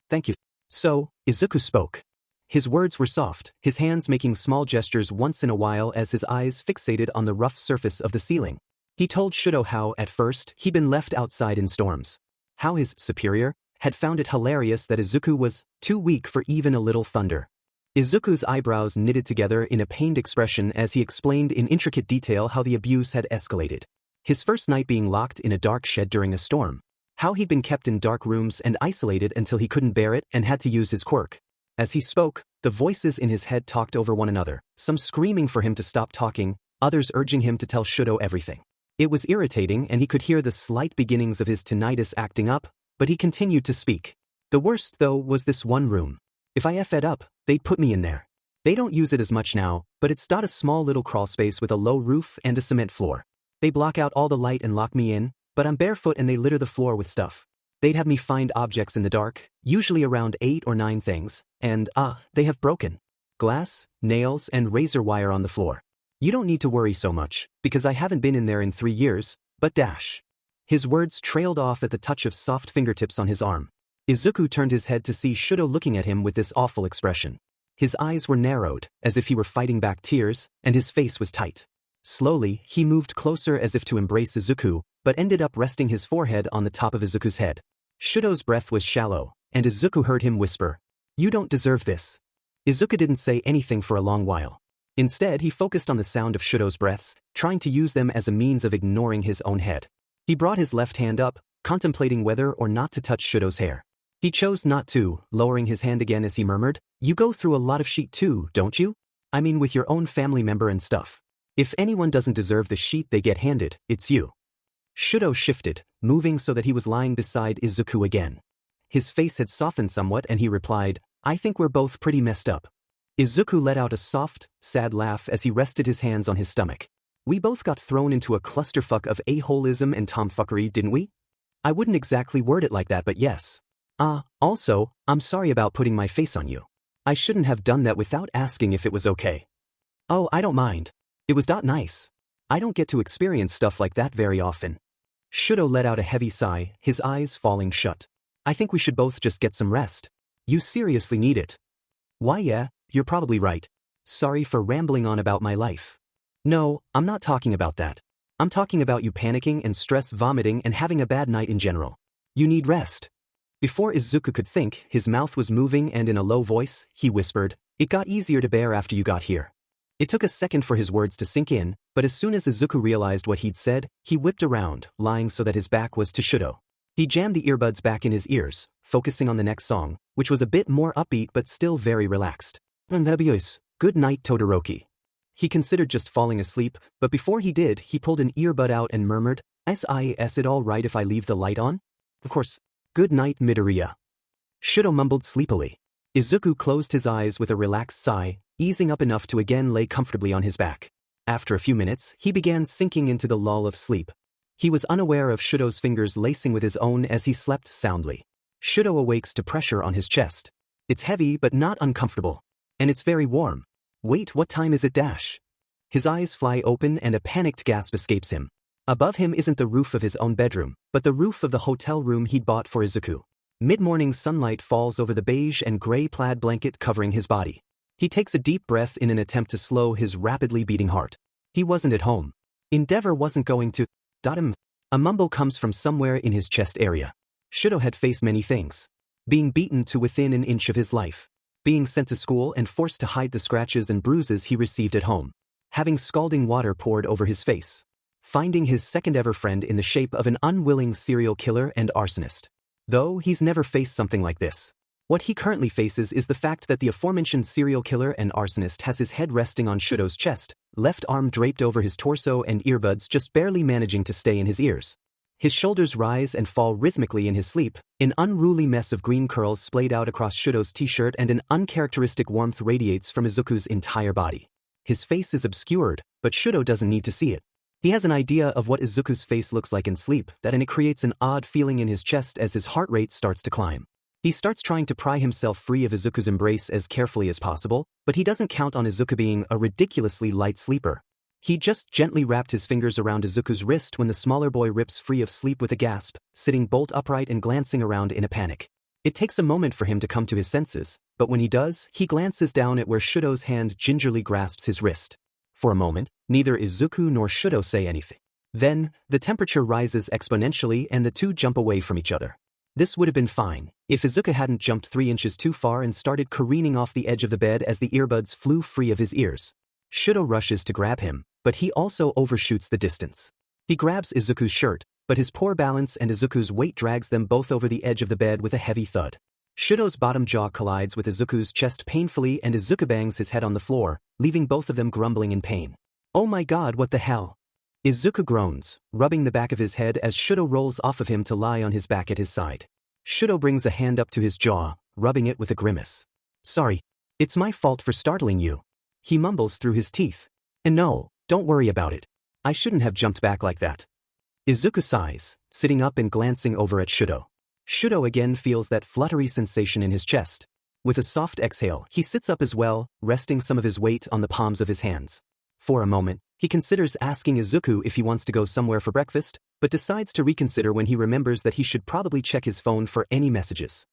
Thank you. So, Izuku spoke. His words were soft, his hands making small gestures once in a while as his eyes fixated on the rough surface of the ceiling. He told Shouto how, at first, he'd been left outside in storms. How his superior had found it hilarious that Izuku was too weak for even a little thunder. Izuku's eyebrows knitted together in a pained expression as he explained in intricate detail how the abuse had escalated. His first night being locked in a dark shed during a storm. How he'd been kept in dark rooms and isolated until he couldn't bear it and had to use his quirk. As he spoke, the voices in his head talked over one another, some screaming for him to stop talking, others urging him to tell Shouto everything. It was irritating and he could hear the slight beginnings of his tinnitus acting up, but he continued to speak. The worst, though, was this one room. If I F'd up, they'd put me in there. They don't use it as much now, but it's got a small little crawl space with a low roof and a cement floor. They block out all the light and lock me in, but I'm barefoot and they litter the floor with stuff. They'd have me find objects in the dark, usually around 8 or 9 things, and they have broken glass, nails, and razor wire on the floor. You don't need to worry so much, because I haven't been in there in 3 years, but dash. His words trailed off at the touch of soft fingertips on his arm. Izuku turned his head to see Shouto looking at him with this awful expression. His eyes were narrowed, as if he were fighting back tears, and his face was tight. Slowly, he moved closer as if to embrace Izuku, but ended up resting his forehead on the top of Izuku's head. Shouto's breath was shallow, and Izuku heard him whisper, "You don't deserve this." Izuku didn't say anything for a long while. Instead, he focused on the sound of Shouto's breaths, trying to use them as a means of ignoring his own head. He brought his left hand up, contemplating whether or not to touch Shouto's hair. He chose not to, lowering his hand again as he murmured, "You go through a lot of shit too, don't you? I mean with your own family member and stuff. If anyone doesn't deserve the shit they get handed, it's you." Shouto shifted, moving so that he was lying beside Izuku again. His face had softened somewhat and he replied, "I think we're both pretty messed up." Izuku let out a soft, sad laugh as he rested his hands on his stomach. We both got thrown into a clusterfuck of a-holism and tomfuckery, didn't we? I wouldn't exactly word it like that, but yes. Also, I'm sorry about putting my face on you. I shouldn't have done that without asking if it was okay. Oh, I don't mind. It was not nice. I don't get to experience stuff like that very often. Shouto let out a heavy sigh, his eyes falling shut. I think we should both just get some rest. You seriously need it. Why yeah, you're probably right. Sorry for rambling on about my life. No, I'm not talking about that. I'm talking about you panicking and stress vomiting and having a bad night in general. You need rest. Before Izuku could think, his mouth was moving and in a low voice, he whispered, "It got easier to bear after you got here." It took a second for his words to sink in, but as soon as Izuku realized what he'd said, he whipped around, lying so that his back was to Shouto. He jammed the earbuds back in his ears, focusing on the next song, which was a bit more upbeat but still very relaxed. Good night, Todoroki. He considered just falling asleep, but before he did, he pulled an earbud out and murmured, "Is it all right if I leave the light on?" Of course. Good night, Midoriya. Shouto mumbled sleepily. Izuku closed his eyes with a relaxed sigh, easing up enough to again lay comfortably on his back. After a few minutes, he began sinking into the lull of sleep. He was unaware of Shouto's fingers lacing with his own as he slept soundly. Shouto awakes to pressure on his chest. It's heavy but not uncomfortable. And it's very warm. Wait, what time is it dash? His eyes fly open and a panicked gasp escapes him. Above him isn't the roof of his own bedroom, but the roof of the hotel room he'd bought for Izuku. Mid-morning sunlight falls over the beige and gray plaid blanket covering his body. He takes a deep breath in an attempt to slow his rapidly beating heart. He wasn't at home. Endeavor wasn't going to him. A mumble comes from somewhere in his chest area. Shouto had faced many things. Being beaten to within an inch of his life. Being sent to school and forced to hide the scratches and bruises he received at home. Having scalding water poured over his face. Finding his second-ever friend in the shape of an unwilling serial killer and arsonist. Though he's never faced something like this. What he currently faces is the fact that the aforementioned serial killer and arsonist has his head resting on Shouto's chest, left arm draped over his torso and earbuds just barely managing to stay in his ears. His shoulders rise and fall rhythmically in his sleep, an unruly mess of green curls splayed out across Shouto's t-shirt and an uncharacteristic warmth radiates from Izuku's entire body. His face is obscured, but Shouto doesn't need to see it. He has an idea of what Izuku's face looks like in sleep, and it creates an odd feeling in his chest as his heart rate starts to climb. He starts trying to pry himself free of Izuku's embrace as carefully as possible, but he doesn't count on Izuku being a ridiculously light sleeper. He just gently wrapped his fingers around Izuku's wrist when the smaller boy rips free of sleep with a gasp, sitting bolt upright and glancing around in a panic. It takes a moment for him to come to his senses, but when he does, he glances down at where Shouto's hand gingerly grasps his wrist. For a moment, neither Izuku nor Shouto say anything. Then, the temperature rises exponentially and the two jump away from each other. This would have been fine, if Izuku hadn't jumped 3 inches too far and started careening off the edge of the bed as the earbuds flew free of his ears. Shouto rushes to grab him, but he also overshoots the distance. He grabs Izuku's shirt, but his poor balance and Izuku's weight drags them both over the edge of the bed with a heavy thud. Shouto's bottom jaw collides with Izuku's chest painfully and Izuku bangs his head on the floor, leaving both of them grumbling in pain. Oh my god, what the hell? Izuku groans, rubbing the back of his head as Shouto rolls off of him to lie on his back at his side. Shouto brings a hand up to his jaw, rubbing it with a grimace. Sorry. It's my fault for startling you. He mumbles through his teeth. And no, don't worry about it. I shouldn't have jumped back like that. Izuku sighs, sitting up and glancing over at Shouto. Shouto again feels that fluttery sensation in his chest. With a soft exhale, he sits up as well, resting some of his weight on the palms of his hands. For a moment, he considers asking Izuku if he wants to go somewhere for breakfast, but decides to reconsider when he remembers that he should probably check his phone for any messages.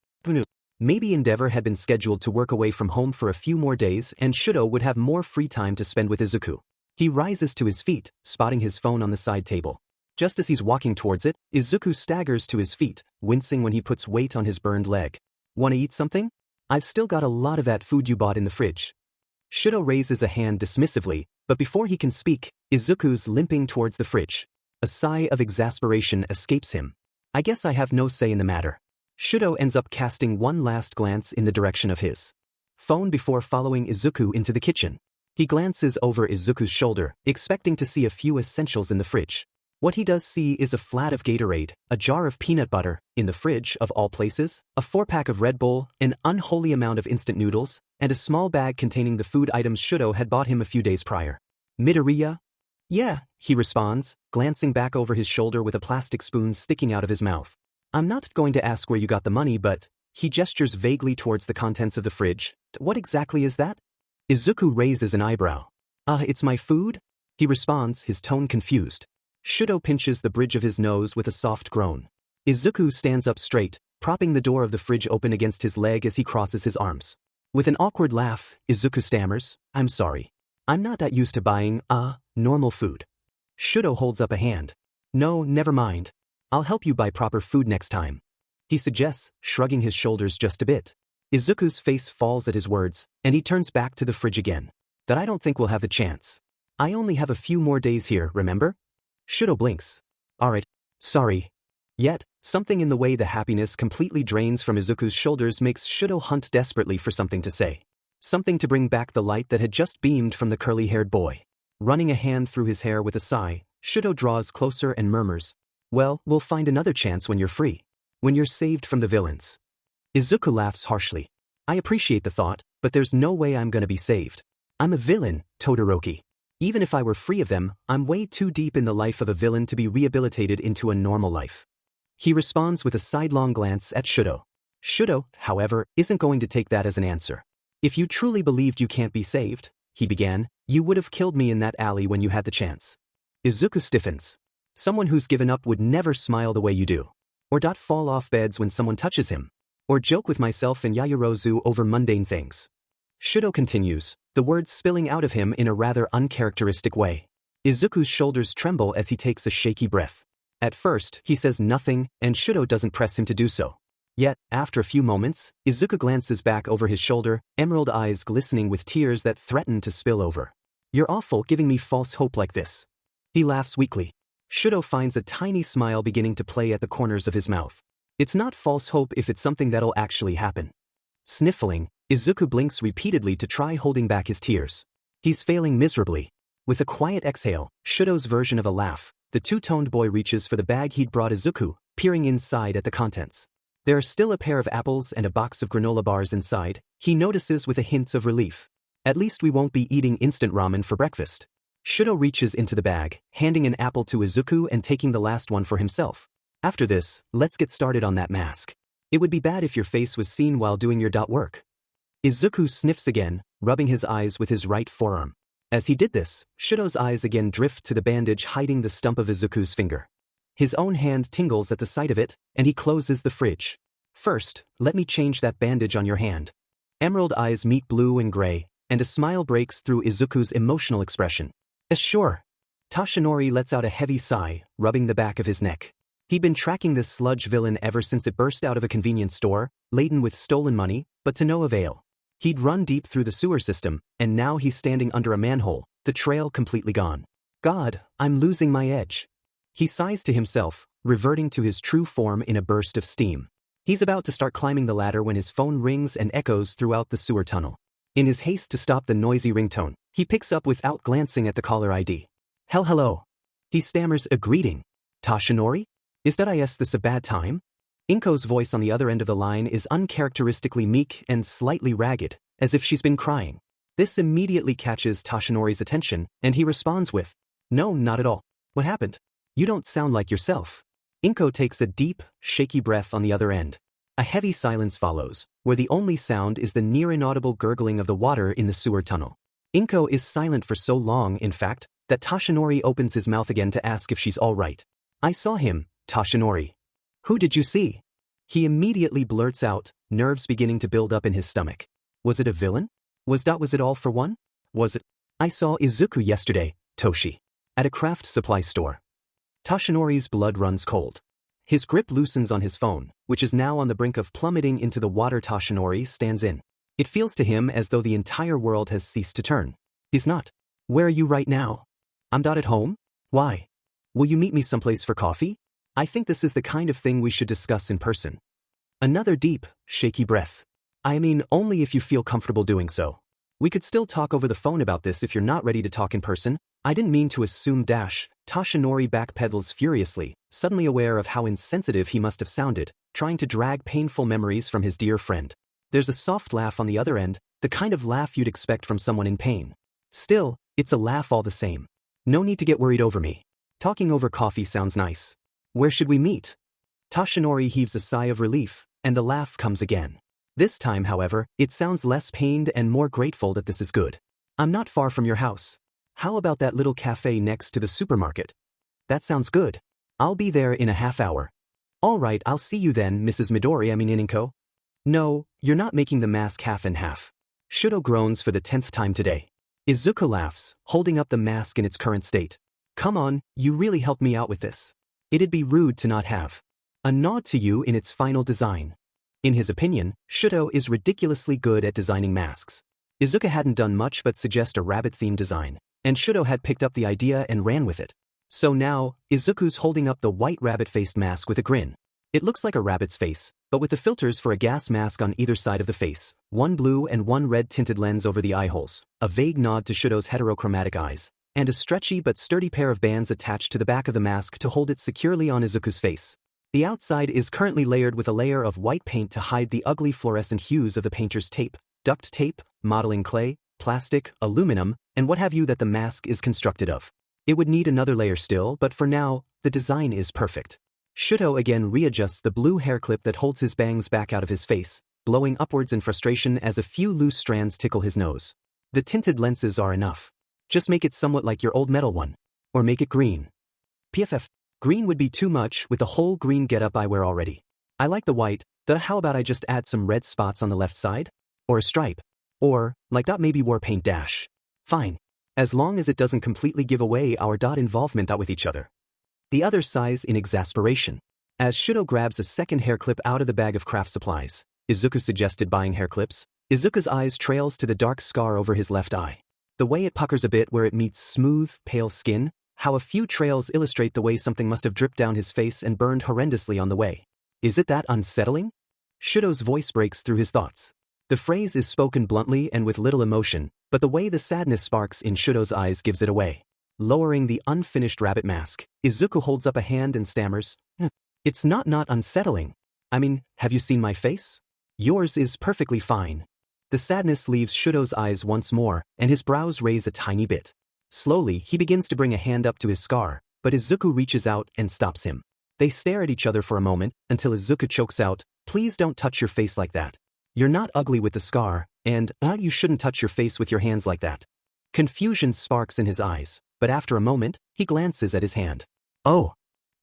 Maybe Endeavor had been scheduled to work away from home for a few more days and Shouto would have more free time to spend with Izuku. He rises to his feet, spotting his phone on the side table. Just as he's walking towards it, Izuku staggers to his feet, wincing when he puts weight on his burned leg. Wanna eat something? I've still got a lot of that food you bought in the fridge. Shouto raises a hand dismissively, but before he can speak, Izuku's limping towards the fridge. A sigh of exasperation escapes him. I guess I have no say in the matter. Shouto ends up casting one last glance in the direction of his phone before following Izuku into the kitchen. He glances over Izuku's shoulder, expecting to see a few essentials in the fridge. What he does see is a flat of Gatorade, a jar of peanut butter, in the fridge of all places, a 4-pack of Red Bull, an unholy amount of instant noodles, and a small bag containing the food items Shouto had bought him a few days prior. Midoriya? Yeah, he responds, glancing back over his shoulder with a plastic spoon sticking out of his mouth. I'm not going to ask where you got the money, but he gestures vaguely towards the contents of the fridge. What exactly is that? Izuku raises an eyebrow. It's my food? He responds, his tone confused. Shouto pinches the bridge of his nose with a soft groan. Izuku stands up straight, propping the door of the fridge open against his leg as he crosses his arms. With an awkward laugh, Izuku stammers, I'm sorry. I'm not that used to buying, normal food. Shouto holds up a hand. No, never mind. I'll help you buy proper food next time. He suggests, shrugging his shoulders just a bit. Izuku's face falls at his words, and he turns back to the fridge again. That I don't think we'll have the chance. I only have a few more days here, remember? Shouto blinks. Alright, sorry. Yet, something in the way the happiness completely drains from Izuku's shoulders makes Shouto hunt desperately for something to say. Something to bring back the light that had just beamed from the curly-haired boy. Running a hand through his hair with a sigh, Shouto draws closer and murmurs, well, we'll find another chance when you're free. When you're saved from the villains. Izuku laughs harshly. I appreciate the thought, but there's no way I'm gonna be saved. I'm a villain, Todoroki. Even if I were free of them, I'm way too deep in the life of a villain to be rehabilitated into a normal life. He responds with a sidelong glance at Shouto. Shouto, however, isn't going to take that as an answer. If you truly believed you can't be saved, he began, you would have killed me in that alley when you had the chance. Izuku stiffens. Someone who's given up would never smile the way you do. Or fall off beds when someone touches him. Or joke with myself and Yaoyorozu over mundane things. Shouto continues, the words spilling out of him in a rather uncharacteristic way. Izuku's shoulders tremble as he takes a shaky breath. At first, he says nothing, and Shouto doesn't press him to do so. Yet, after a few moments, Izuku glances back over his shoulder, emerald eyes glistening with tears that threaten to spill over. You're awful giving me false hope like this. He laughs weakly. Shouto finds a tiny smile beginning to play at the corners of his mouth. It's not false hope if it's something that'll actually happen. Sniffling, Izuku blinks repeatedly to try holding back his tears. He's failing miserably. With a quiet exhale, Shouto's version of a laugh, the two-toned boy reaches for the bag he'd brought Izuku, peering inside at the contents. There are still a pair of apples and a box of granola bars inside, he notices with a hint of relief. At least we won't be eating instant ramen for breakfast. Shouto reaches into the bag, handing an apple to Izuku and taking the last one for himself. After this, let's get started on that mask. It would be bad if your face was seen while doing your work. Izuku sniffs again, rubbing his eyes with his right forearm. As he did this, Shouto's eyes again drift to the bandage hiding the stump of Izuku's finger. His own hand tingles at the sight of it, and he closes the fridge. First, let me change that bandage on your hand. Emerald eyes meet blue and gray, and a smile breaks through Izuku's emotional expression. Sure. Toshinori lets out a heavy sigh, rubbing the back of his neck. He'd been tracking this sludge villain ever since it burst out of a convenience store, laden with stolen money, but to no avail. He'd run deep through the sewer system, and now he's standing under a manhole, the trail completely gone. God, I'm losing my edge. He sighs to himself, reverting to his true form in a burst of steam. He's about to start climbing the ladder when his phone rings and echoes throughout the sewer tunnel. In his haste to stop the noisy ringtone, he picks up without glancing at the caller ID. Hello. He stammers a greeting. Toshinori? Is this a bad time? Inko's voice on the other end of the line is uncharacteristically meek and slightly ragged, as if she's been crying. This immediately catches Toshinori's attention, and he responds with, no, not at all. What happened? You don't sound like yourself. Inko takes a deep, shaky breath on the other end. A heavy silence follows, where the only sound is the near-inaudible gurgling of the water in the sewer tunnel. Inko is silent for so long, in fact, that Toshinori opens his mouth again to ask if she's all right. I saw him, Toshinori. Who did you see? He immediately blurts out, nerves beginning to build up in his stomach. Was it a villain? Was it all for one? Was it? I saw Izuku yesterday, Toshi. At a craft supply store. Toshinori's blood runs cold. His grip loosens on his phone, which is now on the brink of plummeting into the water Toshinori stands in. It feels to him as though the entire world has ceased to turn. He's not. Where are you right now? I'm not at home? Why? Will you meet me someplace for coffee? I think this is the kind of thing we should discuss in person. Another deep, shaky breath. I mean, only if you feel comfortable doing so. We could still talk over the phone about this if you're not ready to talk in person. I didn't mean to assume Toshinori backpedals furiously, suddenly aware of how insensitive he must have sounded, trying to drag painful memories from his dear friend. There's a soft laugh on the other end, the kind of laugh you'd expect from someone in pain. Still, it's a laugh all the same. No need to get worried over me. Talking over coffee sounds nice. Where should we meet? Toshinori heaves a sigh of relief, and the laugh comes again. This time, however, it sounds less pained and more grateful that this is good. I'm not far from your house. How about that little cafe next to the supermarket? That sounds good. I'll be there in a half hour. All right, I'll see you then, Mrs. Midoriya Inko. No, you're not making the mask half and half. Shouto groans for the 10th time today. Izuku laughs, holding up the mask in its current state. Come on, you really helped me out with this. It'd be rude to not have. A nod to you in its final design. In his opinion, Shouto is ridiculously good at designing masks. Izuku hadn't done much but suggest a rabbit-themed design, and Shouto had picked up the idea and ran with it. So now, Izuku's holding up the white rabbit-faced mask with a grin. It looks like a rabbit's face, but with the filters for a gas mask on either side of the face, one blue and one red tinted lens over the eye holes, a vague nod to Shouto's heterochromatic eyes, and a stretchy but sturdy pair of bands attached to the back of the mask to hold it securely on Izuku's face. The outside is currently layered with a layer of white paint to hide the ugly fluorescent hues of the painter's tape, duct tape, modeling clay, plastic, aluminum, and what have you that the mask is constructed of. It would need another layer still, but for now, the design is perfect. Shouto again readjusts the blue hair clip that holds his bangs back out of his face, blowing upwards in frustration as a few loose strands tickle his nose. The tinted lenses are enough. Just make it somewhat like your old metal one. Or make it green. PFF. Green would be too much with the whole green getup I wear already. I like the white, how about I just add some red spots on the left side? Or a stripe. Or, like that maybe war paint dash. Fine. As long as it doesn't completely give away our involvement with each other. The other sighs in exasperation. As Shouto grabs a second hair clip out of the bag of craft supplies, Izuku suggested buying hair clips. Izuku's eyes trails to the dark scar over his left eye. The way it puckers a bit where it meets smooth, pale skin, how a few trails illustrate the way something must have dripped down his face and burned horrendously on the way. Is it that unsettling? Shouto's voice breaks through his thoughts. The phrase is spoken bluntly and with little emotion, but the way the sadness sparks in Shouto's eyes gives it away. Lowering the unfinished rabbit mask, Izuku holds up a hand and stammers, It's not unsettling. I mean, have you seen my face? Yours is perfectly fine. The sadness leaves Shouto's eyes once more, and his brows raise a tiny bit. Slowly, he begins to bring a hand up to his scar, but Izuku reaches out and stops him. They stare at each other for a moment, until Izuku chokes out, Please don't touch your face like that. You're not ugly with the scar, and, you shouldn't touch your face with your hands like that. Confusion sparks in his eyes, but after a moment, he glances at his hand. Oh!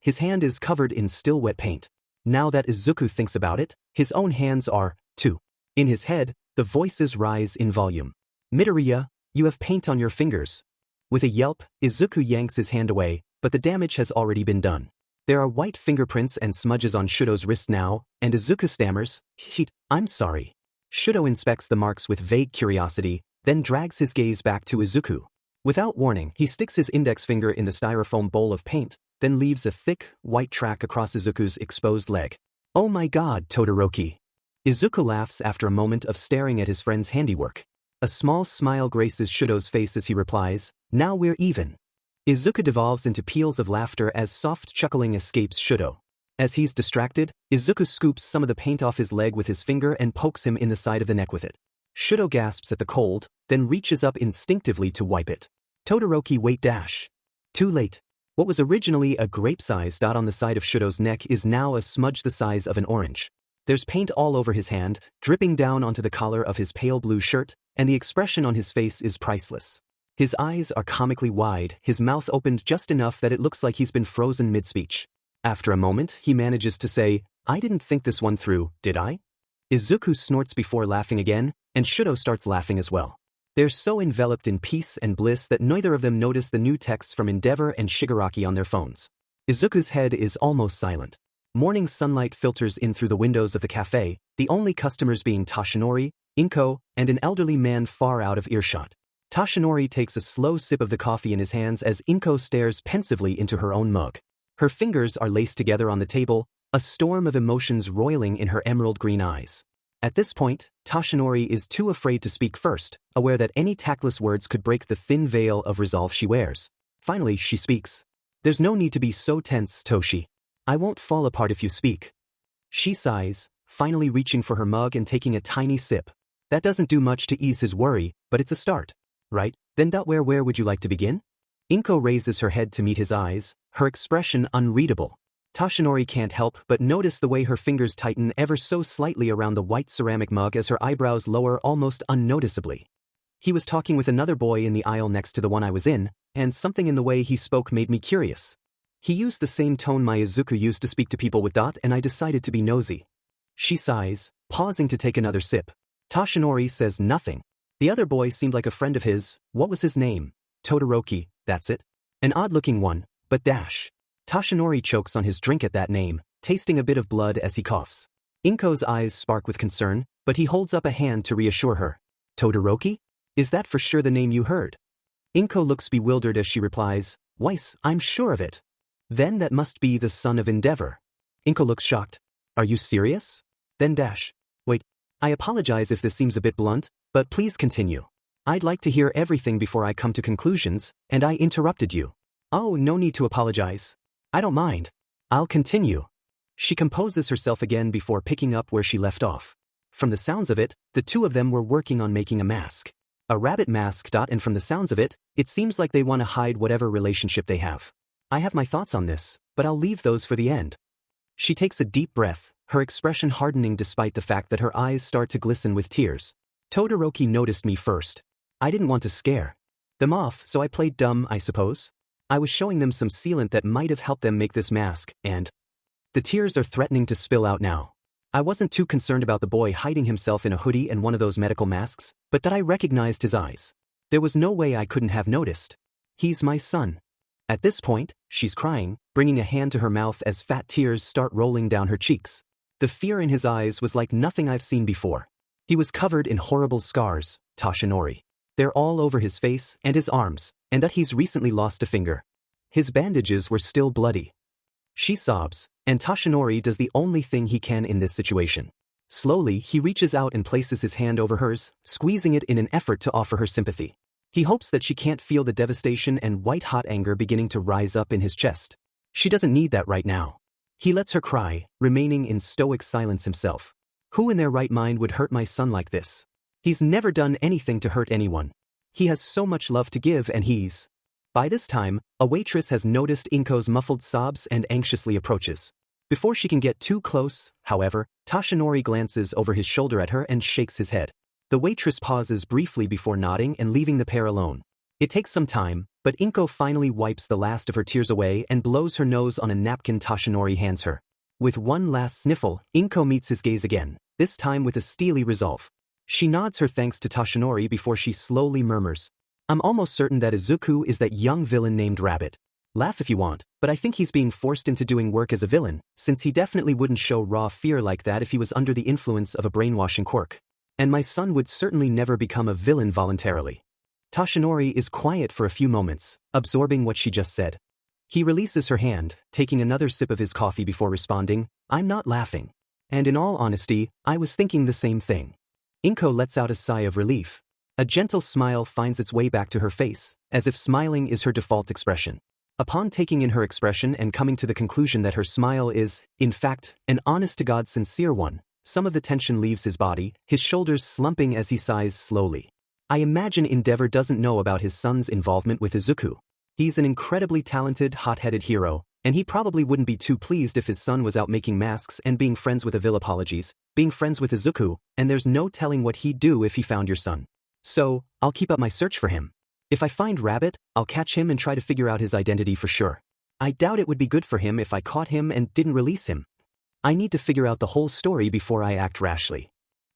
His hand is covered in still wet paint. Now that Izuku thinks about it, his own hands are, too. In his head, the voices rise in volume. Midoriya, you have paint on your fingers. With a yelp, Izuku yanks his hand away, but the damage has already been done. There are white fingerprints and smudges on Shouto's wrist now, and Izuku stammers, Shit, I'm sorry. Shouto inspects the marks with vague curiosity, then drags his gaze back to Izuku. Without warning, he sticks his index finger in the styrofoam bowl of paint, then leaves a thick, white track across Izuku's exposed leg. Oh my god, Todoroki. Izuku laughs after a moment of staring at his friend's handiwork. A small smile graces Shouto's face as he replies, Now we're even. Izuku devolves into peals of laughter as soft chuckling escapes Shouto. As he's distracted, Izuku scoops some of the paint off his leg with his finger and pokes him in the side of the neck with it. Shouto gasps at the cold, then reaches up instinctively to wipe it. Todoroki wait dash. Too late. What was originally a grape-sized dot on the side of Shouto's neck is now a smudge the size of an orange. There's paint all over his hand, dripping down onto the collar of his pale blue shirt, and the expression on his face is priceless. His eyes are comically wide, his mouth opened just enough that it looks like he's been frozen mid-speech. After a moment, he manages to say, I didn't think this one through, did I? Izuku snorts before laughing again, and Shouto starts laughing as well. They're so enveloped in peace and bliss that neither of them notice the new texts from Endeavor and Shigaraki on their phones. Izuku's head is almost silent. Morning sunlight filters in through the windows of the cafe, the only customers being Toshinori, Inko, and an elderly man far out of earshot. Toshinori takes a slow sip of the coffee in his hands as Inko stares pensively into her own mug. Her fingers are laced together on the table, a storm of emotions roiling in her emerald green eyes. At this point, Toshinori is too afraid to speak first, aware that any tactless words could break the thin veil of resolve she wears. Finally, she speaks. There's no need to be so tense, Toshi. I won't fall apart if you speak. She sighs, finally reaching for her mug and taking a tiny sip. That doesn't do much to ease his worry, but it's a start. Right, then where would you like to begin? Inko raises her head to meet his eyes, her expression unreadable. Toshinori can't help but notice the way her fingers tighten ever so slightly around the white ceramic mug as her eyebrows lower almost unnoticeably. He was talking with another boy in the aisle next to the one I was in, and something in the way he spoke made me curious. He used the same tone my Izuku used to speak to people with, and I decided to be nosy. She sighs, pausing to take another sip. Toshinori says nothing. The other boy seemed like a friend of his. What was his name? Todoroki, that's it. An odd-looking one, but dash. Toshinori chokes on his drink at that name, tasting a bit of blood as he coughs. Inko's eyes spark with concern, but he holds up a hand to reassure her. Todoroki? Is that for sure the name you heard? Inko looks bewildered as she replies, Weiss, I'm sure of it. Then that must be the son of Endeavor. Inko looks shocked. Are you serious? Then dash. Wait, I apologize if this seems a bit blunt, but please continue. I'd like to hear everything before I come to conclusions, and I interrupted you. Oh, no need to apologize. I don't mind. I'll continue. She composes herself again before picking up where she left off. From the sounds of it, the two of them were working on making a mask. A rabbit mask. And from the sounds of it, it seems like they want to hide whatever relationship they have. I have my thoughts on this, but I'll leave those for the end. She takes a deep breath, her expression hardening despite the fact that her eyes start to glisten with tears. Todoroki noticed me first. I didn't want to scare them off, so I played dumb, I suppose. I was showing them some sealant that might have helped them make this mask, and the tears are threatening to spill out now. I wasn't too concerned about the boy hiding himself in a hoodie and one of those medical masks, but that I recognized his eyes. There was no way I couldn't have noticed. He's my son. At this point, she's crying, bringing a hand to her mouth as fat tears start rolling down her cheeks. The fear in his eyes was like nothing I've seen before. He was covered in horrible scars, Toshinori. They're all over his face and his arms, and that he's recently lost a finger. His bandages were still bloody. She sobs, and Toshinori does the only thing he can in this situation. Slowly, he reaches out and places his hand over hers, squeezing it in an effort to offer her sympathy. He hopes that she can't feel the devastation and white-hot anger beginning to rise up in his chest. She doesn't need that right now. He lets her cry, remaining in stoic silence himself. Who in their right mind would hurt my son like this? He's never done anything to hurt anyone. He has so much love to give, and he's... By this time, a waitress has noticed Inko's muffled sobs and anxiously approaches. Before she can get too close, however, Toshinori glances over his shoulder at her and shakes his head. The waitress pauses briefly before nodding and leaving the pair alone. It takes some time, but Inko finally wipes the last of her tears away and blows her nose on a napkin Toshinori hands her. With one last sniffle, Inko meets his gaze again, this time with a steely resolve. She nods her thanks to Toshinori before she slowly murmurs, I'm almost certain that Izuku is that young villain named Rabbit. Laugh if you want, but I think he's being forced into doing work as a villain, since he definitely wouldn't show raw fear like that if he was under the influence of a brainwashing quirk. And my son would certainly never become a villain voluntarily. Toshinori is quiet for a few moments, absorbing what she just said. He releases her hand, taking another sip of his coffee before responding, I'm not laughing. And in all honesty, I was thinking the same thing. Inko lets out a sigh of relief. A gentle smile finds its way back to her face, as if smiling is her default expression. Upon taking in her expression and coming to the conclusion that her smile is, in fact, an honest-to-God sincere one, some of the tension leaves his body, his shoulders slumping as he sighs slowly. I imagine Endeavor doesn't know about his son's involvement with Izuku. He's an incredibly talented, hot-headed hero, and he probably wouldn't be too pleased if his son was out making masks and being friends with being friends with Izuku, and there's no telling what he'd do if he found your son. So, I'll keep up my search for him. If I find Rabbit, I'll catch him and try to figure out his identity for sure. I doubt it would be good for him if I caught him and didn't release him. I need to figure out the whole story before I act rashly.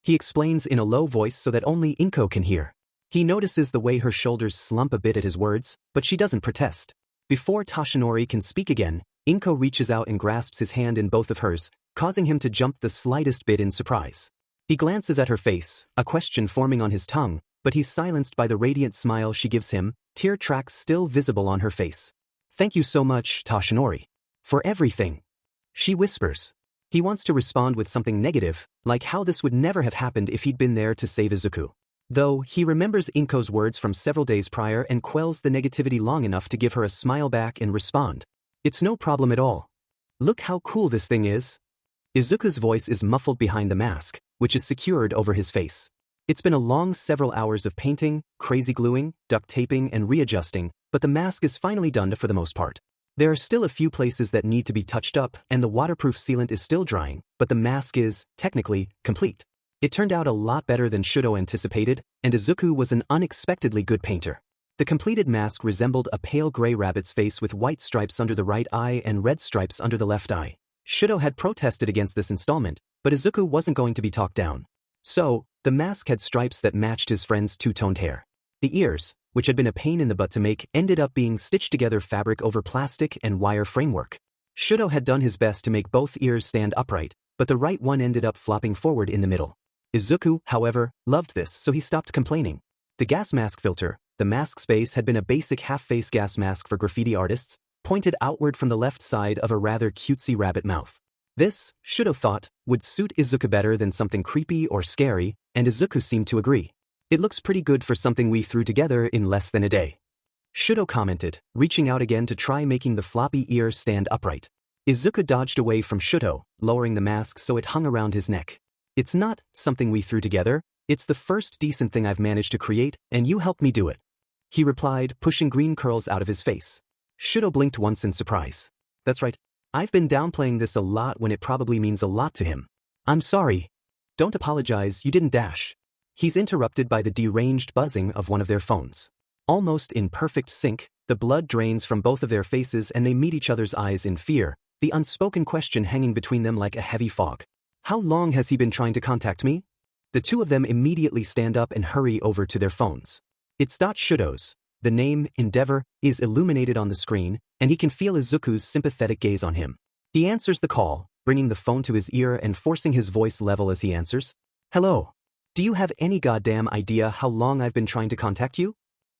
He explains in a low voice so that only Inko can hear. He notices the way her shoulders slump a bit at his words, but she doesn't protest. Before Toshinori can speak again, Inko reaches out and grasps his hand in both of hers, causing him to jump the slightest bit in surprise. He glances at her face, a question forming on his tongue, but he's silenced by the radiant smile she gives him, tear tracks still visible on her face. Thank you so much, Toshinori. For everything. She whispers. He wants to respond with something negative, like how this would never have happened if he'd been there to save Izuku. Though, he remembers Inko's words from several days prior and quells the negativity long enough to give her a smile back and respond. It's no problem at all. Look how cool this thing is. Izuku's voice is muffled behind the mask, which is secured over his face. It's been a long several hours of painting, crazy gluing, duct taping, and readjusting, but the mask is finally done for the most part. There are still a few places that need to be touched up, and the waterproof sealant is still drying, but the mask is, technically, complete. It turned out a lot better than Shouto anticipated, and Izuku was an unexpectedly good painter. The completed mask resembled a pale gray rabbit's face with white stripes under the right eye and red stripes under the left eye. Shouto had protested against this installment, but Izuku wasn't going to be talked down. So, the mask had stripes that matched his friend's two-toned hair. The ears, which had been a pain in the butt to make, ended up being stitched together fabric over plastic and wire framework. Shouto had done his best to make both ears stand upright, but the right one ended up flopping forward in the middle. Izuku, however, loved this, so he stopped complaining. The gas mask filter, the mask's base had been a basic half-face gas mask for graffiti artists, pointed outward from the left side of a rather cutesy rabbit mouth. This, Shouto thought, would suit Izuku better than something creepy or scary, and Izuku seemed to agree. It looks pretty good for something we threw together in less than a day. Shouto commented, reaching out again to try making the floppy ear stand upright. Izuku dodged away from Shouto, lowering the mask so it hung around his neck. It's not something we threw together, it's the first decent thing I've managed to create, and you helped me do it. He replied, pushing green curls out of his face. Shouto blinked once in surprise. That's right. I've been downplaying this a lot when it probably means a lot to him. I'm sorry. Don't apologize, you didn't dash. He's interrupted by the deranged buzzing of one of their phones. Almost in perfect sync, the blood drains from both of their faces and they meet each other's eyes in fear, the unspoken question hanging between them like a heavy fog. How long has he been trying to contact me? The two of them immediately stand up and hurry over to their phones. It's not Shouto's. The name, Endeavor, is illuminated on the screen, and he can feel Izuku's sympathetic gaze on him. He answers the call, bringing the phone to his ear and forcing his voice level as he answers. Hello. Do you have any goddamn idea how long I've been trying to contact you?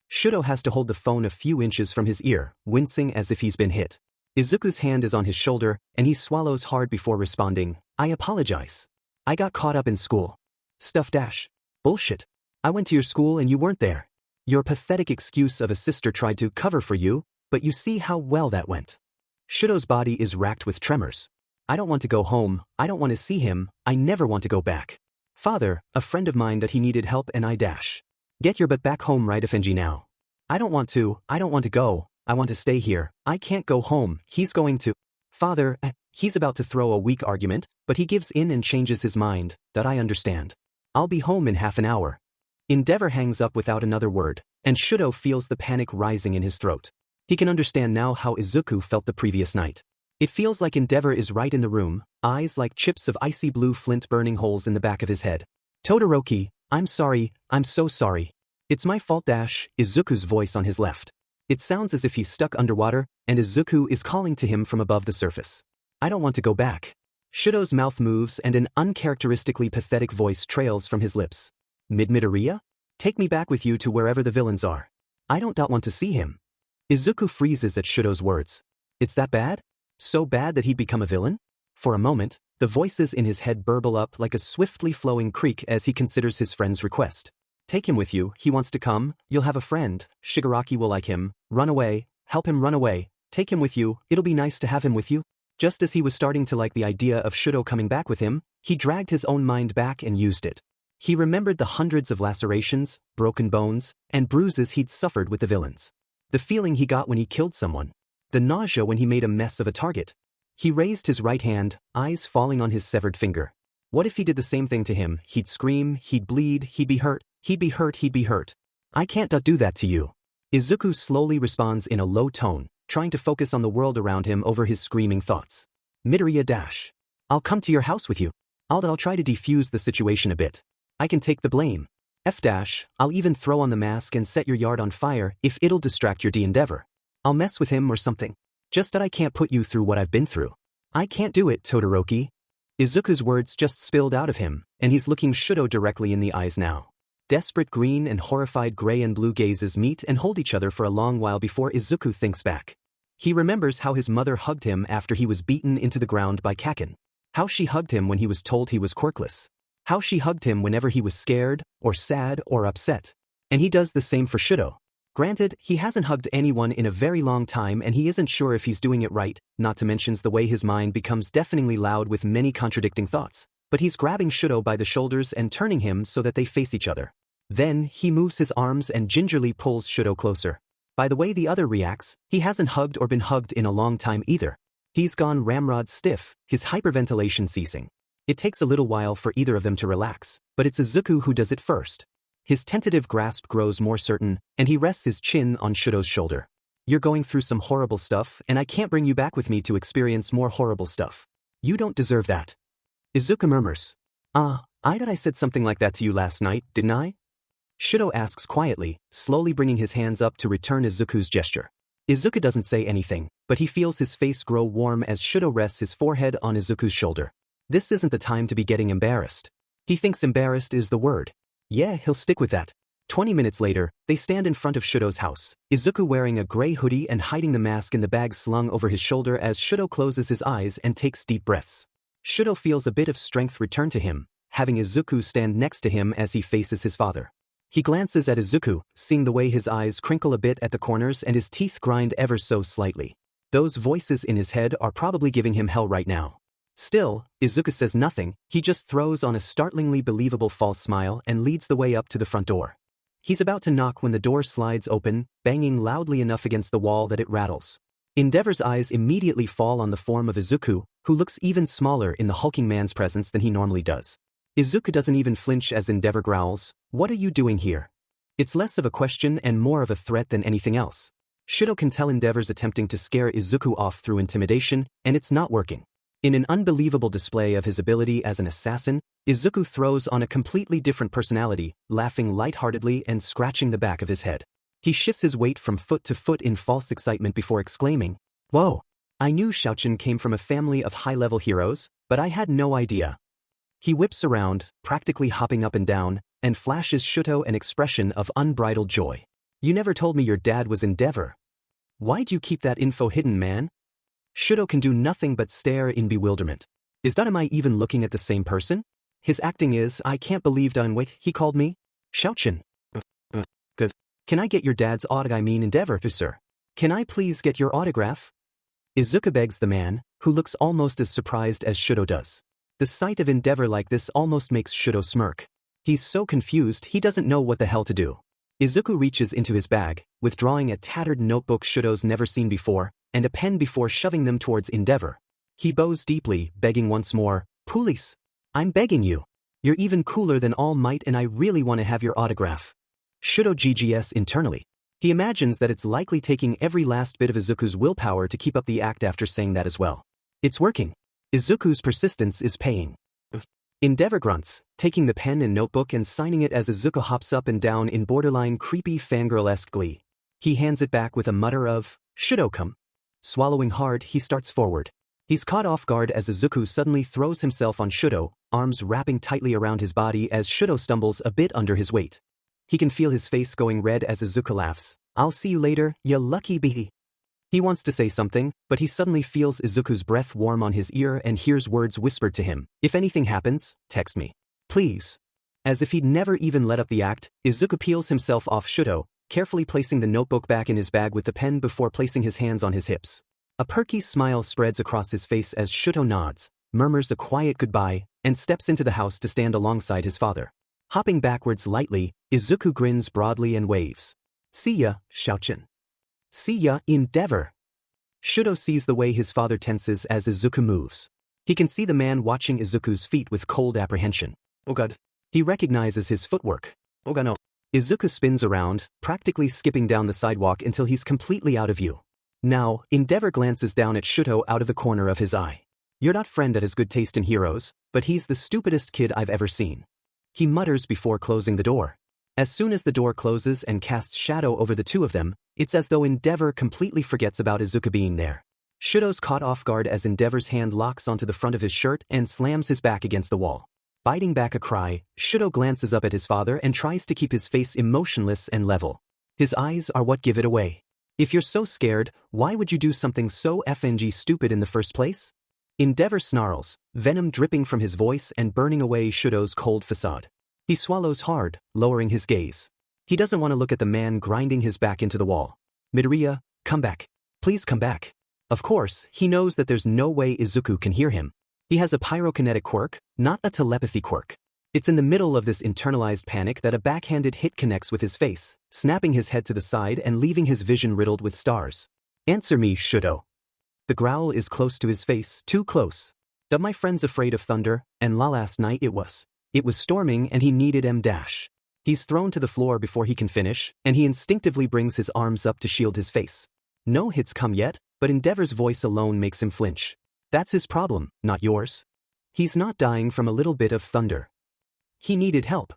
Shouto has to hold the phone a few inches from his ear, wincing as if he's been hit. Izuku's hand is on his shoulder, and he swallows hard before responding, I apologize. I got caught up in school. Stuff dash. Bullshit. I went to your school and you weren't there. Your pathetic excuse of a sister tried to cover for you, but you see how well that went. Shouto's body is racked with tremors. I don't want to go home, I don't want to see him, I never want to go back. Father, a friend of mine that he needed help and I dash. Get your butt back home right FNG now. I don't want to go, I want to stay here, I can't go home, he's going to. Father, he's about to throw a weak argument, but he gives in and changes his mind, that I understand. I'll be home in half an hour. Endeavor hangs up without another word, and Shouto feels the panic rising in his throat. He can understand now how Izuku felt the previous night. It feels like Endeavor is right in the room, eyes like chips of icy blue flint burning holes in the back of his head. Todoroki, I'm sorry, I'm so sorry. It's my fault dash, Izuku's voice on his left. It sounds as if he's stuck underwater, and Izuku is calling to him from above the surface. I don't want to go back. Shouto's mouth moves and an uncharacteristically pathetic voice trails from his lips. Midoriya? Take me back with you to wherever the villains are. I don't want to see him. Izuku freezes at Shouto's words. It's that bad? So bad that he'd become a villain? For a moment, the voices in his head burble up like a swiftly flowing creek as he considers his friend's request. Take him with you, he wants to come, you'll have a friend, Shigaraki will like him, run away, help him run away, take him with you, it'll be nice to have him with you. Just as he was starting to like the idea of Shouto coming back with him, he dragged his own mind back and used it. He remembered the hundreds of lacerations, broken bones, and bruises he'd suffered with the villains. The feeling he got when he killed someone. The nausea when he made a mess of a target. He raised his right hand, eyes falling on his severed finger. What if he did the same thing to him? He'd scream, he'd bleed, he'd be hurt, he'd be hurt, he'd be hurt. I can't do that to you. Izuku slowly responds in a low tone, trying to focus on the world around him over his screaming thoughts. Midoriya dash. I'll come to your house with you. I'll try to defuse the situation a bit. I can take the blame. F dash, I'll even throw on the mask and set your yard on fire if it'll distract your Endeavor. I'll mess with him or something. Just that I can't put you through what I've been through. I can't do it, Todoroki. Izuku's words just spilled out of him, and he's looking Shouto directly in the eyes now. Desperate green and horrified gray and blue gazes meet and hold each other for a long while before Izuku thinks back. He remembers how his mother hugged him after he was beaten into the ground by Kaken. How she hugged him when he was told he was quirkless. How she hugged him whenever he was scared, or sad, or upset. And he does the same for Shouto. Granted, he hasn't hugged anyone in a very long time and he isn't sure if he's doing it right, not to mention the way his mind becomes deafeningly loud with many contradicting thoughts. but he's grabbing Shouto by the shoulders and turning him so that they face each other. Then, he moves his arms and gingerly pulls Shouto closer. By the way the other reacts, he hasn't hugged or been hugged in a long time either. He's gone ramrod stiff, his hyperventilation ceasing. It takes a little while for either of them to relax, but it's Izuku who does it first. His tentative grasp grows more certain, and he rests his chin on Shouto's shoulder. You're going through some horrible stuff, and I can't bring you back with me to experience more horrible stuff. You don't deserve that. Izuku murmurs. I thought I said something like that to you last night, didn't I? Shouto asks quietly, slowly bringing his hands up to return Izuku's gesture. Izuku doesn't say anything, but he feels his face grow warm as Shouto rests his forehead on Izuku's shoulder. This isn't the time to be getting embarrassed. He thinks embarrassed is the word. Yeah, he'll stick with that. 20 minutes later, they stand in front of Shouto's house, Izuku wearing a gray hoodie and hiding the mask in the bag slung over his shoulder as Shouto closes his eyes and takes deep breaths. Shouto feels a bit of strength return to him, having Izuku stand next to him as he faces his father. He glances at Izuku, seeing the way his eyes crinkle a bit at the corners and his teeth grind ever so slightly. Those voices in his head are probably giving him hell right now. Still, Izuku says nothing, he just throws on a startlingly believable false smile and leads the way up to the front door. He's about to knock when the door slides open, banging loudly enough against the wall that it rattles. Endeavor's eyes immediately fall on the form of Izuku, who looks even smaller in the hulking man's presence than he normally does. Izuku doesn't even flinch as Endeavor growls, "What are you doing here?" It's less of a question and more of a threat than anything else. Shouto can tell Endeavor's attempting to scare Izuku off through intimidation, and it's not working. In an unbelievable display of his ability as an assassin, Izuku throws on a completely different personality, laughing lightheartedly and scratching the back of his head. He shifts his weight from foot to foot in false excitement before exclaiming, "Whoa! I knew Shouchin came from a family of high-level heroes, but I had no idea." He whips around, practically hopping up and down, and flashes Shouto an expression of unbridled joy. "You never told me your dad was Endeavor. Why'd you keep that info hidden, man?" Shouto can do nothing but stare in bewilderment. Am I even looking at the same person? His acting is, I can't believe he called me? Shouchin. Good. Can I get your dad's autograph? I mean Endeavor, sir. Can I please get your autograph? Izuku begs the man, who looks almost as surprised as Shouto does. The sight of Endeavor like this almost makes Shouto smirk. He's so confused he doesn't know what the hell to do. Izuku reaches into his bag, withdrawing a tattered notebook Shouto's never seen before, and a pen before shoving them towards Endeavor. He bows deeply, begging once more, "Police, I'm begging you. You're even cooler than All Might and I really want to have your autograph." Shouto GGS internally. He imagines that it's likely taking every last bit of Izuku's willpower to keep up the act after saying that as well. It's working. Izuku's persistence is paying. Endeavor grunts, taking the pen and notebook and signing it as Izuku hops up and down in borderline creepy fangirl-esque glee. He hands it back with a mutter of, "Shouto come." Swallowing hard, he starts forward. He's caught off guard as Izuku suddenly throws himself on Shouto, arms wrapping tightly around his body as Shouto stumbles a bit under his weight. He can feel his face going red as Izuku laughs, "I'll see you later, ya lucky bee." He wants to say something, but he suddenly feels Izuku's breath warm on his ear and hears words whispered to him, "If anything happens, text me. Please." As if he'd never even let up the act, Izuku peels himself off Shouto, carefully placing the notebook back in his bag with the pen before placing his hands on his hips. A perky smile spreads across his face as Shouto nods, murmurs a quiet goodbye, and steps into the house to stand alongside his father. Hopping backwards lightly, Izuku grins broadly and waves. "See ya, Shouchin. See ya, Endeavor." Shouto sees the way his father tenses as Izuku moves. He can see the man watching Izuku's feet with cold apprehension. Oh god. He recognizes his footwork. Oh god no. Izuku spins around, practically skipping down the sidewalk until he's completely out of view. Now, Endeavor glances down at Shouto out of the corner of his eye. "You're not friend that has good taste in heroes, but he's the stupidest kid I've ever seen." He mutters before closing the door. As soon as the door closes and casts shadow over the two of them, it's as though Endeavor completely forgets about Izuku being there. Shouto's caught off guard as Endeavor's hand locks onto the front of his shirt and slams his back against the wall. Biting back a cry, Shouto glances up at his father and tries to keep his face emotionless and level. His eyes are what give it away. "If you're so scared, why would you do something so FNG stupid in the first place?" Endeavor snarls, venom dripping from his voice and burning away Shouto's cold facade. He swallows hard, lowering his gaze. He doesn't want to look at the man grinding his back into the wall. "Midoriya, come back. Please come back." Of course, he knows that there's no way Izuku can hear him. He has a pyrokinetic quirk, not a telepathy quirk. It's in the middle of this internalized panic that a backhanded hit connects with his face, snapping his head to the side and leaving his vision riddled with stars. Answer me, Shouto. The growl is close to his face, too close. But my friend's afraid of thunder, and last night it was. It was storming and he needed M-. He's thrown to the floor before he can finish, and he instinctively brings his arms up to shield his face. No hits come yet, but Endeavor's voice alone makes him flinch. That's his problem, not yours. He's not dying from a little bit of thunder. He needed help.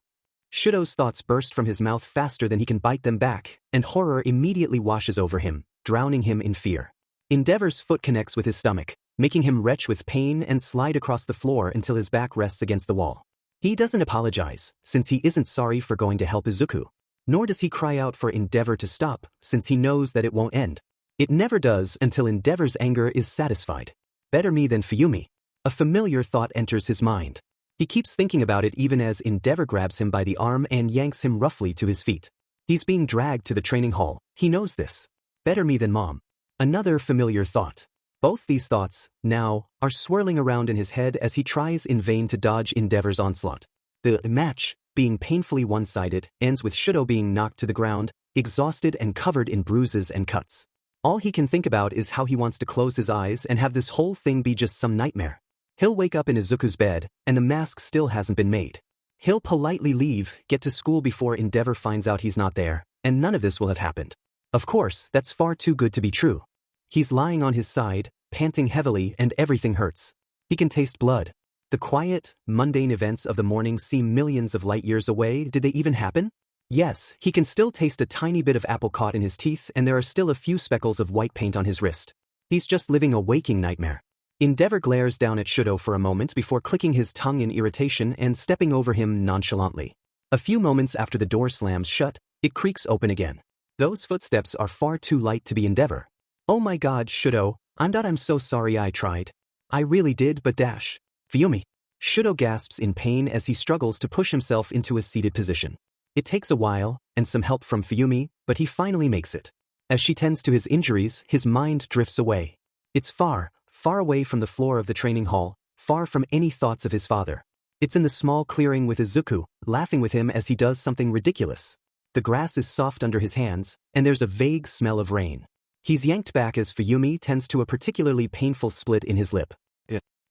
Shouto's thoughts burst from his mouth faster than he can bite them back, and horror immediately washes over him, drowning him in fear. Endeavor's foot connects with his stomach, making him retch with pain and slide across the floor until his back rests against the wall. He doesn't apologize, since he isn't sorry for going to help Izuku. Nor does he cry out for Endeavor to stop, since he knows that it won't end. It never does until Endeavor's anger is satisfied. Better me than Fuyumi. A familiar thought enters his mind. He keeps thinking about it even as Endeavor grabs him by the arm and yanks him roughly to his feet. He's being dragged to the training hall. He knows this. Better me than mom. Another familiar thought. Both these thoughts, now, are swirling around in his head as he tries in vain to dodge Endeavor's onslaught. The match, being painfully one-sided, ends with Shouto being knocked to the ground, exhausted and covered in bruises and cuts. All he can think about is how he wants to close his eyes and have this whole thing be just some nightmare. He'll wake up in Izuku's bed, and the mask still hasn't been made. He'll politely leave, get to school before Endeavor finds out he's not there, and none of this will have happened. Of course, that's far too good to be true. He's lying on his side, panting heavily, and everything hurts. He can taste blood. The quiet, mundane events of the morning seem millions of light years away. Did they even happen? Yes, he can still taste a tiny bit of apple caught in his teeth, and there are still a few speckles of white paint on his wrist. He's just living a waking nightmare. Endeavor glares down at Shouto for a moment before clicking his tongue in irritation and stepping over him nonchalantly. A few moments after the door slams shut, it creaks open again. Those footsteps are far too light to be Endeavor. Oh my god, Shouto, I'm so sorry I tried. I really did, but dash. Fuyumi. Shouto gasps in pain as he struggles to push himself into a seated position. It takes a while, and some help from Fuyumi, but he finally makes it. As she tends to his injuries, his mind drifts away. It's far, far away from the floor of the training hall, far from any thoughts of his father. It's in the small clearing with Izuku, laughing with him as he does something ridiculous. The grass is soft under his hands, and there's a vague smell of rain. He's yanked back as Fuyumi tends to a particularly painful split in his lip.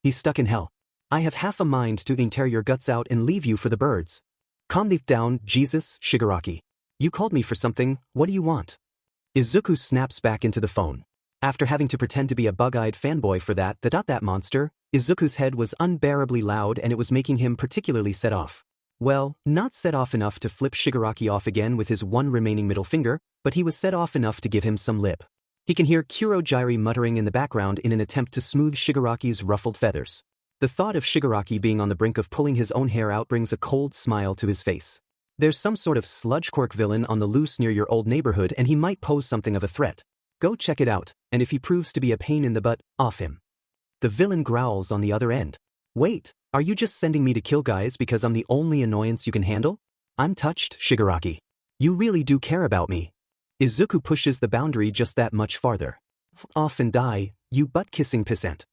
He's stuck in hell. I have half a mind to tear your guts out and leave you for the birds. Calm down, Jesus, Shigaraki. You called me for something, what do you want? Izuku snaps back into the phone. After having to pretend to be a bug-eyed fanboy for that monster, Izuku's head was unbearably loud and it was making him particularly set off. Well, not set off enough to flip Shigaraki off again with his one remaining middle finger, but he was set off enough to give him some lip. He can hear Kurogyri muttering in the background in an attempt to smooth Shigaraki's ruffled feathers. The thought of Shigaraki being on the brink of pulling his own hair out brings a cold smile to his face. There's some sort of sludge quirk villain on the loose near your old neighborhood and he might pose something of a threat. Go check it out, and if he proves to be a pain in the butt, off him. The villain growls on the other end. Wait, are you just sending me to kill guys because I'm the only annoyance you can handle? I'm touched, Shigaraki. You really do care about me. Izuku pushes the boundary just that much farther. Off and die, you butt-kissing pissant.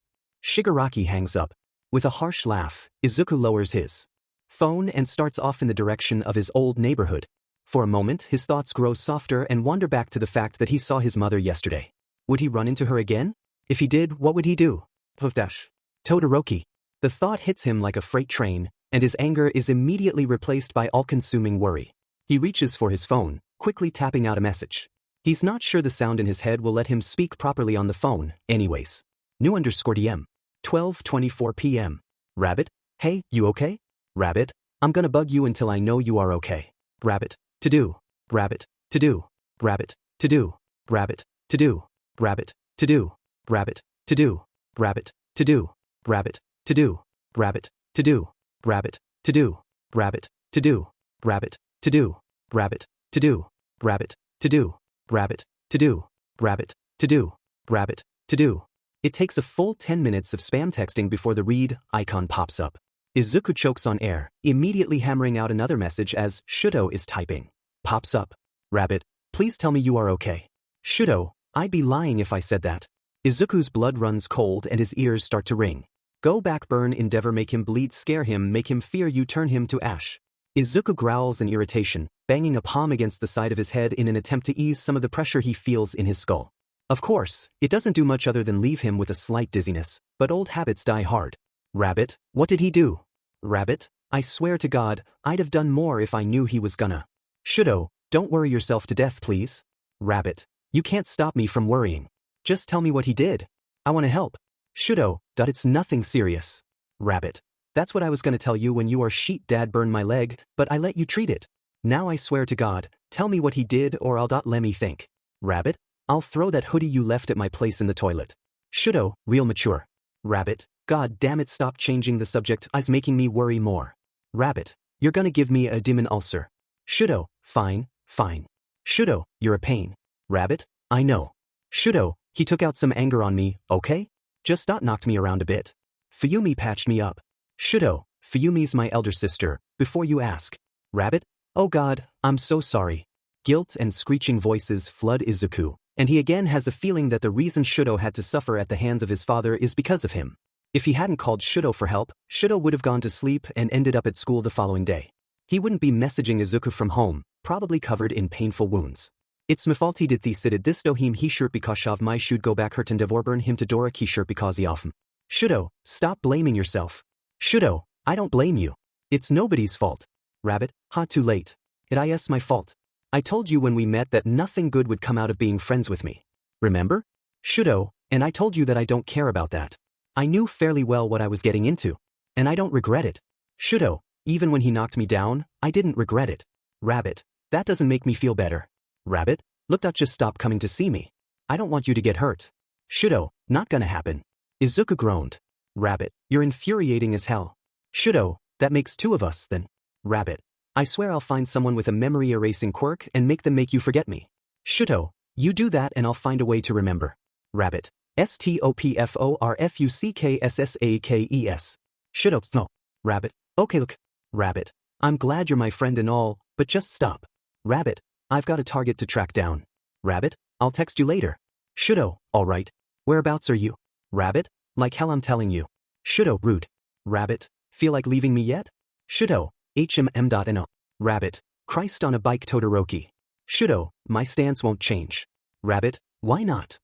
Shigaraki hangs up. With a harsh laugh, Izuku lowers his phone and starts off in the direction of his old neighborhood. For a moment, his thoughts grow softer and wander back to the fact that he saw his mother yesterday. Would he run into her again? If he did, what would he do? Todoroki. The thought hits him like a freight train, and his anger is immediately replaced by all-consuming worry. He reaches for his phone, quickly tapping out a message. He's not sure the sound in his head will let him speak properly on the phone, anyways. New_DM. 12:24 p.m. Rabbit? Hey, you okay? Rabbit? I'm gonna bug you until I know you are okay. Rabbit. To do. Rabbit. To do. Rabbit. To do. Rabbit. To do. Rabbit. To do. Rabbit. To do. Rabbit. To do. Rabbit. To do. Rabbit. To do. Rabbit. To do. Rabbit. To do. Rabbit. To do. Rabbit. To do. Rabbit. To do. Rabbit. To do. Rabbit. To do. Rabbit. To do. It takes a full 10 minutes of spam texting before the read icon pops up. Izuku chokes on air, immediately hammering out another message as Shouto is typing. Pops up. Rabbit, please tell me you are okay. Shouto, I'd be lying if I said that. Izuku's blood runs cold and his ears start to ring. Go back, burn, endeavor, make him bleed, scare him, make him fear you, turn him to ash. Izuku growls in irritation, banging a palm against the side of his head in an attempt to ease some of the pressure he feels in his skull. Of course, it doesn't do much other than leave him with a slight dizziness, but old habits die hard. Rabbit, what did he do? Rabbit, I swear to God, I'd have done more if I knew he was gonna. Shouto, don't worry yourself to death, please. Rabbit, you can't stop me from worrying. Just tell me what he did. I want to help. Shouto, it's nothing serious. Rabbit, that's what I was gonna tell you when you are sheet dad burned my leg, but I let you treat it. Now I swear to God, tell me what he did or I'll let me think. Rabbit, I'll throw that hoodie you left at my place in the toilet. Shouto, real mature. Rabbit, God damn it, stop changing the subject, it's making me worry more. Rabbit, you're gonna give me a demon ulcer. Shouto, fine, fine. Shouto, you're a pain. Rabbit, I know. Shouto, he took out some anger on me, okay? Just knocked me around a bit. Fuyumi patched me up. Shouto, Fuyumi's my elder sister, before you ask. Rabbit, oh God, I'm so sorry. Guilt and screeching voices flood Izuku, and he again has a feeling that the reason Shouto had to suffer at the hands of his father is because of him. If he hadn't called Shouto for help, Shouto would have gone to sleep and ended up at school the following day. He wouldn't be messaging Izuku from home, probably covered in painful wounds. It's my fault he did this to him, he shirt because of my should go back hurt and devorburn him to Dora he shirt because he off him. Shouto, stop blaming yourself. Shouto, I don't blame you. It's nobody's fault. Rabbit, too late. It is my fault. I told you when we met that nothing good would come out of being friends with me. Remember? Shouto, and I told you that I don't care about that. I knew fairly well what I was getting into. And I don't regret it. Shouto, even when he knocked me down, I didn't regret it. Rabbit, that doesn't make me feel better. Rabbit, look, just stop coming to see me. I don't want you to get hurt. Shouto, not gonna happen. Izuku groaned. Rabbit, you're infuriating as hell. Shouto, that makes two of us then. Rabbit, I swear I'll find someone with a memory erasing quirk and make them make you forget me. Shouto, you do that and I'll find a way to remember. Rabbit, STOPFORFUCKSSAKES. Shouto, no. Rabbit, okay look. Rabbit, I'm glad you're my friend and all, but just stop. Rabbit, I've got a target to track down. Rabbit, I'll text you later. Shouto, alright. Whereabouts are you? Rabbit, like hell I'm telling you. Shouto, rude. Rabbit, feel like leaving me yet? Shouto, HMM.NO. Rabbit, Christ on a bike Todoroki. Shouto, my stance won't change. Rabbit, why not?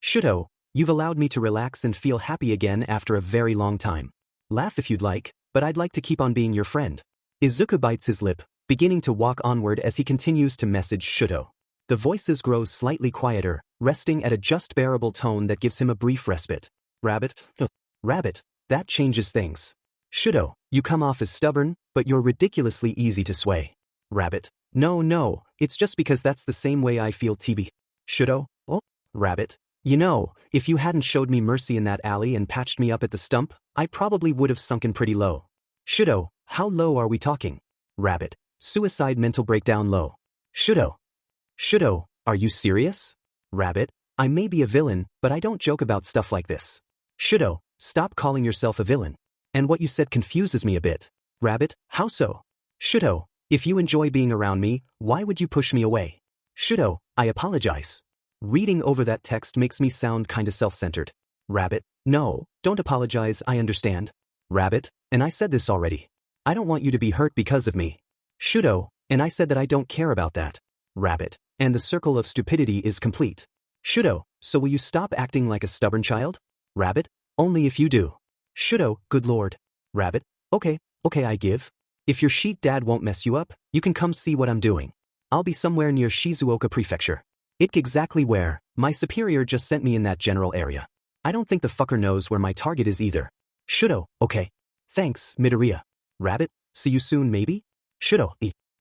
Shouto, you've allowed me to relax and feel happy again after a very long time. Laugh if you'd like, but I'd like to keep on being your friend. Izuku bites his lip, beginning to walk onward as he continues to message Shouto. The voices grow slightly quieter, resting at a just bearable tone that gives him a brief respite. Rabbit, Rabbit, that changes things. Shouto, you come off as stubborn, but you're ridiculously easy to sway. Rabbit, no, it's just because that's the same way I feel TB. Shouto, oh? Rabbit, you know, if you hadn't showed me mercy in that alley and patched me up at the stump, I probably would have sunken pretty low. Shouto, how low are we talking? Rabbit, suicide mental breakdown low. Shouto, are you serious? Rabbit, I may be a villain, but I don't joke about stuff like this. Shouto, stop calling yourself a villain. And what you said confuses me a bit. Rabbit, how so? Shouto, if you enjoy being around me, why would you push me away? Shouto, I apologize. Reading over that text makes me sound kinda self-centered. Rabbit, no, don't apologize, I understand. Rabbit, and I said this already. I don't want you to be hurt because of me. Shouto, and I said that I don't care about that. Rabbit, and the circle of stupidity is complete. Shouto, so will you stop acting like a stubborn child? Rabbit, only if you do. Shouto, good lord. Rabbit, okay, I give. If your sheet dad won't mess you up, you can come see what I'm doing. I'll be somewhere near Shizuoka Prefecture. Exactly where, my superior just sent me in that general area. I don't think the fucker knows where my target is either. Shouto, okay. Thanks, Midoriya. Rabbit, see you soon maybe? Shouto,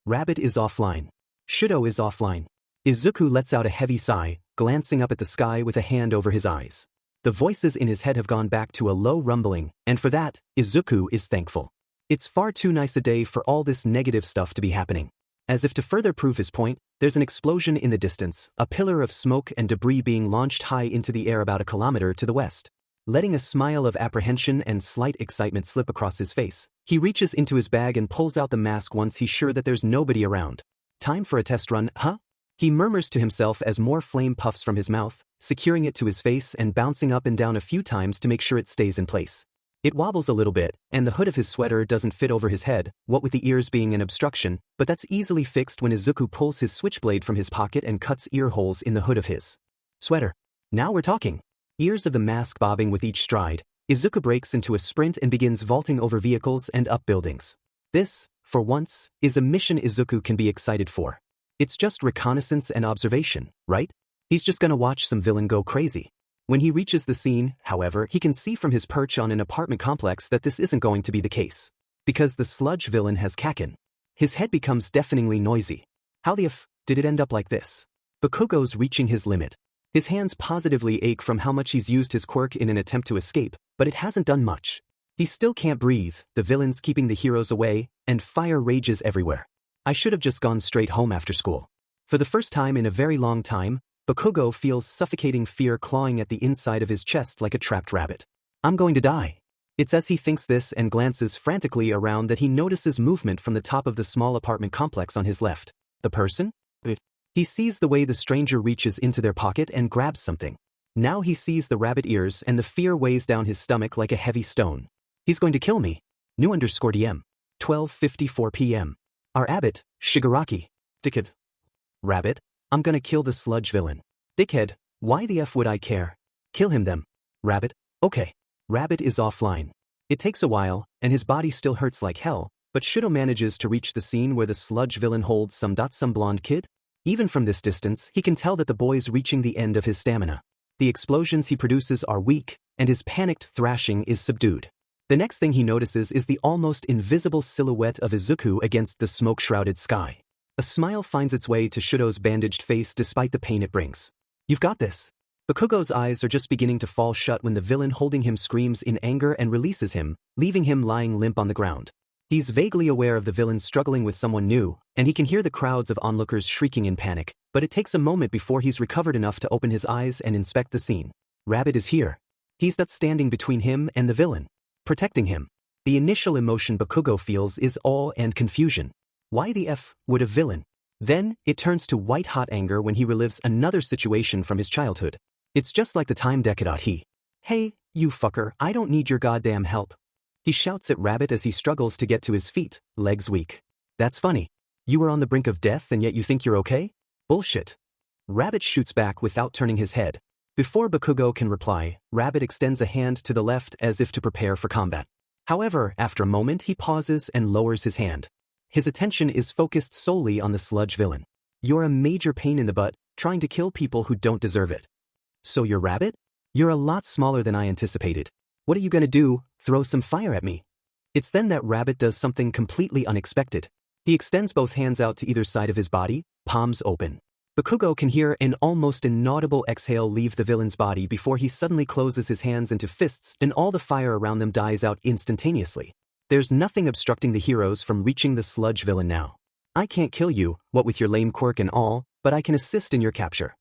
Rabbit is offline. Shouto is offline. Izuku lets out a heavy sigh, glancing up at the sky with a hand over his eyes. The voices in his head have gone back to a low rumbling, and for that, Izuku is thankful. It's far too nice a day for all this negative stuff to be happening. As if to further prove his point, there's an explosion in the distance, a pillar of smoke and debris being launched high into the air about a kilometer to the west. Letting a smile of apprehension and slight excitement slip across his face, he reaches into his bag and pulls out the mask once he's sure that there's nobody around. Time for a test run, huh? He murmurs to himself as more flame puffs from his mouth, securing it to his face and bouncing up and down a few times to make sure it stays in place. It wobbles a little bit, and the hood of his sweater doesn't fit over his head, what with the ears being an obstruction, but that's easily fixed when Izuku pulls his switchblade from his pocket and cuts ear holes in the hood of his sweater. Now we're talking. Ears of the mask bobbing with each stride, Izuku breaks into a sprint and begins vaulting over vehicles and up buildings. This, for once, is a mission Izuku can be excited for. It's just reconnaissance and observation, right? He's just gonna watch some villain go crazy. When he reaches the scene, however, he can see from his perch on an apartment complex that this isn't going to be the case. Because the sludge villain has Kaken. His head becomes deafeningly noisy. How the f did it end up like this? Bakugo's reaching his limit. His hands positively ache from how much he's used his quirk in an attempt to escape, but it hasn't done much. He still can't breathe, the villain's keeping the heroes away, and fire rages everywhere. I should have just gone straight home after school. For the first time in a very long time, Bakugo feels suffocating fear clawing at the inside of his chest like a trapped rabbit. I'm going to die. It's as he thinks this and glances frantically around that he notices movement from the top of the small apartment complex on his left. The person? He sees the way the stranger reaches into their pocket and grabs something. Now he sees the rabbit ears and the fear weighs down his stomach like a heavy stone. He's going to kill me. New_DM. 12:54 p.m. Our abbot, Shigaraki. Dickhead. Rabbit, I'm gonna kill the sludge villain. Dickhead, why the f would I care? Kill him then. Rabbit, okay. Rabbit is offline. It takes a while, and his body still hurts like hell, but Shouto manages to reach the scene where the sludge villain holds some blonde kid. Even from this distance, he can tell that the boy's reaching the end of his stamina. The explosions he produces are weak, and his panicked thrashing is subdued. The next thing he notices is the almost invisible silhouette of Izuku against the smoke-shrouded sky. A smile finds its way to Shouto's bandaged face despite the pain it brings. You've got this. Bakugo's eyes are just beginning to fall shut when the villain holding him screams in anger and releases him, leaving him lying limp on the ground. He's vaguely aware of the villain struggling with someone new, and he can hear the crowds of onlookers shrieking in panic, but it takes a moment before he's recovered enough to open his eyes and inspect the scene. Rabbit is here. He's not standing between him and the villain, protecting him. The initial emotion Bakugo feels is awe and confusion. Why the f would a villain? Then, it turns to white-hot anger when he relives another situation from his childhood. It's just like the time Deku. Hey, you fucker, I don't need your goddamn help. He shouts at Rabbit as he struggles to get to his feet, legs weak. That's funny. You were on the brink of death and yet you think you're okay? Bullshit. Rabbit shoots back without turning his head. Before Bakugo can reply, Rabbit extends a hand to the left as if to prepare for combat. However, after a moment he pauses and lowers his hand. His attention is focused solely on the sludge villain. You're a major pain in the butt, trying to kill people who don't deserve it. So you're Rabbit? You're a lot smaller than I anticipated. What are you gonna do, throw some fire at me? It's then that Rabbit does something completely unexpected. He extends both hands out to either side of his body, palms open. Bakugo can hear an almost inaudible exhale leave the villain's body before he suddenly closes his hands into fists and all the fire around them dies out instantaneously. There's nothing obstructing the heroes from reaching the sludge villain now. I can't kill you, what with your lame quirk and all, but I can assist in your capture.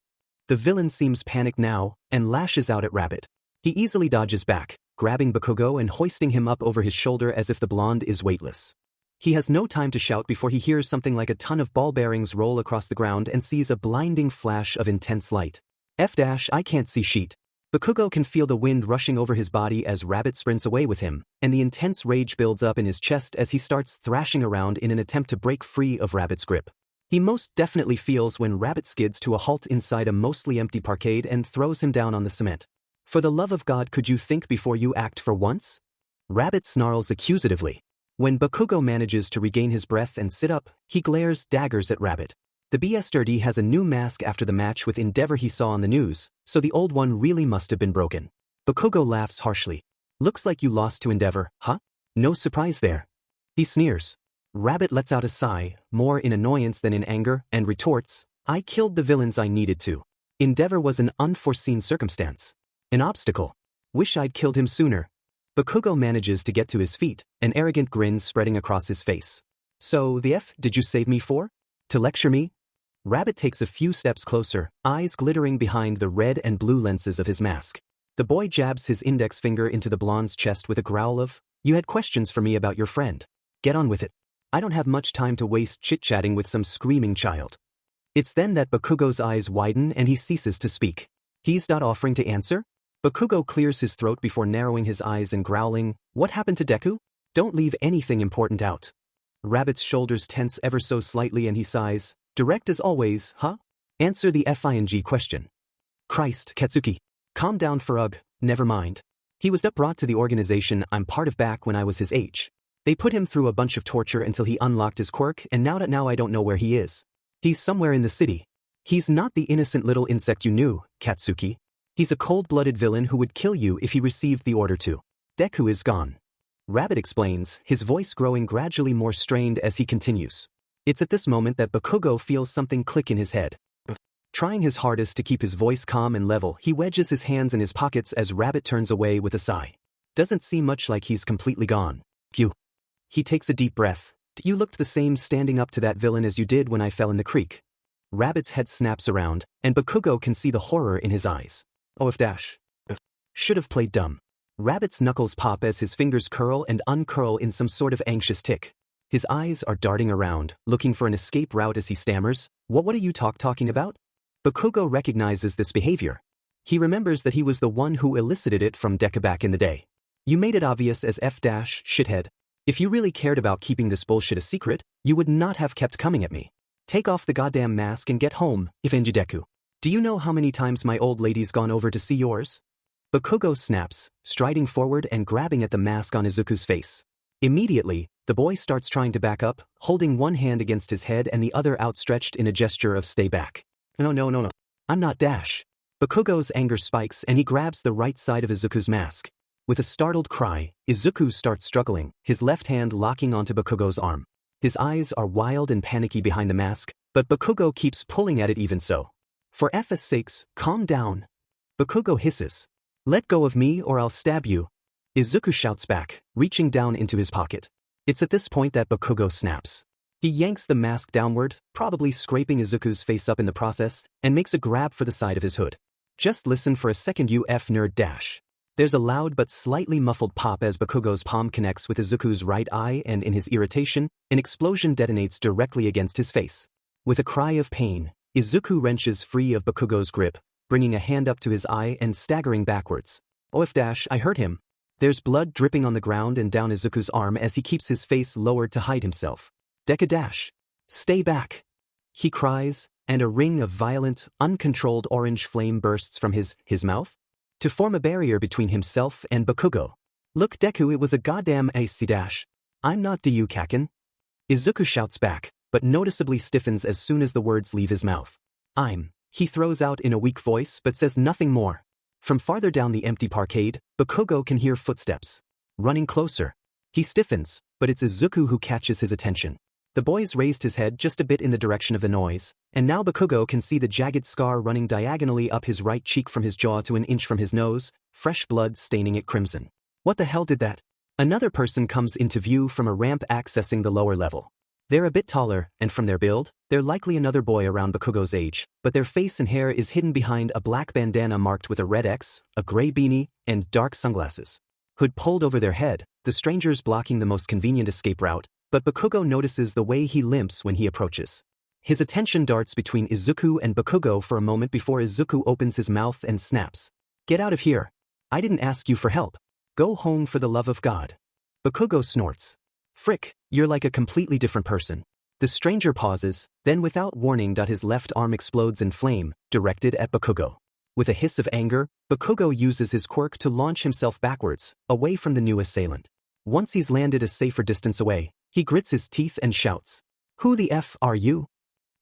The villain seems panicked now, and lashes out at Rabbit. He easily dodges back, grabbing Bakugo and hoisting him up over his shoulder as if the blonde is weightless. He has no time to shout before he hears something like a ton of ball bearings roll across the ground and sees a blinding flash of intense light. I can't see shit. Bakugo can feel the wind rushing over his body as Rabbit sprints away with him, and the intense rage builds up in his chest as he starts thrashing around in an attempt to break free of Rabbit's grip. He most definitely feels when Rabbit skids to a halt inside a mostly empty parkade and throws him down on the cement. For the love of God, could you think before you act for once? Rabbit snarls accusatively. When Bakugo manages to regain his breath and sit up, he glares daggers at Rabbit. The BSRD has a new mask after the match with Endeavor he saw on the news, so the old one really must have been broken. Bakugo laughs harshly. Looks like you lost to Endeavor, huh? No surprise there. He sneers. Rabbit lets out a sigh, more in annoyance than in anger, and retorts, I killed the villains I needed to. Endeavor was an unforeseen circumstance. An obstacle. Wish I'd killed him sooner. Bakugo manages to get to his feet, an arrogant grin spreading across his face. So the f did you save me for? To lecture me? Rabbit takes a few steps closer, eyes glittering behind the red and blue lenses of his mask. The boy jabs his index finger into the blonde's chest with a growl of, you had questions for me about your friend. Get on with it. I don't have much time to waste chit-chatting with some screaming child. It's then that Bakugo's eyes widen and he ceases to speak. He's not offering to answer? Bakugo clears his throat before narrowing his eyes and growling, "What happened to Deku? Don't leave anything important out." Rabbit's shoulders tense ever so slightly and he sighs, "Direct as always, huh? Answer the FING question." "Christ, Katsuki. Calm down Farug, never mind. He was brought to the organization I'm part of back when I was his age. They put him through a bunch of torture until he unlocked his quirk and now I don't know where he is. He's somewhere in the city. He's not the innocent little insect you knew, Katsuki. He's a cold-blooded villain who would kill you if he received the order to. Deku is gone." Rabbit explains, his voice growing gradually more strained as he continues. It's at this moment that Bakugo feels something click in his head. Trying his hardest to keep his voice calm and level, he wedges his hands in his pockets as Rabbit turns away with a sigh. Doesn't seem much like he's completely gone. Phew. He takes a deep breath. "You looked the same standing up to that villain as you did when I fell in the creek." Rabbit's head snaps around, and Bakugo can see the horror in his eyes. "Oh, if dash. Should have played dumb." Rabbit's knuckles pop as his fingers curl and uncurl in some sort of anxious tick. His eyes are darting around, looking for an escape route as he stammers, What are you talking about?" Bakugo recognizes this behavior. He remembers that he was the one who elicited it from Deku back in the day. "You made it obvious as shithead. If you really cared about keeping this bullshit a secret, you would not have kept coming at me. Take off the goddamn mask and get home, Ifenji Deku. Do you know how many times my old lady's gone over to see yours?" Bakugo snaps, striding forward and grabbing at the mask on Izuku's face. Immediately, the boy starts trying to back up, holding one hand against his head and the other outstretched in a gesture of stay back. No. I'm not Dash." Bakugo's anger spikes and he grabs the right side of Izuku's mask. With a startled cry, Izuku starts struggling, his left hand locking onto Bakugo's arm. His eyes are wild and panicky behind the mask, but Bakugo keeps pulling at it even so. "For F's sakes, calm down." Bakugo hisses. "Let go of me or I'll stab you." Izuku shouts back, reaching down into his pocket. It's at this point that Bakugo snaps. He yanks the mask downward, probably scraping Izuku's face up in the process, and makes a grab for the side of his hood. "Just listen for a second, you nerd Dash." There's a loud but slightly muffled pop as Bakugo's palm connects with Izuku's right eye and in his irritation, an explosion detonates directly against his face. With a cry of pain, Izuku wrenches free of Bakugo's grip, bringing a hand up to his eye and staggering backwards. "Oh if Dash, I hurt him." There's blood dripping on the ground and down Izuku's arm as he keeps his face lowered to hide himself. "Deku Dash. Stay back." He cries, and a ring of violent, uncontrolled orange flame bursts from his mouth, to form a barrier between himself and Bakugo. "Look Deku, it was a goddamn AC Dash. I'm not Deku Kaken." Izuku shouts back, but noticeably stiffens as soon as the words leave his mouth. He throws out in a weak voice but says nothing more. From farther down the empty parkade, Bakugo can hear footsteps. Running closer. He stiffens, but it's Izuku who catches his attention. The boy's raised his head just a bit in the direction of the noise, and now Bakugo can see the jagged scar running diagonally up his right cheek from his jaw to an inch from his nose, fresh blood staining it crimson. What the hell did that? Another person comes into view from a ramp accessing the lower level. They're a bit taller, and from their build, they're likely another boy around Bakugo's age, but their face and hair is hidden behind a black bandana marked with a red X, a gray beanie, and dark sunglasses. Hood pulled over their head, the strangers blocking the most convenient escape route, but Bakugo notices the way he limps when he approaches. His attention darts between Izuku and Bakugo for a moment before Izuku opens his mouth and snaps. "Get out of here. I didn't ask you for help. Go home for the love of God." Bakugo snorts. "Frick, you're like a completely different person." The stranger pauses, then without warning his left arm explodes in flame, directed at Bakugo. With a hiss of anger, Bakugo uses his quirk to launch himself backwards, away from the new assailant. Once he's landed a safer distance away, he grits his teeth and shouts, "Who the F are you?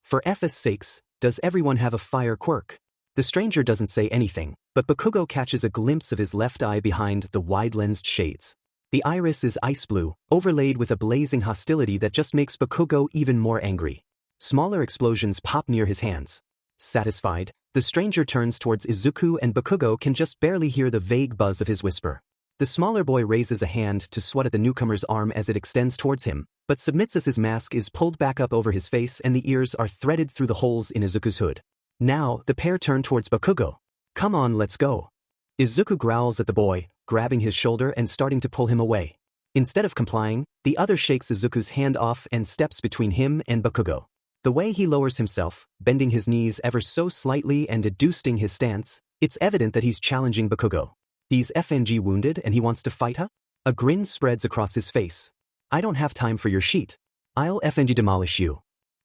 For F's sakes, does everyone have a fire quirk?" The stranger doesn't say anything, but Bakugo catches a glimpse of his left eye behind the wide-lensed shades. The iris is ice blue, overlaid with a blazing hostility that just makes Bakugo even more angry. Smaller explosions pop near his hands. Satisfied, the stranger turns towards Izuku and Bakugo can just barely hear the vague buzz of his whisper. The smaller boy raises a hand to swat at the newcomer's arm as it extends towards him, but submits as his mask is pulled back up over his face and the ears are threaded through the holes in Izuku's hood. Now, the pair turn towards Bakugo. "Come on, let's go." Izuku growls at the boy, grabbing his shoulder and starting to pull him away. Instead of complying, the other shakes Izuku's hand off and steps between him and Bakugo. The way he lowers himself, bending his knees ever so slightly and adjusting his stance, It's evident that he's challenging Bakugo. He's FNG wounded and he wants to fight her? A grin spreads across his face. I don't have time for your sheet. I'll FNG demolish you.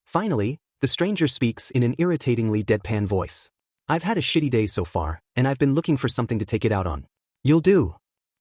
Finally, the stranger speaks in an irritatingly deadpan voice. I've had a shitty day so far, and I've been looking for something to take it out on. You'll do.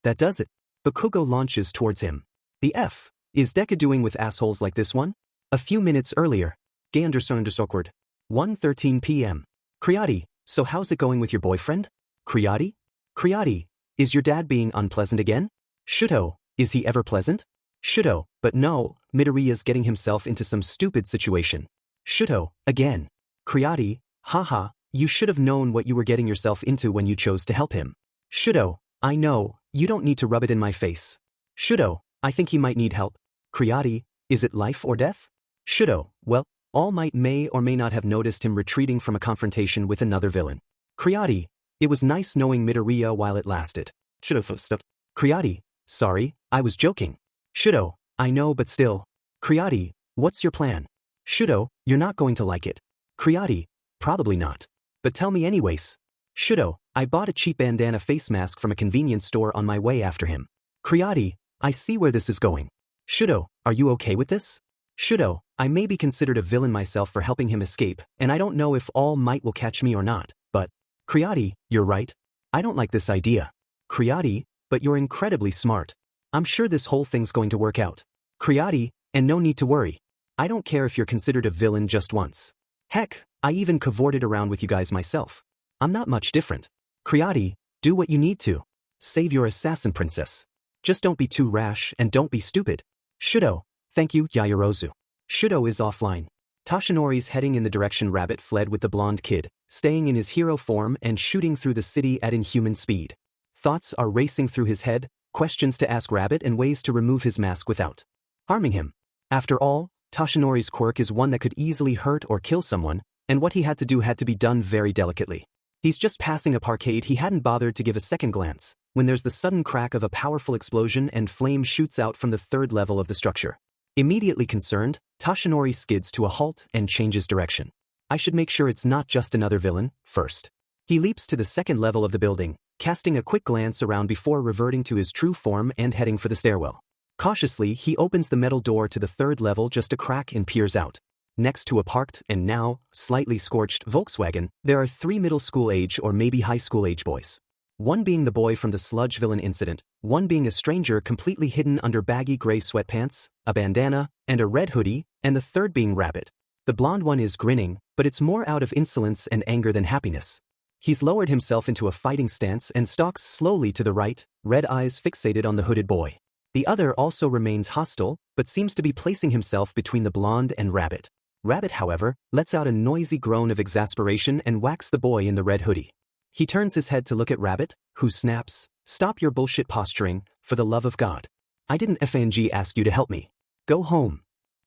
That does it. Bakugo launches towards him. The F is Deku doing with assholes like this one? A few minutes earlier. Gay awkward. 1:13 p.m. Creati, so how's it going with your boyfriend? Creati? Creati, is your dad being unpleasant again? Shouto, is he ever pleasant? Shouto, but no, Midoriya's getting himself into some stupid situation. Shouto, again. Creati, haha, you should have known what you were getting yourself into when you chose to help him. Shouto, I know, you don't need to rub it in my face. Shouto, I think he might need help. Creati, is it life or death? Shouto, well, All Might may or may not have noticed him retreating from a confrontation with another villain. Creati, it was nice knowing Midoriya while it lasted. Shouto, Creati, sorry, I was joking. Shouto, I know but still. Creati, what's your plan? Shouto, you're not going to like it. Creati, probably not. But tell me anyways. Shouto, I bought a cheap bandana face mask from a convenience store on my way after him. Creati, I see where this is going. Shouto, are you okay with this? Shouto, I may be considered a villain myself for helping him escape, and I don't know if All Might will catch me or not, but... Creati, you're right. I don't like this idea. Creati, but you're incredibly smart. I'm sure this whole thing's going to work out. Creati, and no need to worry. I don't care if you're considered a villain just once. Heck, I even cavorted around with you guys myself. I'm not much different. Creati, do what you need to. Save your assassin princess. Just don't be too rash and don't be stupid. Shouto, thank you, Yaoyorozu. Shouto is offline. Toshinori's heading in the direction Rabbit fled with the blonde kid, staying in his hero form and shooting through the city at inhuman speed. Thoughts are racing through his head, questions to ask Rabbit and ways to remove his mask without harming him. After all, Toshinori's quirk is one that could easily hurt or kill someone, and what he had to do had to be done very delicately. He's just passing a parkade he hadn't bothered to give a second glance, when there's the sudden crack of a powerful explosion and flame shoots out from the third level of the structure. Immediately concerned, Toshinori skids to a halt and changes direction. I should make sure it's not just another villain, first. He leaps to the second level of the building, casting a quick glance around before reverting to his true form and heading for the stairwell. Cautiously, he opens the metal door to the third level just a crack and peers out. Next to a parked and now slightly scorched Volkswagen, there are 3 middle school age or maybe high school age boys. One being the boy from the sludge villain incident, one being a stranger completely hidden under baggy gray sweatpants, a bandana, and a red hoodie, and the third being Rabbit. The blonde one is grinning, but it's more out of insolence and anger than happiness. He's lowered himself into a fighting stance and stalks slowly to the right, red eyes fixated on the hooded boy. The other also remains hostile, but seems to be placing himself between the blonde and Rabbit. Rabbit, however, lets out a noisy groan of exasperation and whacks the boy in the red hoodie. He turns his head to look at Rabbit, who snaps, "Stop your bullshit posturing, for the love of God. I didn't FNG ask you to help me. Go home.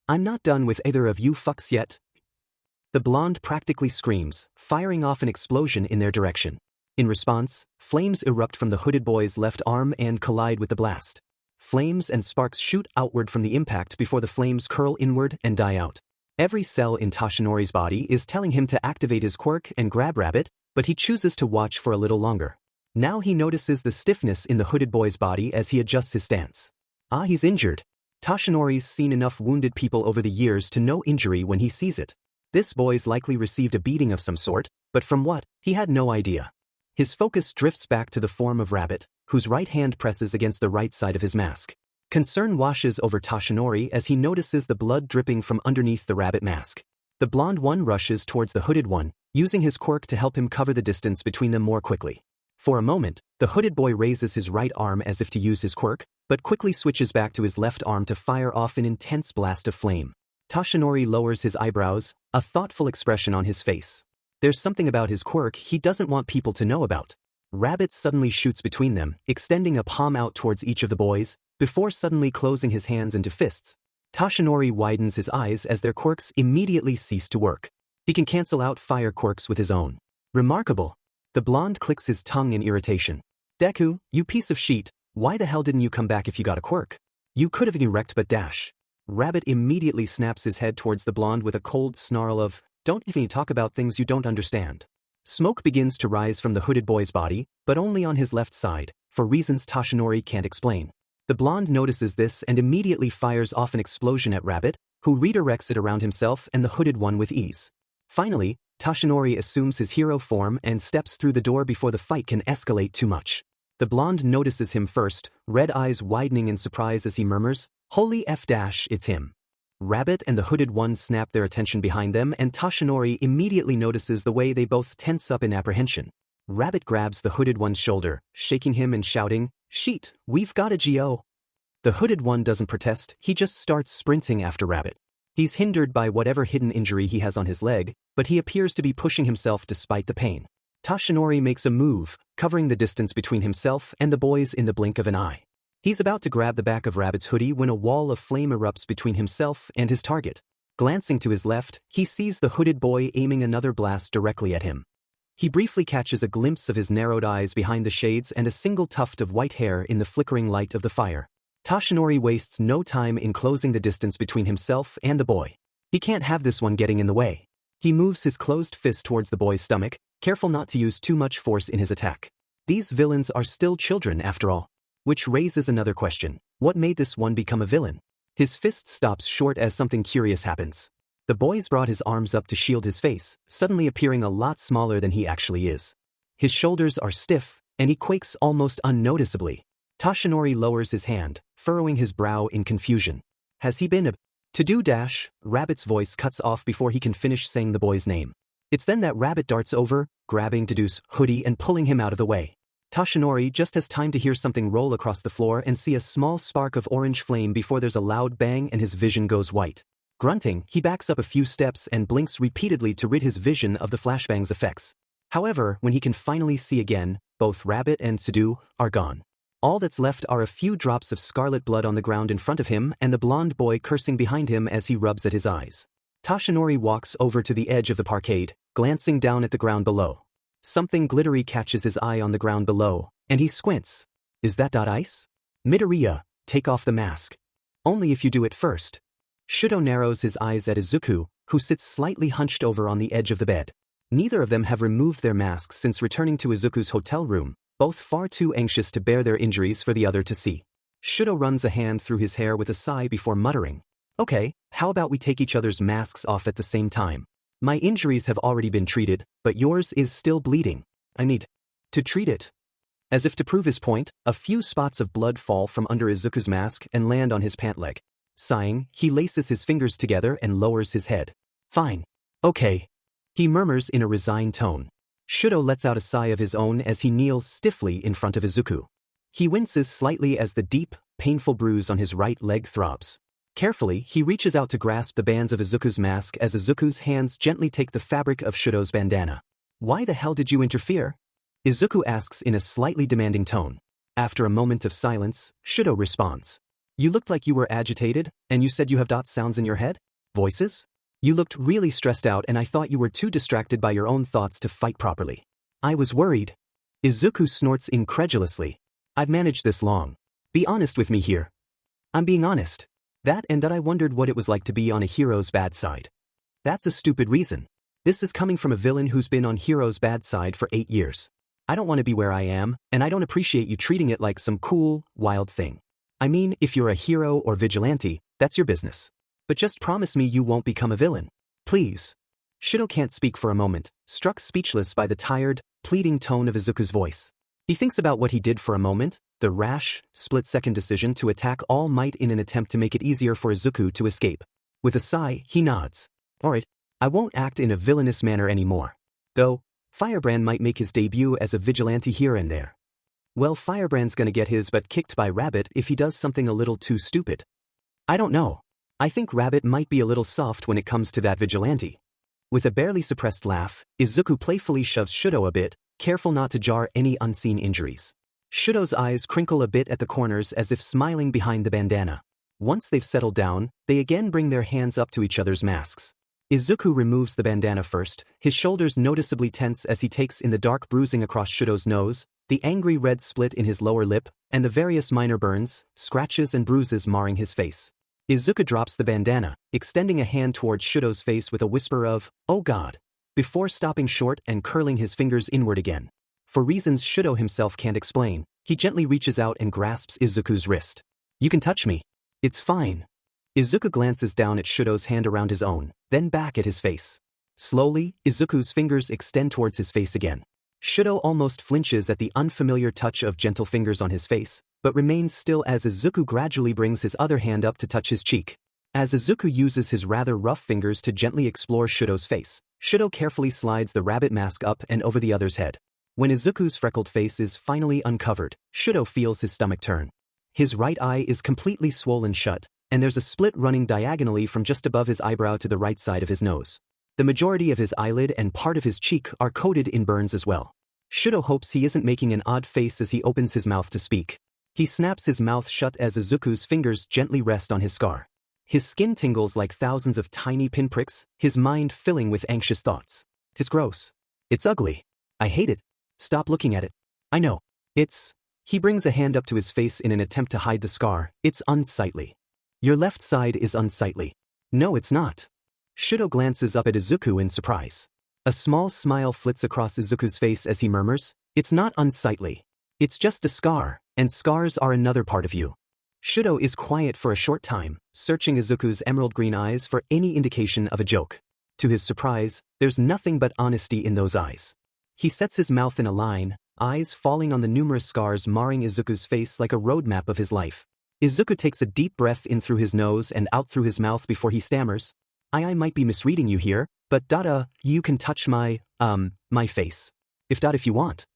I'm not done with either of you fucks yet." The blonde practically screams, firing off an explosion in their direction. In response, flames erupt from the hooded boy's left arm and collide with the blast. Flames and sparks shoot outward from the impact before the flames curl inward and die out. Every cell in Toshinori's body is telling him to activate his quirk and grab Rabbit, but he chooses to watch for a little longer. Now he notices the stiffness in the hooded boy's body as he adjusts his stance. He's injured. Toshinori's seen enough wounded people over the years to know injury when he sees it. This boy's likely received a beating of some sort, but from what, he had no idea. His focus drifts back to the form of Rabbit, whose right hand presses against the right side of his mask. Concern washes over Toshinori as he notices the blood dripping from underneath the Rabbit mask. The blonde one rushes towards the hooded one, using his quirk to help him cover the distance between them more quickly. For a moment, the hooded boy raises his right arm as if to use his quirk, but quickly switches back to his left arm to fire off an intense blast of flame. Toshinori lowers his eyebrows, a thoughtful expression on his face. There's something about his quirk he doesn't want people to know about. Rabbit suddenly shoots between them, extending a palm out towards each of the boys, before suddenly closing his hands into fists. Toshinori widens his eyes as their quirks immediately cease to work. He can cancel out fire quirks with his own. Remarkable. The blonde clicks his tongue in irritation. Deku, you piece of shit, why the hell didn't you come back if you got a quirk? You could have erect but dash. Rabbit immediately snaps his head towards the blonde with a cold snarl of, "Don't even talk about things you don't understand." Smoke begins to rise from the hooded boy's body, but only on his left side, for reasons Toshinori can't explain. The blonde notices this and immediately fires off an explosion at Rabbit, who redirects it around himself and the hooded one with ease. Finally, Toshinori assumes his hero form and steps through the door before the fight can escalate too much. The blonde notices him first, red eyes widening in surprise as he murmurs, "Holy F-, it's him." Rabbit and the hooded one snap their attention behind them and Toshinori immediately notices the way they both tense up in apprehension. Rabbit grabs the hooded one's shoulder, shaking him and shouting, "Sheet, we've got a GO." The hooded one doesn't protest, he just starts sprinting after Rabbit. He's hindered by whatever hidden injury he has on his leg, but he appears to be pushing himself despite the pain. Toshinori makes a move, covering the distance between himself and the boys in the blink of an eye. He's about to grab the back of Rabbit's hoodie when a wall of flame erupts between himself and his target. Glancing to his left, he sees the hooded boy aiming another blast directly at him. He briefly catches a glimpse of his narrowed eyes behind the shades and a single tuft of white hair in the flickering light of the fire. Toshinori wastes no time in closing the distance between himself and the boy. He can't have this one getting in the way. He moves his closed fist towards the boy's stomach, careful not to use too much force in his attack. These villains are still children after all. Which raises another question. What made this one become a villain? His fist stops short as something curious happens. The boy's brought his arms up to shield his face, suddenly appearing a lot smaller than he actually is. His shoulders are stiff, and he quakes almost unnoticeably. Toshinori lowers his hand, furrowing his brow in confusion. Has he been Rabbit's voice cuts off before he can finish saying the boy's name. It's then that Rabbit darts over, grabbing Todo's hoodie and pulling him out of the way. Toshinori just has time to hear something roll across the floor and see a small spark of orange flame before there's a loud bang and his vision goes white. Grunting, he backs up a few steps and blinks repeatedly to rid his vision of the flashbang's effects. However, when he can finally see again, both Rabbit and Todo are gone. All that's left are a few drops of scarlet blood on the ground in front of him and the blonde boy cursing behind him as he rubs at his eyes. Toshinori walks over to the edge of the parkade, glancing down at the ground below. Something glittery catches his eye on the ground below, and he squints. Is that ice? Midoriya, take off the mask. Only if you do it first. Shouto narrows his eyes at Izuku, who sits slightly hunched over on the edge of the bed. Neither of them have removed their masks since returning to Izuku's hotel room, both far too anxious to bear their injuries for the other to see. Shouto runs a hand through his hair with a sigh before muttering, "Okay, how about we take each other's masks off at the same time? My injuries have already been treated, but yours is still bleeding. I need to treat it." As if to prove his point, a few spots of blood fall from under Izuku's mask and land on his pant leg. Sighing, he laces his fingers together and lowers his head. "Fine. Okay," he murmurs in a resigned tone. Shouto lets out a sigh of his own as he kneels stiffly in front of Izuku. He winces slightly as the deep, painful bruise on his right leg throbs. Carefully, he reaches out to grasp the bands of Izuku's mask as Izuku's hands gently take the fabric of Shouto's bandana. "Why the hell did you interfere?" Izuku asks in a slightly demanding tone. After a moment of silence, Shouto responds. "You looked like you were agitated, and you said you have sounds in your head? Voices? You looked really stressed out and I thought you were too distracted by your own thoughts to fight properly. I was worried." Izuku snorts incredulously. "I've managed this long. Be honest with me here." "I'm being honest. That I wondered what it was like to be on a hero's bad side." "That's a stupid reason. This is coming from a villain who's been on hero's bad side for 8 years. I don't want to be where I am, and I don't appreciate you treating it like some cool, wild thing. I mean, if you're a hero or vigilante, that's your business. But just promise me you won't become a villain. Please." Shouto can't speak for a moment, struck speechless by the tired, pleading tone of Izuku's voice. He thinks about what he did for a moment, the rash, split-second decision to attack All Might in an attempt to make it easier for Izuku to escape. With a sigh, he nods. "Alright, I won't act in a villainous manner anymore. Though, Firebrand might make his debut as a vigilante here and there. Well, Firebrand's gonna get his butt kicked by Rabbit if he does something a little too stupid. I don't know. I think Rabbit might be a little soft when it comes to that vigilante." With a barely suppressed laugh, Izuku playfully shoves Shouto a bit, careful not to jar any unseen injuries. Shouto's eyes crinkle a bit at the corners as if smiling behind the bandana. Once they've settled down, they again bring their hands up to each other's masks. Izuku removes the bandana first, his shoulders noticeably tense as he takes in the dark bruising across Shouto's nose, the angry red split in his lower lip, and the various minor burns, scratches and bruises marring his face. Izuku drops the bandana, extending a hand towards Shouto's face with a whisper of, "Oh God." before stopping short and curling his fingers inward again. For reasons Shouto himself can't explain, he gently reaches out and grasps Izuku's wrist. You can touch me. It's fine. Izuku glances down at Shouto's hand around his own, then back at his face. Slowly, Izuku's fingers extend towards his face again. Shouto almost flinches at the unfamiliar touch of gentle fingers on his face, but remains still as Izuku gradually brings his other hand up to touch his cheek. As Izuku uses his rather rough fingers to gently explore Shouto's face, Shouto carefully slides the rabbit mask up and over the other's head. When Izuku's freckled face is finally uncovered, Shouto feels his stomach turn. His right eye is completely swollen shut, and there's a split running diagonally from just above his eyebrow to the right side of his nose. The majority of his eyelid and part of his cheek are coated in burns as well. Shouto hopes he isn't making an odd face as he opens his mouth to speak. He snaps his mouth shut as Izuku's fingers gently rest on his scar. His skin tingles like thousands of tiny pinpricks, his mind filling with anxious thoughts. It's gross. It's ugly. I hate it. Stop looking at it. I know. He brings a hand up to his face in an attempt to hide the scar. It's unsightly. Your left side is unsightly. No, it's not. Shouto glances up at Izuku in surprise. A small smile flits across Izuku's face as he murmurs, it's not unsightly. It's just a scar, and scars are another part of you. Shouto is quiet for a short time, searching Izuku's emerald green eyes for any indication of a joke. To his surprise, there's nothing but honesty in those eyes. He sets his mouth in a line, eyes falling on the numerous scars marring Izuku's face like a roadmap of his life. Izuku takes a deep breath in through his nose and out through his mouth before he stammers, I might be misreading you here, but you can touch my face. If you want.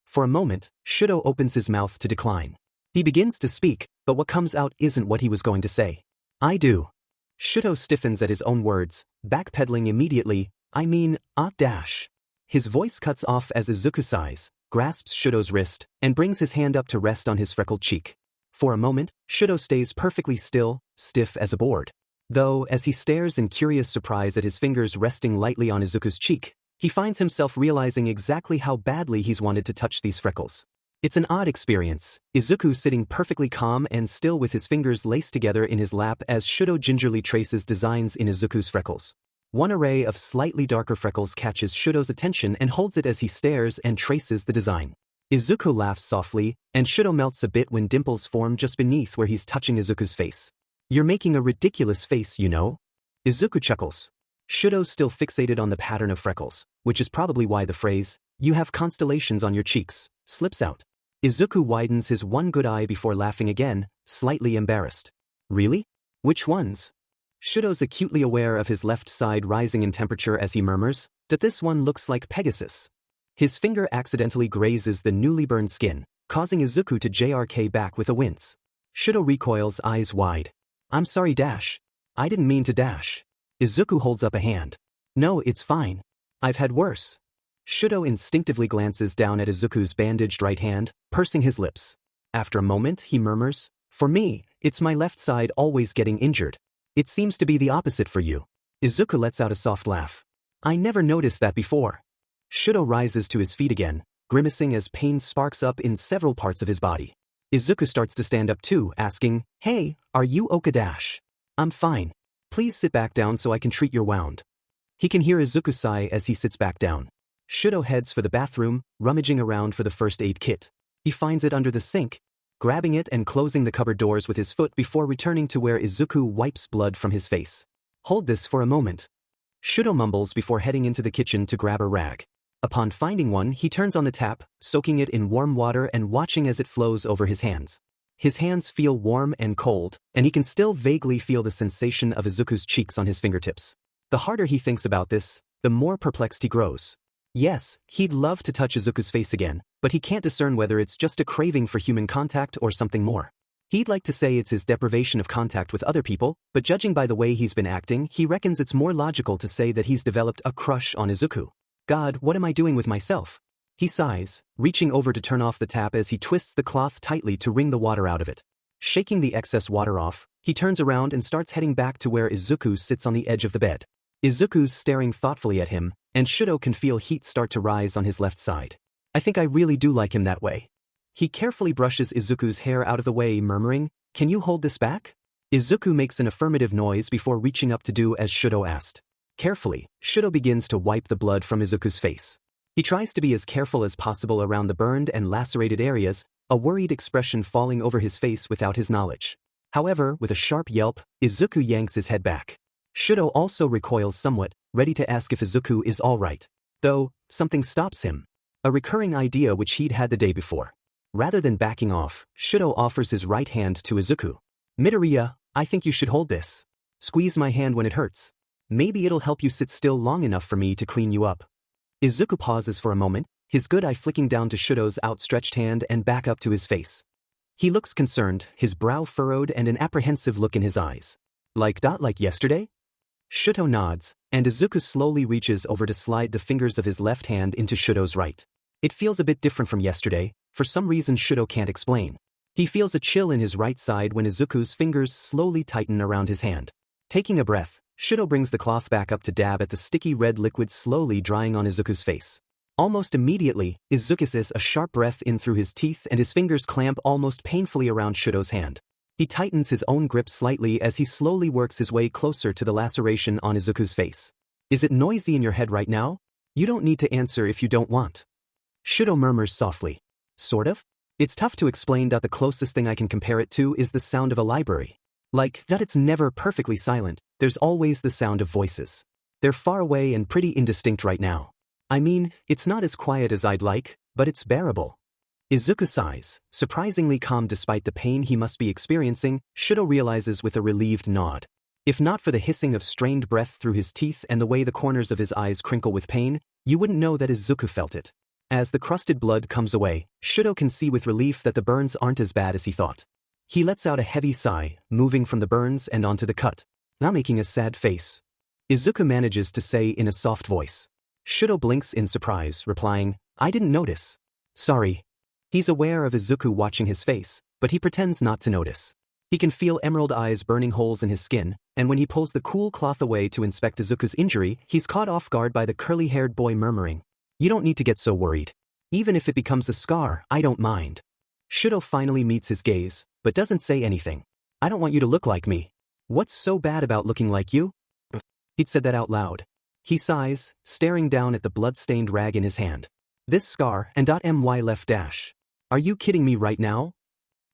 For a moment, Shouto opens his mouth to decline. He begins to speak, but what comes out isn't what he was going to say. I do. Shouto stiffens at his own words, backpedaling immediately, dash. His voice cuts off as Izuku sighs, grasps Shouto's wrist, and brings his hand up to rest on his freckled cheek. For a moment, Shouto stays perfectly still, stiff as a board. Though, as he stares in curious surprise at his fingers resting lightly on Izuku's cheek, he finds himself realizing exactly how badly he's wanted to touch these freckles. It's an odd experience, Izuku sitting perfectly calm and still with his fingers laced together in his lap as Shouto gingerly traces designs in Izuku's freckles. One array of slightly darker freckles catches Shouto's attention and holds it as he stares and traces the design. Izuku laughs softly, and Shouto melts a bit when dimples form just beneath where he's touching Izuku's face. You're making a ridiculous face, you know? Izuku chuckles. Shouto's still fixated on the pattern of freckles, which is probably why the phrase, you have constellations on your cheeks, slips out. Izuku widens his one good eye before laughing again, slightly embarrassed. Really? Which ones? Shouto's acutely aware of his left side rising in temperature as he murmurs, that this one looks like Pegasus. His finger accidentally grazes the newly burned skin, causing Izuku to JRK back with a wince. Shouto recoils, eyes wide. I'm sorry, Dash. I didn't mean to dash. Izuku holds up a hand. No, it's fine. I've had worse. Shouto instinctively glances down at Izuku's bandaged right hand, pursing his lips. After a moment, he murmurs, for me, it's my left side always getting injured. It seems to be the opposite for you. Izuku lets out a soft laugh. I never noticed that before. Shouto rises to his feet again, grimacing as pain sparks up in several parts of his body. Izuku starts to stand up too, asking, hey, are you Okadash? I'm fine. Please sit back down so I can treat your wound. He can hear Izuku sigh as he sits back down. Shouto heads for the bathroom, rummaging around for the first aid kit. He finds it under the sink, grabbing it and closing the cupboard doors with his foot before returning to where Izuku wipes blood from his face. Hold this for a moment. Shouto mumbles before heading into the kitchen to grab a rag. Upon finding one, he turns on the tap, soaking it in warm water and watching as it flows over his hands. His hands feel warm and cold, and he can still vaguely feel the sensation of Izuku's cheeks on his fingertips. The harder he thinks about this, the more perplexed he grows. Yes, he'd love to touch Izuku's face again, but he can't discern whether it's just a craving for human contact or something more. He'd like to say it's his deprivation of contact with other people, but judging by the way he's been acting, he reckons it's more logical to say that he's developed a crush on Izuku. God, what am I doing with myself? He sighs, reaching over to turn off the tap as he twists the cloth tightly to wring the water out of it. Shaking the excess water off, he turns around and starts heading back to where Izuku sits on the edge of the bed. Izuku's staring thoughtfully at him, and Shouto can feel heat start to rise on his left side. I think I really do like him that way. He carefully brushes Izuku's hair out of the way, murmuring, can you hold this back? Izuku makes an affirmative noise before reaching up to do as Shouto asked. Carefully, Shouto begins to wipe the blood from Izuku's face. He tries to be as careful as possible around the burned and lacerated areas, a worried expression falling over his face without his knowledge. However, with a sharp yelp, Izuku yanks his head back. Shouto also recoils somewhat, ready to ask if Izuku is alright. Though, something stops him. A recurring idea which he'd had the day before. Rather than backing off, Shouto offers his right hand to Izuku. Midoriya, I think you should hold this. Squeeze my hand when it hurts. Maybe it'll help you sit still long enough for me to clean you up. Izuku pauses for a moment, his good eye flicking down to Shouto's outstretched hand and back up to his face. He looks concerned, his brow furrowed and an apprehensive look in his eyes. Like yesterday? Shouto nods, and Izuku slowly reaches over to slide the fingers of his left hand into Shouto's right. It feels a bit different from yesterday, for some reason Shouto can't explain. He feels a chill in his right side when Izuku's fingers slowly tighten around his hand. Taking a breath, Shouto brings the cloth back up to dab at the sticky red liquid slowly drying on Izuku's face. Almost immediately, Izuku says a sharp breath in through his teeth and his fingers clamp almost painfully around Shouto's hand. He tightens his own grip slightly as he slowly works his way closer to the laceration on Izuku's face. Is it noisy in your head right now? You don't need to answer if you don't want. Shouto murmurs softly. Sort of? It's tough to explain. The closest thing I can compare it to is the sound of a library. Like that it's never perfectly silent, there's always the sound of voices. They're far away and pretty indistinct right now. I mean, it's not as quiet as I'd like, but it's bearable. Izuku sighs, surprisingly calm despite the pain he must be experiencing, Shouto realizes with a relieved nod. If not for the hissing of strained breath through his teeth and the way the corners of his eyes crinkle with pain, you wouldn't know that Izuku felt it. As the crusted blood comes away, Shouto can see with relief that the burns aren't as bad as he thought. He lets out a heavy sigh, moving from the burns and onto the cut, now making a sad face. Izuku manages to say in a soft voice. Shouto blinks in surprise, replying, I didn't notice. Sorry. He's aware of Izuku watching his face, but he pretends not to notice. He can feel emerald eyes burning holes in his skin, and when he pulls the cool cloth away to inspect Izuku's injury, he's caught off guard by the curly-haired boy murmuring, You don't need to get so worried. Even if it becomes a scar, I don't mind. Shouto finally meets his gaze, but doesn't say anything. I don't want you to look like me. What's so bad about looking like you? He'd said that out loud. He sighs, staring down at the blood-stained rag in his hand. This scar and .my left dash. Are you kidding me right now?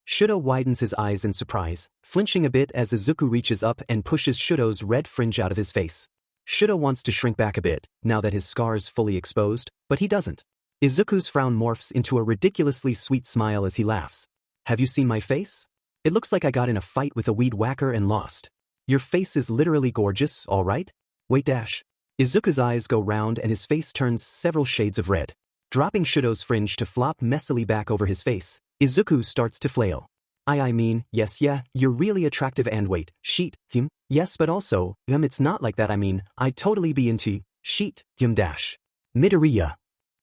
Shouto widens his eyes in surprise, flinching a bit as Izuku reaches up and pushes Shouto's red fringe out of his face. Shouto wants to shrink back a bit, now that his scar is fully exposed, but he doesn't. Izuku's frown morphs into a ridiculously sweet smile as he laughs. Have you seen my face? It looks like I got in a fight with a weed whacker and lost. Your face is literally gorgeous, alright? Wait dash. Izuku's eyes go round and his face turns several shades of red. Dropping Shouto's fringe to flop messily back over his face, Izuku starts to flail. I mean, yes yeah, you're really attractive and wait, yes but also, it's not like that I mean, I'd totally be into, dash. Midoriya.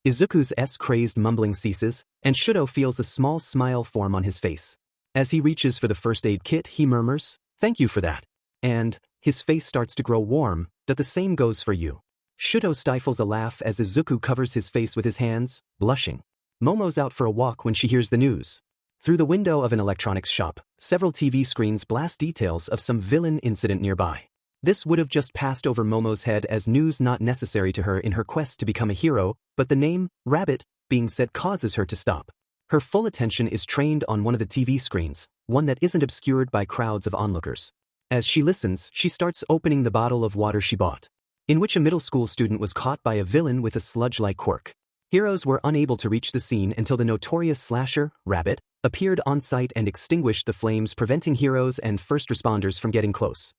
Izuku's crazed mumbling ceases, and Shouto feels a small smile form on his face. As he reaches for the first aid kit he murmurs, thank you for that. And, his face starts to grow warm, the same goes for you. Shouto stifles a laugh as Izuku covers his face with his hands, blushing. Momo's out for a walk when she hears the news. Through the window of an electronics shop, several TV screens blast details of some villain incident nearby. This would have just passed over Momo's head as news not necessary to her in her quest to become a hero, but the name, Rabbit, being said causes her to stop. Her full attention is trained on one of the TV screens, one that isn't obscured by crowds of onlookers. As she listens, she starts opening the bottle of water she bought, in which a middle school student was caught by a villain with a sludge-like quirk. Heroes were unable to reach the scene until the notorious slasher, Rabbit, appeared on site and extinguished the flames, preventing heroes and first responders from getting close.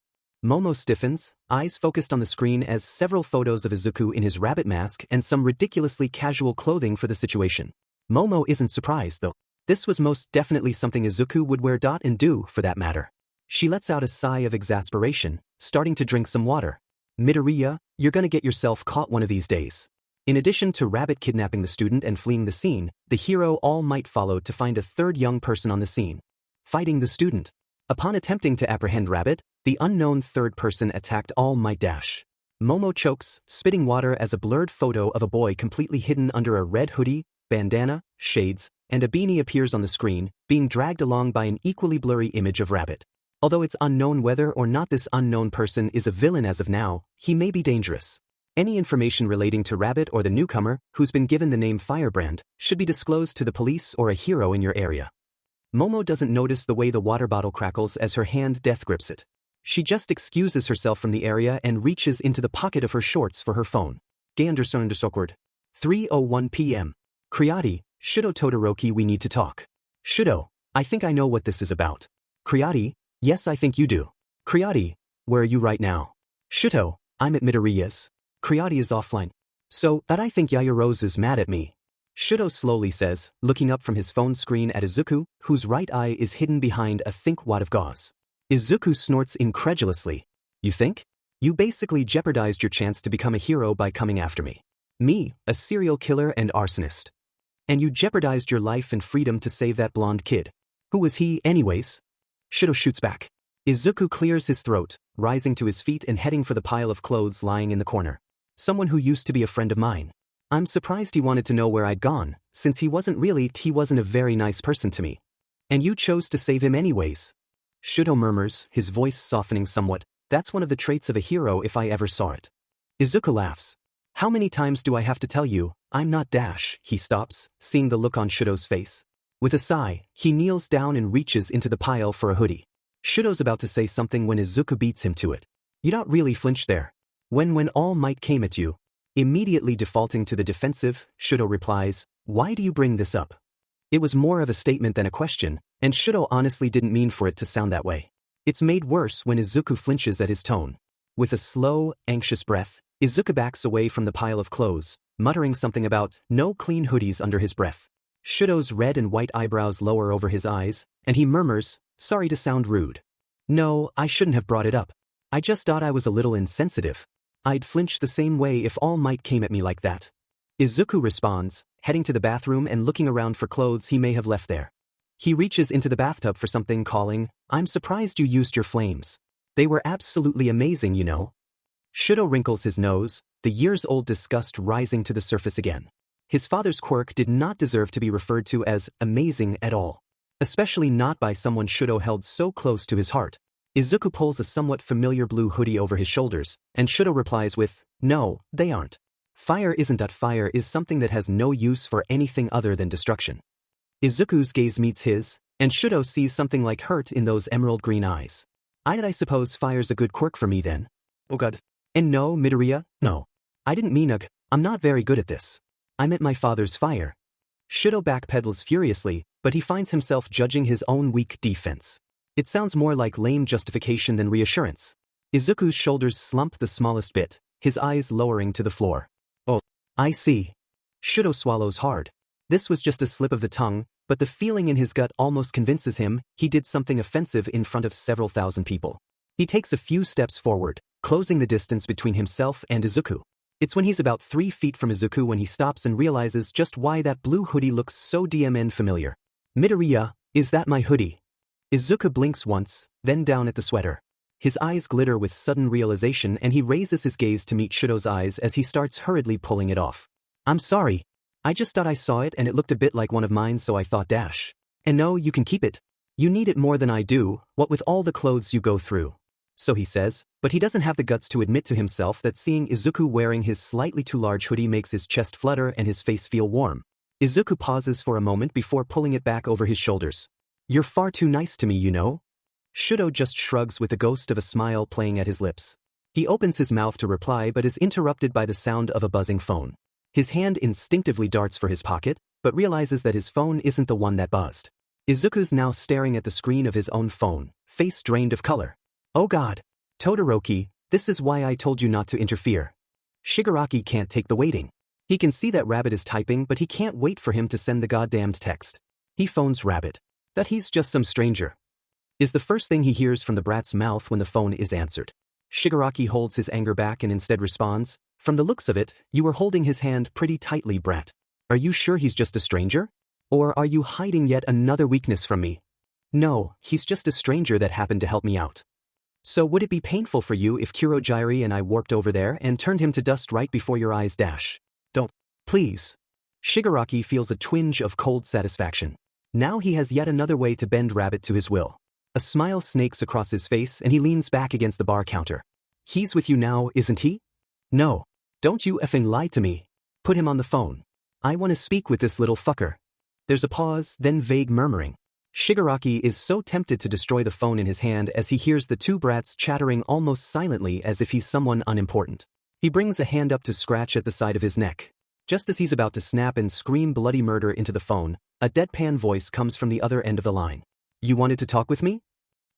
Momo stiffens, eyes focused on the screen as several photos of Izuku in his rabbit mask and some ridiculously casual clothing for the situation. Momo isn't surprised though. This was most definitely something Izuku would wear and do for that matter. She lets out a sigh of exasperation, starting to drink some water. Midoriya, you're gonna get yourself caught one of these days. In addition to Rabbit kidnapping the student and fleeing the scene, the hero All Might followed to find a third young person on the scene, fighting the student. Upon attempting to apprehend Rabbit, the unknown third person attacked All Might dash. Momo chokes, spitting water as a blurred photo of a boy completely hidden under a red hoodie, bandana, shades, and a beanie appears on the screen, being dragged along by an equally blurry image of Rabbit. Although it's unknown whether or not this unknown person is a villain as of now, he may be dangerous. Any information relating to Rabbit or the newcomer, who's been given the name Firebrand, should be disclosed to the police or a hero in your area. Momo doesn't notice the way the water bottle crackles as her hand death grips it. She just excuses herself from the area and reaches into the pocket of her shorts for her phone. Gay__awkward. 3:01 p.m. Creati, Shouto Todoroki, we need to talk. Shouto, I think I know what this is about. Creati, yes, I think you do. Creati, where are you right now? Shouto, I'm at Midoriya's. Creati is offline. So, that I think Yaya Rose is mad at me. Shouto slowly says, looking up from his phone screen at Izuku, whose right eye is hidden behind a thick wad of gauze. Izuku snorts incredulously. You think? You basically jeopardized your chance to become a hero by coming after me. Me, a serial killer and arsonist. And you jeopardized your life and freedom to save that blonde kid. Who was he, anyways? Shouto shoots back. Izuku clears his throat, rising to his feet and heading for the pile of clothes lying in the corner. Someone who used to be a friend of mine. I'm surprised he wanted to know where I'd gone, since he wasn't a very nice person to me. And you chose to save him anyways. Shouto murmurs, his voice softening somewhat. That's one of the traits of a hero if I ever saw it. Izuku laughs. How many times do I have to tell you, I'm not Dash? He stops, seeing the look on Shouto's face. With a sigh, he kneels down and reaches into the pile for a hoodie. Shouto's about to say something when Izuku beats him to it. You don't really flinch there. When All Might came at you. Immediately defaulting to the defensive, Shouto replies, why do you bring this up? It was more of a statement than a question, and Shouto honestly didn't mean for it to sound that way. It's made worse when Izuku flinches at his tone. With a slow, anxious breath, Izuku backs away from the pile of clothes, muttering something about no clean hoodies under his breath. Shouto's red and white eyebrows lower over his eyes, and he murmurs, sorry to sound rude. No, I shouldn't have brought it up. I just thought I was a little insensitive. I'd flinch the same way if All Might came at me like that. Izuku responds, heading to the bathroom and looking around for clothes he may have left there. He reaches into the bathtub for something, calling, I'm surprised you used your flames. They were absolutely amazing, you know. Shouto wrinkles his nose, the years-old disgust rising to the surface again. His father's quirk did not deserve to be referred to as amazing at all. Especially not by someone Shouto held so close to his heart. Izuku pulls a somewhat familiar blue hoodie over his shoulders, and Shouto replies with, no, they aren't. Fire isn't that fire is something that has no use for anything other than destruction. Izuku's gaze meets his, and Shouto sees something like hurt in those emerald green eyes. I suppose fire's a good quirk for me then. Oh god. And no, Midoriya, no. I didn't mean I'm not very good at this. I meant my father's fire. Shouto backpedals furiously, but he finds himself judging his own weak defense. It sounds more like lame justification than reassurance. Izuku's shoulders slump the smallest bit, his eyes lowering to the floor. Oh, I see. Shouto swallows hard. This was just a slip of the tongue, but the feeling in his gut almost convinces him he did something offensive in front of several thousand people. He takes a few steps forward, closing the distance between himself and Izuku. It's when he's about 3 feet from Izuku when he stops and realizes just why that blue hoodie looks so DMN familiar. Midoriya, is that my hoodie? Izuku blinks once, then down at the sweater. His eyes glitter with sudden realization and he raises his gaze to meet Shouto's eyes as he starts hurriedly pulling it off. I'm sorry. I just thought I saw it and it looked a bit like one of mine, so I thought dash. And no, you can keep it. You need it more than I do, what with all the clothes you go through. So he says, but he doesn't have the guts to admit to himself that seeing Izuku wearing his slightly too large hoodie makes his chest flutter and his face feel warm. Izuku pauses for a moment before pulling it back over his shoulders. You're far too nice to me, you know? Shouto just shrugs with the ghost of a smile playing at his lips. He opens his mouth to reply but is interrupted by the sound of a buzzing phone. His hand instinctively darts for his pocket, but realizes that his phone isn't the one that buzzed. Izuku's now staring at the screen of his own phone, face drained of color. Oh god. Todoroki, this is why I told you not to interfere. Shigaraki can't take the waiting. He can see that Rabbit is typing but he can't wait for him to send the goddamned text. He phones Rabbit. That he's just some stranger. Is the first thing he hears from the brat's mouth when the phone is answered. Shigaraki holds his anger back and instead responds, from the looks of it, you were holding his hand pretty tightly, brat. Are you sure he's just a stranger? Or are you hiding yet another weakness from me? No, he's just a stranger that happened to help me out. So would it be painful for you if Kurojiiri and I warped over there and turned him to dust right before your eyes dash? Don't. Please. Shigaraki feels a twinge of cold satisfaction. Now he has yet another way to bend Rabbit to his will. A smile snakes across his face and he leans back against the bar counter. He's with you now, isn't he? No. Don't you effing lie to me. Put him on the phone. I want to speak with this little fucker. There's a pause, then vague murmuring. Shigaraki is so tempted to destroy the phone in his hand as he hears the two brats chattering almost silently as if he's someone unimportant. He brings a hand up to scratch at the side of his neck. Just as he's about to snap and scream bloody murder into the phone, a deadpan voice comes from the other end of the line. You wanted to talk with me?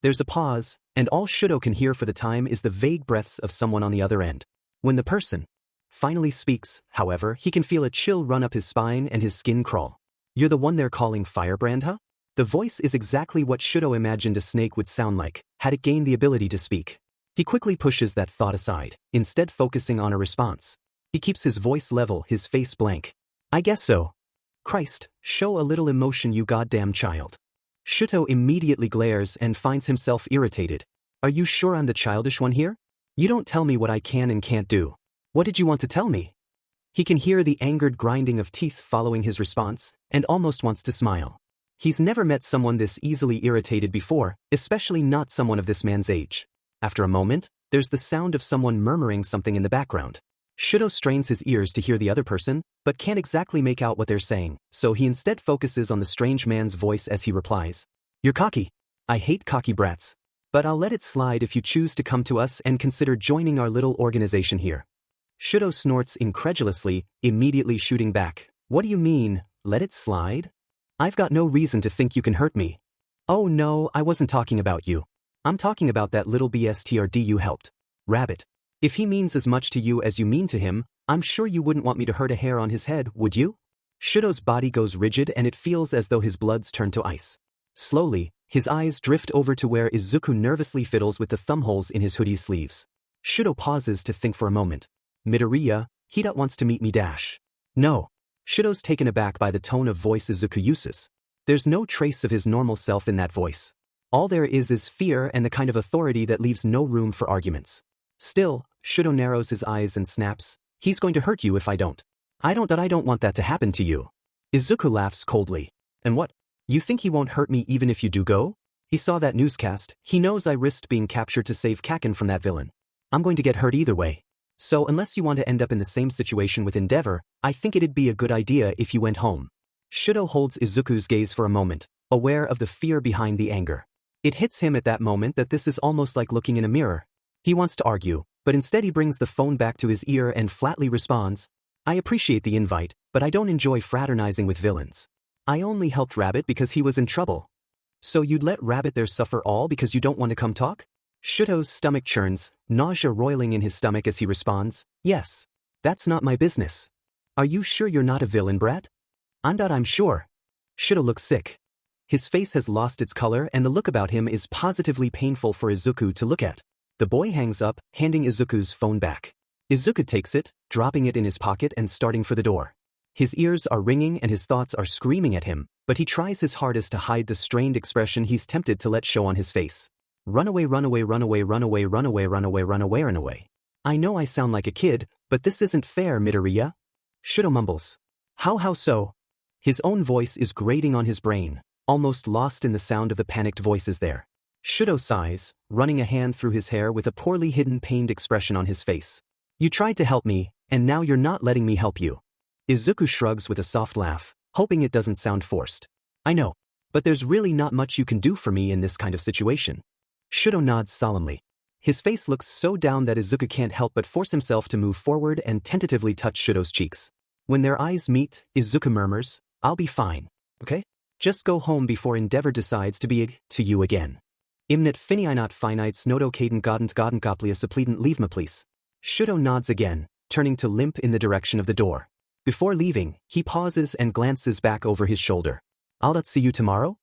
There's a pause, and all Shouto can hear for the time is the vague breaths of someone on the other end. When the person finally speaks, however, he can feel a chill run up his spine and his skin crawl. You're the one they're calling Firebrand, huh? The voice is exactly what Shouto imagined a snake would sound like, had it gained the ability to speak. He quickly pushes that thought aside, instead focusing on a response. He keeps his voice level, his face blank. I guess so. Christ, show a little emotion, you goddamn child. Shouto immediately glares and finds himself irritated. Are you sure I'm the childish one here? You don't tell me what I can and can't do. What did you want to tell me? He can hear the angered grinding of teeth following his response, and almost wants to smile. He's never met someone this easily irritated before, especially not someone of this man's age. After a moment, there's the sound of someone murmuring something in the background. Shouto strains his ears to hear the other person, but can't exactly make out what they're saying, so he instead focuses on the strange man's voice as he replies. You're cocky. I hate cocky brats. But I'll let it slide if you choose to come to us and consider joining our little organization here. Shouto snorts incredulously, immediately shooting back. What do you mean, let it slide? I've got no reason to think you can hurt me. Oh no, I wasn't talking about you. I'm talking about that little BSTRD you helped. Rabbit. If he means as much to you as you mean to him, I'm sure you wouldn't want me to hurt a hair on his head, would you? Shouto's body goes rigid and it feels as though his blood's turned to ice. Slowly, his eyes drift over to where Izuku nervously fiddles with the thumbholes in his hoodie's sleeves. Shouto pauses to think for a moment. Midoriya, Hida wants to meet me dash. No. Shouto's taken aback by the tone of voice Izuku uses. There's no trace of his normal self in that voice. All there is fear and the kind of authority that leaves no room for arguments. Still, Shouto narrows his eyes and snaps, he's going to hurt you if I don't. I don't want that to happen to you. Izuku laughs coldly. And what? You think he won't hurt me even if you do go? He saw that newscast, he knows I risked being captured to save Kaken from that villain. I'm going to get hurt either way. So unless you want to end up in the same situation with Endeavor, I think it'd be a good idea if you went home. Shouto holds Izuku's gaze for a moment, aware of the fear behind the anger. It hits him at that moment that this is almost like looking in a mirror. He wants to argue, but instead he brings the phone back to his ear and flatly responds, I appreciate the invite, but I don't enjoy fraternizing with villains. I only helped Rabbit because he was in trouble. So you'd let Rabbit there suffer all because you don't want to come talk? Shouto's stomach churns, nausea roiling in his stomach as he responds, yes. That's not my business. Are you sure you're not a villain, brat? I'm sure. Shouto looks sick. His face has lost its color and the look about him is positively painful for Izuku to look at. The boy hangs up, handing Izuku's phone back. Izuku takes it, dropping it in his pocket and starting for the door. His ears are ringing and his thoughts are screaming at him, but he tries his hardest to hide the strained expression he's tempted to let show on his face. Run away, run away, run away, run away, run away, run away, run away, run away. I know I sound like a kid, but this isn't fair, Midoriya. Shouto mumbles. How so? His own voice is grating on his brain, almost lost in the sound of the panicked voices there. Shouto sighs, running a hand through his hair with a poorly hidden pained expression on his face. You tried to help me, and now you're not letting me help you. Izuku shrugs with a soft laugh, hoping it doesn't sound forced. I know, but there's really not much you can do for me in this kind of situation. Shouto nods solemnly. His face looks so down that Izuku can't help but force himself to move forward and tentatively touch Shouto's cheeks. When their eyes meet, Izuku murmurs, I'll be fine, okay? Just go home before Endeavor decides to be to you again. Imnit finiinot finites noto caden godent godenkoplius suppletant leave me please. Shouto nods again, turning to limp in the direction of the door. Before leaving, he pauses and glances back over his shoulder. I'll see you tomorrow?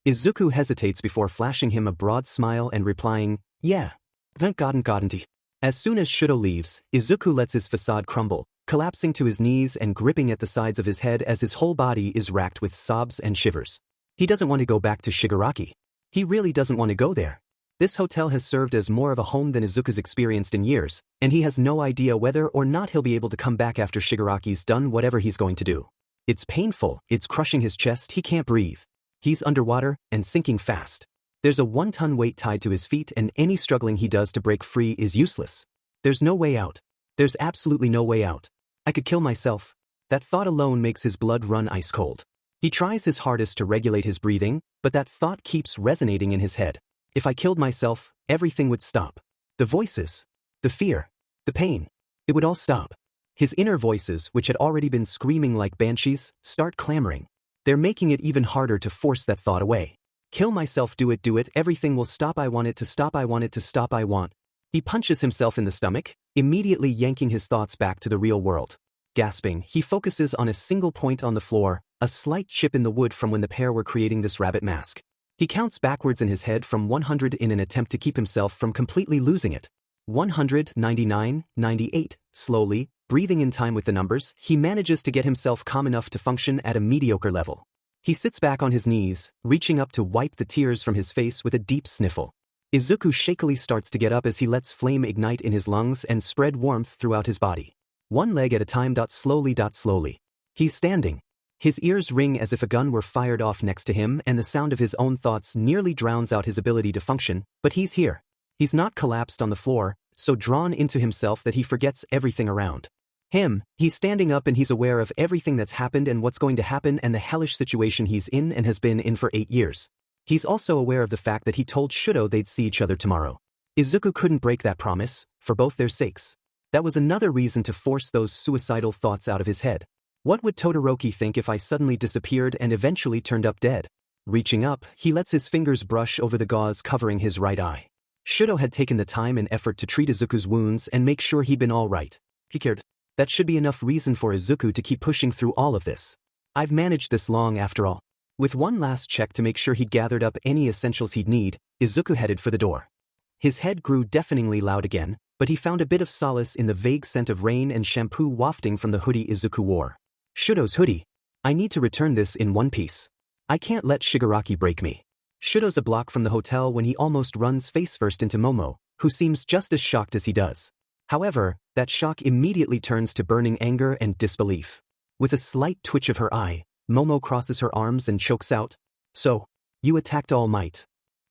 Izuku hesitates before flashing him a broad smile and replying, yeah. Thank godent. As soon as Shouto leaves, Izuku lets his facade crumble, collapsing to his knees and gripping at the sides of his head as his whole body is racked with sobs and shivers. He doesn't want to go back to Shigaraki. He really doesn't want to go there. This hotel has served as more of a home than Izuku's experienced in years, and he has no idea whether or not he'll be able to come back after Shigaraki's done whatever he's going to do. It's painful, it's crushing his chest, he can't breathe. He's underwater and sinking fast. There's a 1-ton weight tied to his feet and any struggling he does to break free is useless. There's no way out. There's absolutely no way out. I could kill myself. That thought alone makes his blood run ice cold. He tries his hardest to regulate his breathing, but that thought keeps resonating in his head. If I killed myself, everything would stop. The voices, the fear, the pain, it would all stop. His inner voices, which had already been screaming like banshees, start clamoring. They're making it even harder to force that thought away. Kill myself, do it, everything will stop, I want it to stop, I want it to stop, I want. He punches himself in the stomach, immediately yanking his thoughts back to the real world. Gasping, he focuses on a single point on the floor, a slight chip in the wood from when the pair were creating this rabbit mask. He counts backwards in his head from 100 in an attempt to keep himself from completely losing it. 100, 99, 98, slowly, breathing in time with the numbers, he manages to get himself calm enough to function at a mediocre level. He sits back on his knees, reaching up to wipe the tears from his face with a deep sniffle. Izuku shakily starts to get up as he lets flame ignite in his lungs and spread warmth throughout his body. One leg at a time. Slowly. He's standing. His ears ring as if a gun were fired off next to him and the sound of his own thoughts nearly drowns out his ability to function, but he's here. He's not collapsed on the floor, so drawn into himself that he forgets everything around him. He's standing up and he's aware of everything that's happened and what's going to happen and the hellish situation he's in and has been in for 8 years. He's also aware of the fact that he told Shouto they'd see each other tomorrow. Izuku couldn't break that promise, for both their sakes. That was another reason to force those suicidal thoughts out of his head. What would Todoroki think if I suddenly disappeared and eventually turned up dead? Reaching up, he lets his fingers brush over the gauze covering his right eye. Shouto had taken the time and effort to treat Izuku's wounds and make sure he'd been all right. He cared. That should be enough reason for Izuku to keep pushing through all of this. I've managed this long after all. With one last check to make sure he'd gathered up any essentials he'd need, Izuku headed for the door. His head grew deafeningly loud again, but he found a bit of solace in the vague scent of rain and shampoo wafting from the hoodie Izuku wore. Shouto's hoodie. I need to return this in one piece. I can't let Shigaraki break me. Shouto's a block from the hotel when he almost runs face-first into Momo, who seems just as shocked as he does. However, that shock immediately turns to burning anger and disbelief. With a slight twitch of her eye, Momo crosses her arms and chokes out, "So, you attacked All Might."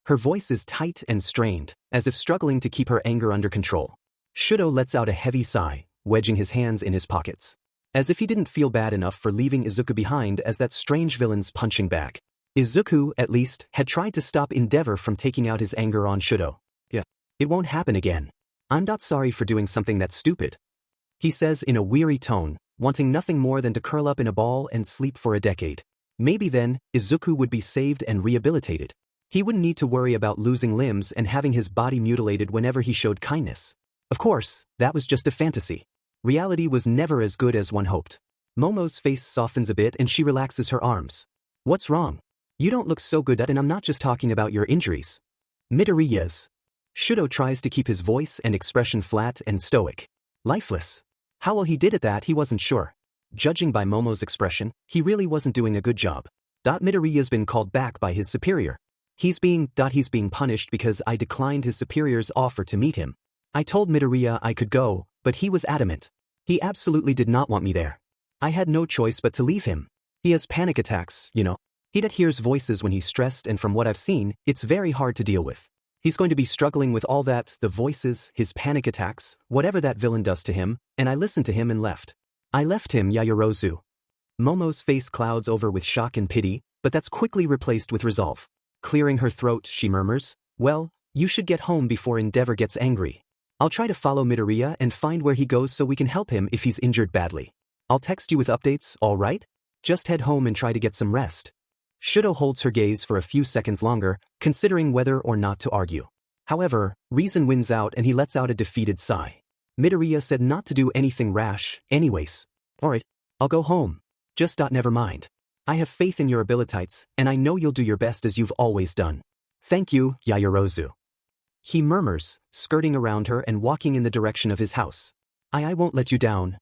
Her voice is tight and strained, as if struggling to keep her anger under control. Shouto lets out a heavy sigh, wedging his hands in his pockets. As if he didn't feel bad enough for leaving Izuku behind as that strange villain's punching bag. Izuku, at least, had tried to stop Endeavor from taking out his anger on Shouto. "Yeah, it won't happen again. I'm not sorry for doing something that stupid," he says in a weary tone, wanting nothing more than to curl up in a ball and sleep for a decade. Maybe then, Izuku would be saved and rehabilitated. He wouldn't need to worry about losing limbs and having his body mutilated whenever he showed kindness. Of course, that was just a fantasy. Reality was never as good as one hoped. Momo's face softens a bit and she relaxes her arms. "What's wrong? You don't look so good, and I'm not just talking about your injuries." Midoriya's. Shouto tries to keep his voice and expression flat and stoic. Lifeless. How well he did at that he wasn't sure. Judging by Momo's expression, he really wasn't doing a good job. Midoriya's been called back by his superior. He's being punished because I declined his superior's offer to meet him. I told Midoriya I could go, but he was adamant. He absolutely did not want me there. I had no choice but to leave him. He has panic attacks, you know. He hears voices when he's stressed, and from what I've seen, it's very hard to deal with. He's going to be struggling with all that, the voices, his panic attacks, whatever that villain does to him, and I listened to him and left. I left him, Yaoyorozu. Momo's face clouds over with shock and pity, but that's quickly replaced with resolve. Clearing her throat, she murmurs, "Well, you should get home before Endeavor gets angry. I'll try to follow Midoriya and find where he goes so we can help him if he's injured badly. I'll text you with updates, all right? Just head home and try to get some rest." Shouto holds her gaze for a few seconds longer, considering whether or not to argue. However, reason wins out and he lets out a defeated sigh. Midoriya said not to do anything rash, anyways. "Alright, I'll go home. Just never mind. I have faith in your abilities, and I know you'll do your best as you've always done. Thank you, Yaoyorozu." He murmurs, skirting around her and walking in the direction of his house. I won't let you down."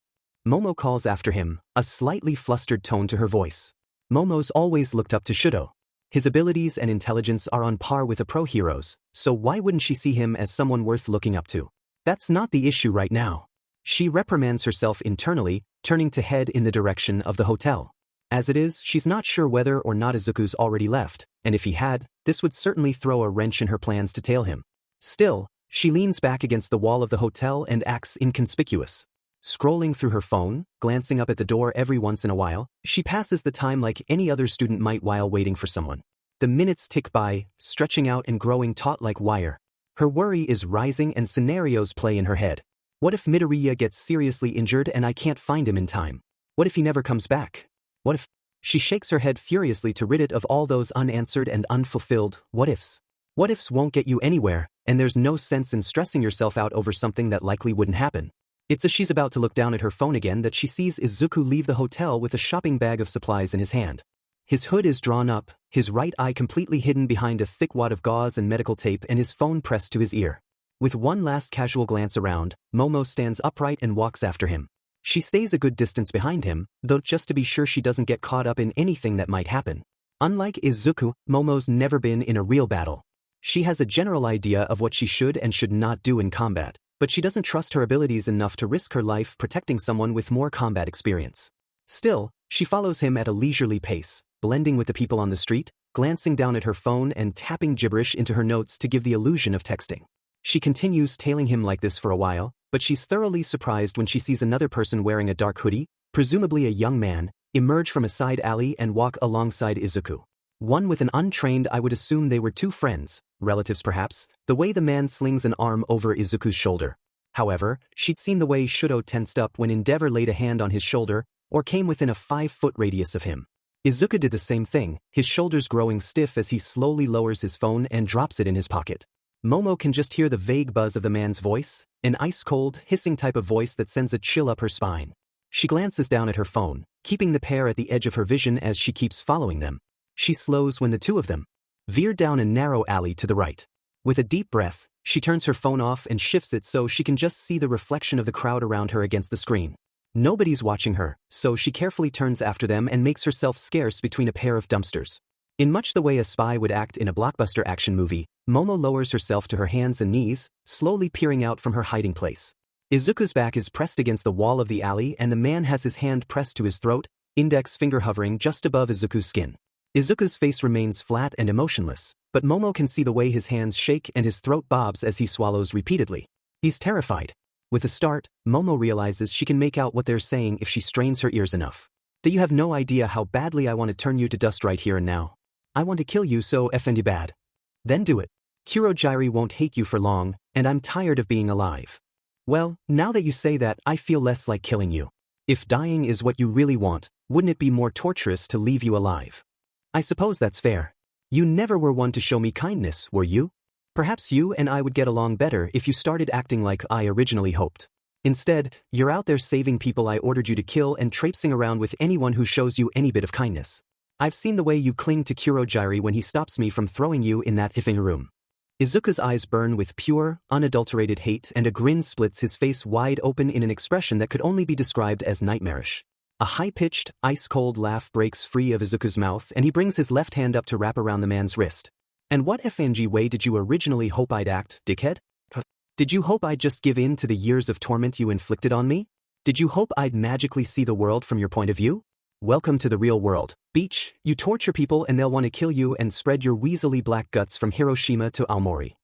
Momo calls after him, a slightly flustered tone to her voice. Momo's always looked up to Shouto. His abilities and intelligence are on par with a pro hero's, so why wouldn't she see him as someone worth looking up to? That's not the issue right now. She reprimands herself internally, turning to head in the direction of the hotel. As it is, she's not sure whether or not Izuku's already left, and if he had, this would certainly throw a wrench in her plans to tail him. Still, she leans back against the wall of the hotel and acts inconspicuous. Scrolling through her phone, glancing up at the door every once in a while, she passes the time like any other student might while waiting for someone. The minutes tick by, stretching out and growing taut like wire. Her worry is rising and scenarios play in her head. What if Midoriya gets seriously injured and I can't find him in time? What if he never comes back? What if... She shakes her head furiously to rid it of all those unanswered and unfulfilled what-ifs. What-ifs won't get you anywhere, and there's no sense in stressing yourself out over something that likely wouldn't happen. It's as she's about to look down at her phone again that she sees Izuku leave the hotel with a shopping bag of supplies in his hand. His hood is drawn up, his right eye completely hidden behind a thick wad of gauze and medical tape and his phone pressed to his ear. With one last casual glance around, Momo stands upright and walks after him. She stays a good distance behind him, though just to be sure she doesn't get caught up in anything that might happen. Unlike Izuku, Momo's never been in a real battle. She has a general idea of what she should and should not do in combat, but she doesn't trust her abilities enough to risk her life protecting someone with more combat experience. Still, she follows him at a leisurely pace, blending with the people on the street, glancing down at her phone and tapping gibberish into her notes to give the illusion of texting. She continues tailing him like this for a while, but she's thoroughly surprised when she sees another person wearing a dark hoodie, presumably a young man, emerge from a side alley and walk alongside Izuku. One with an untrained I would assume they were two friends, relatives perhaps, the way the man slings an arm over Izuku's shoulder. However, she'd seen the way Shouto tensed up when Endeavor laid a hand on his shoulder, or came within a 5-foot radius of him. Izuku did the same thing, his shoulders growing stiff as he slowly lowers his phone and drops it in his pocket. Momo can just hear the vague buzz of the man's voice, an ice-cold, hissing type of voice that sends a chill up her spine. She glances down at her phone, keeping the pair at the edge of her vision as she keeps following them. She slows when the two of them veer down a narrow alley to the right. With a deep breath, she turns her phone off and shifts it so she can just see the reflection of the crowd around her against the screen. Nobody's watching her, so she carefully turns after them and makes herself scarce between a pair of dumpsters. In much the way a spy would act in a blockbuster action movie, Momo lowers herself to her hands and knees, slowly peering out from her hiding place. Izuku's back is pressed against the wall of the alley and the man has his hand pressed to his throat, index finger hovering just above Izuku's skin. Izuku's face remains flat and emotionless, but Momo can see the way his hands shake and his throat bobs as he swallows repeatedly. He's terrified. With a start, Momo realizes she can make out what they're saying if she strains her ears enough. That you have no idea how badly I want to turn you to dust right here and now. I want to kill you so effendi bad. Then do it. Kurogyari won't hate you for long, and I'm tired of being alive. Well, now that you say that, I feel less like killing you. If dying is what you really want, wouldn't it be more torturous to leave you alive? I suppose that's fair. You never were one to show me kindness, were you? Perhaps you and I would get along better if you started acting like I originally hoped. Instead, you're out there saving people I ordered you to kill and traipsing around with anyone who shows you any bit of kindness. I've seen the way you cling to Kurogyari when he stops me from throwing you in that effing room. Izuku's eyes burn with pure, unadulterated hate and a grin splits his face wide open in an expression that could only be described as nightmarish. A high-pitched, ice-cold laugh breaks free of Izuku's mouth and he brings his left hand up to wrap around the man's wrist. And what FNG way did you originally hope I'd act, dickhead? Did you hope I'd just give in to the years of torment you inflicted on me? Did you hope I'd magically see the world from your point of view? Welcome to the real world, Beach. You torture people and they'll want to kill you and spread your weaselly black guts from Hiroshima to Aomori.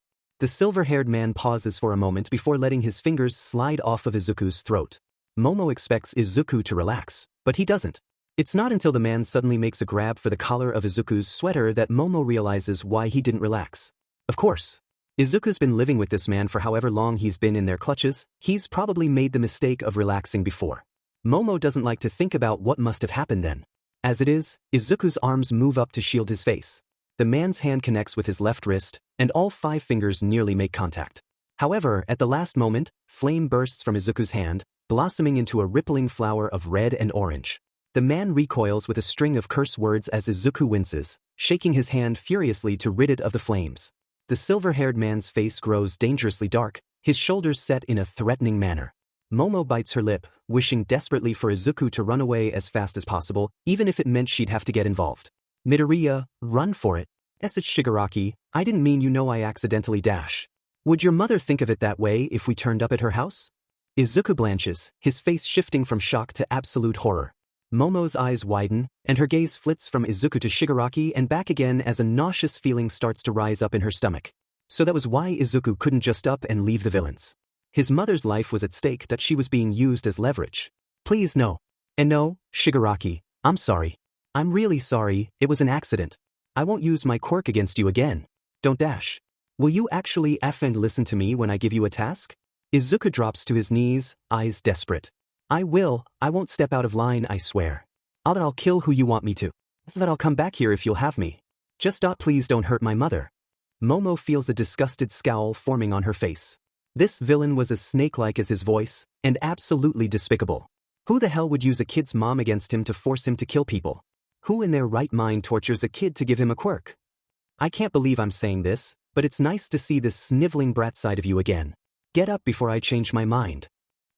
The silver-haired man pauses for a moment before letting his fingers slide off of Izuku's throat. Momo expects Izuku to relax, but he doesn't. It's not until the man suddenly makes a grab for the collar of Izuku's sweater that Momo realizes why he didn't relax. Of course. Izuku's been living with this man for however long he's been in their clutches, he's probably made the mistake of relaxing before. Momo doesn't like to think about what must have happened then. As it is, Izuku's arms move up to shield his face. The man's hand connects with his left wrist, and all 5 fingers nearly make contact. However, at the last moment, flame bursts from Izuku's hand, blossoming into a rippling flower of red and orange. The man recoils with a string of curse words as Izuku winces, shaking his hand furiously to rid it of the flames. The silver-haired man's face grows dangerously dark, his shoulders set in a threatening manner. Momo bites her lip, wishing desperately for Izuku to run away as fast as possible, even if it meant she'd have to get involved. Midoriya, run for it. It's Shigaraki, I didn't mean you know I accidentally dash. Would your mother think of it that way if we turned up at her house? Izuku blanches, his face shifting from shock to absolute horror. Momo's eyes widen, and her gaze flits from Izuku to Shigaraki and back again as a nauseous feeling starts to rise up in her stomach. So that was why Izuku couldn't just up and leave the villains. His mother's life was at stake, that she was being used as leverage. Please no. And no, Shigaraki, I'm sorry. I'm really sorry, it was an accident. I won't use my quirk against you again. Don't dash. Will you actually and listen to me when I give you a task? Izuku drops to his knees, eyes desperate. I won't step out of line, I swear. I'll kill who you want me to. I'll come back here if you'll have me. Just please don't hurt my mother. Momo feels a disgusted scowl forming on her face. This villain was as snake-like as his voice, and absolutely despicable. Who the hell would use a kid's mom against him to force him to kill people? Who in their right mind tortures a kid to give him a quirk? I can't believe I'm saying this, but it's nice to see this sniveling brat side of you again. Get up before I change my mind.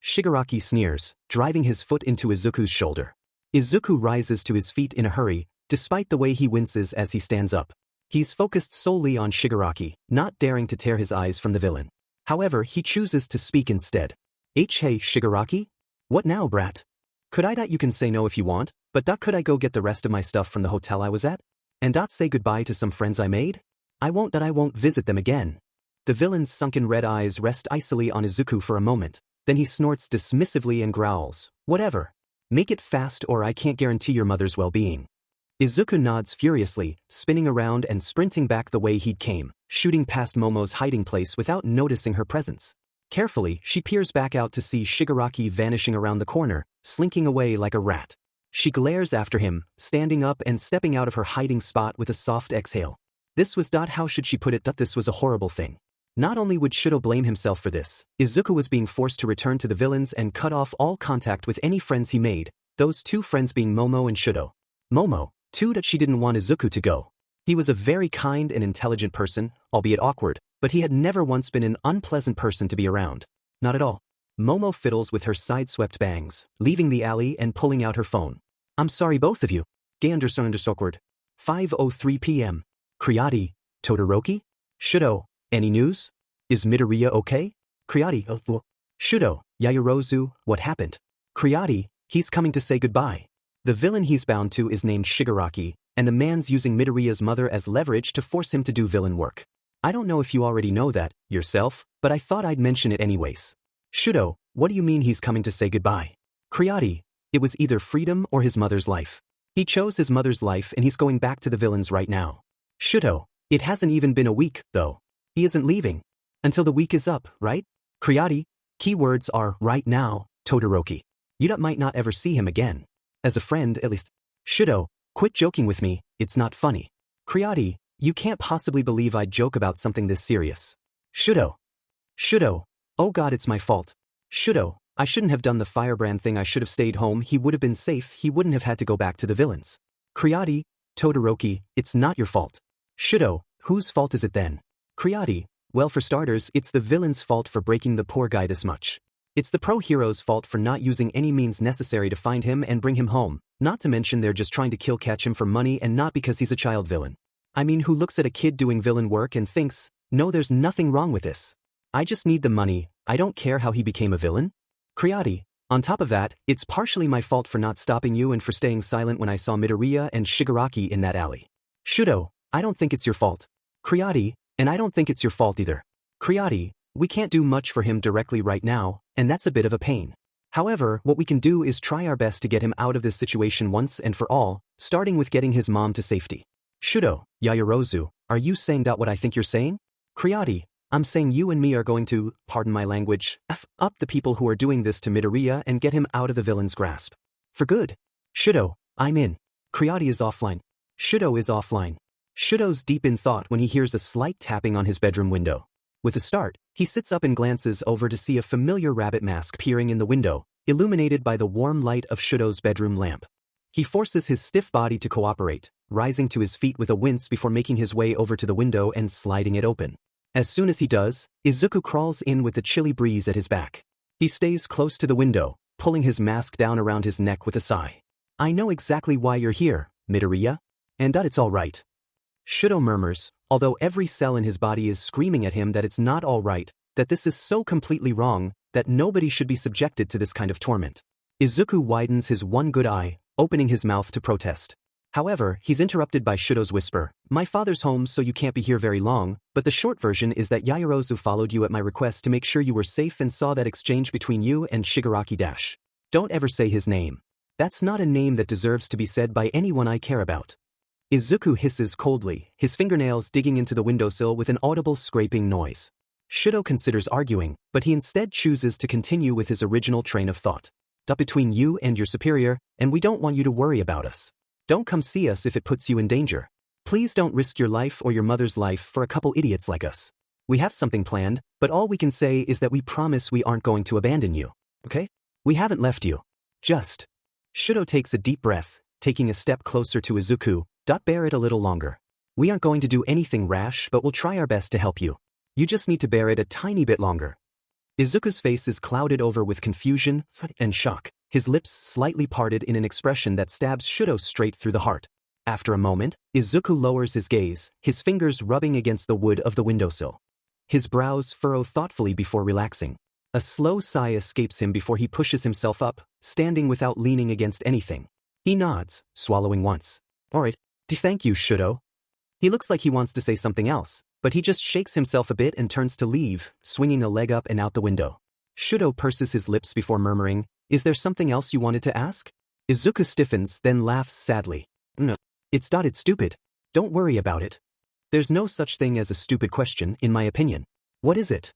Shigaraki sneers, driving his foot into Izuku's shoulder. Izuku rises to his feet in a hurry, despite the way he winces as he stands up. He's focused solely on Shigaraki, not daring to tear his eyes from the villain. However, he chooses to speak instead. Hey Shigaraki? What now, brat? Could I you can say no if you want, but could I go get the rest of my stuff from the hotel I was at? And say goodbye to some friends I made? I won't visit them again. The villain's sunken red eyes rest icily on Izuku for a moment, then he snorts dismissively and growls, whatever. Make it fast or I can't guarantee your mother's well-being. Izuku nods furiously, spinning around and sprinting back the way he'd came, shooting past Momo's hiding place without noticing her presence. Carefully, she peers back out to see Shigaraki vanishing around the corner, slinking away like a rat. She glares after him, standing up and stepping out of her hiding spot with a soft exhale. This was how should she put it? This was a horrible thing. Not only would Shouto blame himself for this, Izuku was being forced to return to the villains and cut off all contact with any friends he made, those two friends being Momo and Shouto. Momo, too, that she didn't want Izuku to go. He was a very kind and intelligent person, albeit awkward, but he had never once been an unpleasant person to be around. Not at all. Momo fiddles with her side-swept bangs, leaving the alley and pulling out her phone. I'm sorry both of you. Gay awkward. 5:03 p.m. Creati, Todoroki? Shouto, any news? Is Midoriya okay? Creati, Shouto, Yaoyorozu, what happened? Creati, he's coming to say goodbye. The villain he's bound to is named Shigaraki, and the man's using Midoriya's mother as leverage to force him to do villain work. I don't know if you already know that, yourself, but I thought I'd mention it anyways. Shouto, what do you mean he's coming to say goodbye? Creati, it was either freedom or his mother's life. He chose his mother's life and he's going back to the villains right now. Shouto, it hasn't even been a week, though. He isn't leaving. Until the week is up, right? Creati, keywords are right now, Todoroki. You might not ever see him again. As a friend, at least. Shouto, quit joking with me, it's not funny. Creati, you can't possibly believe I'd joke about something this serious. Shouto, oh god, it's my fault. Shouto, I shouldn't have done the firebrand thing, I should have stayed home, he would have been safe, he wouldn't have had to go back to the villains. Creati, Todoroki, it's not your fault. Shouto, whose fault is it then? Creati, well for starters, it's the villain's fault for breaking the poor guy this much. It's the pro-hero's fault for not using any means necessary to find him and bring him home, not to mention they're just trying to catch him for money and not because he's a child villain. I mean, who looks at a kid doing villain work and thinks, no, there's nothing wrong with this. I just need the money, I don't care how he became a villain. Creati, on top of that, it's partially my fault for not stopping you and for staying silent when I saw Midoriya and Shigaraki in that alley. Shouto, I don't think it's your fault. Creati, and I don't think it's your fault either. Creati, we can't do much for him directly right now, and that's a bit of a pain. However, what we can do is try our best to get him out of this situation once and for all, starting with getting his mom to safety. Shouto, Yaoyorozu, are you saying what I think you're saying? Creati, I'm saying you and me are going to, pardon my language, F up the people who are doing this to Midoriya and get him out of the villain's grasp. For good. Shouto, I'm in. Creati is offline. Shouto is offline. Shouto's deep in thought when he hears a slight tapping on his bedroom window. With a start, he sits up and glances over to see a familiar rabbit mask peering in the window, illuminated by the warm light of Shouto's bedroom lamp. He forces his stiff body to cooperate, rising to his feet with a wince before making his way over to the window and sliding it open. As soon as he does, Izuku crawls in with the chilly breeze at his back. He stays close to the window, pulling his mask down around his neck with a sigh. I know exactly why you're here, Midoriya. And it's all right. Shouto murmurs, although every cell in his body is screaming at him that it's not all right, that this is so completely wrong, that nobody should be subjected to this kind of torment. Izuku widens his one good eye, opening his mouth to protest. However, he's interrupted by Shouto's whisper, "My father's home so you can't be here very long," but the short version is that Yaoyorozu followed you at my request to make sure you were safe and saw that exchange between you and Shigaraki Dash. Don't ever say his name. That's not a name that deserves to be said by anyone I care about. Izuku hisses coldly, his fingernails digging into the windowsill with an audible scraping noise. Shouto considers arguing, but he instead chooses to continue with his original train of thought. Up between you and your superior, and we don't want you to worry about us. Don't come see us if it puts you in danger. Please don't risk your life or your mother's life for a couple idiots like us. We have something planned, but all we can say is that we promise we aren't going to abandon you. Okay? We haven't left you. Just. Shouto takes a deep breath, taking a step closer to Izuku. Bear it a little longer. We aren't going to do anything rash, but we'll try our best to help you. You just need to bear it a tiny bit longer. Izuku's face is clouded over with confusion and shock, his lips slightly parted in an expression that stabs Shouto straight through the heart. After a moment, Izuku lowers his gaze, his fingers rubbing against the wood of the windowsill. His brows furrow thoughtfully before relaxing. A slow sigh escapes him before he pushes himself up, standing without leaning against anything. He nods, swallowing once. Alright. Thank you, Shouto. He looks like he wants to say something else, but he just shakes himself a bit and turns to leave, swinging a leg up and out the window. Shouto purses his lips before murmuring, "Is there something else you wanted to ask?" Izuku stiffens, then laughs sadly. "No. It's stupid. Don't worry about it. There's no such thing as a stupid question, in my opinion. What is it?"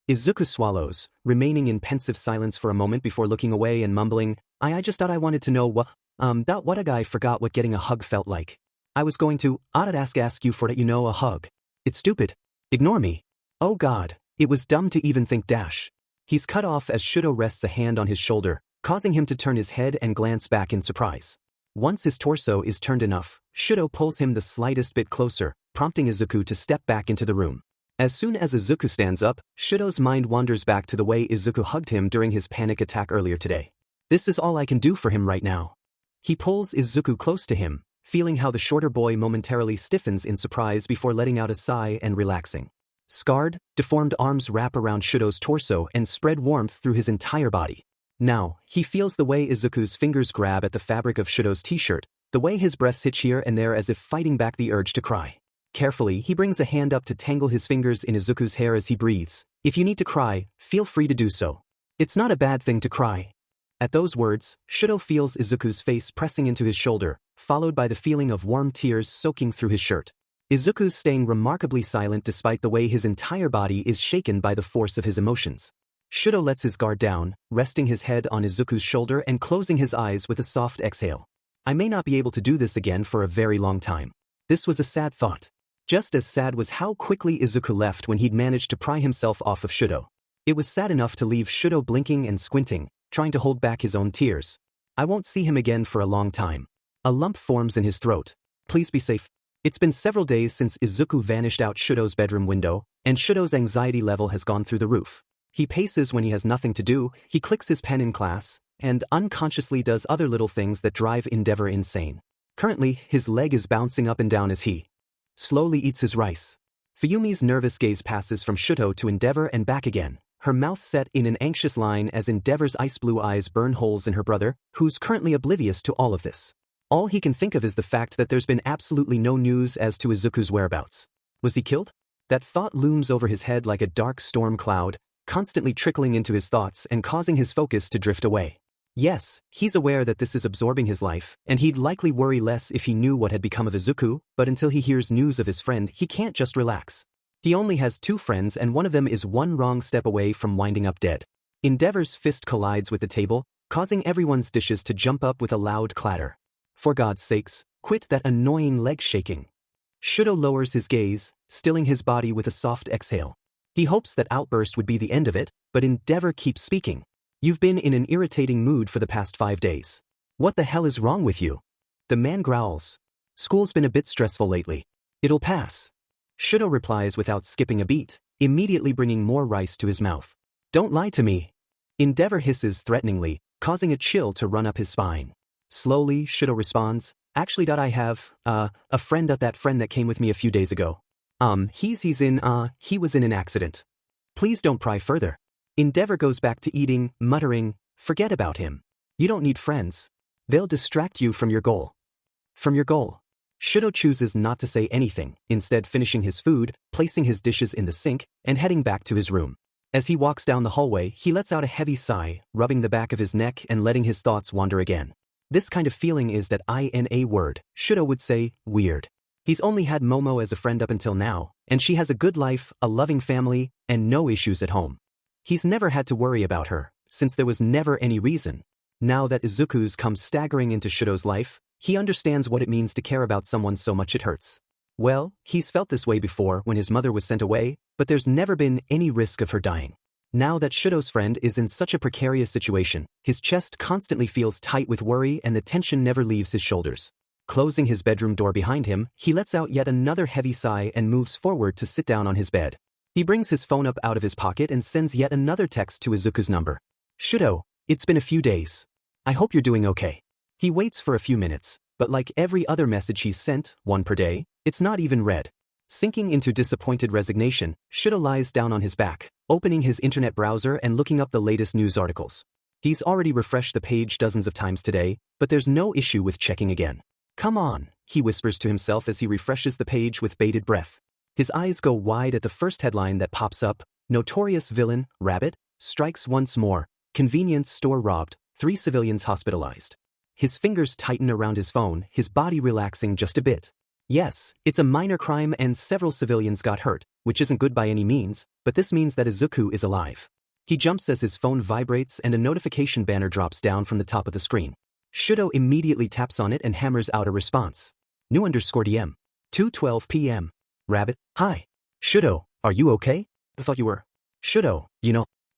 Izuku swallows, remaining in pensive silence for a moment before looking away and mumbling, I just thought I wanted to know what a guy forgot what getting a hug felt like. I was going to, ask you for that, a hug. It's stupid. Ignore me. Oh God, it was dumb to even think dash. He's cut off as Shouto rests a hand on his shoulder, causing him to turn his head and glance back in surprise. Once his torso is turned enough, Shouto pulls him the slightest bit closer, prompting Izuku to step back into the room. As soon as Izuku stands up, Shouto's mind wanders back to the way Izuku hugged him during his panic attack earlier today. This is all I can do for him right now. He pulls Izuku close to him, feeling how the shorter boy momentarily stiffens in surprise before letting out a sigh and relaxing. Scarred, deformed arms wrap around Shouto's torso and spread warmth through his entire body. Now, he feels the way Izuku's fingers grab at the fabric of Shouto's t-shirt, the way his breaths hitch here and there as if fighting back the urge to cry. Carefully, he brings a hand up to tangle his fingers in Izuku's hair as he breathes. If you need to cry, feel free to do so. It's not a bad thing to cry. At those words, Shouto feels Izuku's face pressing into his shoulder, followed by the feeling of warm tears soaking through his shirt. Izuku's staying remarkably silent despite the way his entire body is shaken by the force of his emotions. Shouto lets his guard down, resting his head on Izuku's shoulder and closing his eyes with a soft exhale. I may not be able to do this again for a very long time. This was a sad thought. Just as sad was how quickly Izuku left when he'd managed to pry himself off of Shouto. It was sad enough to leave Shouto blinking and squinting, trying to hold back his own tears. I won't see him again for a long time. A lump forms in his throat. Please be safe. It's been several days since Izuku vanished out Shouto's bedroom window, and Shouto's anxiety level has gone through the roof. He paces when he has nothing to do, he clicks his pen in class, and unconsciously does other little things that drive Endeavor insane. Currently, his leg is bouncing up and down as he slowly eats his rice. Fuyumi's nervous gaze passes from Shouto to Endeavor and back again, her mouth set in an anxious line as Endeavor's ice blue eyes burn holes in her brother, who's currently oblivious to all of this. All he can think of is the fact that there's been absolutely no news as to Izuku's whereabouts. Was he killed? That thought looms over his head like a dark storm cloud, constantly trickling into his thoughts and causing his focus to drift away. Yes, he's aware that this is absorbing his life, and he'd likely worry less if he knew what had become of Izuku, but until he hears news of his friend, he can't just relax. He only has two friends and one of them is one wrong step away from winding up dead. Endeavor's fist collides with the table, causing everyone's dishes to jump up with a loud clatter. For God's sakes, quit that annoying leg shaking. Shouto lowers his gaze, stilling his body with a soft exhale. He hopes that outburst would be the end of it, but Endeavor keeps speaking. You've been in an irritating mood for the past 5 days. What the hell is wrong with you? The man growls. School's been a bit stressful lately. It'll pass. Shouto replies without skipping a beat, immediately bringing more rice to his mouth. Don't lie to me. Endeavor hisses threateningly, causing a chill to run up his spine. Slowly, Shouto responds, actually I have, a friend that friend that came with me a few days ago. He was in an accident. Please don't pry further. Endeavor goes back to eating, muttering, forget about him. You don't need friends. They'll distract you from your goal. From your goal. Shouto chooses not to say anything, instead finishing his food, placing his dishes in the sink, and heading back to his room. As he walks down the hallway, he lets out a heavy sigh, rubbing the back of his neck and letting his thoughts wander again. This kind of feeling is that INA word, Shouto would say, weird. He's only had Momo as a friend up until now, and she has a good life, a loving family, and no issues at home. He's never had to worry about her, since there was never any reason. Now that Izuku's come staggering into Shouto's life, he understands what it means to care about someone so much it hurts. Well, he's felt this way before when his mother was sent away, but there's never been any risk of her dying. Now that Shouto's friend is in such a precarious situation, his chest constantly feels tight with worry and the tension never leaves his shoulders. Closing his bedroom door behind him, he lets out yet another heavy sigh and moves forward to sit down on his bed. He brings his phone up out of his pocket and sends yet another text to Izuku's number. Shouto, it's been a few days. I hope you're doing okay. He waits for a few minutes, but like every other message he's sent, one per day, it's not even read. Sinking into disappointed resignation, Shouto lies down on his back, opening his internet browser and looking up the latest news articles. He's already refreshed the page dozens of times today, but there's no issue with checking again. Come on, he whispers to himself as he refreshes the page with bated breath. His eyes go wide at the first headline that pops up, Notorious Villain, Rabbit, Strikes Once More, Convenience Store Robbed, 3 Civilians Hospitalized. His fingers tighten around his phone, his body relaxing just a bit. Yes, it's a minor crime and several civilians got hurt, which isn't good by any means, but this means that Izuku is alive. He jumps as his phone vibrates and a notification banner drops down from the top of the screen. Shouto immediately taps on it and hammers out a response. New_DM. 2:12 p.m. Rabbit, hi. Shouto, are you okay? I thought you were. Shouto,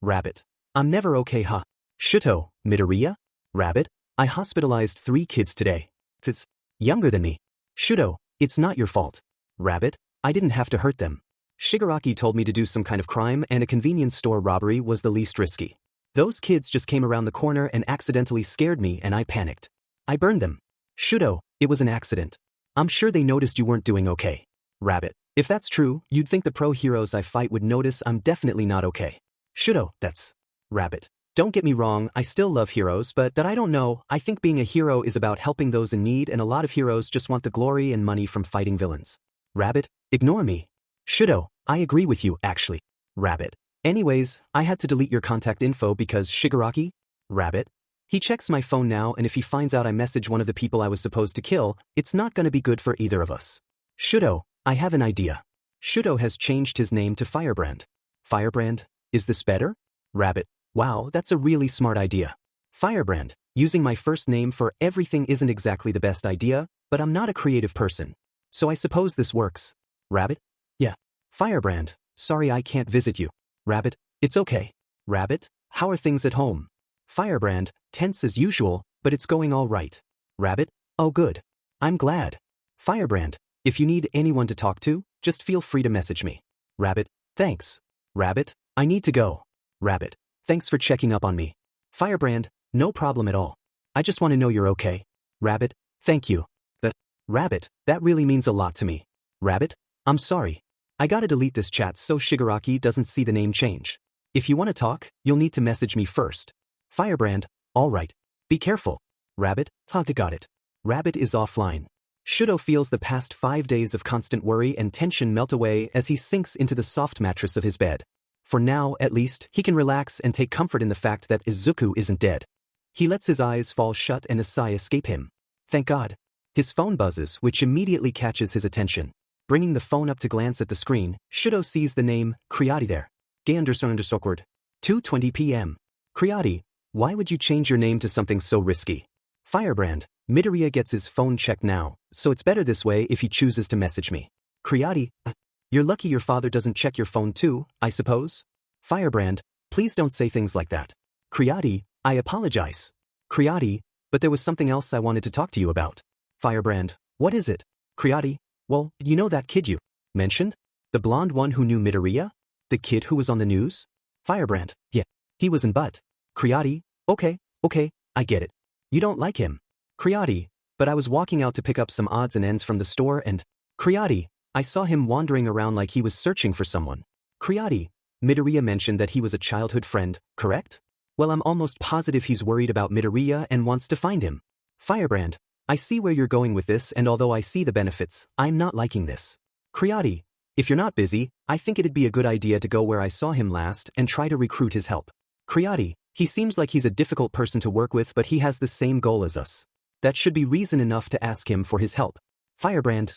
Rabbit. I'm never okay, huh? Shouto, Midoriya? Rabbit, I hospitalized 3 kids today. It's younger than me. Shouto, it's not your fault. Rabbit, I didn't have to hurt them. Shigaraki told me to do some kind of crime and a convenience store robbery was the least risky. Those kids just came around the corner and accidentally scared me and I panicked. I burned them. Shouto, it was an accident. I'm sure they noticed you weren't doing okay. Rabbit, if that's true, you'd think the pro heroes I fight would notice I'm definitely not okay. Shouto, that's... Rabbit, don't get me wrong, I still love heroes, but that I don't know, I think being a hero is about helping those in need and a lot of heroes just want the glory and money from fighting villains. Rabbit, ignore me. Shouto, I agree with you, actually. Rabbit, anyways, I had to delete your contact info because Shigaraki? Rabbit, he checks my phone now and if he finds out I messaged one of the people I was supposed to kill, it's not gonna be good for either of us. Shouto, I have an idea. Shouto has changed his name to Firebrand. Firebrand, is this better? Rabbit, wow, that's a really smart idea. Firebrand, using my first name for everything isn't exactly the best idea, but I'm not a creative person. So I suppose this works. Rabbit? Yeah. Firebrand, sorry I can't visit you. Rabbit, it's okay. Rabbit, how are things at home? Firebrand, tense as usual, but it's going all right. Rabbit, oh good. I'm glad. Firebrand, if you need anyone to talk to, just feel free to message me. Rabbit, thanks. Rabbit, I need to go. Rabbit, thanks for checking up on me. Firebrand, no problem at all. I just want to know you're okay. Rabbit, thank you. But, Rabbit, that really means a lot to me. Rabbit, I'm sorry. I gotta delete this chat so Shigaraki doesn't see the name change. If you want to talk, you'll need to message me first. Firebrand, alright. Be careful. Rabbit, got it. Rabbit is offline. Shouto feels the past 5 days of constant worry and tension melt away as he sinks into the soft mattress of his bed. For now, at least, he can relax and take comfort in the fact that Izuku isn't dead. He lets his eyes fall shut and a sigh escape him. Thank God. His phone buzzes, which immediately catches his attention. Bringing the phone up to glance at the screen, Shouto sees the name, Criati there. Gay__word. 2:20 p.m. Criati, why would you change your name to something so risky? Firebrand, Midoriya gets his phone checked now, so it's better this way if he chooses to message me. Criati, you're lucky your father doesn't check your phone too, I suppose? Firebrand, please don't say things like that. Criati, I apologize. Criati, but there was something else I wanted to talk to you about. Firebrand, what is it? Criati, well, you know that kid you mentioned? The blonde one who knew Midoriya? The kid who was on the news? Firebrand, yeah, he was in but. Criati, okay, I get it. You don't like him. Criati, but I was walking out to pick up some odds and ends from the store and... Criati, I saw him wandering around like he was searching for someone. Criati, Midoriya mentioned that he was a childhood friend, correct? Well, I'm almost positive he's worried about Midoriya and wants to find him. Firebrand, I see where you're going with this, and although I see the benefits, I'm not liking this. Creati, if you're not busy, I think it'd be a good idea to go where I saw him last and try to recruit his help. Creati, he seems like he's a difficult person to work with, but he has the same goal as us. That should be reason enough to ask him for his help. Firebrand,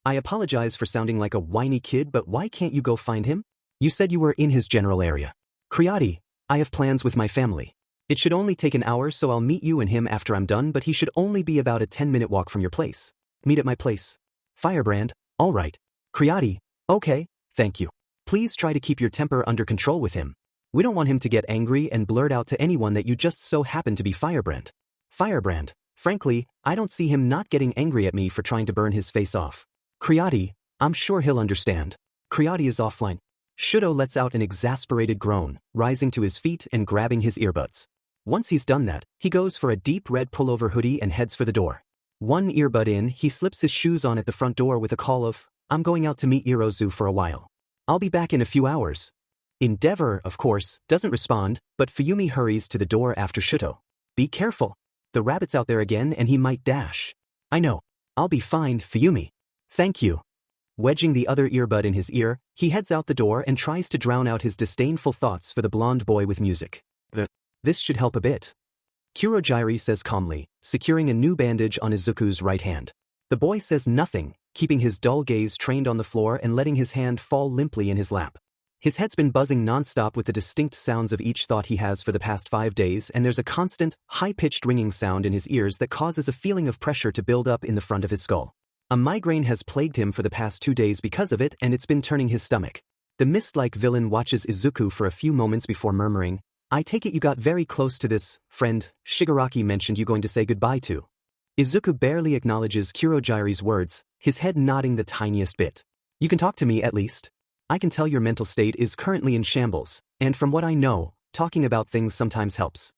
I apologize for sounding like a whiny kid, but why can't you go find him? You said you were in his general area. Creati, I have plans with my family. It should only take an hour, so I'll meet you and him after I'm done, but he should only be about a 10-minute walk from your place. Meet at my place. Firebrand, alright. Creati, okay, thank you. Please try to keep your temper under control with him. We don't want him to get angry and blurt out to anyone that you just so happen to be Firebrand. Firebrand, frankly, I don't see him not getting angry at me for trying to burn his face off. Creati, I'm sure he'll understand. Creati is offline. Shouto lets out an exasperated groan, rising to his feet and grabbing his earbuds. Once he's done that, he goes for a deep red pullover hoodie and heads for the door. One earbud in, he slips his shoes on at the front door with a call of, I'm going out to meet Irozu for a while. I'll be back in a few hours. Endeavor, of course, doesn't respond, but Fuyumi hurries to the door after Shouto. Be careful. The rabbit's out there again and he might dash. I know. I'll be fine, Fuyumi. Thank you. Wedging the other earbud in his ear, he heads out the door and tries to drown out his disdainful thoughts for the blonde boy with music. This should help a bit. Kurogiri says calmly, securing a new bandage on Izuku's right hand. The boy says nothing, keeping his dull gaze trained on the floor and letting his hand fall limply in his lap. His head's been buzzing nonstop with the distinct sounds of each thought he has for the past 5 days, and there's a constant, high-pitched ringing sound in his ears that causes a feeling of pressure to build up in the front of his skull. A migraine has plagued him for the past 2 days because of it, and it's been turning his stomach. The mist-like villain watches Izuku for a few moments before murmuring, I take it you got very close to this friend Shigaraki mentioned you going to say goodbye to. Izuku barely acknowledges Kurogiri's words, his head nodding the tiniest bit. You can talk to me at least. I can tell your mental state is currently in shambles, and from what I know, talking about things sometimes helps.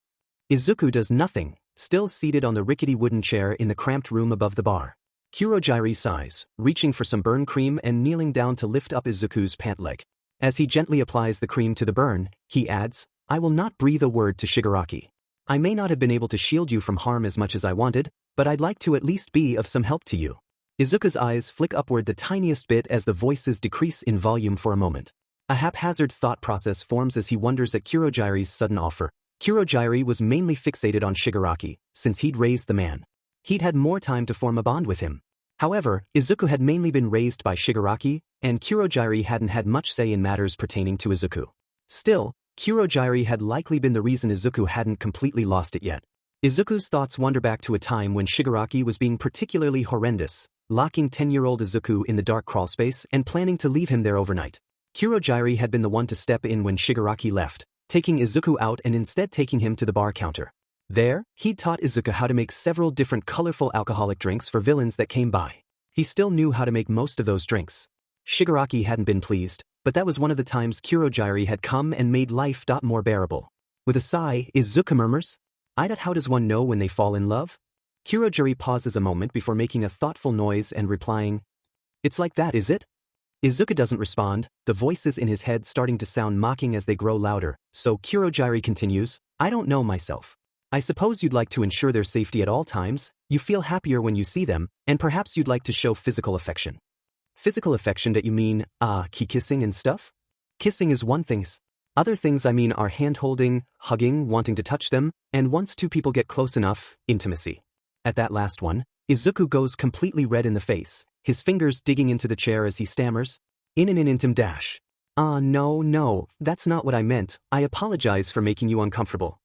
Izuku does nothing, still seated on the rickety wooden chair in the cramped room above the bar. Kurogiri sighs, reaching for some burn cream and kneeling down to lift up Izuku's pant leg. As he gently applies the cream to the burn, he adds, I will not breathe a word to Shigaraki. I may not have been able to shield you from harm as much as I wanted, but I'd like to at least be of some help to you. Izuku's eyes flick upward the tiniest bit as the voices decrease in volume for a moment. A haphazard thought process forms as he wonders at Kurogiri's sudden offer. Kurogiri was mainly fixated on Shigaraki, since he'd raised the man. He'd had more time to form a bond with him. However, Izuku had mainly been raised by Shigaraki, and Kurogiri hadn't had much say in matters pertaining to Izuku. Still, Kurogiri had likely been the reason Izuku hadn't completely lost it yet. Izuku's thoughts wander back to a time when Shigaraki was being particularly horrendous, locking 10-year-old Izuku in the dark crawlspace and planning to leave him there overnight. Kurogiri had been the one to step in when Shigaraki left, taking Izuku out and instead taking him to the bar counter. There, he'd taught Izuku how to make several different colorful alcoholic drinks for villains that came by. He still knew how to make most of those drinks. Shigaraki hadn't been pleased, but that was one of the times Kurogiri had come and made life more bearable. With a sigh, Izuku murmurs, how does one know when they fall in love? Kurogiri pauses a moment before making a thoughtful noise and replying, It's like that, is it? Izuku doesn't respond, the voices in his head starting to sound mocking as they grow louder, so Kurogiri continues, I don't know myself. I suppose you'd like to ensure their safety at all times, you feel happier when you see them, and perhaps you'd like to show physical affection. Physical affection that you mean, kissing and stuff? Kissing is one thing. Other things I mean are hand-holding, hugging, wanting to touch them, and once two people get close enough, intimacy. At that last one, Izuku goes completely red in the face, his fingers digging into the chair as he stammers, in an intim dash. No, that's not what I meant, I apologize for making you uncomfortable.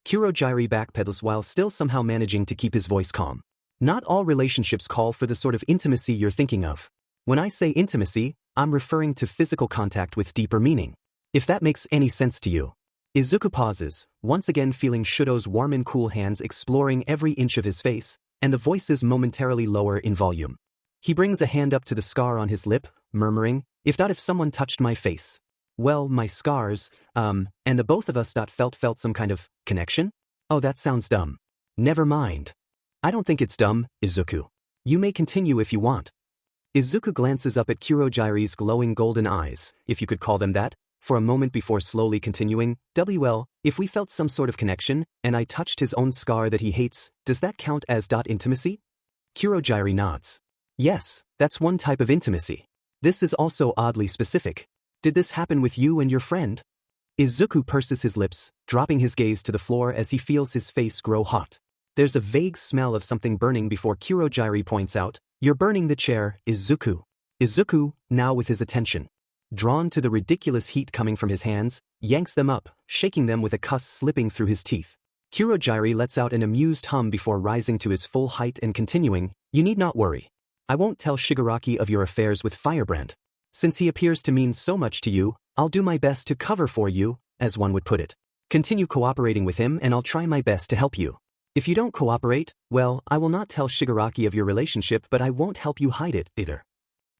Kurogiri backpedals while still somehow managing to keep his voice calm. Not all relationships call for the sort of intimacy you're thinking of. When I say intimacy, I'm referring to physical contact with deeper meaning. If that makes any sense to you. Izuku pauses, once again feeling Shouto's warm and cool hands exploring every inch of his face, and the voices momentarily lower in volume. He brings a hand up to the scar on his lip, murmuring, if someone touched my face. Well, my scars, and the both of us felt some kind of connection? Oh, that sounds dumb. Never mind. I don't think it's dumb, Izuku. You may continue if you want. Izuku glances up at Kurogiri's glowing golden eyes, if you could call them that, for a moment before slowly continuing, well, if we felt some sort of connection, and I touched his own scar that he hates, does that count as intimacy? Kurogyari nods. Yes, that's one type of intimacy. This is also oddly specific. Did this happen with you and your friend? Izuku purses his lips, dropping his gaze to the floor as he feels his face grow hot. There's a vague smell of something burning before Kurogyari points out, "You're burning the chair, Izuku." Izuku, now with his attention drawn to the ridiculous heat coming from his hands, yanks them up, shaking them with a cuss slipping through his teeth. Kurogyari lets out an amused hum before rising to his full height and continuing, "You need not worry. I won't tell Shigaraki of your affairs with Firebrand. Since he appears to mean so much to you, I'll do my best to cover for you, as one would put it. Continue cooperating with him and I'll try my best to help you. If you don't cooperate, well, I will not tell Shigaraki of your relationship, but I won't help you hide it, either."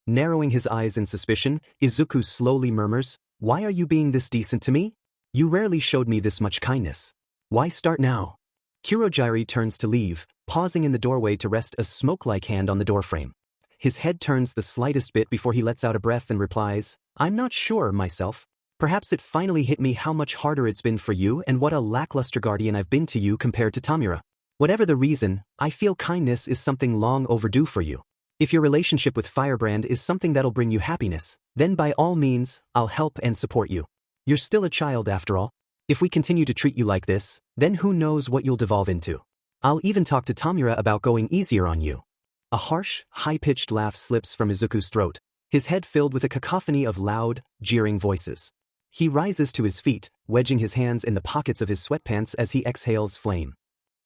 Narrowing his eyes in suspicion, Izuku slowly murmurs, "Why are you being this decent to me? You rarely showed me this much kindness. Why start now?" Kurogyari turns to leave, pausing in the doorway to rest a smoke-like hand on the doorframe. His head turns the slightest bit before he lets out a breath and replies, "I'm not sure, myself. Perhaps it finally hit me how much harder it's been for you and what a lackluster guardian I've been to you compared to Tamura. Whatever the reason, I feel kindness is something long overdue for you. If your relationship with Firebrand is something that'll bring you happiness, then by all means, I'll help and support you. You're still a child after all. If we continue to treat you like this, then who knows what you'll devolve into. I'll even talk to Tamura about going easier on you." A harsh, high-pitched laugh slips from Izuku's throat, his head filled with a cacophony of loud, jeering voices. He rises to his feet, wedging his hands in the pockets of his sweatpants as he exhales flame.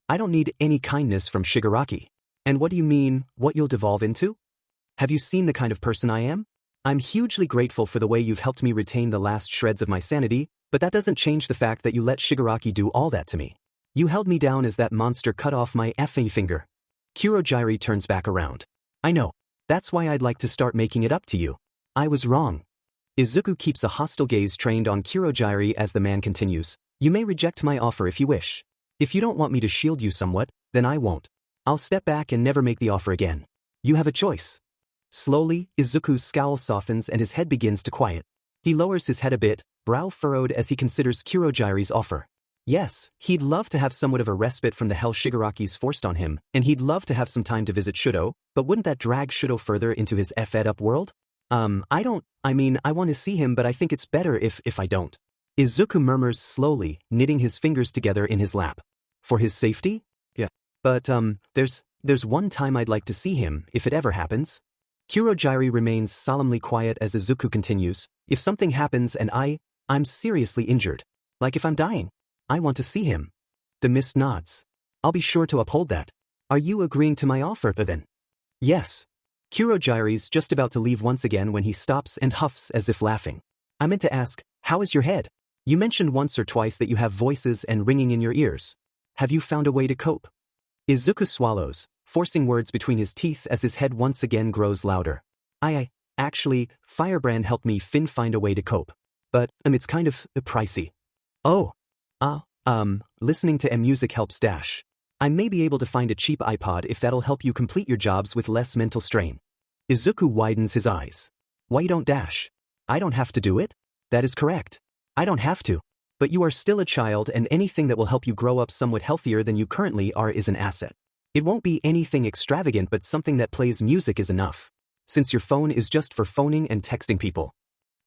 "I don't need any kindness from Shigaraki. And what do you mean, what you'll devolve into? Have you seen the kind of person I am? I'm hugely grateful for the way you've helped me retain the last shreds of my sanity, but that doesn't change the fact that you let Shigaraki do all that to me. You held me down as that monster cut off my effing finger." Kurogyari turns back around. "I know. That's why I'd like to start making it up to you. I was wrong." Izuku keeps a hostile gaze trained on Kurogyari as the man continues, "You may reject my offer if you wish. If you don't want me to shield you somewhat, then I won't. I'll step back and never make the offer again. You have a choice." Slowly, Izuku's scowl softens and his head begins to quiet. He lowers his head a bit, brow furrowed as he considers Kurogyari's offer. Yes, he'd love to have somewhat of a respite from the hell Shigaraki's forced on him, and he'd love to have some time to visit Shouto, but wouldn't that drag Shouto further into his fed-up world? I want to see him, but I think it's better if I don't. Izuku murmurs slowly, knitting his fingers together in his lap. For his safety? Yeah. But, there's one time I'd like to see him, if it ever happens. Kurogyari remains solemnly quiet as Izuku continues, "If something happens and I'm seriously injured, like if I'm dying, I want to see him." The mist nods. "I'll be sure to uphold that. Are you agreeing to my offer, then?" "Yes." Kurogyari's just about to leave once again when he stops and huffs as if laughing. "I meant to ask, how is your head? You mentioned once or twice that you have voices and ringing in your ears. Have you found a way to cope?" Izuku swallows, forcing words between his teeth as his head once again grows louder. Actually, Firebrand helped me find a way to cope. But, it's kind of pricey." "Oh. Listening to music helps dash. I may be able to find a cheap iPod if that'll help you complete your jobs with less mental strain." Izuku widens his eyes. "Why you don't dash? I don't have to do it?" "That is correct. I don't have to. But you are still a child and anything that will help you grow up somewhat healthier than you currently are is an asset. It won't be anything extravagant, but something that plays music is enough. Since your phone is just for phoning and texting people."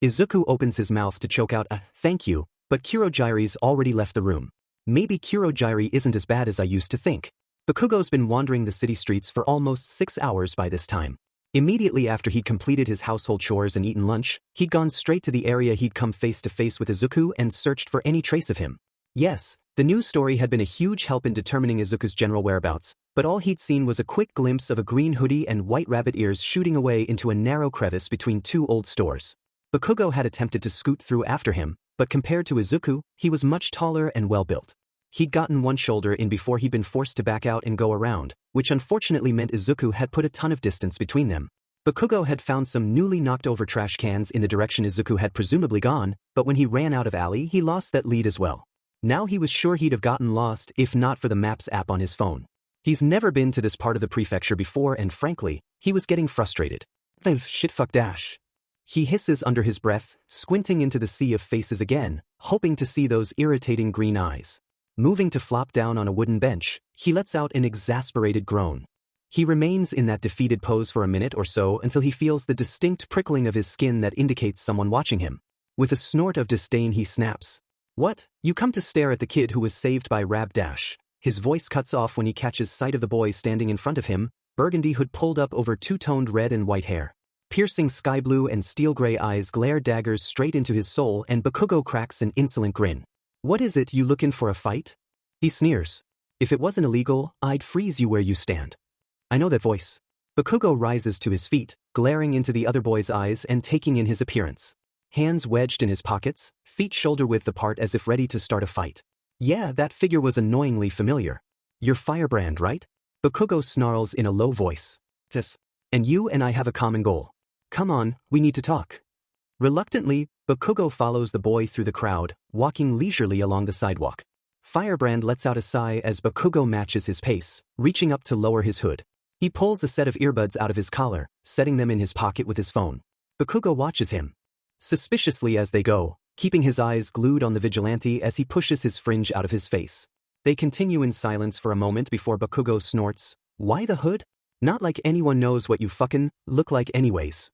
Izuku opens his mouth to choke out a "thank you," but Kurogyari's already left the room. Maybe Kurogyari isn't as bad as I used to think. Bakugo's been wandering the city streets for almost 6 hours by this time. Immediately after he'd completed his household chores and eaten lunch, he'd gone straight to the area he'd come face to face with Izuku and searched for any trace of him. Yes, the news story had been a huge help in determining Izuku's general whereabouts, but all he'd seen was a quick glimpse of a green hoodie and white rabbit ears shooting away into a narrow crevice between two old stores. Bakugo had attempted to scoot through after him, but compared to Izuku, he was much taller and well-built. He'd gotten one shoulder in before he'd been forced to back out and go around, which unfortunately meant Izuku had put a ton of distance between them. Bakugo had found some newly knocked-over trash cans in the direction Izuku had presumably gone, but when he ran out of alley he lost that lead as well. Now he was sure he'd have gotten lost if not for the Maps app on his phone. He's never been to this part of the prefecture before and frankly, he was getting frustrated. Shitfuck dash. He hisses under his breath, squinting into the sea of faces again, hoping to see those irritating green eyes. Moving to flop down on a wooden bench, he lets out an exasperated groan. He remains in that defeated pose for a minute or so until he feels the distinct prickling of his skin that indicates someone watching him. With a snort of disdain he snaps. "What? You come to stare at the kid who was saved by Rab Dash." His voice cuts off when he catches sight of the boy standing in front of him, burgundy hood pulled up over two-toned red and white hair. Piercing sky blue and steel gray eyes glare daggers straight into his soul, and Bakugo cracks an insolent grin. "What is it, you lookin' for a fight?" He sneers. "If it wasn't illegal, I'd freeze you where you stand." I know that voice. Bakugo rises to his feet, glaring into the other boy's eyes and taking in his appearance. Hands wedged in his pockets, feet shoulder-width apart as if ready to start a fight. Yeah, that figure was annoyingly familiar. "You're Firebrand, right?" Bakugo snarls in a low voice. "Yes. And you and I have a common goal. Come on, we need to talk." Reluctantly, Bakugo follows the boy through the crowd, walking leisurely along the sidewalk. Firebrand lets out a sigh as Bakugo matches his pace, reaching up to lower his hood. He pulls a set of earbuds out of his collar, setting them in his pocket with his phone. Bakugo watches him suspiciously as they go, keeping his eyes glued on the vigilante as he pushes his fringe out of his face. They continue in silence for a moment before Bakugo snorts, "Why the hood? Not like anyone knows what you fucking look like anyways."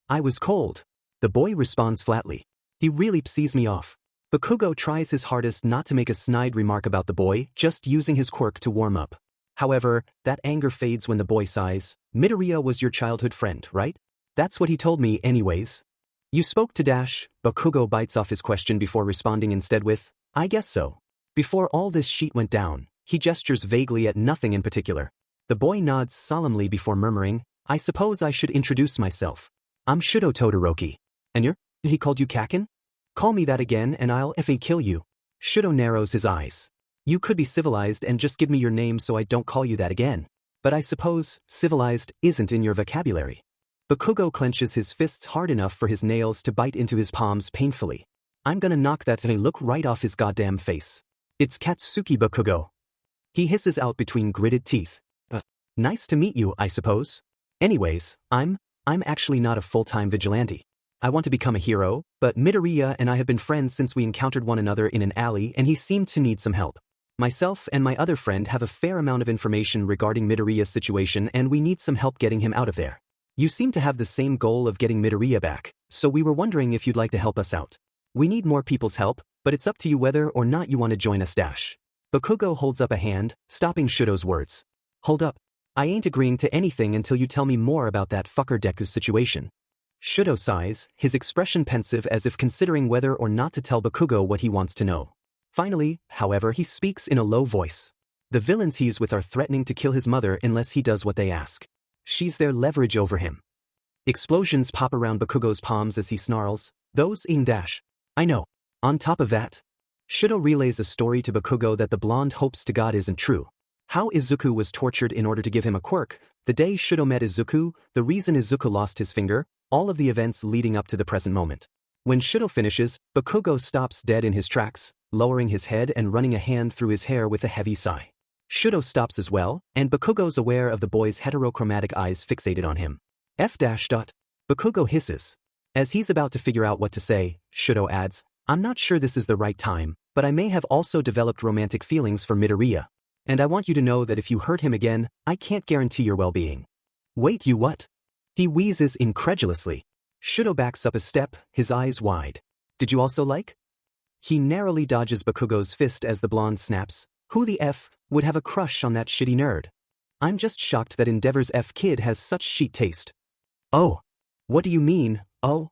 "I was cold." The boy responds flatly. "He really pisses me off." Bakugo tries his hardest not to make a snide remark about the boy, just using his quirk to warm up. However, that anger fades when the boy sighs. "Midoriya was your childhood friend, right? That's what he told me anyways." "You spoke to Dash?" Bakugo bites off his question before responding instead with, "I guess so." Before all this shit went down, he gestures vaguely at nothing in particular. The boy nods solemnly before murmuring, "I suppose I should introduce myself. I'm Shouto Todoroki." "And you're?" "He called you Kakin?" "Call me that again and I'll effing kill you." Shouto narrows his eyes. "You could be civilized and just give me your name so I don't call you that again. But I suppose civilized isn't in your vocabulary." Bakugo clenches his fists hard enough for his nails to bite into his palms painfully. "I'm gonna knock that look right off his goddamn face." "It's Katsuki Bakugo." He hisses out between gritted teeth. Nice to meet you, I suppose. Anyways, I'm actually not a full-time vigilante. I want to become a hero, but Midoriya and I have been friends since we encountered one another in an alley and he seemed to need some help. Myself and my other friend have a fair amount of information regarding Midoriya's situation and we need some help getting him out of there. You seem to have the same goal of getting Midoriya back, so we were wondering if you'd like to help us out. We need more people's help, but it's up to you whether or not you want to join us. Bakugo holds up a hand, stopping Shudo's words. Hold up. I ain't agreeing to anything until you tell me more about that fucker Deku's situation. Shouto sighs, his expression pensive as if considering whether or not to tell Bakugo what he wants to know. Finally, however, he speaks in a low voice. The villains he's with are threatening to kill his mother unless he does what they ask. She's their leverage over him. Explosions pop around Bakugo's palms as he snarls, "Those in dash. I know." On top of that, Shouto relays a story to Bakugo that the blonde hopes to God isn't true. How Izuku was tortured in order to give him a quirk, the day Shouto met Izuku, the reason Izuku lost his finger, all of the events leading up to the present moment. When Shouto finishes, Bakugo stops dead in his tracks, lowering his head and running a hand through his hair with a heavy sigh. Shouto stops as well, and Bakugo's aware of the boy's heterochromatic eyes fixated on him. Bakugo hisses. As he's about to figure out what to say, Shouto adds, "I'm not sure this is the right time, but I may have also developed romantic feelings for Midoriya. And I want you to know that if you hurt him again, I can't guarantee your well-being." "Wait, you what?" He wheezes incredulously. Shouto backs up a step, his eyes wide. "Did you also like?" He narrowly dodges Bakugo's fist as the blonde snaps, "Who the F would have a crush on that shitty nerd? I'm just shocked that Endeavor's F kid has such shit taste." "Oh. What do you mean, oh?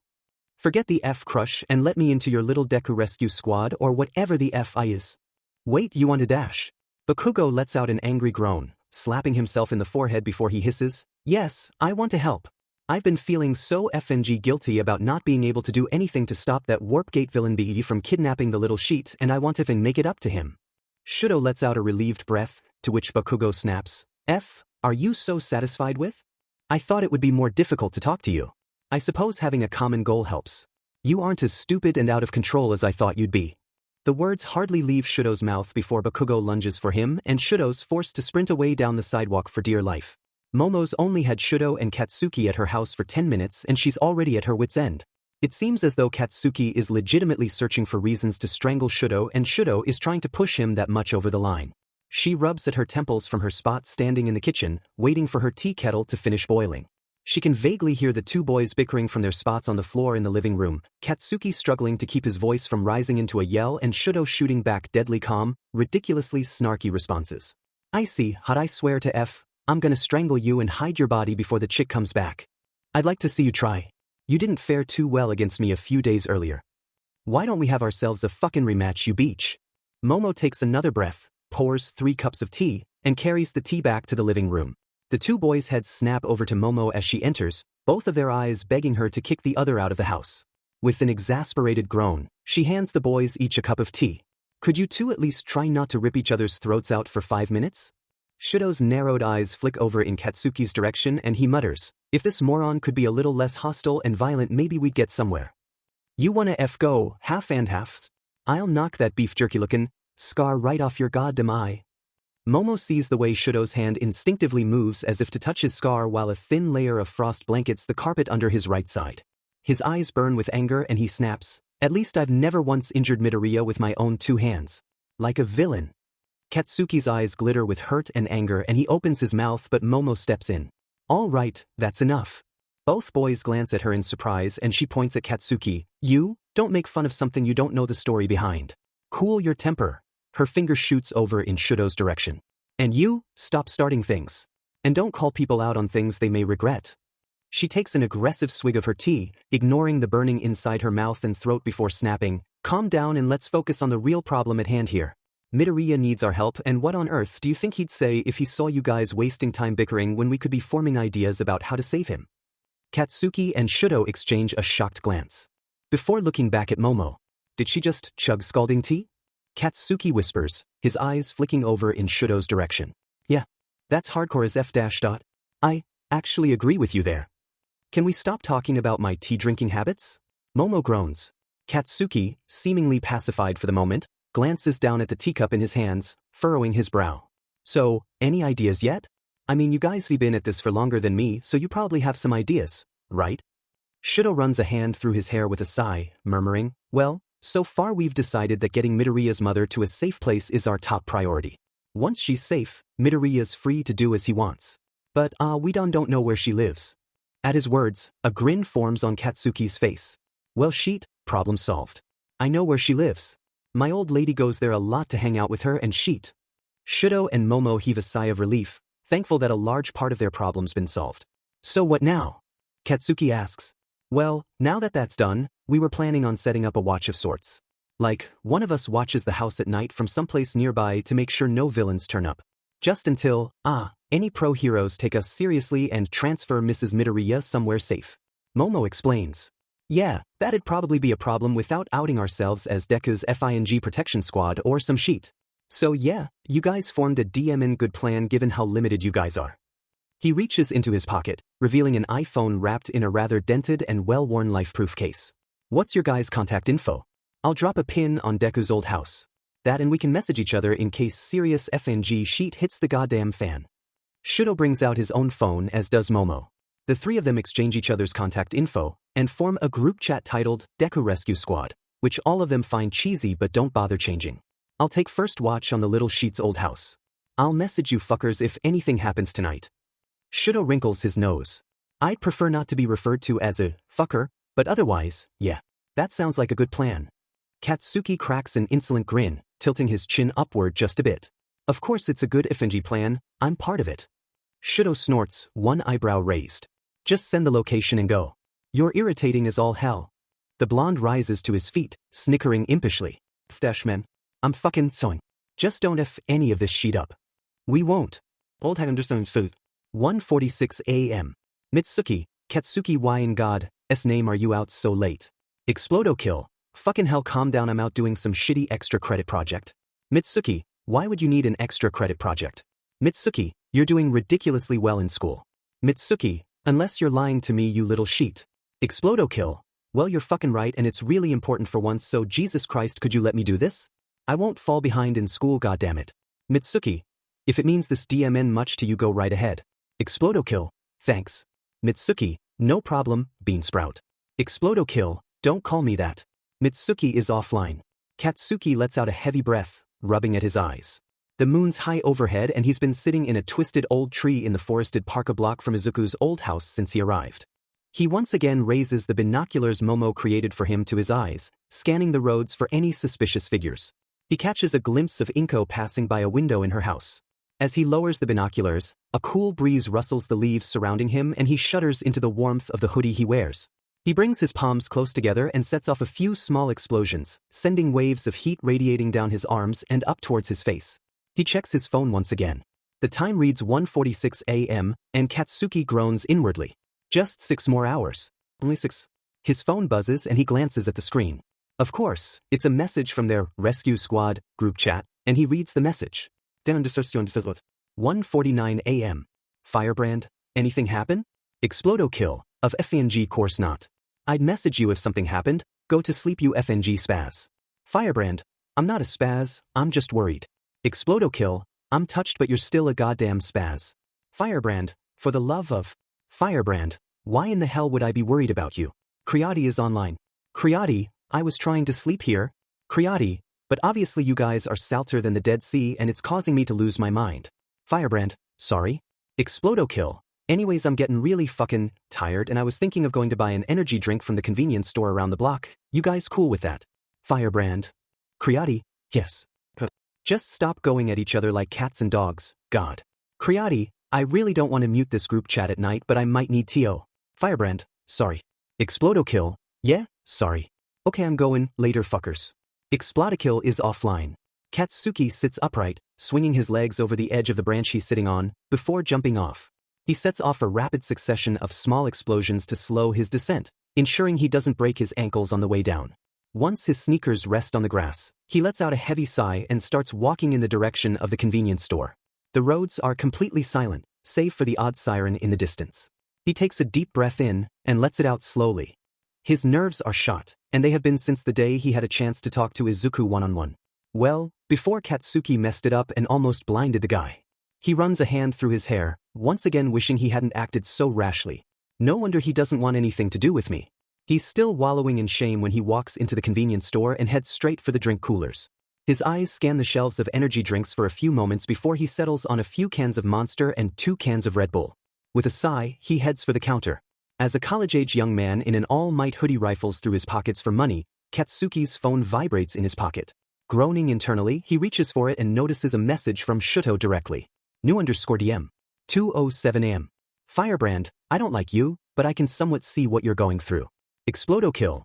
Forget the F crush and let me into your little Deku rescue squad or whatever the F I is." "Wait, you want to dash?" Bakugo lets out an angry groan, slapping himself in the forehead before he hisses, "Yes, I want to help. I've been feeling so FNG guilty about not being able to do anything to stop that Warpgate villain BE from kidnapping the little sheet and I want to make it up to him." Shouto lets out a relieved breath, to which Bakugo snaps, "F, are you so satisfied with? I thought it would be more difficult to talk to you. I suppose having a common goal helps. You aren't as stupid and out of control as I thought you'd be." The words hardly leave Shudo's mouth before Bakugo lunges for him and Shudo's forced to sprint away down the sidewalk for dear life. Momo's only had Shouto and Katsuki at her house for 10 minutes and she's already at her wit's end. It seems as though Katsuki is legitimately searching for reasons to strangle Shouto, and Shouto is trying to push him that much over the line. She rubs at her temples from her spot standing in the kitchen, waiting for her tea kettle to finish boiling. She can vaguely hear the two boys bickering from their spots on the floor in the living room, Katsuki struggling to keep his voice from rising into a yell and Shouto shooting back deadly calm, ridiculously snarky responses. I see, hot, I swear to F, I'm gonna strangle you and hide your body before the chick comes back. I'd like to see you try. You didn't fare too well against me a few days earlier. Why don't we have ourselves a fucking rematch, you beach? Momo takes another breath, pours 3 cups of tea, and carries the tea back to the living room. The two boys' heads snap over to Momo as she enters, both of their eyes begging her to kick the other out of the house. With an exasperated groan, she hands the boys each a cup of tea. Could you two at least try not to rip each other's throats out for 5 minutes? Shouto's narrowed eyes flick over in Katsuki's direction and he mutters, if this moron could be a little less hostile and violent maybe we'd get somewhere. You wanna go, half and halves? I'll knock that beef jerky lookin' scar right off your goddamn eye. Momo sees the way Shouto's hand instinctively moves as if to touch his scar while a thin layer of frost blankets the carpet under his right side. His eyes burn with anger and he snaps, at least I've never once injured Midoriya with my own 2 hands. Like a villain. Katsuki's eyes glitter with hurt and anger and he opens his mouth but Momo steps in. All right, that's enough. Both boys glance at her in surprise and she points at Katsuki. You, don't make fun of something you don't know the story behind. Cool your temper. Her finger shoots over in Shouto's direction. And you, stop starting things. And don't call people out on things they may regret. She takes an aggressive swig of her tea, ignoring the burning inside her mouth and throat before snapping, calm down and let's focus on the real problem at hand here. Midoriya needs our help and what on earth do you think he'd say if he saw you guys wasting time bickering when we could be forming ideas about how to save him? Katsuki and Shouto exchange a shocked glance. Before looking back at Momo, did she just chug scalding tea? Katsuki whispers, his eyes flicking over in Shouto's direction. Yeah, that's hardcore as F-. I actually agree with you there. Can we stop talking about my tea drinking habits? Momo groans. Katsuki, seemingly pacified for the moment, glances down at the teacup in his hands, furrowing his brow. So, any ideas yet? I mean you guys have been at this for longer than me so you probably have some ideas, right? Shouto runs a hand through his hair with a sigh, murmuring, well, so far we've decided that getting Midoriya's mother to a safe place is our top priority. Once she's safe, Midoriya's free to do as he wants. But we don't know where she lives. At his words, a grin forms on Katsuki's face. Well sheet, problem solved. I know where she lives. My old lady goes there a lot to hang out with her and sheet. Shouto and Momo heave a sigh of relief, thankful that a large part of their problem's been solved. So what now? Katsuki asks. Well, now that that's done, we were planning on setting up a watch of sorts. Like, one of us watches the house at night from someplace nearby to make sure no villains turn up. Just until, any pro-heroes take us seriously and transfer Mrs. Midoriya somewhere safe. Momo explains. Yeah, that'd probably be a problem without outing ourselves as Deku's FING protection squad or some sheet. So yeah, you guys formed a DMN good plan given how limited you guys are. He reaches into his pocket, revealing an iPhone wrapped in a rather dented and well-worn life-proof case. What's your guys' contact info? I'll drop a pin on Deku's old house. That and we can message each other in case serious FNG sheet hits the goddamn fan. Shouto brings out his own phone as does Momo. The 3 of them exchange each other's contact info and form a group chat titled Deku Rescue Squad, which all of them find cheesy but don't bother changing. I'll take first watch on the little sheet's old house. I'll message you fuckers if anything happens tonight. Shouto wrinkles his nose. I'd prefer not to be referred to as a fucker, but otherwise, yeah, that sounds like a good plan. Katsuki cracks an insolent grin, tilting his chin upward just a bit. Of course it's a good FNG plan, I'm part of it. Shouto snorts, one eyebrow raised. Just send the location and go. You're irritating as all hell. The blonde rises to his feet, snickering impishly. Man, I'm fucking sewing. Just don't F any of this shit up. We won't. Old I understand food. 1:46 a.m. Mitsuki, Katsuki why in God's name are you out so late? Explodo kill. Fucking hell calm down I'm out doing some shitty extra credit project. Mitsuki, why would you need an extra credit project? Mitsuki, you're doing ridiculously well in school. Mitsuki, unless you're lying to me you little sheet. Explodo kill. Well you're fucking right and it's really important for once so Jesus Christ could you let me do this? I won't fall behind in school goddammit. Mitsuki, if it means this DMN much to you go right ahead. Explodo kill, thanks. Mitsuki, no problem, Beansprout. Explodo kill, Don't call me that. Mitsuki is offline. Katsuki lets out a heavy breath, rubbing at his eyes. The moon's high overhead and he's been sitting in a twisted old tree in the forested park a block from Izuku's old house since he arrived. He once again raises the binoculars Momo created for him to his eyes, scanning the roads for any suspicious figures. He catches a glimpse of Inko passing by a window in her house. As he lowers the binoculars, a cool breeze rustles the leaves surrounding him and he shudders into the warmth of the hoodie he wears. He brings his palms close together and sets off a few small explosions, sending waves of heat radiating down his arms and up towards his face. He checks his phone once again. The time reads 1:46 a.m., and Katsuki groans inwardly. Just 6 more hours. Only 6. His phone buzzes and he glances at the screen. Of course, it's a message from their Rescue Squad group chat, and he reads the message. 1:49 a.m. Firebrand, anything happen? Explodo kill, of FNG course not. I'd message you if something happened, go to sleep you FNG spaz. Firebrand, I'm not a spaz, I'm just worried. Explodo kill, I'm touched but you're still a goddamn spaz. Firebrand, for the love of... Firebrand, why in the hell would I be worried about you? Creati is online. Creati, I was trying to sleep here. Creati, but obviously you guys are salter than the Dead Sea and it's causing me to lose my mind. Firebrand, sorry. Explodo kill. Anyways, I'm getting really fucking tired and I was thinking of going to buy an energy drink from the convenience store around the block. You guys cool with that? Firebrand. Creati, yes. Just stop going at each other like cats and dogs, God. Creati, I really don't want to mute this group chat at night but I might need TO. Firebrand, sorry. Explodo kill, yeah, sorry. Okay, I'm going, later fuckers. Explodokill is offline. Katsuki sits upright, swinging his legs over the edge of the branch he's sitting on, before jumping off. He sets off a rapid succession of small explosions to slow his descent, ensuring he doesn't break his ankles on the way down. Once his sneakers rest on the grass, he lets out a heavy sigh and starts walking in the direction of the convenience store. The roads are completely silent, save for the odd siren in the distance. He takes a deep breath in, and lets it out slowly. His nerves are shot, and they have been since the day he had a chance to talk to Izuku one-on-one. Well, before Katsuki messed it up and almost blinded the guy. He runs a hand through his hair, once again wishing he hadn't acted so rashly. No wonder he doesn't want anything to do with me. He's still wallowing in shame when he walks into the convenience store and heads straight for the drink coolers. His eyes scan the shelves of energy drinks for a few moments before he settles on a few cans of Monster and 2 cans of Red Bull. With a sigh, he heads for the counter. As a college-age young man in an all-might hoodie rifles through his pockets for money, Katsuki's phone vibrates in his pocket. Groaning internally, he reaches for it and notices a message from Shouto directly. New_DM. 2:07 am. Firebrand, I don't like you, but I can somewhat see what you're going through. Explodo kill.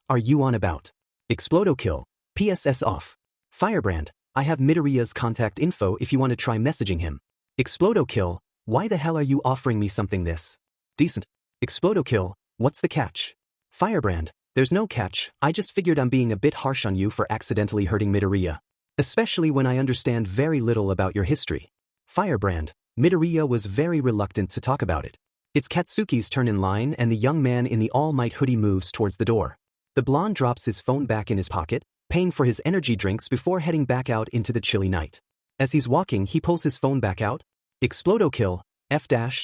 Are you on about? Explodo kill. PSS off. Firebrand, I have Midoriya's contact info if you want to try messaging him. Explodo kill. Why the hell are you offering me something this decent? Explodo kill. What's the catch? Firebrand, there's no catch, I just figured I'm being a bit harsh on you for accidentally hurting Midoriya. Especially when I understand very little about your history. Firebrand, Midoriya was very reluctant to talk about it. It's Katsuki's turn in line and the young man in the all-might hoodie moves towards the door. The blonde drops his phone back in his pocket, paying for his energy drinks before heading back out into the chilly night. As he's walking, he pulls his phone back out. Explodo kill.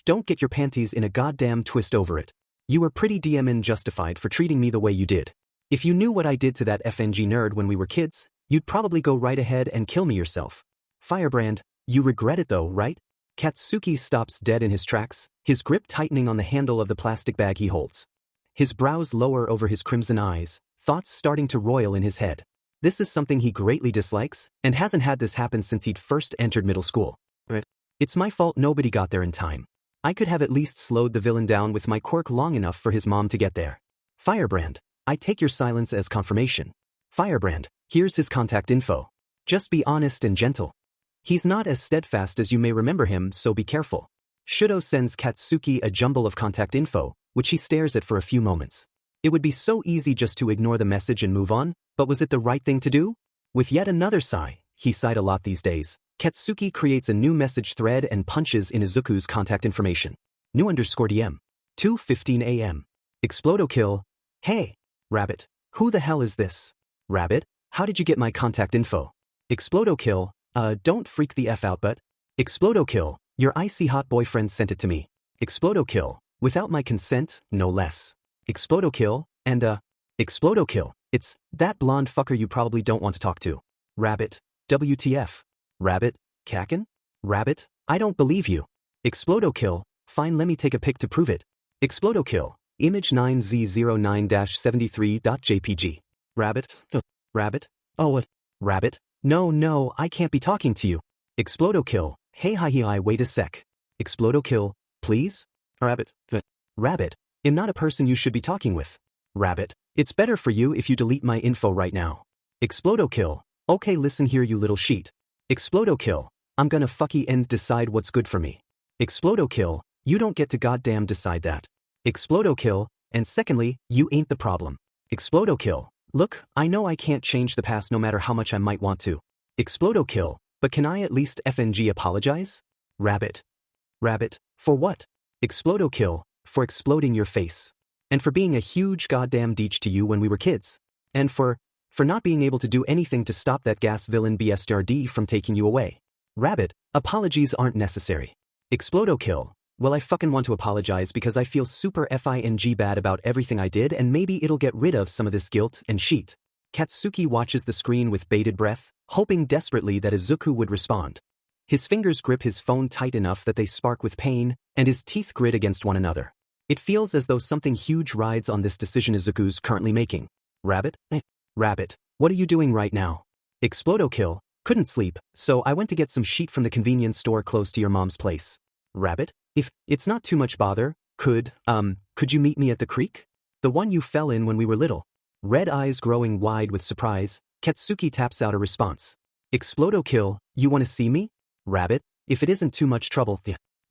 Don't get your panties in a goddamn twist over it. You were pretty DMN justified for treating me the way you did. If you knew what I did to that FNG nerd when we were kids, you'd probably go right ahead and kill me yourself. Firebrand, you regret it though, right? Katsuki stops dead in his tracks, his grip tightening on the handle of the plastic bag he holds. His brows lower over his crimson eyes, thoughts starting to roil in his head. This is something he greatly dislikes, and hasn't had this happen since he'd first entered middle school. It's my fault nobody got there in time. I could have at least slowed the villain down with my quirk long enough for his mom to get there. Firebrand, I take your silence as confirmation. Firebrand, here's his contact info. Just be honest and gentle. He's not as steadfast as you may remember him, so be careful. Shouto sends Katsuki a jumble of contact info, which he stares at for a few moments. It would be so easy just to ignore the message and move on, but was it the right thing to do? With yet another sigh, he sighed a lot these days, Katsuki creates a new message thread and punches in Izuku's contact information. New_DM. 2:15 am. Explodo kill. Hey, Rabbit, who the hell is this? Rabbit, how did you get my contact info? Explodo kill. Don't freak the F out, but Explodo kill. Your icy hot boyfriend sent it to me. Explodo kill. Without my consent, no less. Explodo kill. And Explodo kill. It's that blonde fucker you probably don't want to talk to. Rabbit. WTF. Rabbit. Kaken? Rabbit, I don't believe you. Explodo kill. Fine, let me take a pic to prove it. Explodo kill. Image 9Z09-73.jpg. Rabbit. Rabbit. Oh, Rabbit. No, I can't be talking to you. Explodo kill. Hey hi, wait a sec. Explodo kill, please? Rabbit. Rabbit. I'm not a person you should be talking with. Rabbit. It's better for you if you delete my info right now. Explodo kill. Okay, listen here, you little sheet. Explodo kill. I'm gonna end decide what's good for me. Explodo kill. You don't get to goddamn decide that. Explodo kill. And secondly, you ain't the problem. Explodo kill. Look, I know I can't change the past no matter how much I might want to. Explodo kill. But can I at least FNG apologize? Rabbit. Rabbit. For what? Explodo kill. For exploding your face. And for being a huge goddamn deech to you when we were kids. And for not being able to do anything to stop that gas villain BSTRD from taking you away. Rabbit. Apologies aren't necessary. Explodo kill. Well, I fucking want to apologize because I feel super FING bad about everything I did, and maybe it'll get rid of some of this guilt and shit. Katsuki watches the screen with bated breath, hoping desperately that Izuku would respond. His fingers grip his phone tight enough that they spark with pain, and his teeth grit against one another. It feels as though something huge rides on this decision Izuku's currently making. Rabbit? Rabbit, what are you doing right now? Explodo kill. Couldn't sleep, so I went to get some sheet from the convenience store close to your mom's place. Rabbit? If it's not too much bother, could you meet me at the creek? The one you fell in when we were little. Red eyes growing wide with surprise, Katsuki taps out a response. Explodo kill, you wanna see me? Rabbit, if it isn't too much trouble.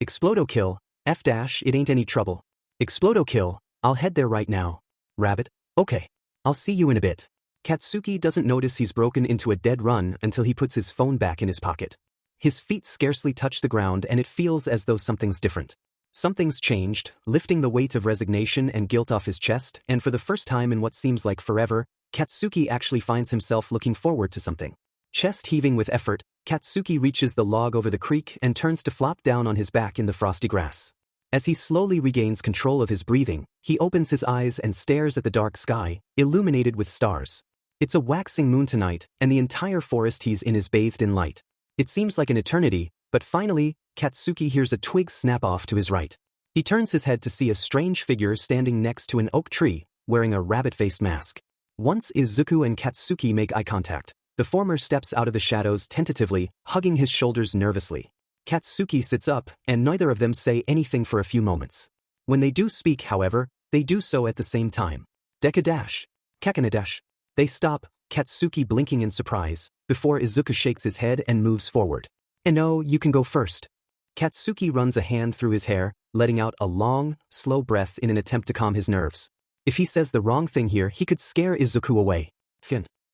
Explodo kill, it ain't any trouble. Explodo kill, I'll head there right now. Rabbit, okay. I'll see you in a bit. Katsuki doesn't notice he's broken into a dead run until he puts his phone back in his pocket. His feet scarcely touch the ground and it feels as though something's different. Something's changed, lifting the weight of resignation and guilt off his chest, and for the first time in what seems like forever, Katsuki actually finds himself looking forward to something. Chest heaving with effort, Katsuki reaches the log over the creek and turns to flop down on his back in the frosty grass. As he slowly regains control of his breathing, he opens his eyes and stares at the dark sky, illuminated with stars. It's a waxing moon tonight, and the entire forest he's in is bathed in light. It seems like an eternity, but finally, Katsuki hears a twig snap off to his right. He turns his head to see a strange figure standing next to an oak tree, wearing a rabbit-faced mask. Once Izuku and Katsuki make eye contact, the former steps out of the shadows tentatively, hugging his shoulders nervously. Katsuki sits up, and neither of them say anything for a few moments. When they do speak, however, they do so at the same time. Deku dash. Kakena dash. They stop, Katsuki blinking in surprise, before Izuku shakes his head and moves forward. No, you can go first. Katsuki runs a hand through his hair, letting out a long, slow breath in an attempt to calm his nerves. If he says the wrong thing here, he could scare Izuku away.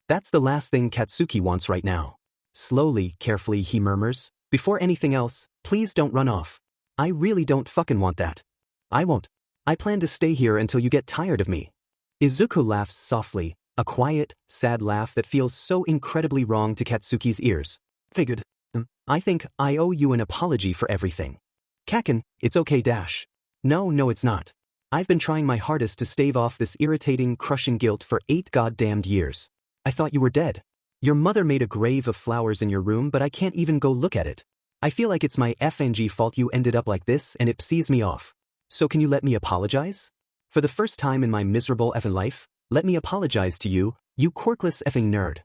That's the last thing Katsuki wants right now. Slowly, carefully, he murmurs, before anything else, please don't run off. I really don't fucking want that. I won't. I plan to stay here until you get tired of me. Izuku laughs softly, a quiet, sad laugh that feels so incredibly wrong to Katsuki's ears. Figured. I think I owe you an apology for everything. Kaken, it's okay dash. No, it's not. I've been trying my hardest to stave off this irritating, crushing guilt for 8 goddamned years. I thought you were dead. Your mother made a grave of flowers in your room, but I can't even go look at it. I feel like it's my FNG fault you ended up like this, and it pisses me off. So can you let me apologize? For the first time in my miserable effing life, let me apologize to you, you quirkless effing nerd.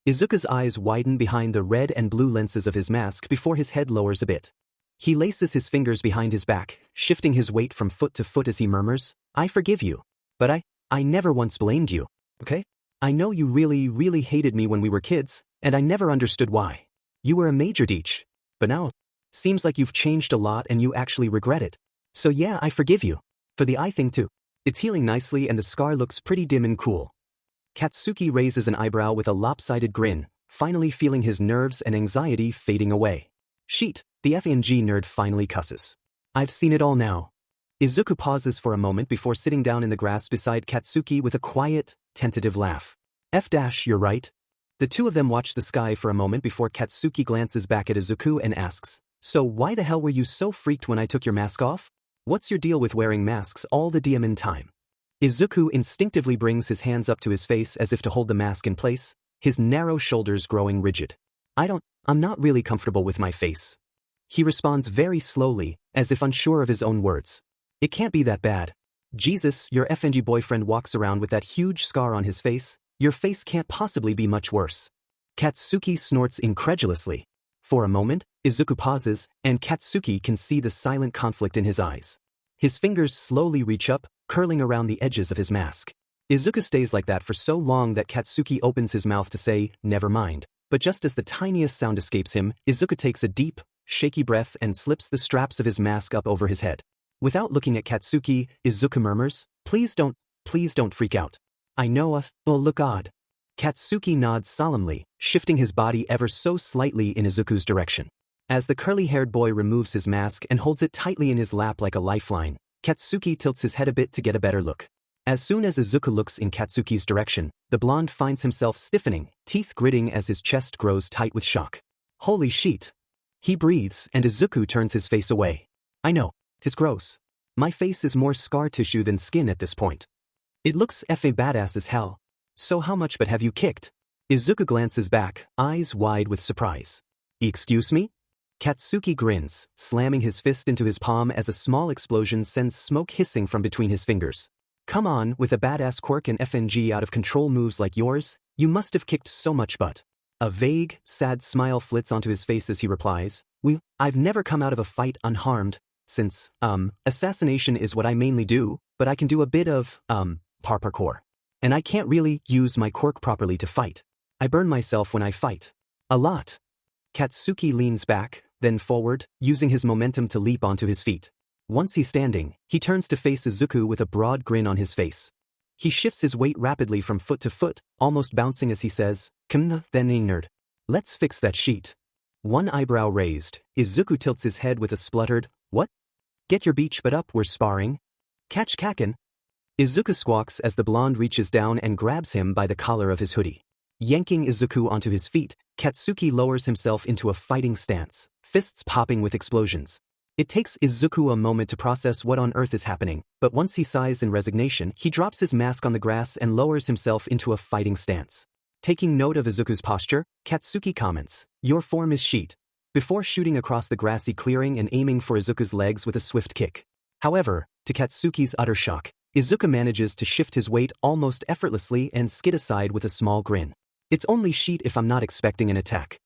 Izuku's eyes widen behind the red and blue lenses of his mask before his head lowers a bit. He laces his fingers behind his back, shifting his weight from foot to foot as he murmurs, I forgive you. But I never once blamed you, okay? I know you really hated me when we were kids, and I never understood why. You were a major deech. But now, seems like you've changed a lot and you actually regret it. So yeah, I forgive you. For the eye thing too. It's healing nicely and the scar looks pretty dim and cool. Katsuki raises an eyebrow with a lopsided grin, finally feeling his nerves and anxiety fading away. Sheet, the FNG nerd finally cusses. I've seen it all now. Izuku pauses for a moment before sitting down in the grass beside Katsuki with a quiet, tentative laugh. You're right. The two of them watch the sky for a moment before Katsuki glances back at Izuku and asks, so why the hell were you so freaked when I took your mask off? What's your deal with wearing masks all the damn time? Izuku instinctively brings his hands up to his face as if to hold the mask in place, his narrow shoulders growing rigid. I'm not really comfortable with my face. He responds very slowly, as if unsure of his own words. It can't be that bad. Jesus, your FNG boyfriend walks around with that huge scar on his face. Your face can't possibly be much worse. Katsuki snorts incredulously. For a moment, Izuku pauses, and Katsuki can see the silent conflict in his eyes. His fingers slowly reach up, curling around the edges of his mask. Izuku stays like that for so long that Katsuki opens his mouth to say, "Never mind." But just as the tiniest sound escapes him, Izuku takes a deep, shaky breath and slips the straps of his mask up over his head. Without looking at Katsuki, Izuku murmurs, please don't freak out. I know it'll look odd." Katsuki nods solemnly, shifting his body ever so slightly in Izuku's direction. As the curly-haired boy removes his mask and holds it tightly in his lap like a lifeline, Katsuki tilts his head a bit to get a better look. As soon as Izuku looks in Katsuki's direction, the blonde finds himself stiffening, teeth gritting as his chest grows tight with shock. Holy shit. He breathes, and Izuku turns his face away. I know, it's gross. My face is more scar tissue than skin at this point. It looks effing badass as hell. So how much butt have you kicked? Izuku glances back, eyes wide with surprise. Excuse me? Katsuki grins, slamming his fist into his palm as a small explosion sends smoke hissing from between his fingers. Come on, with a badass quirk and FNG out of control moves like yours, you must have kicked so much butt. A vague, sad smile flits onto his face as he replies, I've never come out of a fight unharmed, since, assassination is what I mainly do, but I can do a bit of, parkour. And I can't really use my quirk properly to fight. I burn myself when I fight. A lot. Katsuki leans back, then forward, using his momentum to leap onto his feet. Once he's standing, he turns to face Izuku with a broad grin on his face. He shifts his weight rapidly from foot to foot, almost bouncing as he says, "Come then, nerd. Let's fix that sheet." One eyebrow raised, Izuku tilts his head with a spluttered, "What? Get your beach butt up, we're sparring. Catch Kaken." Izuku squawks as the blonde reaches down and grabs him by the collar of his hoodie. Yanking Izuku onto his feet, Katsuki lowers himself into a fighting stance, fists popping with explosions. It takes Izuku a moment to process what on earth is happening, but once he sighs in resignation, he drops his mask on the grass and lowers himself into a fighting stance. Taking note of Izuku's posture, Katsuki comments, "Your form is sheet," before shooting across the grassy clearing and aiming for Izuku's legs with a swift kick. However, to Katsuki's utter shock, Izuku manages to shift his weight almost effortlessly and skid aside with a small grin. "It's only sheet if I'm not expecting an attack."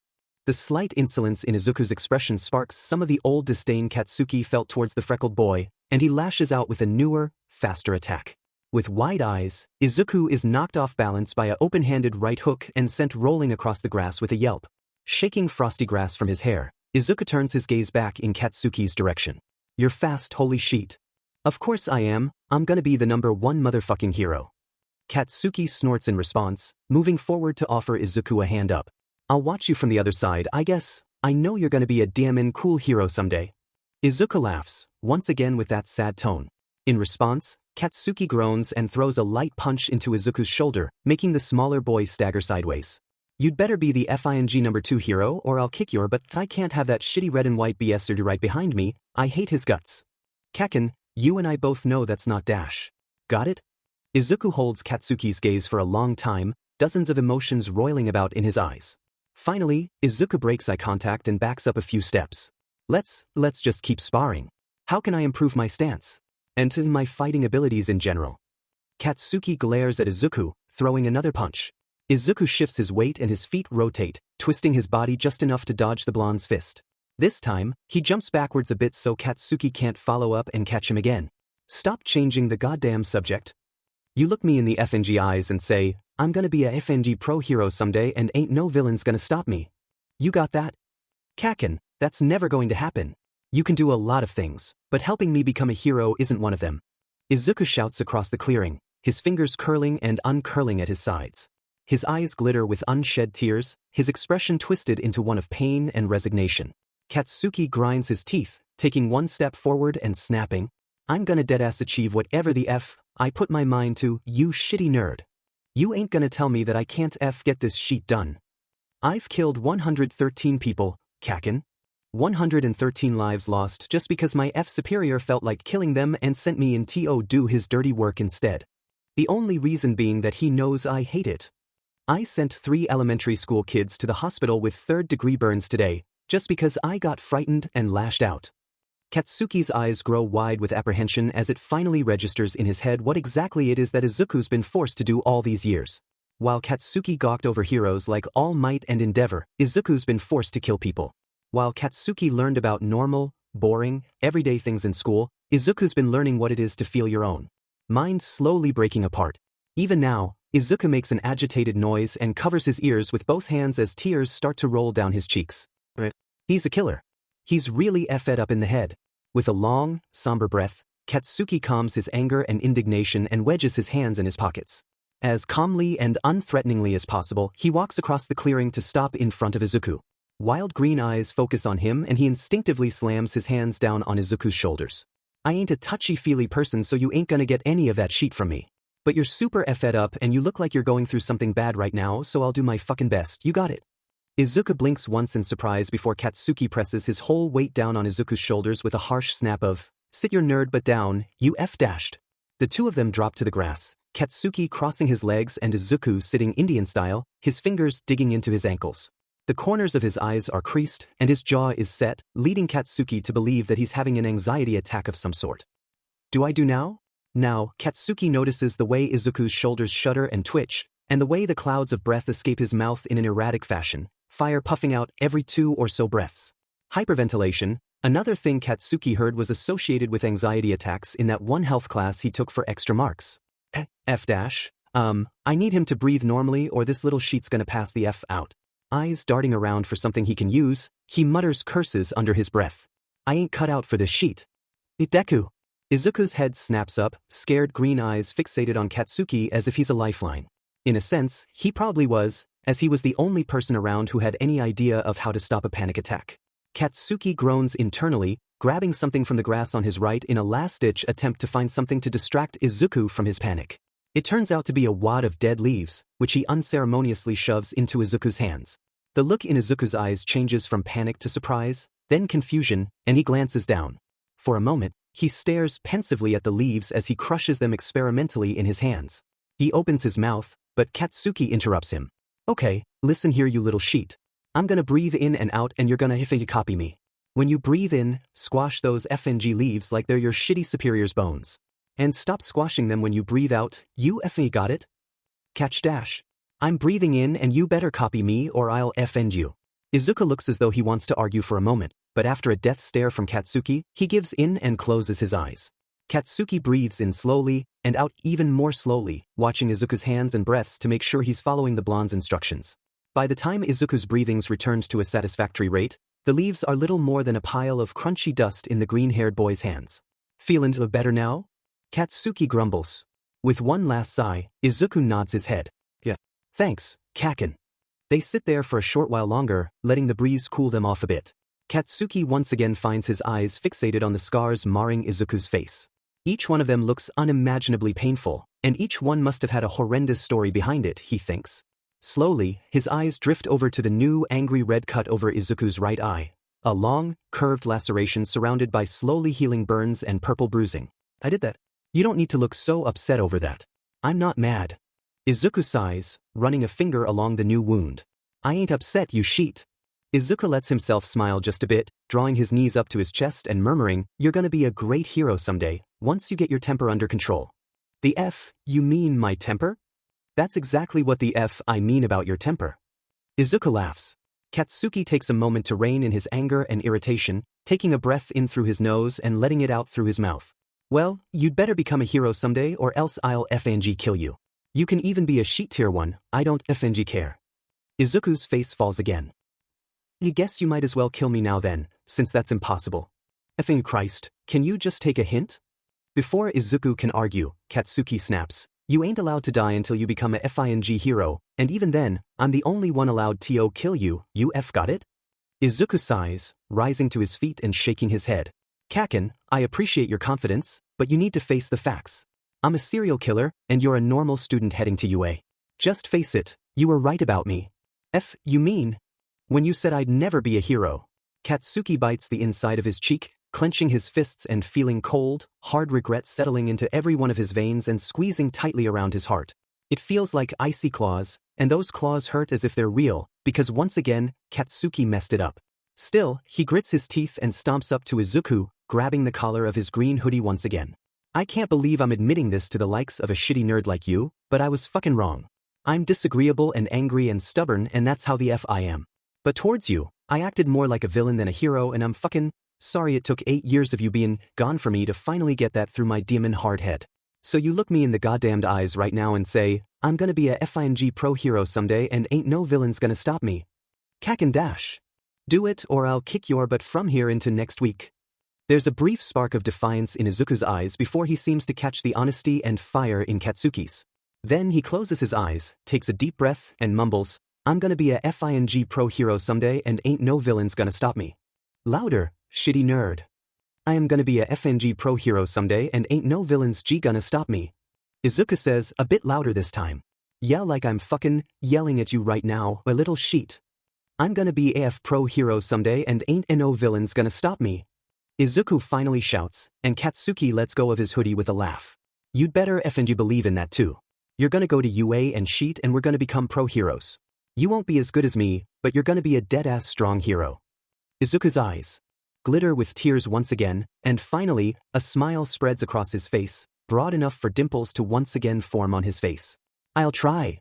The slight insolence in Izuku's expression sparks some of the old disdain Katsuki felt towards the freckled boy, and he lashes out with a newer, faster attack. With wide eyes, Izuku is knocked off balance by an open-handed right hook and sent rolling across the grass with a yelp. Shaking frosty grass from his hair, Izuku turns his gaze back in Katsuki's direction. "You're fast, holy shit." "Of course I am, I'm gonna be the #1 motherfucking hero." Katsuki snorts in response, moving forward to offer Izuku a hand up. "I'll watch you from the other side, I guess. I know you're gonna be a damn cool hero someday." Izuku laughs, once again with that sad tone. In response, Katsuki groans and throws a light punch into Izuku's shoulder, making the smaller boy stagger sideways. "You'd better be the FING #2 hero or I'll kick your butt. I can't have that shitty red and white BS right behind me. I hate his guts." "Kaken, you and I both know that's not Dash. Got it?" Izuku holds Katsuki's gaze for a long time, dozens of emotions roiling about in his eyes. Finally, Izuku breaks eye contact and backs up a few steps. Let's just keep sparring. How can I improve my stance? And to my fighting abilities in general?" Katsuki glares at Izuku, throwing another punch. Izuku shifts his weight and his feet rotate, twisting his body just enough to dodge the blonde's fist. This time, he jumps backwards a bit so Katsuki can't follow up and catch him again. "Stop changing the goddamn subject. You look me in the FNG eyes and say, I'm gonna be a FNG pro hero someday and ain't no villain's gonna stop me. You got that? Kaken, that's never going to happen. You can do a lot of things, but helping me become a hero isn't one of them." Izuku shouts across the clearing, his fingers curling and uncurling at his sides. His eyes glitter with unshed tears, his expression twisted into one of pain and resignation. Katsuki grinds his teeth, taking one step forward and snapping, "I'm gonna deadass achieve whatever the F I put my mind to, you shitty nerd. You ain't gonna tell me that I can't get this sheet done. I've killed 113 people, Kaken. 113 lives lost just because my superior felt like killing them and sent me in to do his dirty work instead. The only reason being that he knows I hate it. I sent 3 elementary school kids to the hospital with 3rd-degree burns today, just because I got frightened and lashed out. Katsuki's eyes grow wide with apprehension as it finally registers in his head what exactly it is that Izuku's been forced to do all these years. While Katsuki gawked over heroes like All Might and Endeavor, Izuku's been forced to kill people. While Katsuki learned about normal, boring, everyday things in school, Izuku's been learning what it is to feel your own mind slowly breaking apart. Even now, Izuku makes an agitated noise and covers his ears with both hands as tears start to roll down his cheeks. He's a killer. He's really effed up in the head. With a long, somber breath, Katsuki calms his anger and indignation and wedges his hands in his pockets. As calmly and unthreateningly as possible, he walks across the clearing to stop in front of Izuku. Wild green eyes focus on him and he instinctively slams his hands down on Izuku's shoulders. I ain't a touchy-feely person, so you ain't gonna get any of that shit from me. But you're super effed up and you look like you're going through something bad right now, so I'll do my fucking best. You got it. Izuku blinks once in surprise before Katsuki presses his whole weight down on Izuku's shoulders with a harsh snap of, "Sit your nerd butt down, you F-dashed." The two of them drop to the grass, Katsuki crossing his legs and Izuku sitting Indian style, his fingers digging into his ankles. The corners of his eyes are creased and his jaw is set, leading Katsuki to believe that he's having an anxiety attack of some sort. Do I do now? Now, Katsuki notices the way Izuku's shoulders shudder and twitch, and the way the clouds of breath escape his mouth in an erratic fashion, fire puffing out every 2 or so breaths. Hyperventilation, another thing Katsuki heard was associated with anxiety attacks in that one health class he took for extra marks. I need him to breathe normally or this little sheet's gonna pass the F out. Eyes darting around for something he can use, he mutters curses under his breath. I ain't cut out for this sheet. Deku. Izuku's head snaps up, scared green eyes fixated on Katsuki as if he's a lifeline. In a sense, he probably was, as he was the only person around who had any idea of how to stop a panic attack. Katsuki groans internally, grabbing something from the grass on his right in a last-ditch attempt to find something to distract Izuku from his panic. It turns out to be a wad of dead leaves, which he unceremoniously shoves into Izuku's hands. The look in Izuku's eyes changes from panic to surprise, then confusion, and he glances down. For a moment, he stares pensively at the leaves as he crushes them experimentally in his hands. He opens his mouth, but Katsuki interrupts him. Okay, listen here you little sheet. I'm gonna breathe in and out and you're gonna effing copy me. When you breathe in, squash those FNG leaves like they're your shitty superior's bones. And stop squashing them when you breathe out, you effing got it? Catch dash. I'm breathing in and you better copy me or I'll FNG you. Izuku looks as though he wants to argue for a moment, but after a death stare from Katsuki, he gives in and closes his eyes. Katsuki breathes in slowly and out even more slowly, watching Izuku's hands and breaths to make sure he's following the blonde's instructions. By the time Izuku's breathings returned to a satisfactory rate, the leaves are little more than a pile of crunchy dust in the green-haired boy's hands. Feelin' better now? Katsuki grumbles. With one last sigh, Izuku nods his head. Yeah. Thanks, Kaken. They sit there for a short while longer, letting the breeze cool them off a bit. Katsuki once again finds his eyes fixated on the scars marring Izuku's face. Each one of them looks unimaginably painful, and each one must have had a horrendous story behind it, he thinks. Slowly, his eyes drift over to the new angry red cut over Izuku's right eye. A long, curved laceration surrounded by slowly healing burns and purple bruising. I did that. You don't need to look so upset over that. I'm not mad. Izuku sighs, running a finger along the new wound. I ain't upset, you sheet. Izuku lets himself smile just a bit, drawing his knees up to his chest and murmuring, you're gonna be a great hero someday, once you get your temper under control. The F, you mean my temper? That's exactly what the F I mean about your temper. Izuku laughs. Katsuki takes a moment to rein in his anger and irritation, taking a breath in through his nose and letting it out through his mouth. Well, you'd better become a hero someday or else I'll FNG kill you. You can even be a sheet tier 1, I don't FNG care. Izuku's face falls again. I guess you might as well kill me now then, since that's impossible. Effing Christ, can you just take a hint? Before Izuku can argue, Katsuki snaps, you ain't allowed to die until you become a FING hero, and even then, I'm the only one allowed to kill you, you F got it? Izuku sighs, rising to his feet and shaking his head. Kaken, I appreciate your confidence, but you need to face the facts. I'm a serial killer, and you're a normal student heading to UA. Just face it, you were right about me. You mean? When you said I'd never be a hero. Katsuki bites the inside of his cheek, clenching his fists and feeling cold, hard regret settling into every one of his veins and squeezing tightly around his heart. It feels like icy claws, and those claws hurt as if they're real, because once again, Katsuki messed it up. Still, he grits his teeth and stomps up to Izuku, grabbing the collar of his green hoodie once again. I can't believe I'm admitting this to the likes of a shitty nerd like you, but I was fucking wrong. I'm disagreeable and angry and stubborn, and that's how the F I am. But towards you, I acted more like a villain than a hero, and I'm fucking sorry it took 8 years of you being gone for me to finally get that through my demon hard head. So you look me in the goddamned eyes right now and say, I'm gonna be a FING pro hero someday and ain't no villain's gonna stop me. Cack and dash. Do it or I'll kick your butt from here into next week. There's a brief spark of defiance in Izuku's eyes before he seems to catch the honesty and fire in Katsuki's. Then he closes his eyes, takes a deep breath, and mumbles, I'm gonna be a FING pro hero someday and ain't no villain's gonna stop me. Louder, shitty nerd. I am gonna be a FNG pro hero someday and ain't no villain's gonna stop me. Izuku says, a bit louder this time. Yell like I'm fucking yelling at you right now, a little sheet. I'm gonna be AF pro hero someday and ain't no villain's gonna stop me. Izuku finally shouts, and Katsuki lets go of his hoodie with a laugh. You'd better FNG believe in that too. You're gonna go to Yuuei and Sheet and we're gonna become pro heroes. You won't be as good as me, but you're gonna be a dead-ass strong hero. Izuku's eyes glitter with tears once again, and finally, a smile spreads across his face, broad enough for dimples to once again form on his face. I'll try.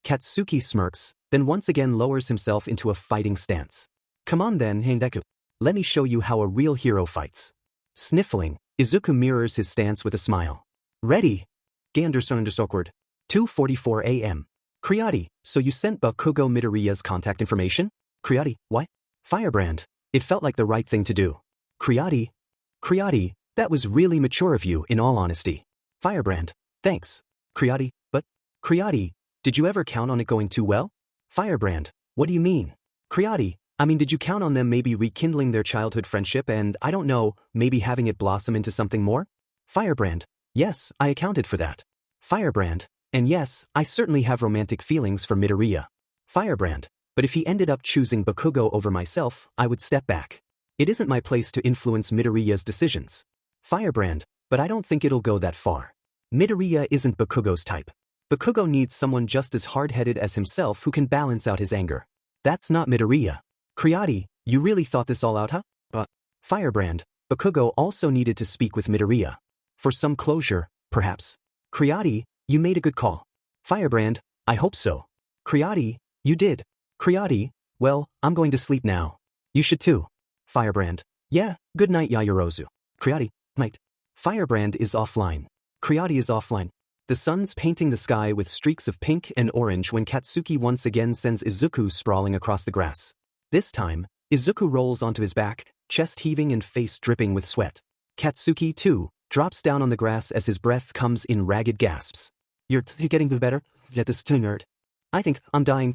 Katsuki smirks, then once again lowers himself into a fighting stance. Come on then, Deku. Let me show you how a real hero fights. Sniffling, Izuku mirrors his stance with a smile. Ready? Awkward. 2:44 a.m. Kriati, so you sent Bakugo Midoriya's contact information? Kriati, what? Firebrand. It felt like the right thing to do. Kriati, that was really mature of you, in all honesty. Firebrand, thanks. Kriati, but, Kriati, did you ever count on it going too well? Firebrand, what do you mean? Kriati, I mean, did you count on them maybe rekindling their childhood friendship and, I don't know, maybe having it blossom into something more? Firebrand, yes, I accounted for that. Firebrand, and yes, I certainly have romantic feelings for Midoriya. Firebrand, but if he ended up choosing Bakugo over myself, I would step back. It isn't my place to influence Midoriya's decisions. Firebrand, but I don't think it'll go that far. Midoriya isn't Bakugo's type. Bakugo needs someone just as hard-headed as himself who can balance out his anger. That's not Midoriya. Kriati, you really thought this all out, huh? Firebrand, Bakugo also needed to speak with Midoriya. For some closure, perhaps. Kriati, you made a good call. Firebrand, I hope so. Kriati, you did. Kriati, well, I'm going to sleep now. You should too. Firebrand, yeah, good night Yayorozu. Kriati, night. Firebrand is offline. Kriati is offline. The sun's painting the sky with streaks of pink and orange when Katsuki once again sends Izuku sprawling across the grass. This time, Izuku rolls onto his back, chest heaving and face dripping with sweat. Katsuki, too, drops down on the grass as his breath comes in ragged gasps. You're getting better, yet this nerd. I think I'm dying.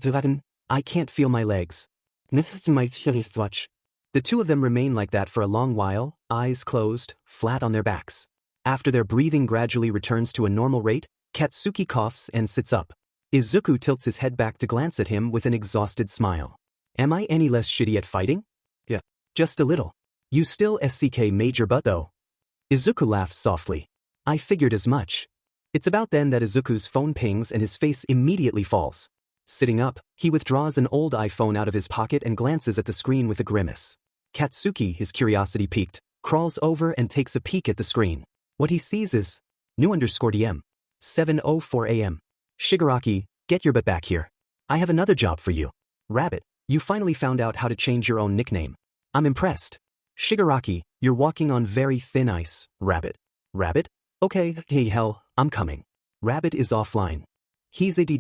I can't feel my legs. The two of them remain like that for a long while, eyes closed, flat on their backs. After their breathing gradually returns to a normal rate, Katsuki coughs and sits up. Izuku tilts his head back to glance at him with an exhausted smile. Am I any less shitty at fighting? Yeah, just a little. You still SCK major butt though. Izuku laughs softly. I figured as much. It's about then that Izuku's phone pings and his face immediately falls. Sitting up, he withdraws an old iPhone out of his pocket and glances at the screen with a grimace. Katsuki, his curiosity piqued, crawls over and takes a peek at the screen. What he sees is new_DM. 7:04 a.m. Shigaraki, get your butt back here. I have another job for you. Rabbit, you finally found out how to change your own nickname. I'm impressed. Shigaraki, you're walking on very thin ice, Rabbit. Rabbit? Okay, hey hell, I'm coming. Rabbit is offline. He's a d-.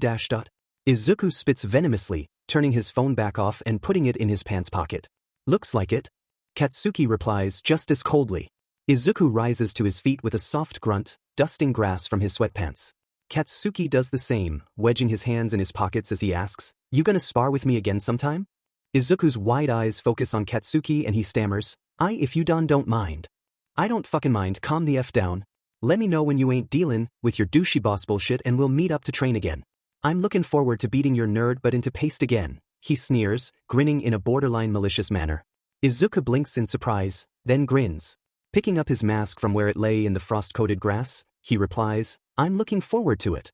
Izuku spits venomously, turning his phone back off and putting it in his pants pocket. Looks like it. Katsuki replies just as coldly. Izuku rises to his feet with a soft grunt, dusting grass from his sweatpants. Katsuki does the same, wedging his hands in his pockets as he asks, You gonna spar with me again sometime? Izuku's wide eyes focus on Katsuki and he stammers, if you don't mind. I don't fucking mind, calm the F down. Let me know when you ain't dealin' with your douchey boss bullshit and we'll meet up to train again. I'm looking forward to beating your nerd butt into paste again, he sneers, grinning in a borderline malicious manner. Izuku blinks in surprise, then grins. Picking up his mask from where it lay in the frost-coated grass, he replies, "I'm looking forward to it."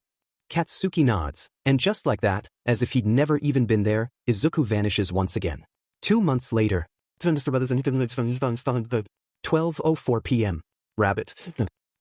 Katsuki nods, and just like that, as if he'd never even been there, Izuku vanishes once again. 2 months later, 12:04 p.m. Rabbit.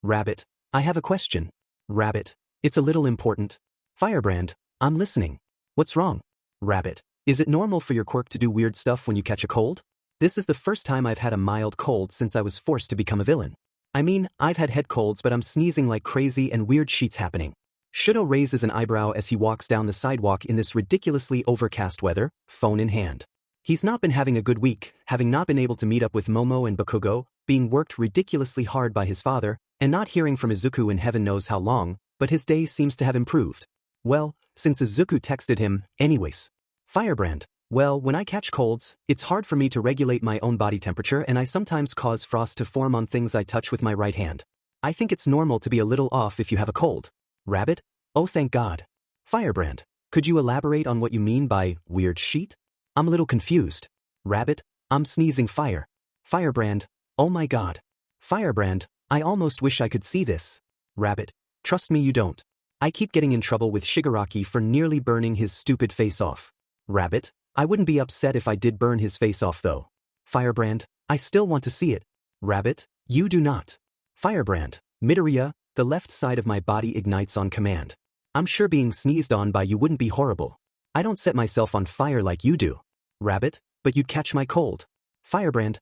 Rabbit, I have a question. Rabbit, it's a little important. Firebrand, I'm listening. What's wrong? Rabbit, is it normal for your quirk to do weird stuff when you catch a cold? This is the first time I've had a mild cold since I was forced to become a villain. I mean, I've had head colds, but I'm sneezing like crazy and weird shit's happening. Shouto raises an eyebrow as he walks down the sidewalk in this ridiculously overcast weather, phone in hand. He's not been having a good week, having not been able to meet up with Momo and Bakugo, being worked ridiculously hard by his father, and not hearing from Izuku in heaven knows how long, but his day seems to have improved. Well, since Izuku texted him, anyways. Firebrand, well, when I catch colds, it's hard for me to regulate my own body temperature and I sometimes cause frost to form on things I touch with my right hand. I think it's normal to be a little off if you have a cold. Rabbit? Oh thank God. Firebrand, could you elaborate on what you mean by weird sheet? I'm a little confused. Rabbit, I'm sneezing fire. Firebrand, oh my God. Firebrand, I almost wish I could see this. Rabbit, trust me you don't. I keep getting in trouble with Shigaraki for nearly burning his stupid face off. Rabbit, I wouldn't be upset if I did burn his face off though. Firebrand, I still want to see it. Rabbit, you do not. Firebrand, Midoriya, the left side of my body ignites on command. I'm sure being sneezed on by you wouldn't be horrible. I don't set myself on fire like you do. Rabbit, but you'd catch my cold. Firebrand,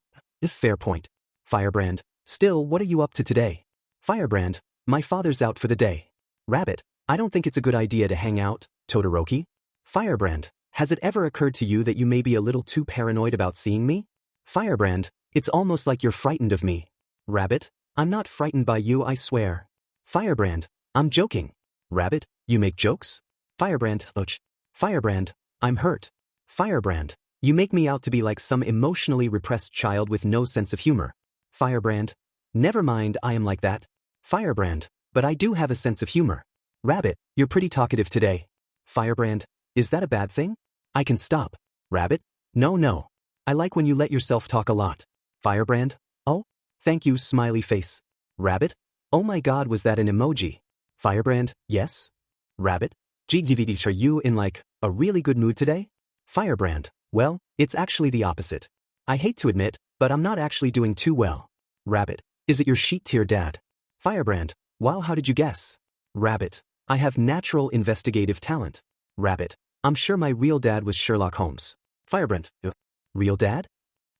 fair point. Firebrand, still, what are you up to today? Firebrand, my father's out for the day. Rabbit, I don't think it's a good idea to hang out, Todoroki. Firebrand, has it ever occurred to you that you may be a little too paranoid about seeing me? Firebrand, it's almost like you're frightened of me. Rabbit, I'm not frightened by you, I swear. Firebrand, I'm joking. Rabbit, you make jokes? Firebrand, ouch. Firebrand, I'm hurt. Firebrand, you make me out to be like some emotionally repressed child with no sense of humor. Firebrand, never mind, I am like that. Firebrand, but I do have a sense of humor. Rabbit, you're pretty talkative today. Firebrand, is that a bad thing? I can stop. Rabbit, no. I like when you let yourself talk a lot. Firebrand, oh, thank you, smiley face. Rabbit, oh my God, was that an emoji? Firebrand, yes. Rabbit, are you in like a really good mood today? Firebrand, well, it's actually the opposite. I hate to admit, but I'm not actually doing too well. Rabbit, is it your sheet tier dad? Firebrand, wow, how did you guess? Rabbit, I have natural investigative talent. Rabbit, I'm sure my real dad was Sherlock Holmes. Firebrand, real dad?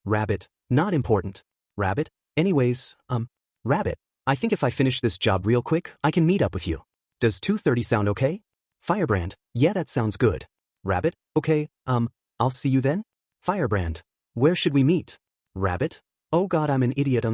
Rabbit, not important. Rabbit, anyways, Rabbit, I think if I finish this job real quick, I can meet up with you. Does 2:30 sound okay? Firebrand, yeah, that sounds good. Rabbit, okay, I'll see you then? Firebrand, where should we meet? Rabbit, oh God, I'm an idiot,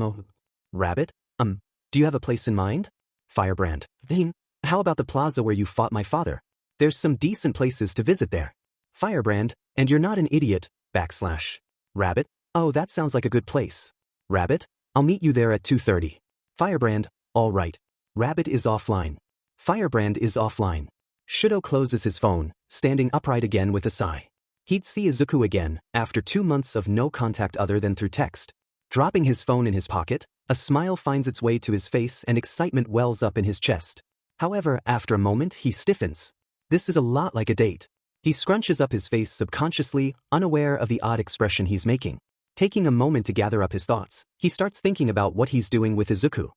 Rabbit, do you have a place in mind? Firebrand, then, how about the plaza where you fought my father? There's some decent places to visit there. Firebrand, and you're not an idiot, / Rabbit, oh, that sounds like a good place. Rabbit, I'll meet you there at 2:30. Firebrand, all right. Rabbit is offline. Firebrand is offline. Shouto closes his phone, standing upright again with a sigh. He'd see Izuku again, after 2 months of no contact other than through text. Dropping his phone in his pocket, a smile finds its way to his face and excitement wells up in his chest. However, after a moment, he stiffens. This is a lot like a date. He scrunches up his face subconsciously, unaware of the odd expression he's making. Taking a moment to gather up his thoughts, he starts thinking about what he's doing with Izuku.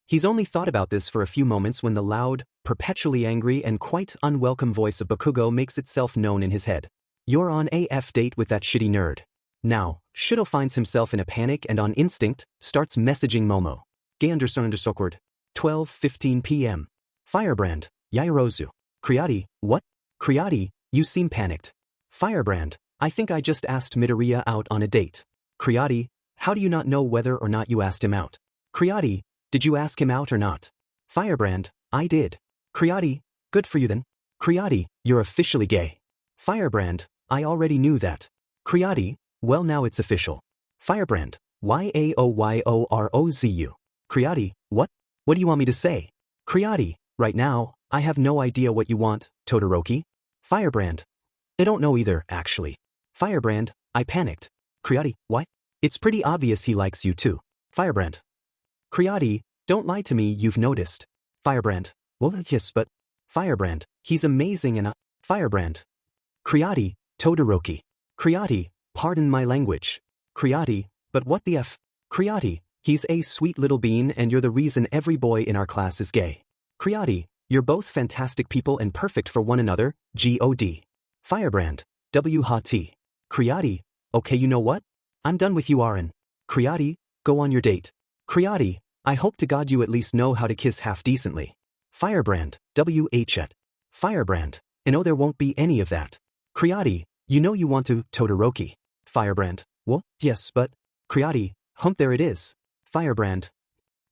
He's only thought about this for a few moments when the loud, perpetually angry and quite unwelcome voice of Bakugo makes itself known in his head. You're on AF date with that shitty nerd. Now, Shouto finds himself in a panic and on instinct, starts messaging Momo. Gay__. 12:15 p.m. Firebrand, Yairozu. Kriati, what? Kriati, you seem panicked. Firebrand, I think I just asked Midoriya out on a date. Kriati, how do you not know whether or not you asked him out? Kriati, did you ask him out or not? Firebrand, I did. Kriati, good for you then. Kriati, you're officially gay. Firebrand, I already knew that. Kriati, well now it's official. Firebrand, Yaoyorozu. Kriati, what? What do you want me to say? Kriati, right now, I have no idea what you want, Todoroki. Firebrand, I don't know either, actually. Firebrand, I panicked. Kriati, what? It's pretty obvious he likes you too. Firebrand. Creati, don't lie to me, you've noticed. Firebrand. Well, yes, but. Firebrand, he's amazing and Firebrand. Creati, Todoroki. Creati, pardon my language. Creati, but what the F? Creati, he's a sweet little bean and you're the reason every boy in our class is gay. Creati, you're both fantastic people and perfect for one another, God. Firebrand, WHT. Creati, okay, you know what? I'm done with you, Aaron. Creati, go on your date. Creati, I hope to God you at least know how to kiss half decently. Firebrand, WHT. Firebrand, and there won't be any of that. Creati, you know you want to, Todoroki. Firebrand, well, yes, but. Creati, hump, there it is. Firebrand.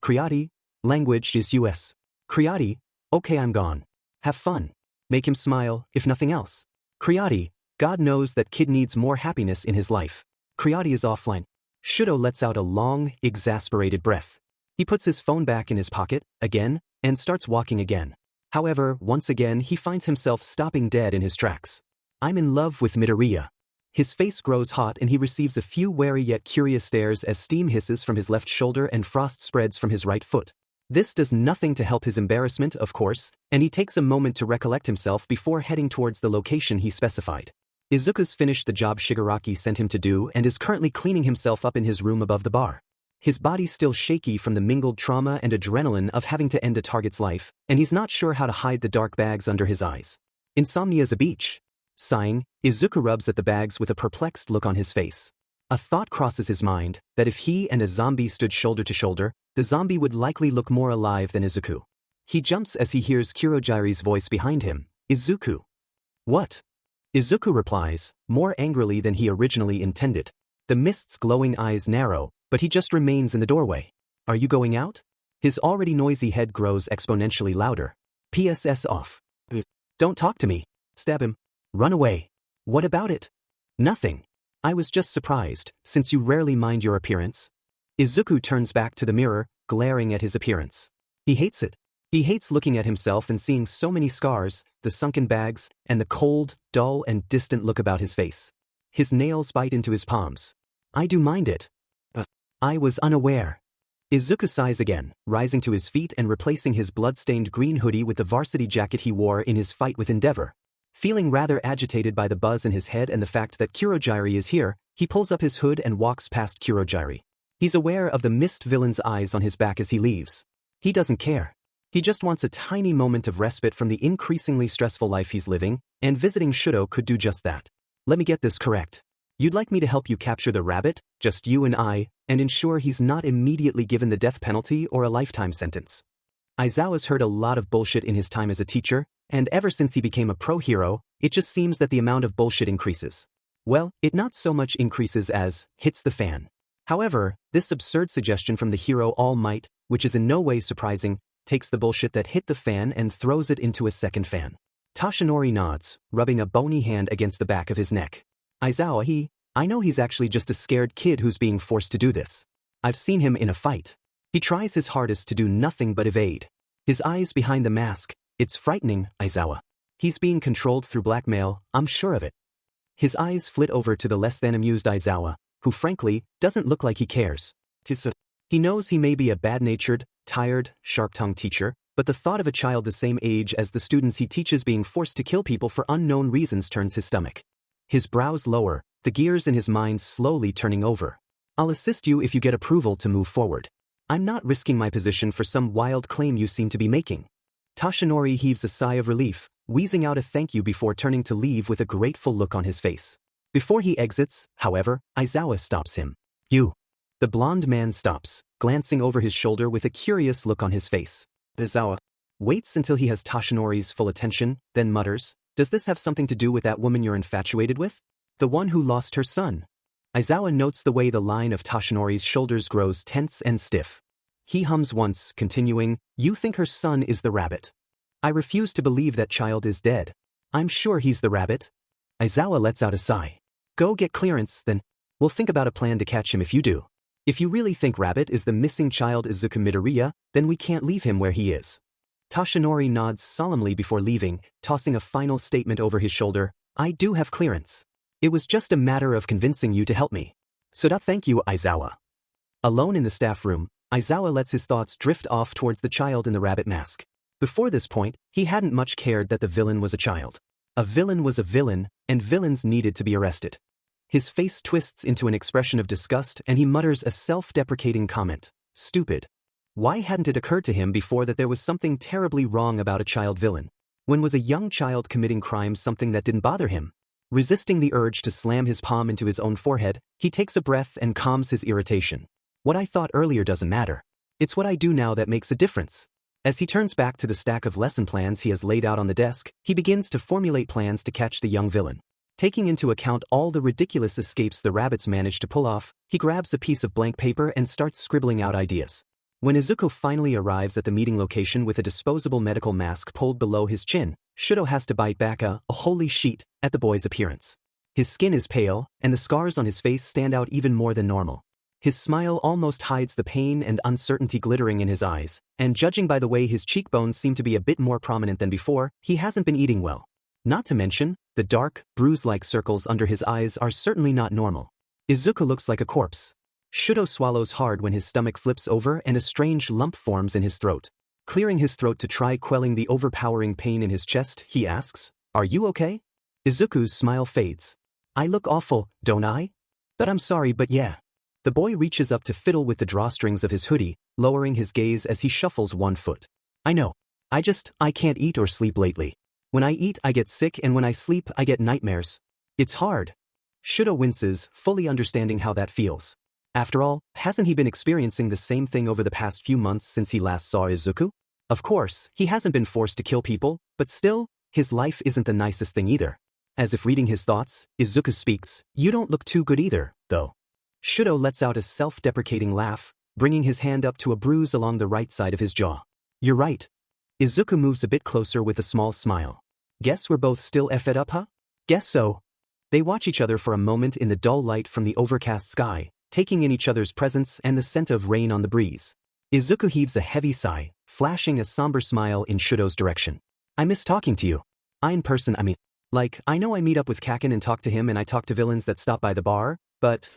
Creati, language is US. Creati, okay, I'm gone. Have fun. Make him smile, if nothing else. Creati, God knows that kid needs more happiness in his life. Creati is offline. Shouto lets out a long, exasperated breath. He puts his phone back in his pocket, again, and starts walking again. However, once again he finds himself stopping dead in his tracks. I'm in love with Midoriya. His face grows hot and he receives a few wary yet curious stares as steam hisses from his left shoulder and frost spreads from his right foot. This does nothing to help his embarrassment, of course, and he takes a moment to recollect himself before heading towards the location he specified. Izuku's finished the job Shigaraki sent him to do and is currently cleaning himself up in his room above the bar. His body's still shaky from the mingled trauma and adrenaline of having to end a target's life, and he's not sure how to hide the dark bags under his eyes. Insomnia's a beach. Sighing, Izuku rubs at the bags with a perplexed look on his face. A thought crosses his mind that if he and a zombie stood shoulder to shoulder, the zombie would likely look more alive than Izuku. He jumps as he hears Kurogiri's voice behind him, Izuku. What? Izuku replies, more angrily than he originally intended. The mist's glowing eyes narrow, but he just remains in the doorway. Are you going out? His already noisy head grows exponentially louder. PSS off. Don't talk to me. Stab him. Run away. What about it? Nothing. I was just surprised, since you rarely mind your appearance. Izuku turns back to the mirror, glaring at his appearance. He hates it. He hates looking at himself and seeing so many scars, the sunken bags, and the cold, dull and distant look about his face. His nails bite into his palms. I do mind it. I was unaware. Izuku sighs again, rising to his feet and replacing his blood-stained green hoodie with the varsity jacket he wore in his fight with Endeavor. Feeling rather agitated by the buzz in his head and the fact that Kurogiri is here, he pulls up his hood and walks past Kurogiri. He's aware of the mist villain's eyes on his back as he leaves. He doesn't care. He just wants a tiny moment of respite from the increasingly stressful life he's living, and visiting Shouto could do just that. Let me get this correct. You'd like me to help you capture the rabbit, just you and I, and ensure he's not immediately given the death penalty or a lifetime sentence. Aizawa's heard a lot of bullshit in his time as a teacher, and ever since he became a pro-hero, it just seems that the amount of bullshit increases. Well, it not so much increases as hits the fan. However, this absurd suggestion from the hero All Might, which is in no way surprising, takes the bullshit that hit the fan and throws it into a second fan. Toshinori nods, rubbing a bony hand against the back of his neck. Aizawa, I know he's actually just a scared kid who's being forced to do this. I've seen him in a fight. He tries his hardest to do nothing but evade. His eyes behind the mask, it's frightening, Aizawa. He's being controlled through blackmail, I'm sure of it. His eyes flit over to the less than amused Aizawa, who frankly, doesn't look like he cares. He knows he may be a bad-natured, tired, sharp-tongued teacher, but the thought of a child the same age as the students he teaches being forced to kill people for unknown reasons turns his stomach. His brows lower, the gears in his mind slowly turning over. I'll assist you if you get approval to move forward. I'm not risking my position for some wild claim you seem to be making. Toshinori heaves a sigh of relief, wheezing out a thank you before turning to leave with a grateful look on his face. Before he exits, however, Aizawa stops him. You. The blonde man stops, glancing over his shoulder with a curious look on his face. Aizawa waits until he has Toshinori's full attention, then mutters, does this have something to do with that woman you're infatuated with? The one who lost her son. Aizawa notes the way the line of Toshinori's shoulders grows tense and stiff. He hums once, continuing, you think her son is the rabbit. I refuse to believe that child is dead. I'm sure he's the rabbit. Aizawa lets out a sigh. Go get clearance, then. We'll think about a plan to catch him if you do. If you really think Rabbit is the missing child Izuku Midoriya, then we can't leave him where he is. Toshinori nods solemnly before leaving, tossing a final statement over his shoulder, I do have clearance. It was just a matter of convincing you to help me. So thank you, Aizawa. Alone in the staff room, Aizawa lets his thoughts drift off towards the child in the rabbit mask. Before this point, he hadn't much cared that the villain was a child. A villain was a villain, and villains needed to be arrested. His face twists into an expression of disgust and he mutters a self-deprecating comment. Stupid. Why hadn't it occurred to him before that there was something terribly wrong about a child villain? When was a young child committing crimes something that didn't bother him? Resisting the urge to slam his palm into his own forehead, he takes a breath and calms his irritation. What I thought earlier doesn't matter. It's what I do now that makes a difference. As he turns back to the stack of lesson plans he has laid out on the desk, he begins to formulate plans to catch the young villain. Taking into account all the ridiculous escapes the rabbits manage to pull off, he grabs a piece of blank paper and starts scribbling out ideas. When Izuku finally arrives at the meeting location with a disposable medical mask pulled below his chin, Shouto has to bite back a holy shit at the boy's appearance. His skin is pale, and the scars on his face stand out even more than normal. His smile almost hides the pain and uncertainty glittering in his eyes, and judging by the way his cheekbones seem to be a bit more prominent than before, he hasn't been eating well. Not to mention, the dark, bruise-like circles under his eyes are certainly not normal. Izuku looks like a corpse. Shouto swallows hard when his stomach flips over and a strange lump forms in his throat. Clearing his throat to try quelling the overpowering pain in his chest, he asks, "Are you okay?" Izuku's smile fades. "I look awful, don't I? But I'm sorry, but yeah." The boy reaches up to fiddle with the drawstrings of his hoodie, lowering his gaze as he shuffles one foot. "I know. I can't eat or sleep lately. When I eat, I get sick, and when I sleep, I get nightmares. It's hard." Shouto winces, fully understanding how that feels. After all, hasn't he been experiencing the same thing over the past few months since he last saw Izuku? Of course, he hasn't been forced to kill people, but still, his life isn't the nicest thing either. As if reading his thoughts, Izuku speaks, "You don't look too good either, though." Shouto lets out a self-deprecating laugh, bringing his hand up to a bruise along the right side of his jaw. "You're right." Izuku moves a bit closer with a small smile. "Guess we're both still effed up, huh?" "Guess so." They watch each other for a moment in the dull light from the overcast sky, taking in each other's presence and the scent of rain on the breeze. Izuku heaves a heavy sigh, flashing a somber smile in Shouto's direction. "I miss talking to you. I know I meet up with Kaken and talk to him and I talk to villains that stop by the bar, but,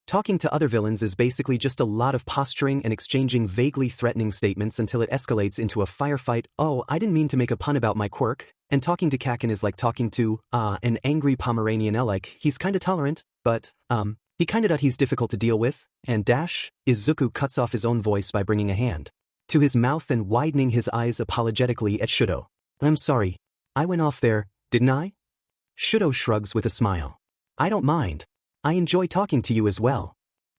talking to other villains is basically just a lot of posturing and exchanging vaguely threatening statements until it escalates into a firefight. Oh, I didn't mean to make a pun about my quirk, and talking to Kaken is like talking to, an angry Pomeranian. He's kinda tolerant, but, he's difficult to deal with, and Izuku cuts off his own voice by bringing a hand to his mouth and widening his eyes apologetically at Shouto. "I'm sorry. I went off there, didn't I?" Shouto shrugs with a smile. "I don't mind. I enjoy talking to you as well."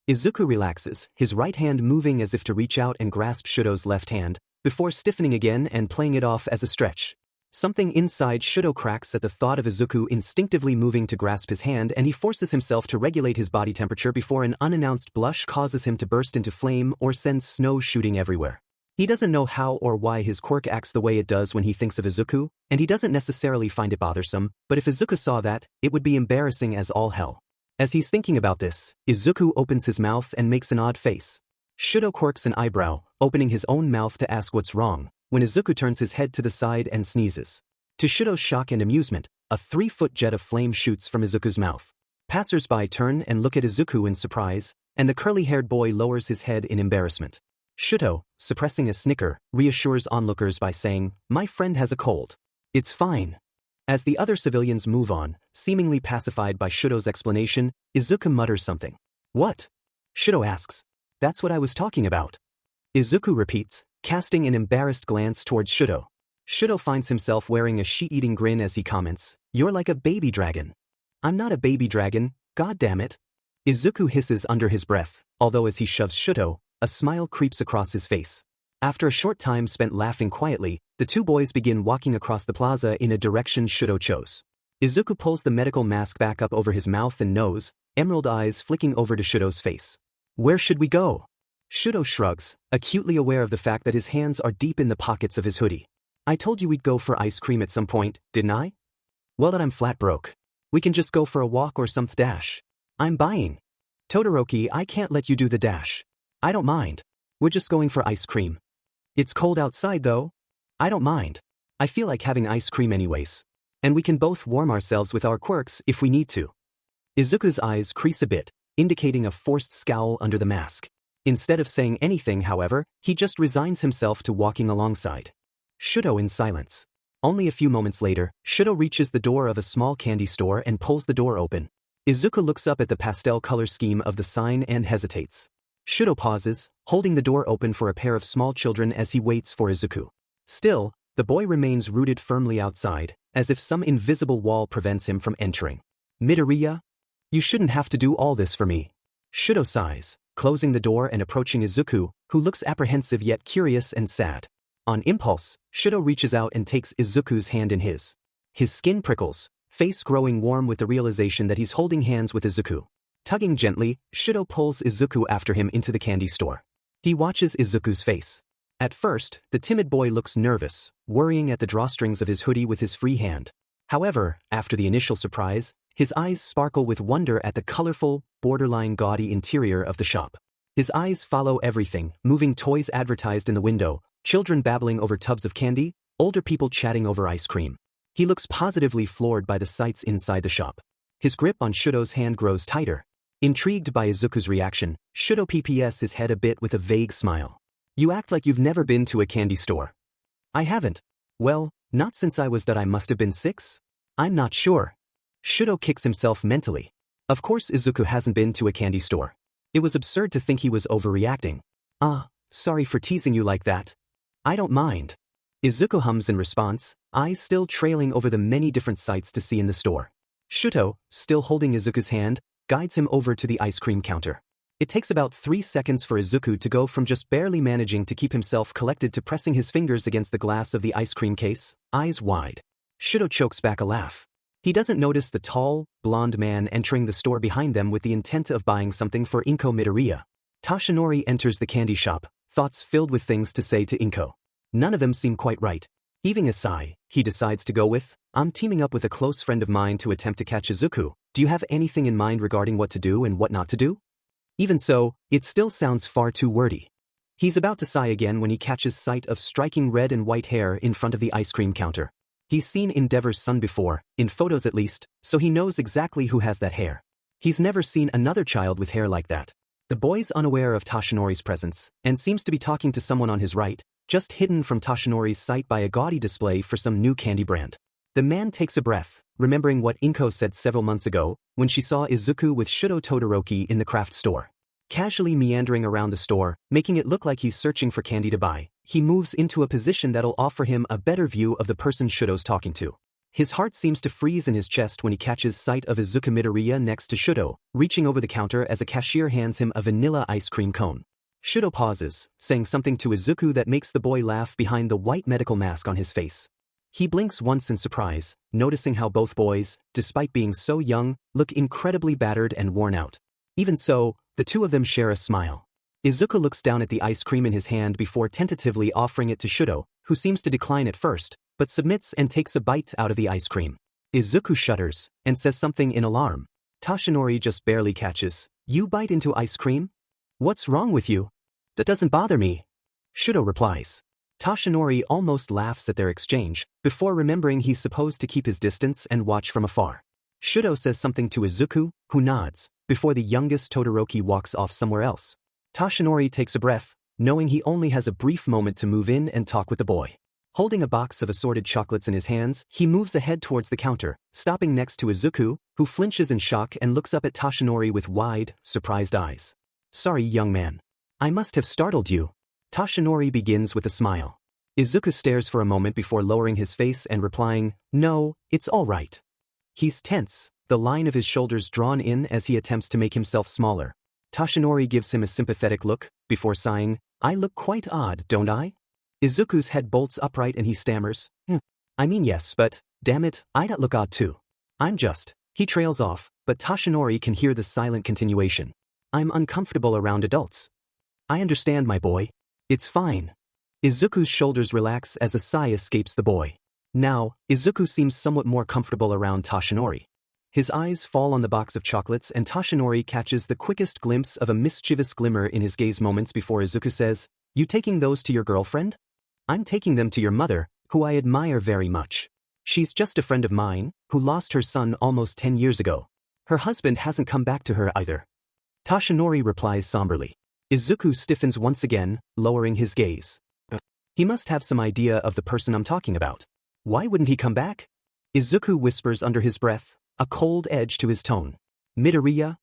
Izuku relaxes, his right hand moving as if to reach out and grasp Shouto's left hand, before stiffening again and playing it off as a stretch. Something inside Shouto cracks at the thought of Izuku instinctively moving to grasp his hand, and he forces himself to regulate his body temperature before an unannounced blush causes him to burst into flame or sends snow shooting everywhere. He doesn't know how or why his quirk acts the way it does when he thinks of Izuku, and he doesn't necessarily find it bothersome, but if Izuku saw that, it would be embarrassing as all hell. As he's thinking about this, Izuku opens his mouth and makes an odd face. Shouto quirks an eyebrow, opening his own mouth to ask what's wrong, when Izuku turns his head to the side and sneezes. To Shouto's shock and amusement, a 3-foot jet of flame shoots from Izuku's mouth. Passers-by turn and look at Izuku in surprise, and the curly-haired boy lowers his head in embarrassment. Shouto, suppressing a snicker, reassures onlookers by saying, "My friend has a cold. It's fine." As the other civilians move on, seemingly pacified by Shouto's explanation, Izuku mutters something. "What?" Shouto asks. "That's what I was talking about." Izuku repeats, casting an embarrassed glance towards Shouto. Shouto finds himself wearing a sheet-eating grin as he comments, "You're like a baby dragon." "I'm not a baby dragon, goddammit." Izuku hisses under his breath, although as he shoves Shouto, a smile creeps across his face. After a short time spent laughing quietly, the two boys begin walking across the plaza in a direction Shouto chose. Izuku pulls the medical mask back up over his mouth and nose, emerald eyes flicking over to Shouto's face. "Where should we go?" Shouto shrugs, acutely aware of the fact that his hands are deep in the pockets of his hoodie. "I told you we'd go for ice cream at some point, didn't I?" "Well, that I'm flat broke. We can just go for a walk or something dash. I'm buying." "Todoroki, I can't let you do the dash." "I don't mind. We're just going for ice cream." "It's cold outside though." "I don't mind. I feel like having ice cream anyways. And we can both warm ourselves with our quirks if we need to." Izuku's eyes crease a bit, indicating a forced scowl under the mask. Instead of saying anything, however, he just resigns himself to walking alongside Shouto in silence. Only a few moments later, Shouto reaches the door of a small candy store and pulls the door open. Izuku looks up at the pastel color scheme of the sign and hesitates. Shouto pauses, holding the door open for a pair of small children as he waits for Izuku. Still, the boy remains rooted firmly outside, as if some invisible wall prevents him from entering. Midoriya? You shouldn't have to do all this for me. Shouto sighs, closing the door and approaching Izuku, who looks apprehensive yet curious and sad. On impulse, Shouto reaches out and takes Izuku's hand in his. His skin prickles, face growing warm with the realization that he's holding hands with Izuku. Tugging gently, Shouto pulls Izuku after him into the candy store. He watches Izuku's face. At first, the timid boy looks nervous, worrying at the drawstrings of his hoodie with his free hand. However, after the initial surprise, his eyes sparkle with wonder at the colorful, borderline gaudy interior of the shop. His eyes follow everything, moving toys advertised in the window, children babbling over tubs of candy, older people chatting over ice cream. He looks positively floored by the sights inside the shop. His grip on Shouto's hand grows tighter. Intrigued by Izuku's reaction, Shouto pps his head a bit with a vague smile. You act like you've never been to a candy store. I haven't. Well, not since I must have been 6? I'm not sure. Shouto kicks himself mentally. Of course Izuku hasn't been to a candy store. It was absurd to think he was overreacting. Sorry for teasing you like that. I don't mind. Izuku hums in response, eyes still trailing over the many different sights to see in the store. Shouto, still holding Izuku's hand, guides him over to the ice cream counter. It takes about 3 seconds for Izuku to go from just barely managing to keep himself collected to pressing his fingers against the glass of the ice cream case, eyes wide. Shouto chokes back a laugh. He doesn't notice the tall, blonde man entering the store behind them with the intent of buying something for Inko Midoriya. Toshinori enters the candy shop, thoughts filled with things to say to Inko. None of them seem quite right. Heaving a sigh, he decides to go with, I'm teaming up with a close friend of mine to attempt to catch Izuku. Do you have anything in mind regarding what to do and what not to do? Even so, it still sounds far too wordy. He's about to sigh again when he catches sight of striking red and white hair in front of the ice cream counter. He's seen Endeavor's son before, in photos at least, so he knows exactly who has that hair. He's never seen another child with hair like that. The boy's unaware of Toshinori's presence, and seems to be talking to someone on his right, just hidden from Toshinori's sight by a gaudy display for some new candy brand. The man takes a breath, remembering what Inko said several months ago, when she saw Izuku with Shouto Todoroki in the craft store. Casually meandering around the store, making it look like he's searching for candy to buy, he moves into a position that'll offer him a better view of the person Shouto's talking to. His heart seems to freeze in his chest when he catches sight of Izuku Midoriya next to Shouto, reaching over the counter as a cashier hands him a vanilla ice cream cone. Shouto pauses, saying something to Izuku that makes the boy laugh behind the white medical mask on his face. He blinks once in surprise, noticing how both boys, despite being so young, look incredibly battered and worn out. Even so, the two of them share a smile. Izuku looks down at the ice cream in his hand before tentatively offering it to Shouto, who seems to decline at first, but submits and takes a bite out of the ice cream. Izuku shudders, and says something in alarm. Toshinori just barely catches, You bite into ice cream? What's wrong with you? That doesn't bother me. Shouto replies. Toshinori almost laughs at their exchange, before remembering he's supposed to keep his distance and watch from afar. Shouto says something to Izuku, who nods, before the youngest Todoroki walks off somewhere else. Toshinori takes a breath, knowing he only has a brief moment to move in and talk with the boy. Holding a box of assorted chocolates in his hands, he moves ahead towards the counter, stopping next to Izuku, who flinches in shock and looks up at Toshinori with wide, surprised eyes. Sorry, young man. I must have startled you. Toshinori begins with a smile. Izuku stares for a moment before lowering his face and replying, No, it's all right. He's tense, the line of his shoulders drawn in as he attempts to make himself smaller. Toshinori gives him a sympathetic look, before sighing, I look quite odd, don't I? Izuku's head bolts upright and he stammers, I mean yes, but, damn it, I don't look odd too. I'm just. He trails off, but Toshinori can hear the silent continuation. I'm uncomfortable around adults. I understand, my boy. It's fine. Izuku's shoulders relax as a sigh escapes the boy. Now, Izuku seems somewhat more comfortable around Toshinori. His eyes fall on the box of chocolates and Toshinori catches the quickest glimpse of a mischievous glimmer in his gaze moments before Izuku says, You taking those to your girlfriend? I'm taking them to your mother, who I admire very much. She's just a friend of mine, who lost her son almost 10 years ago. Her husband hasn't come back to her either. Toshinori replies somberly. Izuku stiffens once again, lowering his gaze. He must have some idea of the person I'm talking about. Why wouldn't he come back? Izuku whispers under his breath, a cold edge to his tone. Midoriya?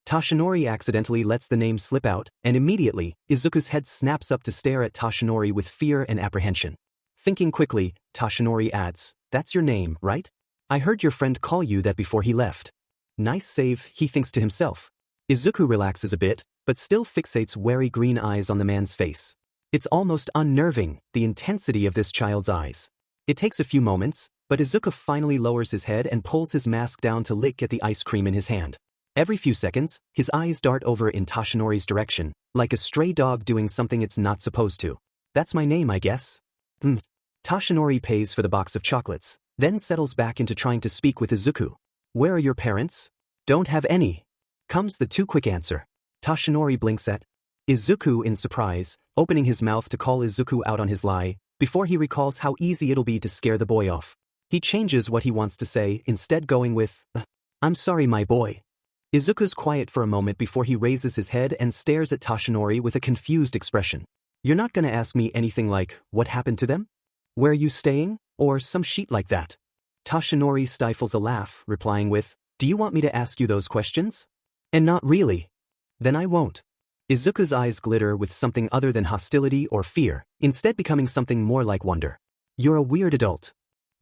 Toshinori accidentally lets the name slip out, and immediately, Izuku's head snaps up to stare at Toshinori with fear and apprehension. Thinking quickly, Toshinori adds, "That's your name, right? I heard your friend call you that before he left." Nice save, he thinks to himself. Izuku relaxes a bit, but still fixates wary green eyes on the man's face. It's almost unnerving, the intensity of this child's eyes. It takes a few moments, but Izuku finally lowers his head and pulls his mask down to lick at the ice cream in his hand. Every few seconds, his eyes dart over in Toshinori's direction, like a stray dog doing something it's not supposed to. "That's my name, I guess." Toshinori pays for the box of chocolates, then settles back into trying to speak with Izuku. "Where are your parents?" "Don't have any," comes the too quick answer. Toshinori blinks at Izuku in surprise, opening his mouth to call Izuku out on his lie, before he recalls how easy it'll be to scare the boy off. He changes what he wants to say, instead going with, "I'm sorry, my boy." Izuku's quiet for a moment before he raises his head and stares at Toshinori with a confused expression. "You're not gonna ask me anything like, what happened to them? Where are you staying? Or some shit like that?" Toshinori stifles a laugh, replying with, "Do you want me to ask you those questions? And not really. Then I won't." Izuku's eyes glitter with something other than hostility or fear, instead becoming something more like wonder. "You're a weird adult.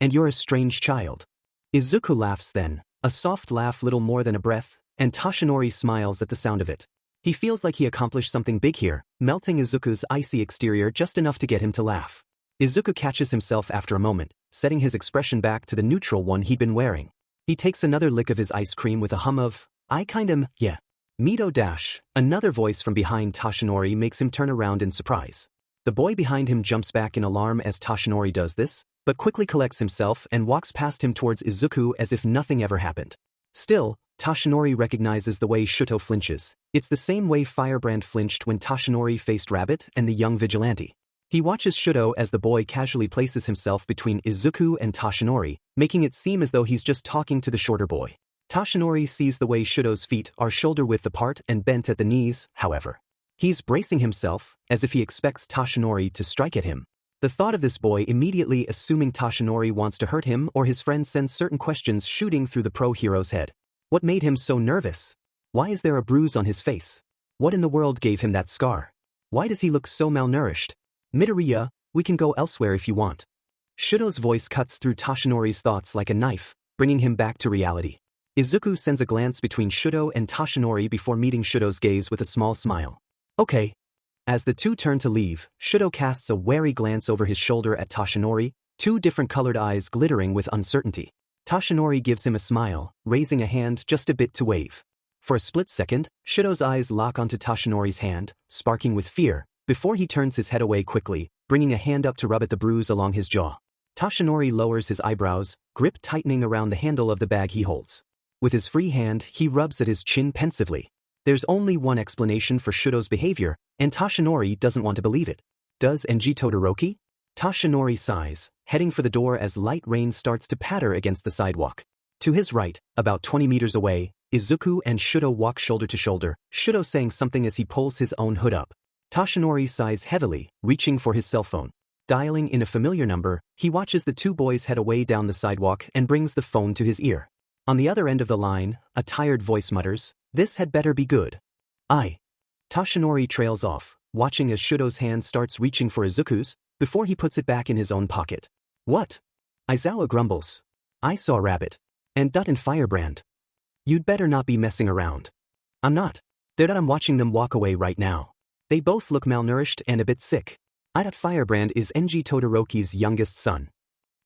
And you're a strange child." Izuku laughs then, a soft laugh little more than a breath, and Toshinori smiles at the sound of it. He feels like he accomplished something big here, melting Izuku's icy exterior just enough to get him to laugh. Izuku catches himself after a moment, setting his expression back to the neutral one he'd been wearing. He takes another lick of his ice cream with a hum of, "I kinda, yeah." Mito dash, another voice from behind Toshinori makes him turn around in surprise. The boy behind him jumps back in alarm as Toshinori does this, but quickly collects himself and walks past him towards Izuku as if nothing ever happened. Still, Toshinori recognizes the way Shouto flinches. It's the same way Firebrand flinched when Toshinori faced Rabbit and the young vigilante. He watches Shouto as the boy casually places himself between Izuku and Toshinori, making it seem as though he's just talking to the shorter boy. Toshinori sees the way Shouto's feet are shoulder-width apart and bent at the knees, however. He's bracing himself, as if he expects Toshinori to strike at him. The thought of this boy immediately assuming Toshinori wants to hurt him or his friend sends certain questions shooting through the pro-hero's head. What made him so nervous? Why is there a bruise on his face? What in the world gave him that scar? Why does he look so malnourished? "Midoriya, we can go elsewhere if you want." Shouto's voice cuts through Toshinori's thoughts like a knife, bringing him back to reality. Izuku sends a glance between Shouto and Toshinori before meeting Shouto's gaze with a small smile. "Okay." As the two turn to leave, Shouto casts a wary glance over his shoulder at Toshinori, two different colored eyes glittering with uncertainty. Toshinori gives him a smile, raising a hand just a bit to wave. For a split second, Shouto's eyes lock onto Toshinori's hand, sparking with fear, before he turns his head away quickly, bringing a hand up to rub at the bruise along his jaw. Toshinori lowers his eyebrows, grip tightening around the handle of the bag he holds. With his free hand, he rubs at his chin pensively. There's only one explanation for Shouto's behavior, and Toshinori doesn't want to believe it. Does Enji Todoroki? Toshinori sighs, heading for the door as light rain starts to patter against the sidewalk. To his right, about 20 meters away, Izuku and Shouto walk shoulder to shoulder, Shouto saying something as he pulls his own hood up. Toshinori sighs heavily, reaching for his cell phone. Dialing in a familiar number, he watches the two boys head away down the sidewalk and brings the phone to his ear. On the other end of the line, a tired voice mutters, "This had better be good." "Aye." Toshinori trails off, watching as Shouto's hand starts reaching for Izuku's, before he puts it back in his own pocket. "What?" Aizawa grumbles. "I saw Rabbit. And Dut and Firebrand. You'd better not be messing around." "I'm not. I'm watching them walk away right now. They both look malnourished and a bit sick. Firebrand is Enji Todoroki's youngest son."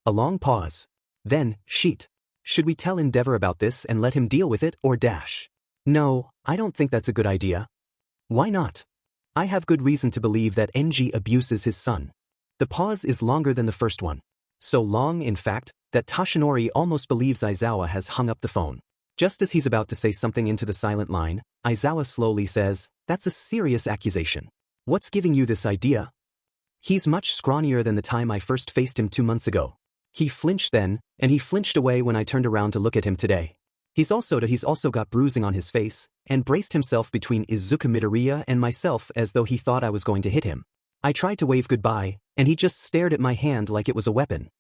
A long pause. Then, "Sheet. Should we tell Endeavor about this and let him deal with it or dash?" "No, I don't think that's a good idea." "Why not?" "I have good reason to believe that Enji abuses his son." The pause is longer than the first one. So long, in fact, that Toshinori almost believes Aizawa has hung up the phone. Just as he's about to say something into the silent line, Aizawa slowly says, "That's a serious accusation. What's giving you this idea?" "He's much scrawnier than the time I first faced him 2 months ago. He flinched then, and he flinched away when I turned around to look at him today. He's also got bruising on his face, and braced himself between Izuku Midoriya and myself as though he thought I was going to hit him. I tried to wave goodbye, and he just stared at my hand like it was a weapon.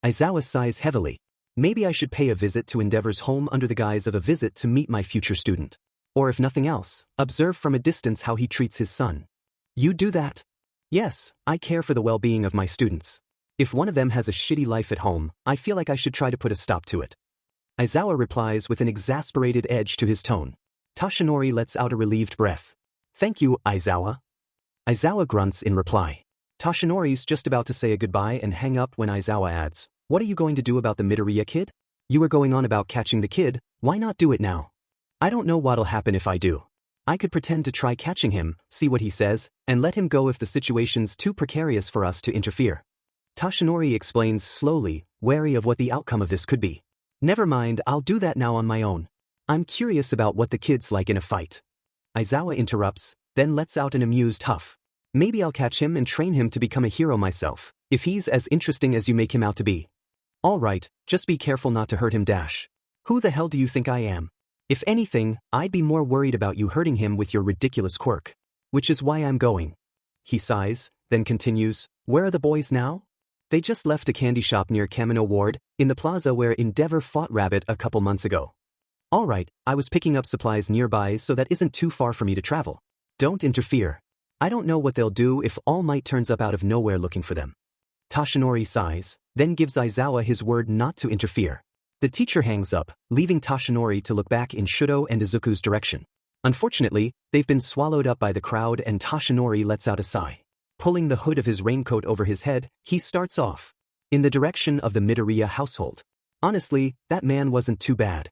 Aizawa sighs heavily. Maybe I should pay a visit to Endeavor's home under the guise of a visit to meet my future student. Or if nothing else, observe from a distance how he treats his son. You do that? Yes, I care for the well-being of my students. If one of them has a shitty life at home, I feel like I should try to put a stop to it. Aizawa replies with an exasperated edge to his tone. Toshinori lets out a relieved breath. Thank you, Aizawa. Aizawa grunts in reply. Toshinori's just about to say a goodbye and hang up when Aizawa adds, what are you going to do about the Midoriya kid? You were going on about catching the kid, why not do it now? I don't know what'll happen if I do. I could pretend to try catching him, see what he says, and let him go if the situation's too precarious for us to interfere. Toshinori explains slowly, wary of what the outcome of this could be. Never mind, I'll do that now on my own. I'm curious about what the kid's like in a fight. Aizawa interrupts, then lets out an amused huff. Maybe I'll catch him and train him to become a hero myself, if he's as interesting as you make him out to be. Alright, just be careful not to hurt him. Who the hell do you think I am? If anything, I'd be more worried about you hurting him with your ridiculous quirk. Which is why I'm going. He sighs, then continues, where are the boys now? They just left a candy shop near Kamino Ward, in the plaza where Endeavor fought Rabbit a couple months ago. Alright, I was picking up supplies nearby so that isn't too far for me to travel. Don't interfere. I don't know what they'll do if All Might turns up out of nowhere looking for them. Toshinori sighs, then gives Aizawa his word not to interfere. The teacher hangs up, leaving Toshinori to look back in Shouto and Izuku's direction. Unfortunately, they've been swallowed up by the crowd and Toshinori lets out a sigh. Pulling the hood of his raincoat over his head, he starts off. In the direction of the Midoriya household. Honestly, that man wasn't too bad.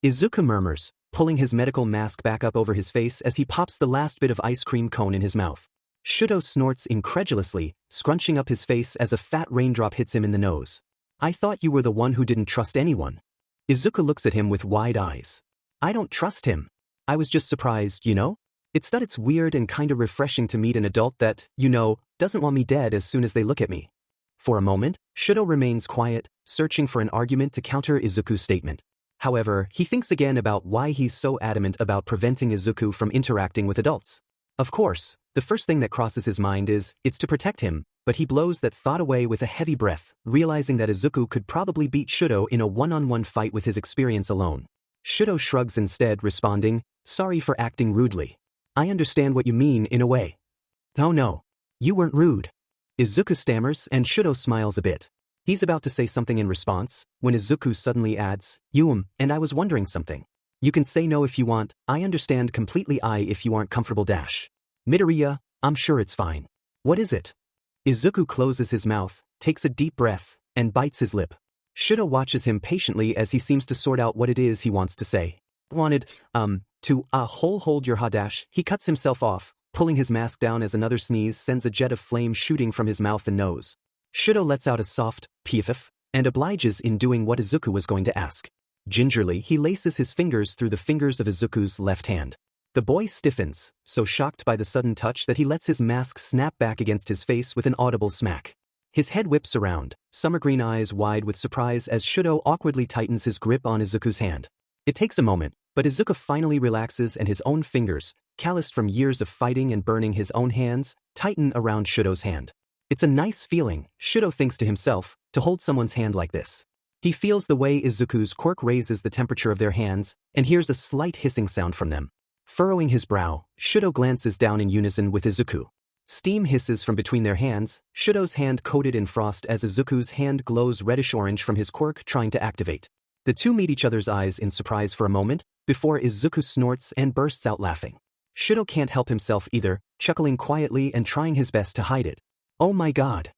Izuku murmurs, pulling his medical mask back up over his face as he pops the last bit of ice cream cone in his mouth. Shouto snorts incredulously, scrunching up his face as a fat raindrop hits him in the nose. I thought you were the one who didn't trust anyone. Izuku looks at him with wide eyes. I don't trust him. I was just surprised, you know? It's weird and kinda refreshing to meet an adult that, you know, doesn't want me dead as soon as they look at me. For a moment, Shouto remains quiet, searching for an argument to counter Izuku's statement. However, he thinks again about why he's so adamant about preventing Izuku from interacting with adults. Of course, the first thing that crosses his mind is, it's to protect him, but he blows that thought away with a heavy breath, realizing that Izuku could probably beat Shouto in a one-on-one fight with his experience alone. Shouto shrugs instead, responding, sorry for acting rudely. I understand what you mean in a way. Oh no. You weren't rude. Izuku stammers and Shouto smiles a bit. He's about to say something in response, when Izuku suddenly adds, and I was wondering something. You can say no if you want, I understand completely if you aren't comfortable. Midoriya, I'm sure it's fine. What is it? Izuku closes his mouth, takes a deep breath, and bites his lip. Shouto watches him patiently as he seems to sort out what it is he wants to say. Hold your ha. He cuts himself off, pulling his mask down as another sneeze sends a jet of flame shooting from his mouth and nose. Shouto lets out a soft, piff, and obliges in doing what Izuku was going to ask. Gingerly, he laces his fingers through the fingers of Izuku's left hand. The boy stiffens, so shocked by the sudden touch that he lets his mask snap back against his face with an audible smack. His head whips around, summer green eyes wide with surprise as Shouto awkwardly tightens his grip on Izuku's hand. It takes a moment, but Izuku finally relaxes and his own fingers, calloused from years of fighting and burning his own hands, tighten around Shouto's hand. It's a nice feeling, Shouto thinks to himself, to hold someone's hand like this. He feels the way Izuku's quirk raises the temperature of their hands, and hears a slight hissing sound from them. Furrowing his brow, Shouto glances down in unison with Izuku. Steam hisses from between their hands, Shouto's hand coated in frost as Izuku's hand glows reddish-orange from his quirk trying to activate. The two meet each other's eyes in surprise for a moment, before Izuku snorts and bursts out laughing. Shouto can't help himself either, chuckling quietly and trying his best to hide it. Oh my god.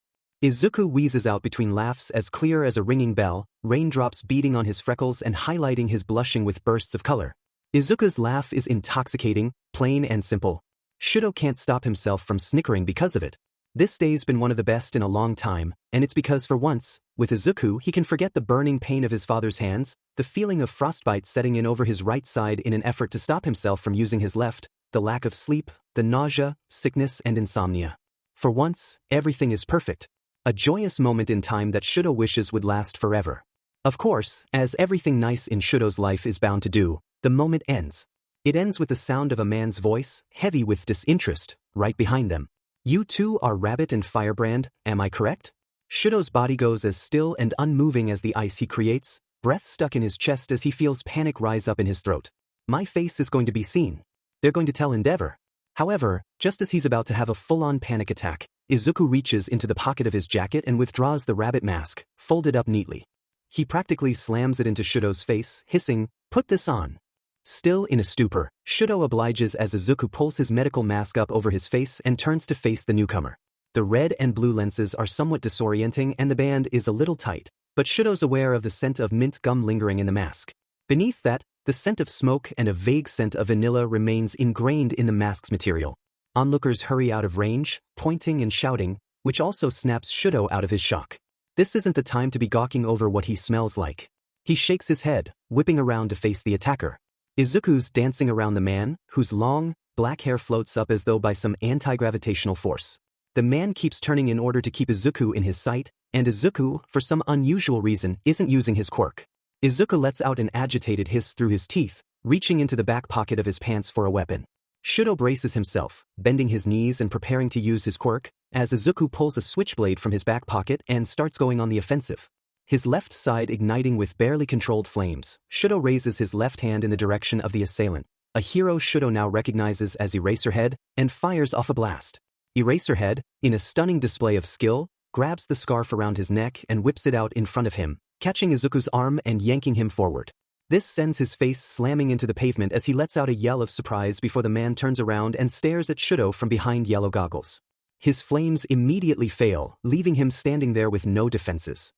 Izuku wheezes out between laughs as clear as a ringing bell, raindrops beating on his freckles and highlighting his blushing with bursts of color. Izuku's laugh is intoxicating, plain and simple. Shouto can't stop himself from snickering because of it. This day's been one of the best in a long time, and it's because for once, with Izuku he can forget the burning pain of his father's hands, the feeling of frostbite setting in over his right side in an effort to stop himself from using his left, the lack of sleep, the nausea, sickness and insomnia. For once, everything is perfect. A joyous moment in time that Shouto wishes would last forever. Of course, as everything nice in Shouto's life is bound to do, the moment ends. It ends with the sound of a man's voice, heavy with disinterest, right behind them. You two are Rabbit and Firebrand, am I correct? Shouto's body goes as still and unmoving as the ice he creates, breath stuck in his chest as he feels panic rise up in his throat. My face is going to be seen. They're going to tell Endeavor. However, just as he's about to have a full-on panic attack, Izuku reaches into the pocket of his jacket and withdraws the rabbit mask, folded up neatly. He practically slams it into Shouto's face, hissing, "Put this on." Still in a stupor, Shouto obliges as Izuku pulls his medical mask up over his face and turns to face the newcomer. The red and blue lenses are somewhat disorienting and the band is a little tight, but Shouto's aware of the scent of mint gum lingering in the mask. Beneath that, the scent of smoke and a vague scent of vanilla remains ingrained in the mask's material. Onlookers hurry out of range, pointing and shouting, which also snaps Shouto out of his shock. This isn't the time to be gawking over what he smells like. He shakes his head, whipping around to face the attacker. Izuku's dancing around the man, whose long, black hair floats up as though by some anti-gravitational force. The man keeps turning in order to keep Izuku in his sight, and Izuku, for some unusual reason, isn't using his quirk. Izuku lets out an agitated hiss through his teeth, reaching into the back pocket of his pants for a weapon. Shouto braces himself, bending his knees and preparing to use his quirk, as Izuku pulls a switchblade from his back pocket and starts going on the offensive. His left side igniting with barely controlled flames, Shouto raises his left hand in the direction of the assailant, a hero Shouto now recognizes as Eraserhead, and fires off a blast. Eraserhead, in a stunning display of skill, grabs the scarf around his neck and whips it out in front of him, catching Izuku's arm and yanking him forward. This sends his face slamming into the pavement as he lets out a yell of surprise before the man turns around and stares at Shouto from behind yellow goggles. His flames immediately fail, leaving him standing there with no defenses.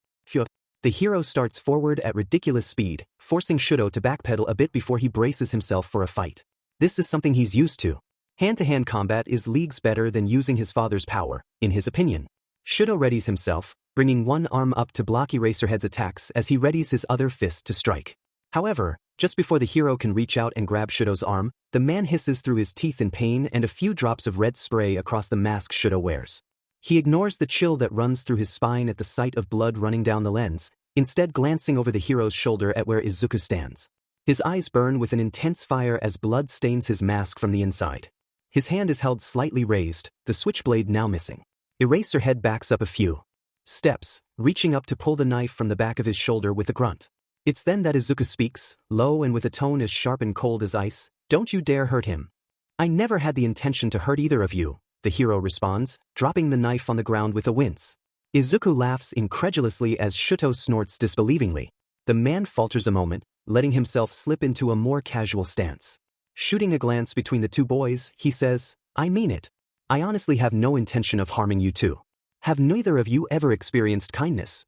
The hero starts forward at ridiculous speed, forcing Shouto to backpedal a bit before he braces himself for a fight. This is something he's used to. Hand-to-hand combat is leagues better than using his father's power, in his opinion. Shouto readies himself, bringing one arm up to block Eraserhead's attacks as he readies his other fist to strike. However, just before the hero can reach out and grab Shouto's arm, the man hisses through his teeth in pain and a few drops of red spray across the mask Shouto wears. He ignores the chill that runs through his spine at the sight of blood running down the lens, instead glancing over the hero's shoulder at where Izuku stands. His eyes burn with an intense fire as blood stains his mask from the inside. His hand is held slightly raised, the switchblade now missing. Eraserhead backs up a few steps, reaching up to pull the knife from the back of his shoulder with a grunt. It's then that Izuku speaks, low and with a tone as sharp and cold as ice, "Don't you dare hurt him." "I never had the intention to hurt either of you," the hero responds, dropping the knife on the ground with a wince. Izuku laughs incredulously as Shouto snorts disbelievingly. The man falters a moment, letting himself slip into a more casual stance. Shooting a glance between the two boys, he says, "I mean it. I honestly have no intention of harming you two. Have neither of you ever experienced kindness?"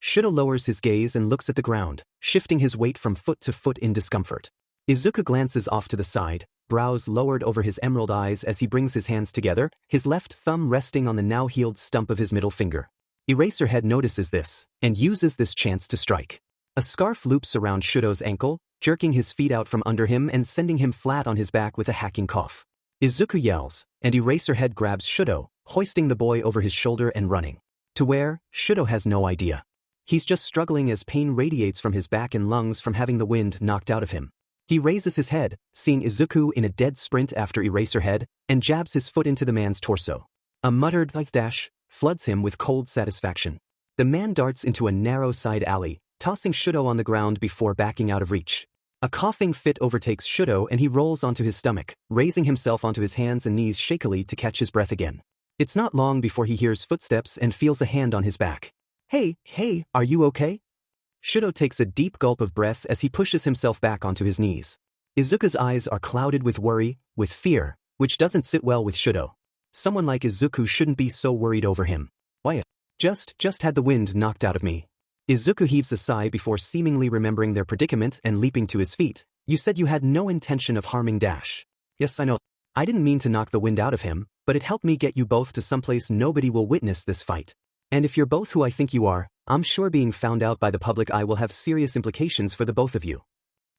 Shouto lowers his gaze and looks at the ground, shifting his weight from foot to foot in discomfort. Izuku glances off to the side, brows lowered over his emerald eyes as he brings his hands together, his left thumb resting on the now healed stump of his middle finger. Eraserhead notices this, and uses this chance to strike. A scarf loops around Shouto's ankle, jerking his feet out from under him and sending him flat on his back with a hacking cough. Izuku yells, and Eraserhead grabs Shouto, hoisting the boy over his shoulder and running. To where, Shouto has no idea. He's just struggling as pain radiates from his back and lungs from having the wind knocked out of him. He raises his head, seeing Izuku in a dead sprint after Eraserhead, and jabs his foot into the man's torso. A muttered dash floods him with cold satisfaction. The man darts into a narrow side alley, tossing Shouto on the ground before backing out of reach. A coughing fit overtakes Shouto and he rolls onto his stomach, raising himself onto his hands and knees shakily to catch his breath again. It's not long before he hears footsteps and feels a hand on his back. Hey, are you okay?" Shouto takes a deep gulp of breath as he pushes himself back onto his knees. Izuku's eyes are clouded with worry, with fear, which doesn't sit well with Shouto. Someone like Izuku shouldn't be so worried over him. "Why? Just had the wind knocked out of me." Izuku heaves a sigh before seemingly remembering their predicament and leaping to his feet. "You said you had no intention of harming Dash." "Yes, I know. I didn't mean to knock the wind out of him, but it helped me get you both to someplace nobody will witness this fight. And if you're both who I think you are, I'm sure being found out by the public eye will have serious implications for the both of you."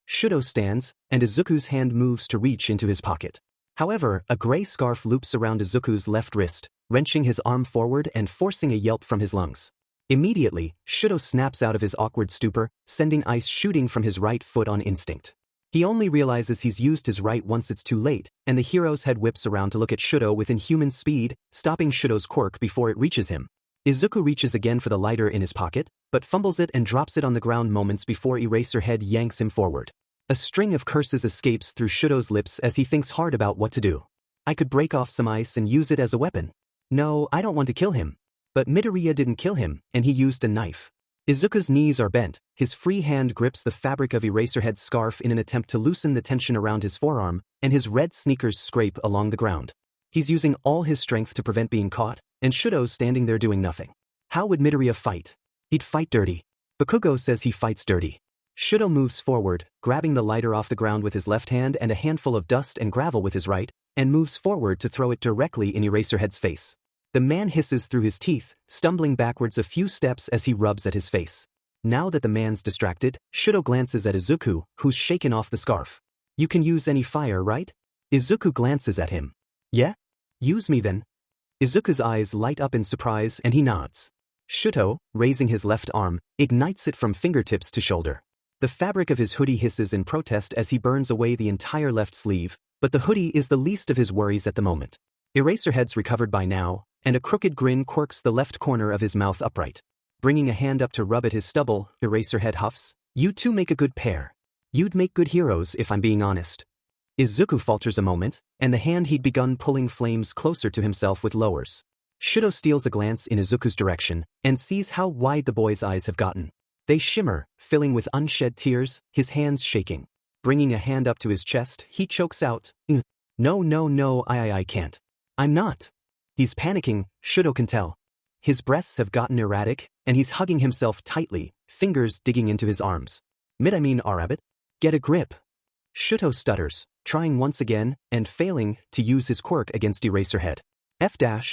Shouto stands, and Izuku's hand moves to reach into his pocket. However, a gray scarf loops around Izuku's left wrist, wrenching his arm forward and forcing a yelp from his lungs. Immediately, Shouto snaps out of his awkward stupor, sending ice shooting from his right foot on instinct. He only realizes he's used his right once it's too late, and the hero's head whips around to look at Shouto with inhuman speed, stopping Shouto's quirk before it reaches him. Izuku reaches again for the lighter in his pocket, but fumbles it and drops it on the ground moments before Eraserhead yanks him forward. A string of curses escapes through Shouto's lips as he thinks hard about what to do. I could break off some ice and use it as a weapon. No, I don't want to kill him. But Midoriya didn't kill him, and he used a knife. Izuku's knees are bent, his free hand grips the fabric of Eraserhead's scarf in an attempt to loosen the tension around his forearm, and his red sneakers scrape along the ground. He's using all his strength to prevent being caught, and Shouto's standing there doing nothing. How would Midoriya fight? He'd fight dirty. Bakugo says he fights dirty. Shouto moves forward, grabbing the lighter off the ground with his left hand and a handful of dust and gravel with his right, and moves forward to throw it directly in Eraserhead's face. The man hisses through his teeth, stumbling backwards a few steps as he rubs at his face. Now that the man's distracted, Shouto glances at Izuku, who's shaken off the scarf. You can use any fire, right? Izuku glances at him. Yeah? Use me then. Izuku's eyes light up in surprise and he nods. Shouto, raising his left arm, ignites it from fingertips to shoulder. The fabric of his hoodie hisses in protest as he burns away the entire left sleeve, but the hoodie is the least of his worries at the moment. Eraserhead's recovered by now, and a crooked grin quirks the left corner of his mouth upright. Bringing a hand up to rub at his stubble, Eraserhead huffs, "You two make a good pair. You'd make good heroes if I'm being honest." Izuku falters a moment, and the hand he'd begun pulling flames closer to himself with lowers. Shouto steals a glance in Izuku's direction, and sees how wide the boy's eyes have gotten. They shimmer, filling with unshed tears, his hands shaking. Bringing a hand up to his chest, he chokes out, No, I can't. I'm not." He's panicking, Shouto can tell. His breaths have gotten erratic, and he's hugging himself tightly, fingers digging into his arms. Arabbit? Get a grip. Shouto stutters, trying once again, and failing, to use his quirk against Eraserhead.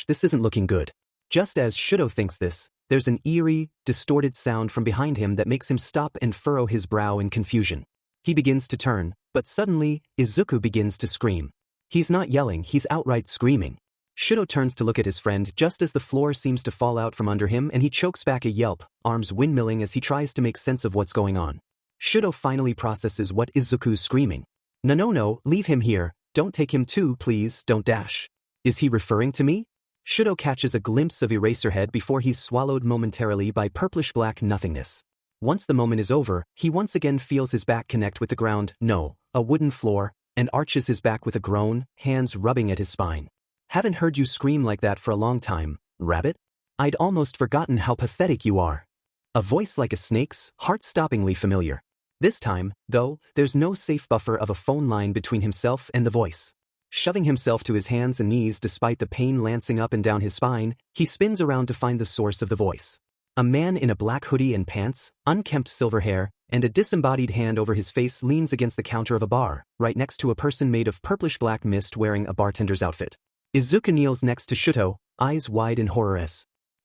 This isn't looking good. Just as Shouto thinks this, there's an eerie, distorted sound from behind him that makes him stop and furrow his brow in confusion. He begins to turn, but suddenly, Izuku begins to scream. He's not yelling, he's outright screaming. Shouto turns to look at his friend just as the floor seems to fall out from under him and he chokes back a yelp, arms windmilling as he tries to make sense of what's going on. Shouto finally processes what Izuku's screaming. No, leave him here, don't take him too, please, don't dash. Is he referring to me? Shouto catches a glimpse of Eraserhead before he's swallowed momentarily by purplish-black nothingness. Once the moment is over, he once again feels his back connect with the ground, a wooden floor, and arches his back with a groan, hands rubbing at his spine. Haven't heard you scream like that for a long time, Rabbit. I'd almost forgotten how pathetic you are. A voice like a snake's, heart-stoppingly familiar. This time, though, there's no safe buffer of a phone line between himself and the voice. Shoving himself to his hands and knees despite the pain lancing up and down his spine, he spins around to find the source of the voice. A man in a black hoodie and pants, unkempt silver hair, and a disembodied hand over his face leans against the counter of a bar, right next to a person made of purplish-black mist wearing a bartender's outfit. Izuku kneels next to Shouto, eyes wide in horror as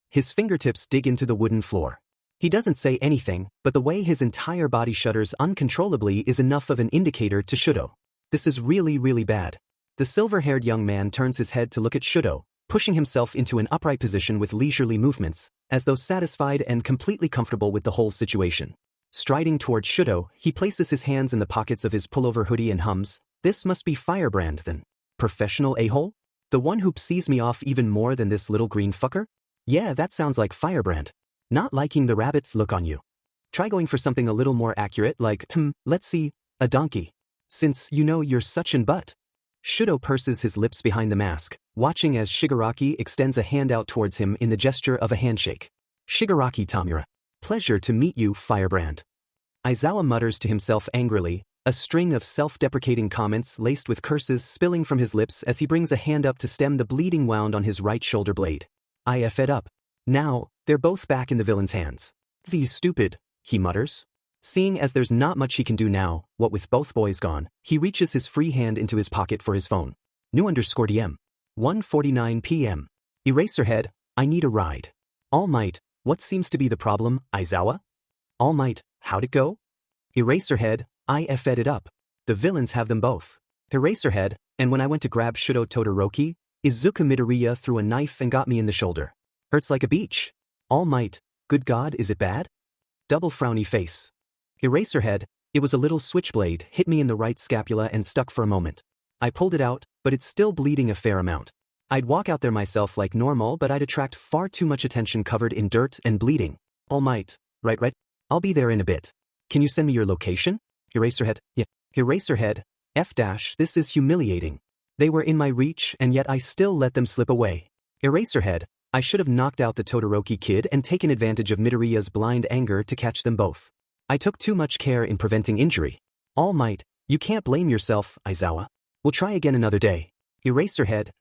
his fingertips dig into the wooden floor. He doesn't say anything, but the way his entire body shudders uncontrollably is enough of an indicator to Shouto. This is really bad. The silver-haired young man turns his head to look at Shouto, pushing himself into an upright position with leisurely movements, as though satisfied and completely comfortable with the whole situation. Striding toward Shouto, he places his hands in the pockets of his pullover hoodie and hums, "This must be Firebrand then. Professional a-hole? The one who sees me off even more than this little green fucker? Yeah, that sounds like Firebrand. Not liking the rabbit look on you. Try going for something a little more accurate like, let's see, a donkey. Since you're such an butt." Shouto purses his lips behind the mask, watching as Shigaraki extends a hand out towards him in the gesture of a handshake. "Shigaraki Tamura. Pleasure to meet you, Firebrand." Aizawa mutters to himself angrily, a string of self-deprecating comments laced with curses spilling from his lips as he brings a hand up to stem the bleeding wound on his right shoulder blade. I fed up. Now, they're both back in the villain's hands. "You stupid," he mutters. Seeing as there's not much he can do now, what with both boys gone, he reaches his free hand into his pocket for his phone. New_DM. 1:49 p.m. Eraserhead, I need a ride. All Might, what seems to be the problem, Aizawa? All Might, how'd it go? Eraserhead, I fed it up. The villains have them both. Eraserhead, and when I went to grab Shouto Todoroki, Izuku Midoriya threw a knife and got me in the shoulder. Hurts like a beach. All Might, Good God, is it bad? Double frowny face. Eraserhead, it was a little switchblade, hit me in the right scapula and stuck for a moment. I pulled it out, but it's still bleeding a fair amount. I'd walk out there myself like normal, but I'd attract far too much attention covered in dirt and bleeding. All might. Right. I'll be there in a bit. Can you send me your location? Eraserhead, yeah. Eraserhead, this is humiliating. They were in my reach and yet I still let them slip away. Eraserhead, I should have knocked out the Todoroki kid and taken advantage of Midoriya's blind anger to catch them both. I took too much care in preventing injury. All Might, you can't blame yourself, Aizawa. We'll try again another day. Eraserhead,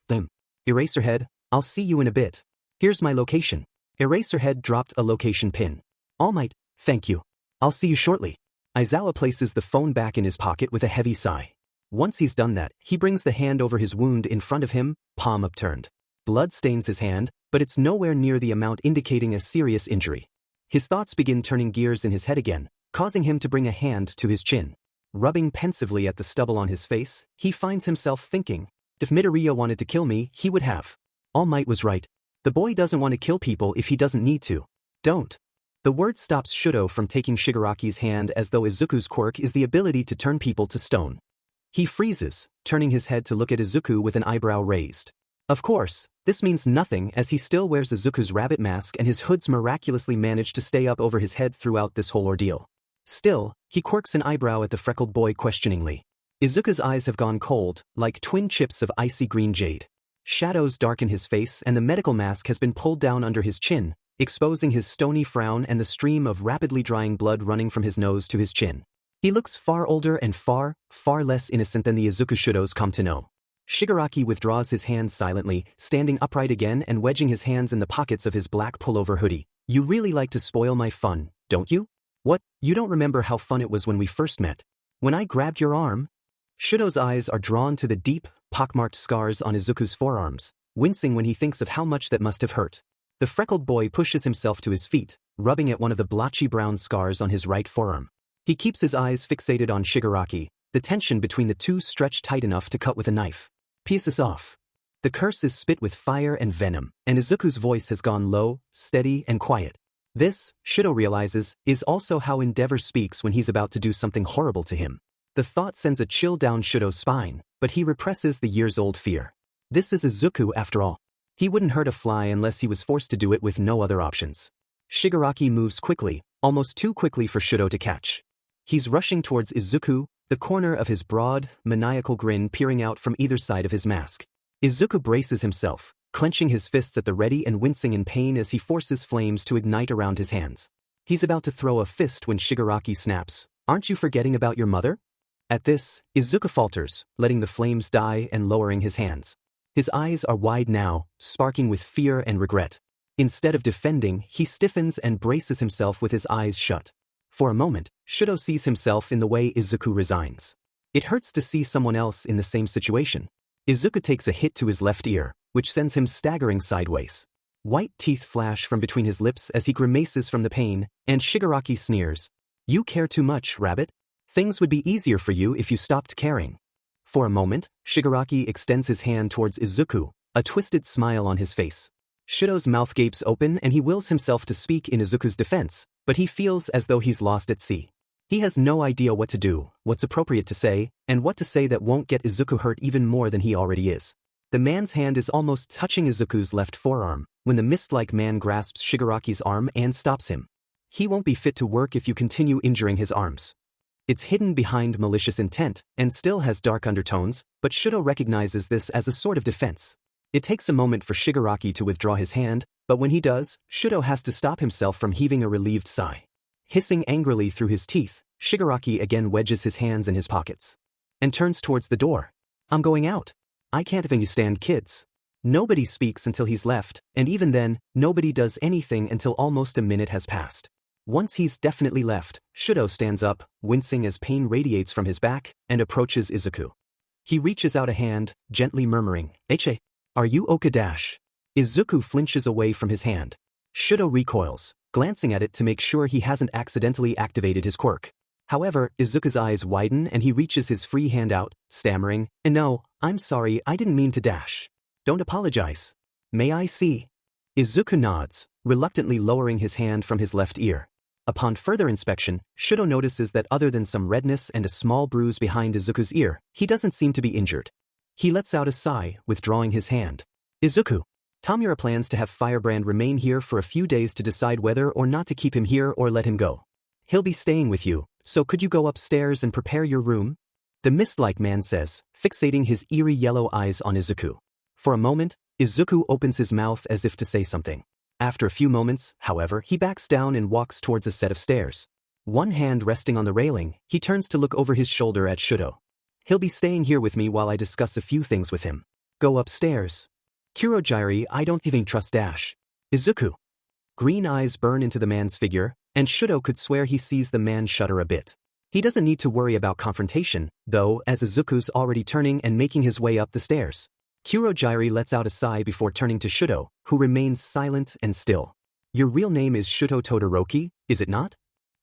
Eraserhead, I'll see you in a bit. Here's my location. Eraserhead dropped a location pin. All Might, thank you. I'll see you shortly. Aizawa places the phone back in his pocket with a heavy sigh. Once he's done that, he brings the hand over his wound in front of him, palm upturned. Blood stains his hand, but it's nowhere near the amount indicating a serious injury. His thoughts begin turning gears in his head again, causing him to bring a hand to his chin. Rubbing pensively at the stubble on his face, he finds himself thinking, if Midoriya wanted to kill me, he would have. All Might was right. The boy doesn't want to kill people if he doesn't need to. Don't. The word stops Shouto from taking Shigaraki's hand as though Izuku's quirk is the ability to turn people to stone. He freezes, turning his head to look at Izuku with an eyebrow raised. Of course, this means nothing as he still wears Izuku's rabbit mask and his hoods miraculously manage to stay up over his head throughout this whole ordeal. Still, he quirks an eyebrow at the freckled boy questioningly. Izuku's eyes have gone cold, like twin chips of icy green jade. Shadows darken his face and the medical mask has been pulled down under his chin, exposing his stony frown and the stream of rapidly drying blood running from his nose to his chin. He looks far older and far less innocent than the Izuku Shouto's come to know. Shigaraki withdraws his hands silently, standing upright again and wedging his hands in the pockets of his black pullover hoodie. You really like to spoil my fun, don't you? What, you don't remember how fun it was when we first met? When I grabbed your arm? Shouto's eyes are drawn to the deep, pockmarked scars on Izuku's forearms, wincing when he thinks of how much that must have hurt. The freckled boy pushes himself to his feet, rubbing at one of the blotchy brown scars on his right forearm. He keeps his eyes fixated on Shigaraki, the tension between the two stretched tight enough to cut with a knife. Pieces off. The curse is spit with fire and venom, and Izuku's voice has gone low, steady, and quiet. This, Shouto realizes, is also how Endeavor speaks when he's about to do something horrible to him. The thought sends a chill down Shouto's spine, but he represses the years-old fear. This is Izuku after all. He wouldn't hurt a fly unless he was forced to do it with no other options. Shigaraki moves quickly, almost too quickly for Shouto to catch. He's rushing towards Izuku, the corner of his broad, maniacal grin peering out from either side of his mask. Izuku braces himself, clenching his fists at the ready and wincing in pain as he forces flames to ignite around his hands. He's about to throw a fist when Shigaraki snaps, "Aren't you forgetting about your mother?" At this, Izuku falters, letting the flames die and lowering his hands. His eyes are wide now, sparking with fear and regret. Instead of defending, he stiffens and braces himself with his eyes shut. For a moment, Shouto sees himself in the way Izuku resigns. It hurts to see someone else in the same situation. Izuku takes a hit to his left ear, which sends him staggering sideways. White teeth flash from between his lips as he grimaces from the pain, and Shigaraki sneers. "You care too much, rabbit. Things would be easier for you if you stopped caring." For a moment, Shigaraki extends his hand towards Izuku, a twisted smile on his face. Shouto's mouth gapes open and he wills himself to speak in Izuku's defense, but he feels as though he's lost at sea. He has no idea what to do, what's appropriate to say, and what to say that won't get Izuku hurt even more than he already is. The man's hand is almost touching Izuku's left forearm, when the mist-like man grasps Shigaraki's arm and stops him. He won't be fit to work if you continue injuring his arms. It's hidden behind malicious intent, and still has dark undertones, but Shouto recognizes this as a sort of defense. It takes a moment for Shigaraki to withdraw his hand, but when he does, Shouto has to stop himself from heaving a relieved sigh. Hissing angrily through his teeth, Shigaraki again wedges his hands in his pockets. And turns towards the door. "I'm going out. I can't even stand kids." Nobody speaks until he's left, and even then, nobody does anything until almost a minute has passed. Once he's definitely left, Shouto stands up, wincing as pain radiates from his back, and approaches Izuku. He reaches out a hand, gently murmuring, "Eche, are you okay?" Izuku flinches away from his hand. Shouto recoils, glancing at it to make sure he hasn't accidentally activated his quirk. However, Izuku's eyes widen and he reaches his free hand out, stammering, "No, I'm sorry, I didn't mean to dash. Don't apologize. May I see?" Izuku nods, reluctantly lowering his hand from his left ear. Upon further inspection, Shouto notices that other than some redness and a small bruise behind Izuku's ear, he doesn't seem to be injured. He lets out a sigh, withdrawing his hand. Izuku. Tamura plans to have Firebrand remain here for a few days to decide whether or not to keep him here or let him go. He'll be staying with you, so could you go upstairs and prepare your room? The mist-like man says, fixating his eerie yellow eyes on Izuku. For a moment, Izuku opens his mouth as if to say something. After a few moments, however, he backs down and walks towards a set of stairs. One hand resting on the railing, he turns to look over his shoulder at Shouto. He'll be staying here with me while I discuss a few things with him. Go upstairs. Kurogiri, I don't even trust Dash. Izuku. Green eyes burn into the man's figure, and Shouto could swear he sees the man shudder a bit. He doesn't need to worry about confrontation, though, as Izuku's already turning and making his way up the stairs. Kurogiri lets out a sigh before turning to Shouto, who remains silent and still. Your real name is Shouto Todoroki, is it not?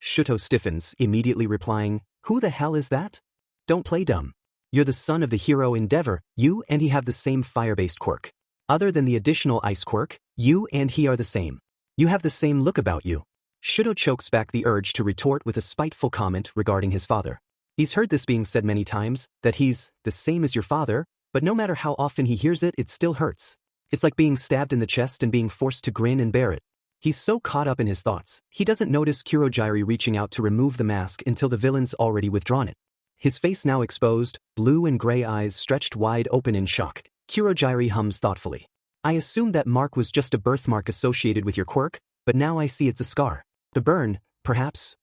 Shouto stiffens, immediately replying, who the hell is that? Don't play dumb. You're the son of the hero Endeavor, you and he have the same fire-based quirk. Other than the additional ice quirk, you and he are the same. You have the same look about you. Shouto chokes back the urge to retort with a spiteful comment regarding his father. He's heard this being said many times, that he's the same as your father, but no matter how often he hears it, it still hurts. It's like being stabbed in the chest and being forced to grin and bear it. He's so caught up in his thoughts, he doesn't notice Kurogiri reaching out to remove the mask until the villain's already withdrawn it. His face now exposed, blue and gray eyes stretched wide open in shock. Kurogiri hums thoughtfully. I assumed that mark was just a birthmark associated with your quirk, but now I see it's a scar. The burn, perhaps?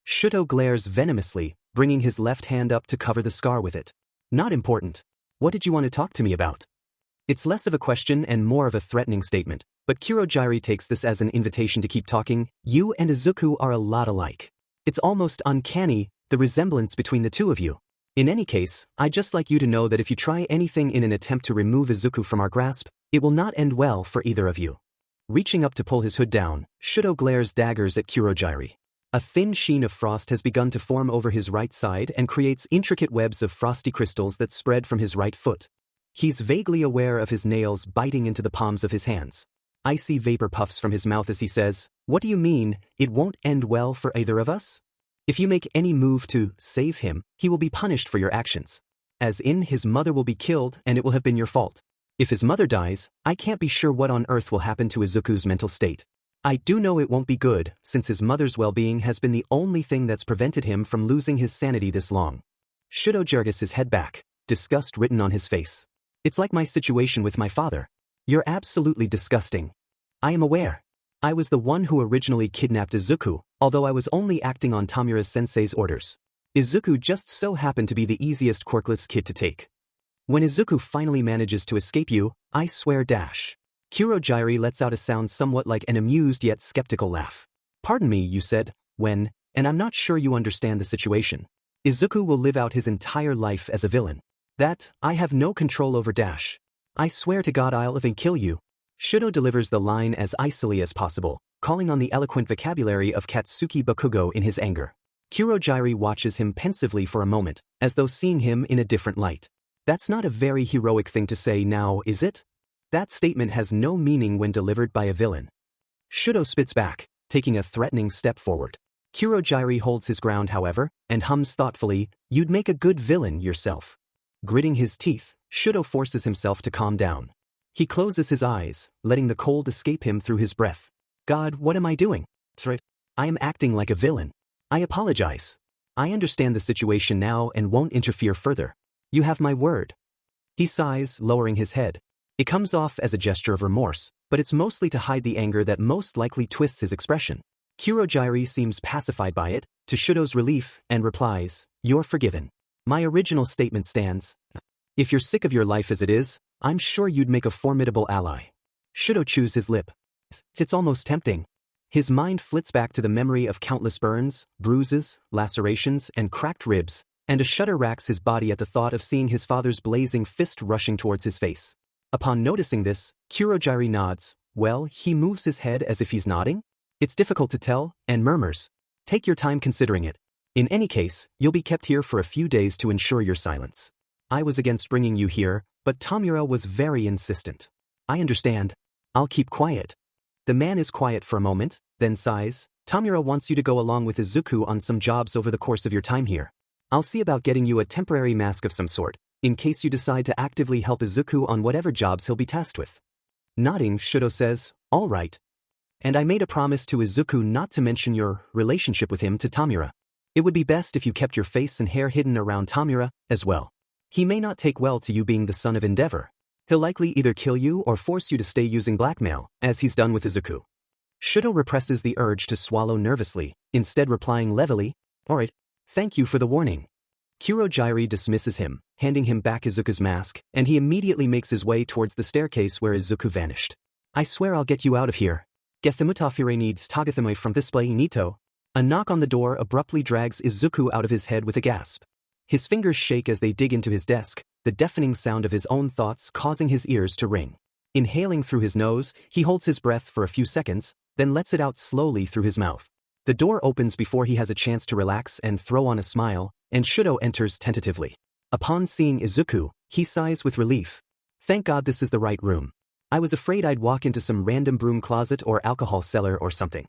Shouto glares venomously, bringing his left hand up to cover the scar with it. Not important. What did you want to talk to me about? It's less of a question and more of a threatening statement, but Kurogiri takes this as an invitation to keep talking. You and Izuku are a lot alike. It's almost uncanny, the resemblance between the two of you. In any case, I'd just like you to know that if you try anything in an attempt to remove Izuku from our grasp, it will not end well for either of you. Reaching up to pull his hood down, Shouto glares daggers at Kurogiri. A thin sheen of frost has begun to form over his right side and creates intricate webs of frosty crystals that spread from his right foot. He's vaguely aware of his nails biting into the palms of his hands. Icy vapor puffs from his mouth as he says, what do you mean, it won't end well for either of us? If you make any move to save him, he will be punished for your actions. As in, his mother will be killed and it will have been your fault. If his mother dies, I can't be sure what on earth will happen to Izuku's mental state. I do know it won't be good, since his mother's well-being has been the only thing that's prevented him from losing his sanity this long. Shouto jerks his head back, disgust written on his face. It's like my situation with my father. You're absolutely disgusting. I am aware. I was the one who originally kidnapped Izuku, although I was only acting on Tamura's sensei's orders. Izuku just so happened to be the easiest quirkless kid to take. When Izuku finally manages to escape you, I swear dash. Kurogiri lets out a sound somewhat like an amused yet skeptical laugh. Pardon me, you said, when, and I'm not sure you understand the situation. Izuku will live out his entire life as a villain. That, I have no control over dash. I swear to God I'll even kill you. Shouto delivers the line as icily as possible, calling on the eloquent vocabulary of Katsuki Bakugo in his anger. Kurogiri watches him pensively for a moment, as though seeing him in a different light. That's not a very heroic thing to say now, is it? That statement has no meaning when delivered by a villain. Shouto spits back, taking a threatening step forward. Kurogiri holds his ground, however, and hums thoughtfully, you'd make a good villain yourself. Gritting his teeth, Shouto forces himself to calm down. He closes his eyes, letting the cold escape him through his breath. God, what am I doing? I am acting like a villain. I apologize. I understand the situation now and won't interfere further. You have my word. He sighs, lowering his head. It comes off as a gesture of remorse, but it's mostly to hide the anger that most likely twists his expression. Kurogiri seems pacified by it, to Shouto's relief, and replies, you're forgiven. My original statement stands. If you're sick of your life as it is, I'm sure you'd make a formidable ally. Shouto chews his lip. It's almost tempting. His mind flits back to the memory of countless burns, bruises, lacerations, and cracked ribs, and a shudder racks his body at the thought of seeing his father's blazing fist rushing towards his face. Upon noticing this, Kurogiri nods. Well, he moves his head as if he's nodding? It's difficult to tell, and murmurs. Take your time considering it. In any case, you'll be kept here for a few days to ensure your silence. I was against bringing you here, but Tamura was very insistent. I understand. I'll keep quiet. The man is quiet for a moment, then sighs. Tamura wants you to go along with Izuku on some jobs over the course of your time here. I'll see about getting you a temporary mask of some sort, in case you decide to actively help Izuku on whatever jobs he'll be tasked with. Nodding, Shouto says, all right. And I made a promise to Izuku not to mention your relationship with him to Tamura. It would be best if you kept your face and hair hidden around Tamura, as well. He may not take well to you being the son of Endeavor. He'll likely either kill you or force you to stay using blackmail, as he's done with Izuku. Shouto represses the urge to swallow nervously, instead replying levelly, alright, thank you for the warning. Kurojirai dismisses him, handing him back Izuku's mask, and he immediately makes his way towards the staircase where Izuku vanished. I swear I'll get you out of here. Gethimutafire need Tagathime from this play Nito. A knock on the door abruptly drags Izuku out of his head with a gasp. His fingers shake as they dig into his desk, the deafening sound of his own thoughts causing his ears to ring. Inhaling through his nose, he holds his breath for a few seconds, then lets it out slowly through his mouth. The door opens before he has a chance to relax and throw on a smile, and Shouto enters tentatively. Upon seeing Izuku, he sighs with relief. Thank God this is the right room. I was afraid I'd walk into some random broom closet or alcohol cellar or something.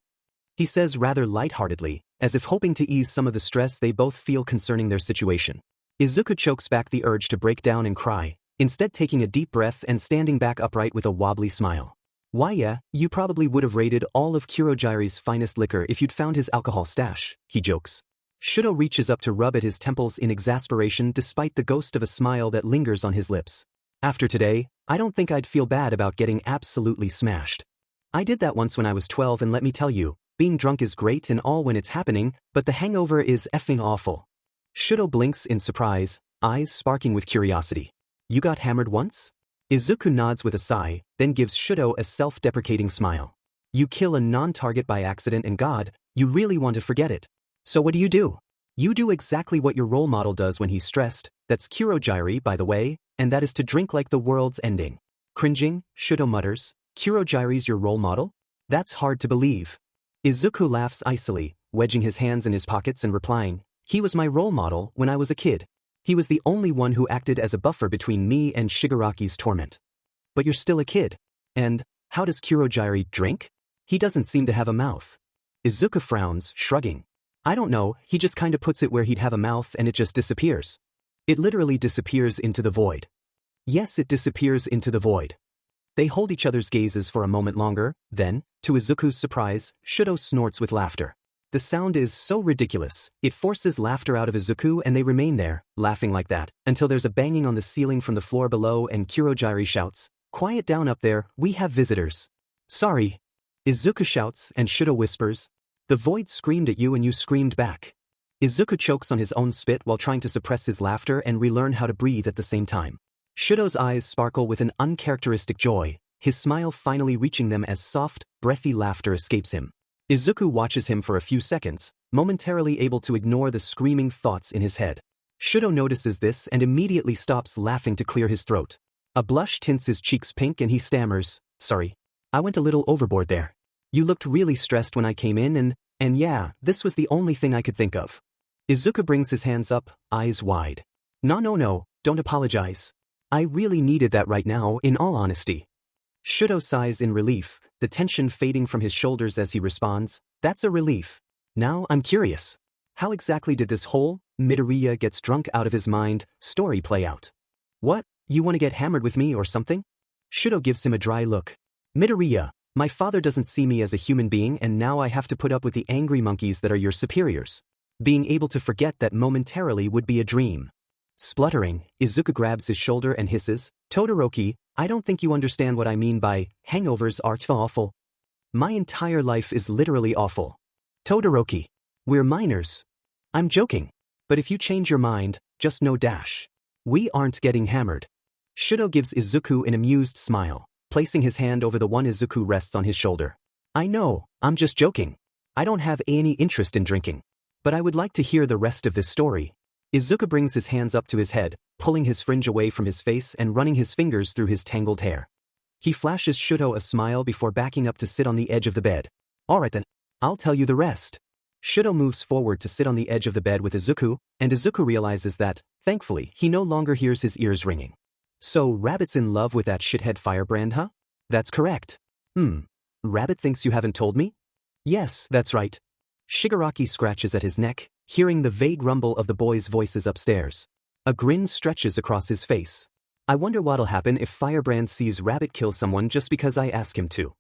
He says rather lightheartedly, as if hoping to ease some of the stress they both feel concerning their situation. Izuku chokes back the urge to break down and cry, instead taking a deep breath and standing back upright with a wobbly smile. Why yeah, you probably would have raided all of Kurojairi's finest liquor if you'd found his alcohol stash, he jokes. Shouto reaches up to rub at his temples in exasperation despite the ghost of a smile that lingers on his lips. After today, I don't think I'd feel bad about getting absolutely smashed. I did that once when I was 12 and let me tell you, being drunk is great and all when it's happening, but the hangover is effing awful. Shouto blinks in surprise, eyes sparking with curiosity. You got hammered once? Izuku nods with a sigh, then gives Shouto a self-deprecating smile. You kill a non-target by accident and God, you really want to forget it. So what do? You do exactly what your role model does when he's stressed, that's Kurojirai by the way, and that is to drink like the world's ending. Cringing, Shouto mutters, Kurojairi's your role model? That's hard to believe. Izuku laughs icily, wedging his hands in his pockets and replying, he was my role model when I was a kid. He was the only one who acted as a buffer between me and Shigaraki's torment. But you're still a kid. And, how does Kurojirai drink? He doesn't seem to have a mouth. Izuku frowns, shrugging. I don't know, he just kinda puts it where he'd have a mouth and it just disappears. It literally disappears into the void. Yes, it disappears into the void. They hold each other's gazes for a moment longer, then, to Izuku's surprise, Shouto snorts with laughter. The sound is so ridiculous, it forces laughter out of Izuku and they remain there, laughing like that, until there's a banging on the ceiling from the floor below and Kurojirai shouts, quiet down up there, we have visitors. Sorry. Izuku shouts and Shouto whispers, the void screamed at you and you screamed back. Izuku chokes on his own spit while trying to suppress his laughter and relearn how to breathe at the same time. Shouto's eyes sparkle with an uncharacteristic joy, his smile finally reaching them as soft, breathy laughter escapes him. Izuku watches him for a few seconds, momentarily able to ignore the screaming thoughts in his head. Shouto notices this and immediately stops laughing to clear his throat. A blush tints his cheeks pink and he stammers, sorry. I went a little overboard there. You looked really stressed when I came in and yeah, this was the only thing I could think of. Izuku brings his hands up, eyes wide. No, don't apologize. I really needed that right now, in all honesty. Shouto sighs in relief, the tension fading from his shoulders as he responds, that's a relief. Now I'm curious. How exactly did this whole, Midoriya gets drunk out of his mind, story play out? What, you want to get hammered with me or something? Shouto gives him a dry look. Midoriya, my father doesn't see me as a human being and now I have to put up with the angry monkeys that are your superiors. Being able to forget that momentarily would be a dream. Spluttering, Izuku grabs his shoulder and hisses, Todoroki, I don't think you understand what I mean by, hangovers are awful. My entire life is literally awful. Todoroki. We're minors. I'm joking. But if you change your mind, just know dash. We aren't getting hammered. Shouto gives Izuku an amused smile, placing his hand over the one Izuku rests on his shoulder. I know, I'm just joking. I don't have any interest in drinking. But I would like to hear the rest of this story. Izuku brings his hands up to his head, pulling his fringe away from his face and running his fingers through his tangled hair. He flashes Shouto a smile before backing up to sit on the edge of the bed. Alright then, I'll tell you the rest. Shouto moves forward to sit on the edge of the bed with Izuku, and Izuku realizes that, thankfully, he no longer hears his ears ringing. So, Rabbit's in love with that shithead firebrand, huh? That's correct. Rabbit thinks you haven't told me? Yes, that's right. Shigaraki scratches at his neck, hearing the vague rumble of the boys' voices upstairs. A grin stretches across his face. I wonder what'll happen if Firebrand sees Rabbit kill someone just because I ask him to.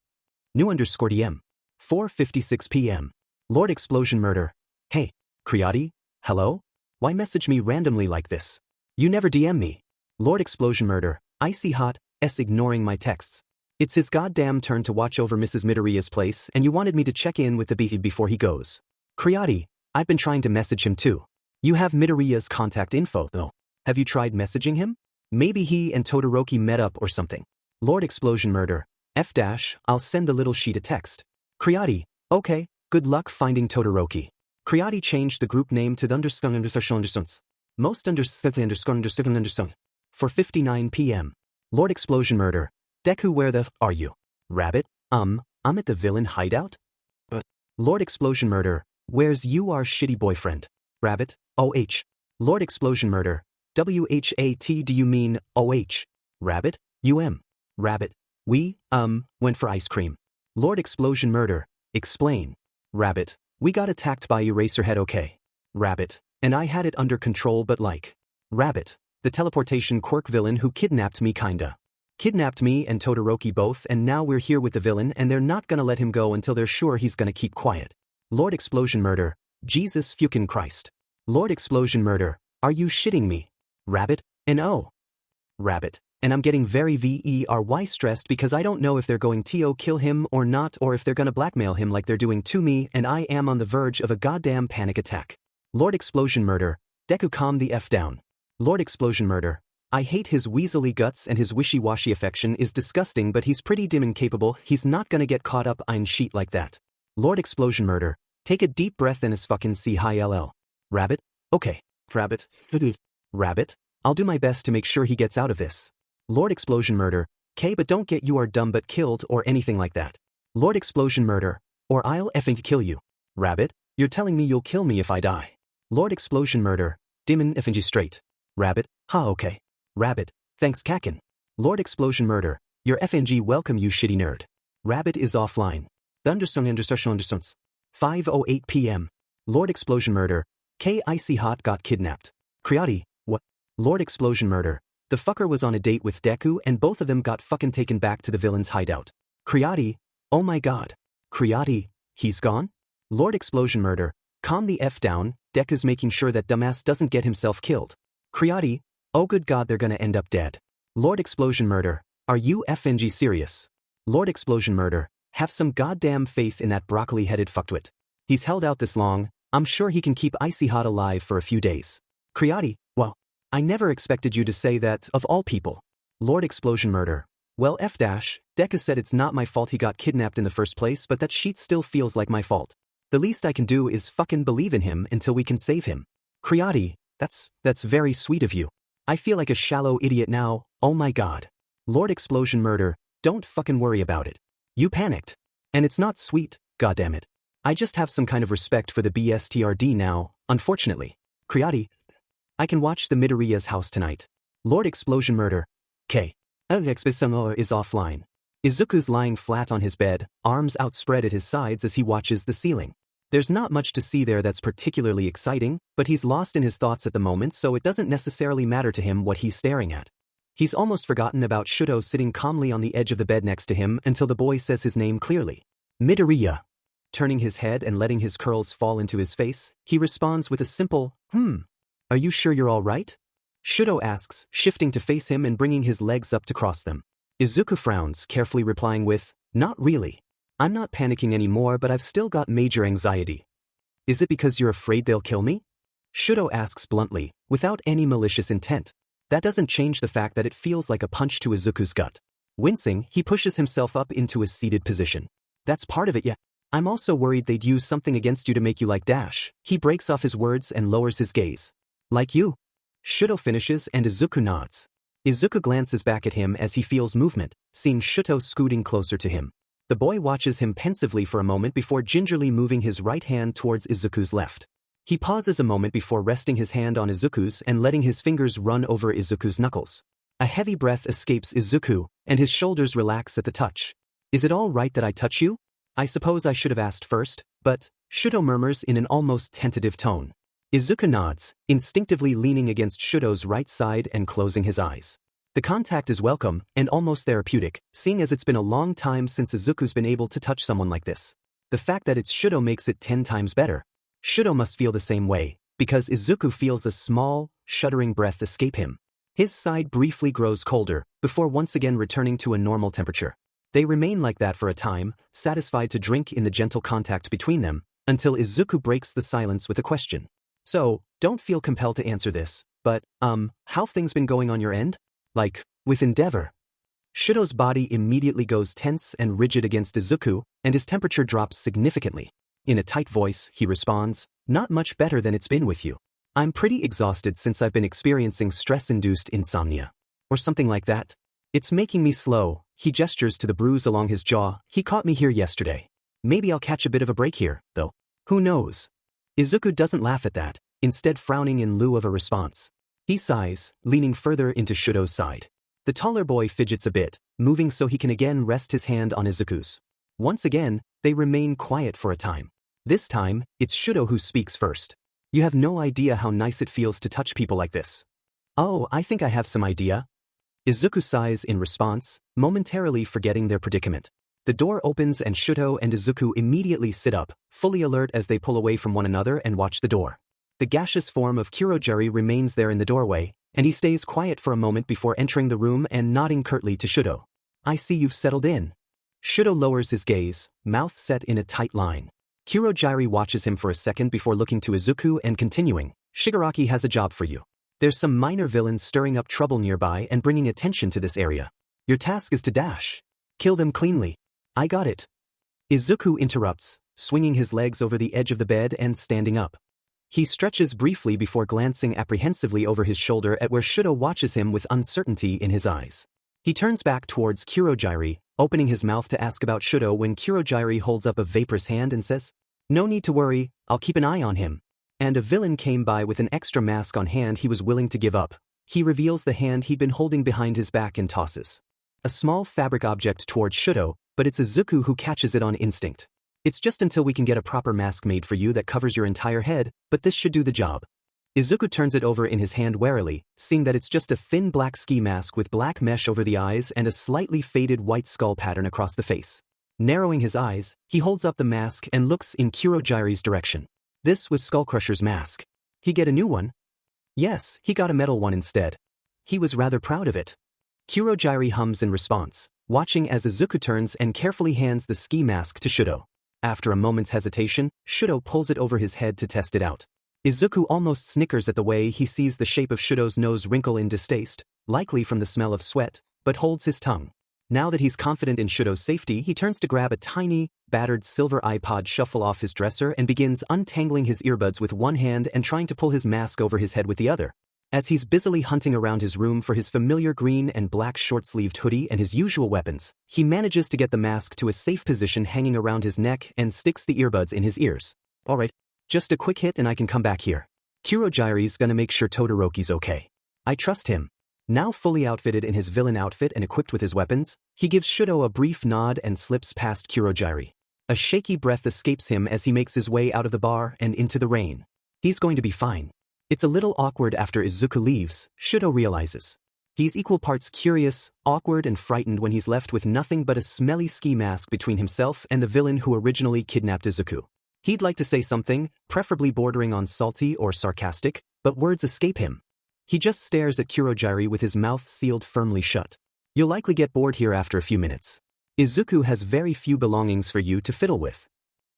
New_DM. 4:56 p.m. Lord Explosion Murder. Hey, Kriati? Hello? Why message me randomly like this? You never DM me. Lord Explosion Murder. Icy hot, ignoring my texts. It's his goddamn turn to watch over Mrs. Midoriya's place and you wanted me to check in with the beefy before he goes. Kriati, I've been trying to message him too. You have Midoriya's contact info though. Have you tried messaging him? Maybe he and Todoroki met up or something. Lord Explosion Murder. I'll send the little sheet a text. Kriati, okay, good luck finding Todoroki. Kriati changed the group name to the _____. Most ______. 4:59 p.m. Lord Explosion Murder. Deku, where the are you? Rabbit, I'm at the villain hideout? But Lord Explosion Murder, where's your shitty boyfriend? Rabbit, OH. Lord Explosion Murder. WHAT, do you mean OH? Rabbit, Rabbit, we, went for ice cream. Lord Explosion Murder, explain. Rabbit, we got attacked by Eraserhead, okay. Rabbit, and I had it under control but like. Rabbit, the teleportation quirk villain who kidnapped me kinda. Kidnapped me and Todoroki both and now we're here with the villain and they're not gonna let him go until they're sure he's gonna keep quiet. Lord Explosion Murder, Jesus fucking Christ. Lord Explosion Murder, are you shitting me? Rabbit, and oh. Rabbit, and I'm getting very very stressed because I don't know if they're going to kill him or not or if they're gonna blackmail him like they're doing to me and I am on the verge of a goddamn panic attack. Lord Explosion Murder, Deku, calm the F down. Lord Explosion Murder, I hate his weaselly guts and his wishy-washy affection is disgusting but he's pretty dim and capable, he's not gonna get caught up in shit like that. Lord Explosion Murder, take a deep breath and his fucking CHILL. Rabbit, okay. Rabbit, Rabbit, I'll do my best to make sure he gets out of this. Lord Explosion Murder, K, but don't get you are dumb but killed or anything like that. Lord Explosion Murder, or I'll effing kill you. Rabbit, you're telling me you'll kill me if I die. Lord Explosion Murder, dimmin effing straight. Rabbit, ha okay. Rabbit, thanks Kakin. Lord Explosion Murder, your FNG welcome you shitty nerd. Rabbit is offline. Understones. 5:08 p.m. Lord Explosion Murder, K, Icy Hot got kidnapped. Kriati, what? Lord Explosion Murder, the fucker was on a date with Deku and both of them got fucking taken back to the villain's hideout. Kriati, oh my god. Kriati, he's gone? Lord Explosion Murder, calm the F down, Deku's making sure that dumbass doesn't get himself killed. Kriati, oh good god they're gonna end up dead. Lord Explosion Murder, are you FNG serious? Lord Explosion Murder, have some goddamn faith in that broccoli-headed fucktwit. He's held out this long, I'm sure he can keep Icy Hot alive for a few days. Kriati, well, I never expected you to say that, of all people. Lord Explosion Murder, well Deku said it's not my fault he got kidnapped in the first place but that shit still feels like my fault. The least I can do is fucking believe in him until we can save him. Kriati, that's very sweet of you. I feel like a shallow idiot now, oh my god. Lord Explosion Murder, don't fucking worry about it. You panicked. And it's not sweet, goddammit. I just have some kind of respect for the BSTRD now, unfortunately. Kriati, I can watch the Midoriya's house tonight. Lord Explosion Murder, K. Explosion is offline. Izuku's lying flat on his bed, arms outspread at his sides as he watches the ceiling. There's not much to see there that's particularly exciting, but he's lost in his thoughts at the moment so it doesn't necessarily matter to him what he's staring at. He's almost forgotten about Shouto sitting calmly on the edge of the bed next to him until the boy says his name clearly. Midoriya. Turning his head and letting his curls fall into his face, he responds with a simple, Are you sure you're all right? Shouto asks, shifting to face him and bringing his legs up to cross them. Izuku frowns, carefully replying with, Not really. I'm not panicking anymore but I've still got major anxiety. Is it because you're afraid they'll kill me? Shouto asks bluntly, without any malicious intent. That doesn't change the fact that it feels like a punch to Izuku's gut. Wincing, he pushes himself up into a seated position. That's part of it, yeah. I'm also worried they'd use something against you to make you like Dash. He breaks off his words and lowers his gaze. Like you. Shouto finishes and Izuku nods. Izuku glances back at him as he feels movement, seeing Shouto scooting closer to him. The boy watches him pensively for a moment before gingerly moving his right hand towards Izuku's left. He pauses a moment before resting his hand on Izuku's and letting his fingers run over Izuku's knuckles. A heavy breath escapes Izuku, and his shoulders relax at the touch. Is it all right that I touch you? I suppose I should have asked first, but Shouto murmurs in an almost tentative tone. Izuku nods, instinctively leaning against Shouto's right side and closing his eyes. The contact is welcome and almost therapeutic, seeing as it's been a long time since Izuku's been able to touch someone like this. The fact that it's Shouto makes it 10 times better. Shouto must feel the same way, because Izuku feels a small, shuddering breath escape him. His side briefly grows colder, before once again returning to a normal temperature. They remain like that for a time, satisfied to drink in the gentle contact between them, until Izuku breaks the silence with a question. So, don't feel compelled to answer this, but, how things been going on your end? Like, with Endeavor? Shouto's body immediately goes tense and rigid against Izuku, and his temperature drops significantly. In a tight voice, he responds, "Not much better than it's been with you. I'm pretty exhausted since I've been experiencing stress-induced insomnia. Or something like that. It's making me slow." He gestures to the bruise along his jaw. "He caught me here yesterday. Maybe I'll catch a bit of a break here, though. Who knows?" Izuku doesn't laugh at that, instead frowning in lieu of a response. He sighs, leaning further into Shouto's side. The taller boy fidgets a bit, moving so he can again rest his hand on Izuku's. Once again, they remain quiet for a time. This time, it's Shouto who speaks first. "You have no idea how nice it feels to touch people like this." "Oh, I think I have some idea." Izuku sighs in response, momentarily forgetting their predicament. The door opens and Shouto and Izuku immediately sit up, fully alert as they pull away from one another and watch the door. The gaseous form of Kurogiri remains there in the doorway, and he stays quiet for a moment before entering the room and nodding curtly to Shouto. "I see you've settled in." Shouto lowers his gaze, mouth set in a tight line. Kurogiri watches him for a second before looking to Izuku and continuing, "Shigaraki has a job for you. There's some minor villains stirring up trouble nearby and bringing attention to this area. Your task is to dash. Kill them cleanly." "I got it." Izuku interrupts, swinging his legs over the edge of the bed and standing up. He stretches briefly before glancing apprehensively over his shoulder at where Shouto watches him with uncertainty in his eyes. He turns back towards Kurogiri, opening his mouth to ask about Shouto when Kurogiri holds up a vaporous hand and says, "No need to worry, I'll keep an eye on him." And a villain came by with an extra mask on hand he was willing to give up. He reveals the hand he'd been holding behind his back and tosses a small fabric object towards Shouto, but it's Izuku who catches it on instinct. "It's just until we can get a proper mask made for you that covers your entire head, but this should do the job." Izuku turns it over in his hand warily, seeing that it's just a thin black ski mask with black mesh over the eyes and a slightly faded white skull pattern across the face. Narrowing his eyes, he holds up the mask and looks in Kurogiri's direction. This was Skullcrusher's mask. He get a new one? Yes, he got a metal one instead. He was rather proud of it. Kurogiri hums in response, watching as Izuku turns and carefully hands the ski mask to Shouto. After a moment's hesitation, Shouto pulls it over his head to test it out. Izuku almost snickers at the way he sees the shape of Shouto's nose wrinkle in distaste, likely from the smell of sweat, but holds his tongue. Now that he's confident in Shouto's safety, he turns to grab a tiny, battered silver iPod shuffle off his dresser and begins untangling his earbuds with one hand and trying to pull his mask over his head with the other. As he's busily hunting around his room for his familiar green and black short-sleeved hoodie and his usual weapons, he manages to get the mask to a safe position hanging around his neck and sticks the earbuds in his ears. "Alright, just a quick hit and I can come back here. Kurogiri's gonna make sure Todoroki's okay. I trust him." Now fully outfitted in his villain outfit and equipped with his weapons, he gives Shouto a brief nod and slips past Kurogiri. A shaky breath escapes him as he makes his way out of the bar and into the rain. He's going to be fine. It's a little awkward after Izuku leaves, Shouto realizes. He's equal parts curious, awkward and frightened when he's left with nothing but a smelly ski mask between himself and the villain who originally kidnapped Izuku. He'd like to say something, preferably bordering on salty or sarcastic, but words escape him. He just stares at Kurogiri with his mouth sealed firmly shut. "You'll likely get bored here after a few minutes. Izuku has very few belongings for you to fiddle with."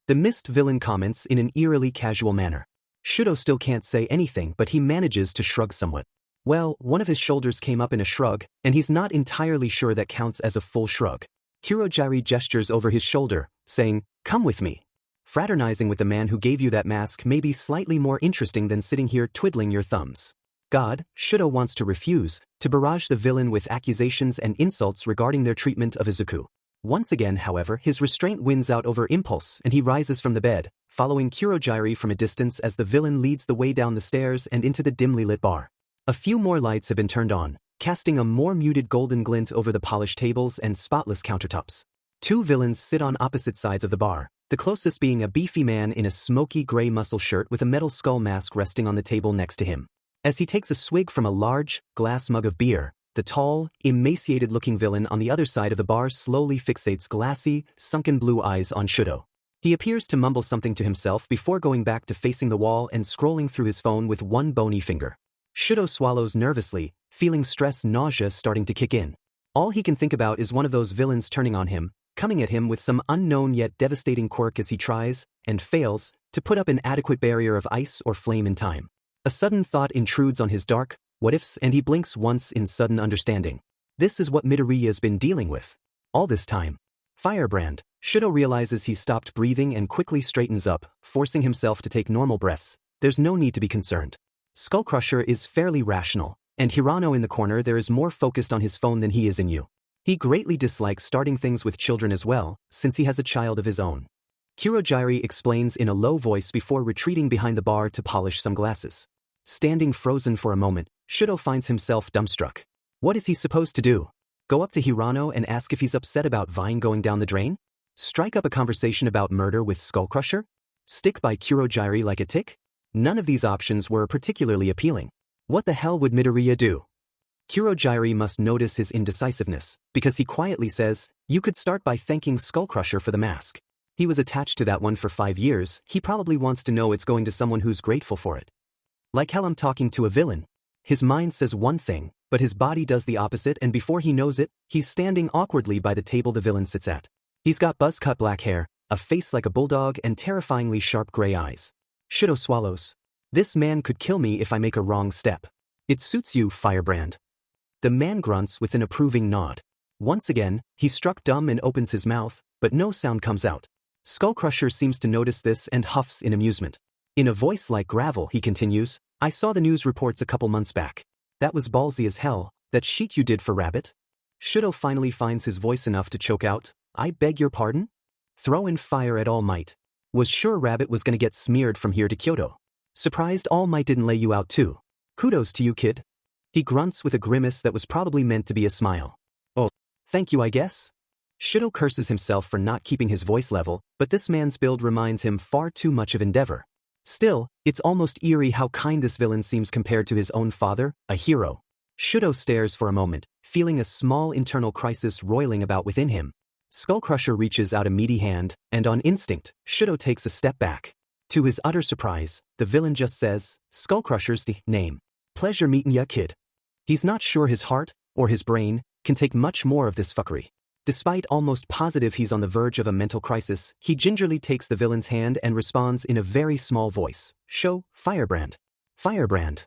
The mist villain comments in an eerily casual manner. Shouto still can't say anything, but he manages to shrug somewhat. Well, one of his shoulders came up in a shrug, and he's not entirely sure that counts as a full shrug. Kurogiri gestures over his shoulder, saying, "Come with me. Fraternizing with the man who gave you that mask may be slightly more interesting than sitting here twiddling your thumbs." God, Shouto wants to refuse, to barrage the villain with accusations and insults regarding their treatment of Izuku. Once again, however, his restraint wins out over impulse and he rises from the bed, following Kurogiri from a distance as the villain leads the way down the stairs and into the dimly lit bar. A few more lights have been turned on, casting a more muted golden glint over the polished tables and spotless countertops. Two villains sit on opposite sides of the bar, the closest being a beefy man in a smoky gray muscle shirt with a metal skull mask resting on the table next to him. As he takes a swig from a large, glass mug of beer, the tall, emaciated-looking villain on the other side of the bar slowly fixates glassy, sunken blue eyes on Shouto. He appears to mumble something to himself before going back to facing the wall and scrolling through his phone with one bony finger. Shouto swallows nervously, feeling stress nausea starting to kick in. All he can think about is one of those villains turning on him, coming at him with some unknown yet devastating quirk as he tries, and fails, to put up an adequate barrier of ice or flame in time. A sudden thought intrudes on his dark what-ifs and he blinks once in sudden understanding. This is what Midoriya's been dealing with all this time. Firebrand. Shouto realizes he's stopped breathing and quickly straightens up, forcing himself to take normal breaths. There's no need to be concerned. Skullcrusher is fairly rational, and Hirano in the corner there is more focused on his phone than he is in you. He greatly dislikes starting things with children as well, since he has a child of his own. Kurogyari explains in a low voice before retreating behind the bar to polish some glasses. Standing frozen for a moment, Shouto finds himself dumbstruck. What is he supposed to do? Go up to Hirano and ask if he's upset about Vine going down the drain? Strike up a conversation about murder with Skullcrusher? Stick by Kurogyari like a tick? None of these options were particularly appealing. What the hell would Midoriya do? Kurogyari must notice his indecisiveness, because he quietly says, "You could start by thanking Skullcrusher for the mask. He was attached to that one for 5 years, he probably wants to know it's going to someone who's grateful for it." Like hell I'm talking to a villain. His mind says one thing, but his body does the opposite and before he knows it, he's standing awkwardly by the table the villain sits at. He's got buzz-cut black hair, a face like a bulldog and terrifyingly sharp gray eyes. Shouto swallows. This man could kill me if I make a wrong step. It suits you, Firebrand. The man grunts with an approving nod. Once again, he's struck dumb and opens his mouth, but no sound comes out. Skullcrusher seems to notice this and huffs in amusement. In a voice like gravel, he continues, "I saw the news reports a couple months back. That was ballsy as hell, that sheet you did for Rabbit." Shouto finally finds his voice enough to choke out, "I beg your pardon?" Throw in fire at All Might. Was sure Rabbit was gonna get smeared from here to Kyoto. Surprised All Might didn't lay you out too. Kudos to you, kid. He grunts with a grimace that was probably meant to be a smile. Oh, thank you I guess? Shouto curses himself for not keeping his voice level, but this man's build reminds him far too much of Endeavor. Still, it's almost eerie how kind this villain seems compared to his own father, a hero. Shouto stares for a moment, feeling a small internal crisis roiling about within him. Skullcrusher reaches out a meaty hand, and on instinct, Shouto takes a step back. To his utter surprise, the villain just says, "Skullcrusher's the name. Pleasure meetin' ya, kid." He's not sure his heart, or his brain, can take much more of this fuckery. Despite almost positive he's on the verge of a mental crisis, he gingerly takes the villain's hand and responds in a very small voice, "Show, Firebrand." Firebrand.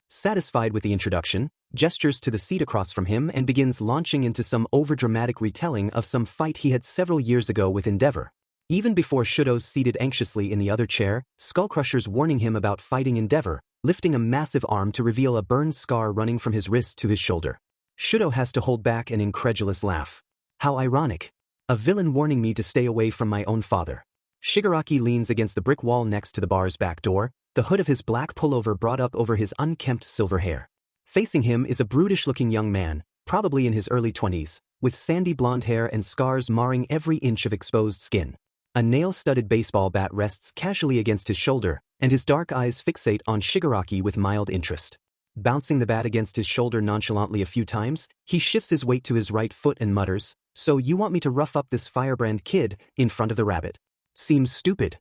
Satisfied with the introduction, gestures to the seat across from him and begins launching into some overdramatic retelling of some fight he had several years ago with Endeavor. Even before Shouto's seated anxiously in the other chair, Skullcrusher's warning him about fighting Endeavor, lifting a massive arm to reveal a burn scar running from his wrist to his shoulder. Shouto has to hold back an incredulous laugh. How ironic. A villain warning me to stay away from my own father. Shigaraki leans against the brick wall next to the bar's back door, the hood of his black pullover brought up over his unkempt silver hair. Facing him is a brutish-looking young man, probably in his early 20s, with sandy blonde hair and scars marring every inch of exposed skin. A nail-studded baseball bat rests casually against his shoulder, and his dark eyes fixate on Shigaraki with mild interest. Bouncing the bat against his shoulder nonchalantly a few times, he shifts his weight to his right foot and mutters, "So you want me to rough up this Firebrand kid in front of the Rabbit? Seems stupid."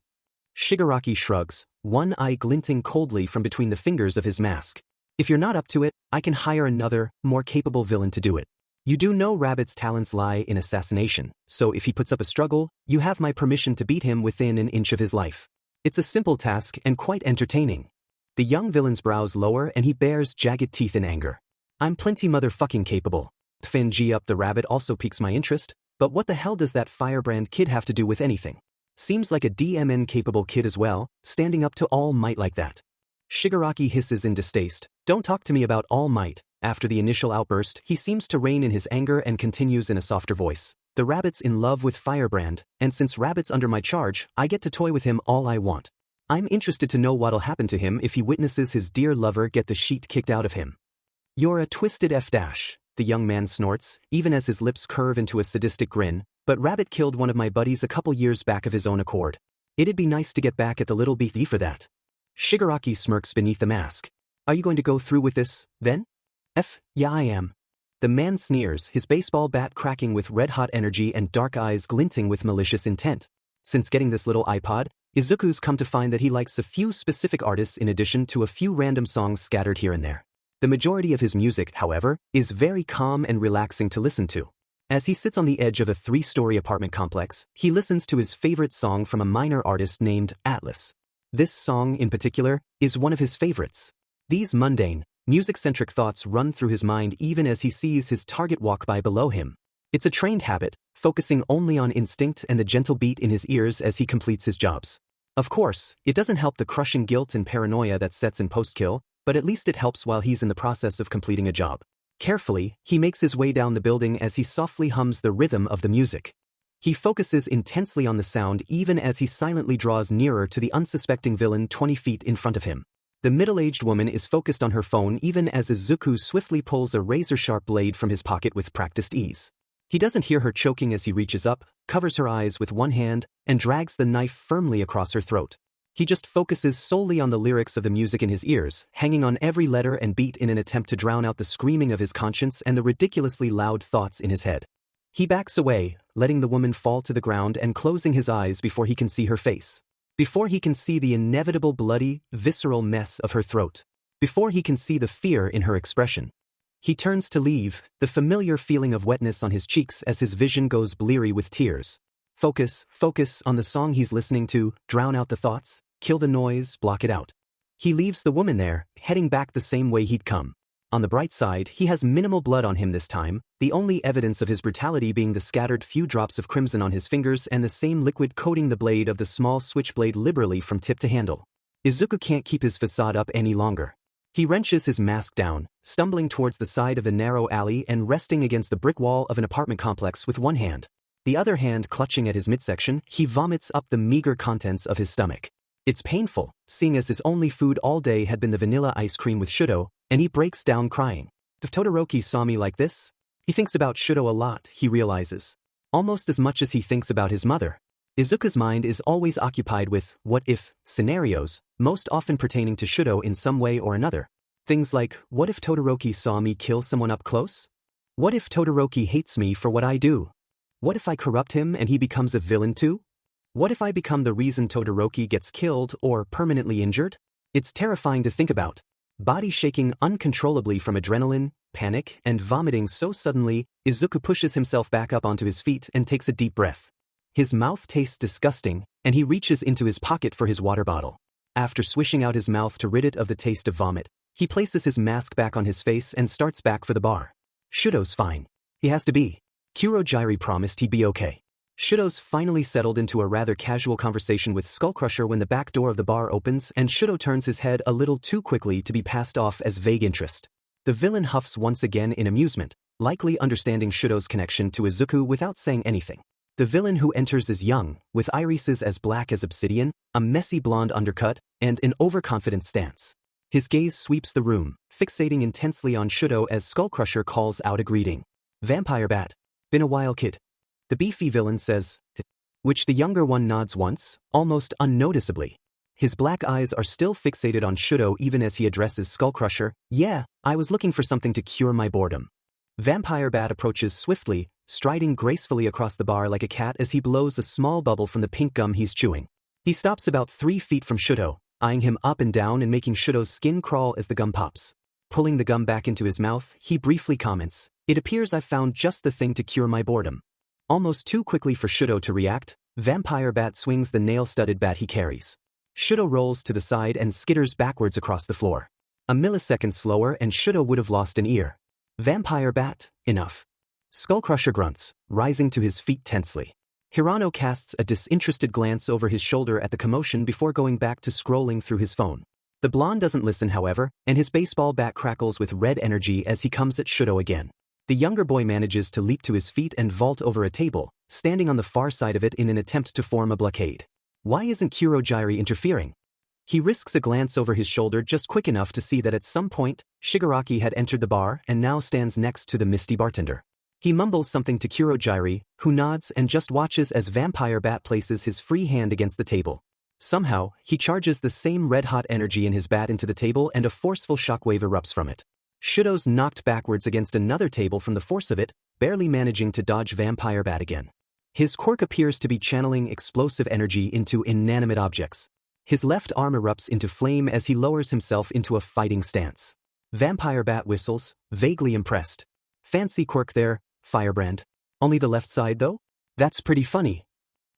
Shigaraki shrugs, one eye glinting coldly from between the fingers of his mask. "If you're not up to it, I can hire another, more capable villain to do it. You do know Rabbit's talents lie in assassination, so if he puts up a struggle, you have my permission to beat him within an inch of his life. It's a simple task and quite entertaining." The young villain's brows lower and he bares jagged teeth in anger. "I'm plenty motherfucking capable. Fin G up the Rabbit also piques my interest, but what the hell does that Firebrand kid have to do with anything? Seems like a DMN-capable kid as well, standing up to All Might like that." Shigaraki hisses in distaste, "Don't talk to me about All Might." After the initial outburst, he seems to rein in his anger and continues in a softer voice. "The Rabbit's in love with Firebrand, and since Rabbit's under my charge, I get to toy with him all I want. I'm interested to know what'll happen to him if he witnesses his dear lover get the sheet kicked out of him." "You're a twisted F-dash. the young man snorts, even as his lips curve into a sadistic grin, but Rabbit killed one of my buddies a couple years back of his own accord. It'd be nice to get back at the little BT for that. Shigaraki smirks beneath the mask. Are you going to go through with this, then? Yeah, I am. The man sneers, his baseball bat cracking with red-hot energy and dark eyes glinting with malicious intent. Since getting this little iPod, Izuku's come to find that he likes a few specific artists in addition to a few random songs scattered here and there. The majority of his music, however, is very calm and relaxing to listen to. As he sits on the edge of a 3-story apartment complex, he listens to his favorite song from a minor artist named Atlas. This song, in particular, is one of his favorites. These mundane, music-centric thoughts run through his mind even as he sees his target walk by below him. It's a trained habit, focusing only on instinct and the gentle beat in his ears as he completes his jobs. Of course, it doesn't help the crushing guilt and paranoia that sets in post-kill, but at least it helps while he's in the process of completing a job. Carefully, he makes his way down the building as he softly hums the rhythm of the music. He focuses intensely on the sound even as he silently draws nearer to the unsuspecting villain 20 feet in front of him. The middle-aged woman is focused on her phone even as Izuku swiftly pulls a razor-sharp blade from his pocket with practiced ease. He doesn't hear her choking as he reaches up, covers her eyes with one hand, and drags the knife firmly across her throat. He just focuses solely on the lyrics of the music in his ears, hanging on every letter and beat in an attempt to drown out the screaming of his conscience and the ridiculously loud thoughts in his head. He backs away, letting the woman fall to the ground and closing his eyes before he can see her face. Before he can see the inevitable bloody, visceral mess of her throat. Before he can see the fear in her expression. He turns to leave, the familiar feeling of wetness on his cheeks as his vision goes bleary with tears. Focus on the song he's listening to, drown out the thoughts, kill the noise, block it out. He leaves the woman there, heading back the same way he'd come. On the bright side, he has minimal blood on him this time, the only evidence of his brutality being the scattered few drops of crimson on his fingers and the same liquid coating the blade of the small switchblade liberally from tip to handle. Izuku can't keep his facade up any longer. He wrenches his mask down, stumbling towards the side of the narrow alley and resting against the brick wall of an apartment complex with one hand. The other hand clutching at his midsection, he vomits up the meager contents of his stomach. It's painful, seeing as his only food all day had been the vanilla ice cream with Shouto, and he breaks down crying. If Todoroki saw me like this? He thinks about Shouto a lot, he realizes. Almost as much as he thinks about his mother. Izuku's mind is always occupied with what-if scenarios, most often pertaining to Shouto in some way or another. Things like, what if Todoroki saw me kill someone up close? What if Todoroki hates me for what I do? What if I corrupt him and he becomes a villain too? What if I become the reason Todoroki gets killed or permanently injured? It's terrifying to think about. Body shaking uncontrollably from adrenaline, panic, and vomiting so suddenly, Izuku pushes himself back up onto his feet and takes a deep breath. His mouth tastes disgusting, and he reaches into his pocket for his water bottle. After swishing out his mouth to rid it of the taste of vomit, he places his mask back on his face and starts back for the bar. Shouto's fine. He has to be. Kurojiiri promised he'd be okay. Shouto's finally settled into a rather casual conversation with Skullcrusher when the back door of the bar opens and Shouto turns his head a little too quickly to be passed off as vague interest. The villain huffs once again in amusement, likely understanding Shouto's connection to Izuku without saying anything. The villain who enters is young, with irises as black as obsidian, a messy blonde undercut, and an overconfident stance. His gaze sweeps the room, fixating intensely on Shouto as Skullcrusher calls out a greeting. Vampire Bat. Been a while, kid. The beefy villain says, which the younger one nods once, almost unnoticeably. His black eyes are still fixated on Shouto even as he addresses Skullcrusher. Yeah, I was looking for something to cure my boredom. Vampire Bat approaches swiftly, striding gracefully across the bar like a cat as he blows a small bubble from the pink gum he's chewing. He stops about 3 feet from Shouto, eyeing him up and down and making Shouto's skin crawl as the gum pops. Pulling the gum back into his mouth, he briefly comments, "It appears I've found just the thing to cure my boredom." Almost too quickly for Shouto to react, Vampire Bat swings the nail-studded bat he carries. Shouto rolls to the side and skitters backwards across the floor. A millisecond slower and Shouto would have lost an ear. Vampire Bat, enough. Skullcrusher grunts, rising to his feet tensely. Hirano casts a disinterested glance over his shoulder at the commotion before going back to scrolling through his phone. The blonde doesn't listen, however, and his baseball bat crackles with red energy as he comes at Shouto again. The younger boy manages to leap to his feet and vault over a table, standing on the far side of it in an attempt to form a blockade. Why isn't Kurojiiri interfering? He risks a glance over his shoulder just quick enough to see that at some point, Shigaraki had entered the bar and now stands next to the misty bartender. He mumbles something to Kurogyari, who nods and just watches as Vampire Bat places his free hand against the table. Somehow, he charges the same red-hot energy in his bat into the table and a forceful shockwave erupts from it. Shuto's knocked backwards against another table from the force of it, barely managing to dodge Vampire Bat again. His quirk appears to be channeling explosive energy into inanimate objects. His left arm erupts into flame as he lowers himself into a fighting stance. Vampire Bat whistles, vaguely impressed. Fancy quirk there, Firebrand. Only the left side though? That's pretty funny.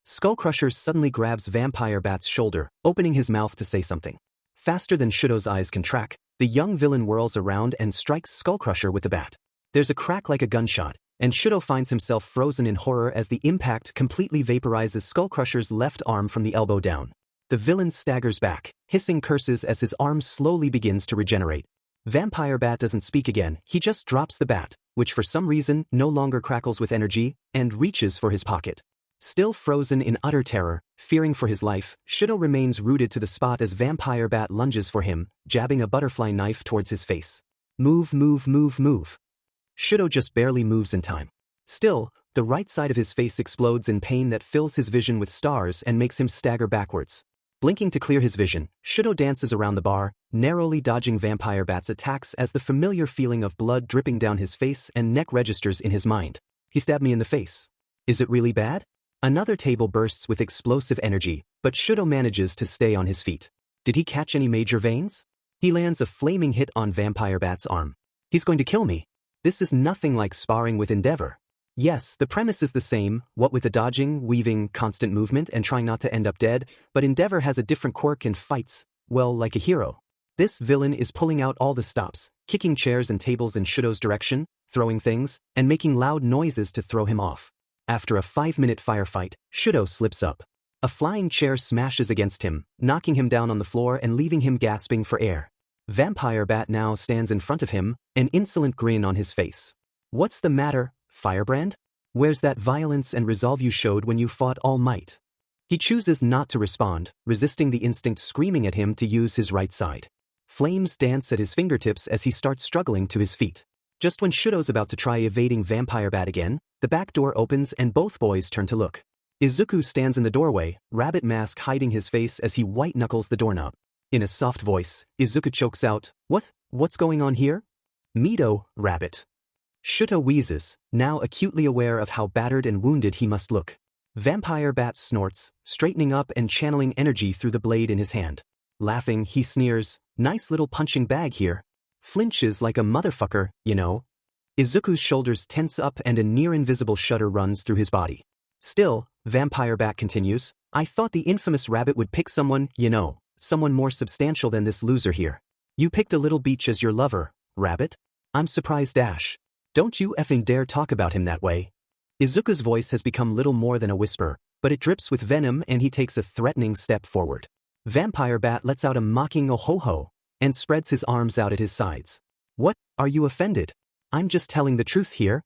Skullcrusher suddenly grabs Vampire Bat's shoulder, opening his mouth to say something. Faster than Shuto's eyes can track, the young villain whirls around and strikes Skullcrusher with the bat. There's a crack like a gunshot, and Shuto finds himself frozen in horror as the impact completely vaporizes Skullcrusher's left arm from the elbow down. The villain staggers back, hissing curses as his arm slowly begins to regenerate. Vampire Bat doesn't speak again, he just drops the bat, which for some reason no longer crackles with energy, and reaches for his pocket. Still frozen in utter terror, fearing for his life, Shuto remains rooted to the spot as Vampire Bat lunges for him, jabbing a butterfly knife towards his face. Move, move, move, move. Shuto just barely moves in time. Still, the right side of his face explodes in pain that fills his vision with stars and makes him stagger backwards. Blinking to clear his vision, Shuto dances around the bar, narrowly dodging Vampire Bat's attacks as the familiar feeling of blood dripping down his face and neck registers in his mind. He stabbed me in the face. Is it really bad? Another table bursts with explosive energy, but Shuto manages to stay on his feet. Did he catch any major veins? He lands a flaming hit on Vampire Bat's arm. He's going to kill me. This is nothing like sparring with Endeavor. Yes, the premise is the same, what with the dodging, weaving, constant movement, and trying not to end up dead, but Endeavor has a different quirk and fights, well, like a hero. This villain is pulling out all the stops, kicking chairs and tables in Shuto's direction, throwing things, and making loud noises to throw him off. After a 5-minute firefight, Shuto slips up. A flying chair smashes against him, knocking him down on the floor and leaving him gasping for air. Vampire Bat now stands in front of him, an insolent grin on his face. What's the matter, Firebrand? Where's that violence and resolve you showed when you fought All Might? He chooses not to respond, resisting the instinct screaming at him to use his right side. Flames dance at his fingertips as he starts struggling to his feet. Just when Shuto's about to try evading Vampire Bat again, the back door opens and both boys turn to look. Izuku stands in the doorway, rabbit mask hiding his face as he white-knuckles the doorknob. In a soft voice, Izuku chokes out, What's going on here? Mido, rabbit. Shuto wheezes, now acutely aware of how battered and wounded he must look. Vampire Bat snorts, straightening up and channeling energy through the blade in his hand. Laughing, he sneers, nice little punching bag here. Flinches like a motherfucker, you know. Izuku's shoulders tense up and a near-invisible shudder runs through his body. Still, Vampire Bat continues, I thought the infamous rabbit would pick someone, you know, someone more substantial than this loser here. You picked a little beach as your lover, rabbit? I'm surprised dash. Don't you effing dare talk about him that way. Izuku's voice has become little more than a whisper, but it drips with venom and he takes a threatening step forward. Vampire Bat lets out a mocking oh-ho-ho, and spreads his arms out at his sides. What, are you offended? I'm just telling the truth here.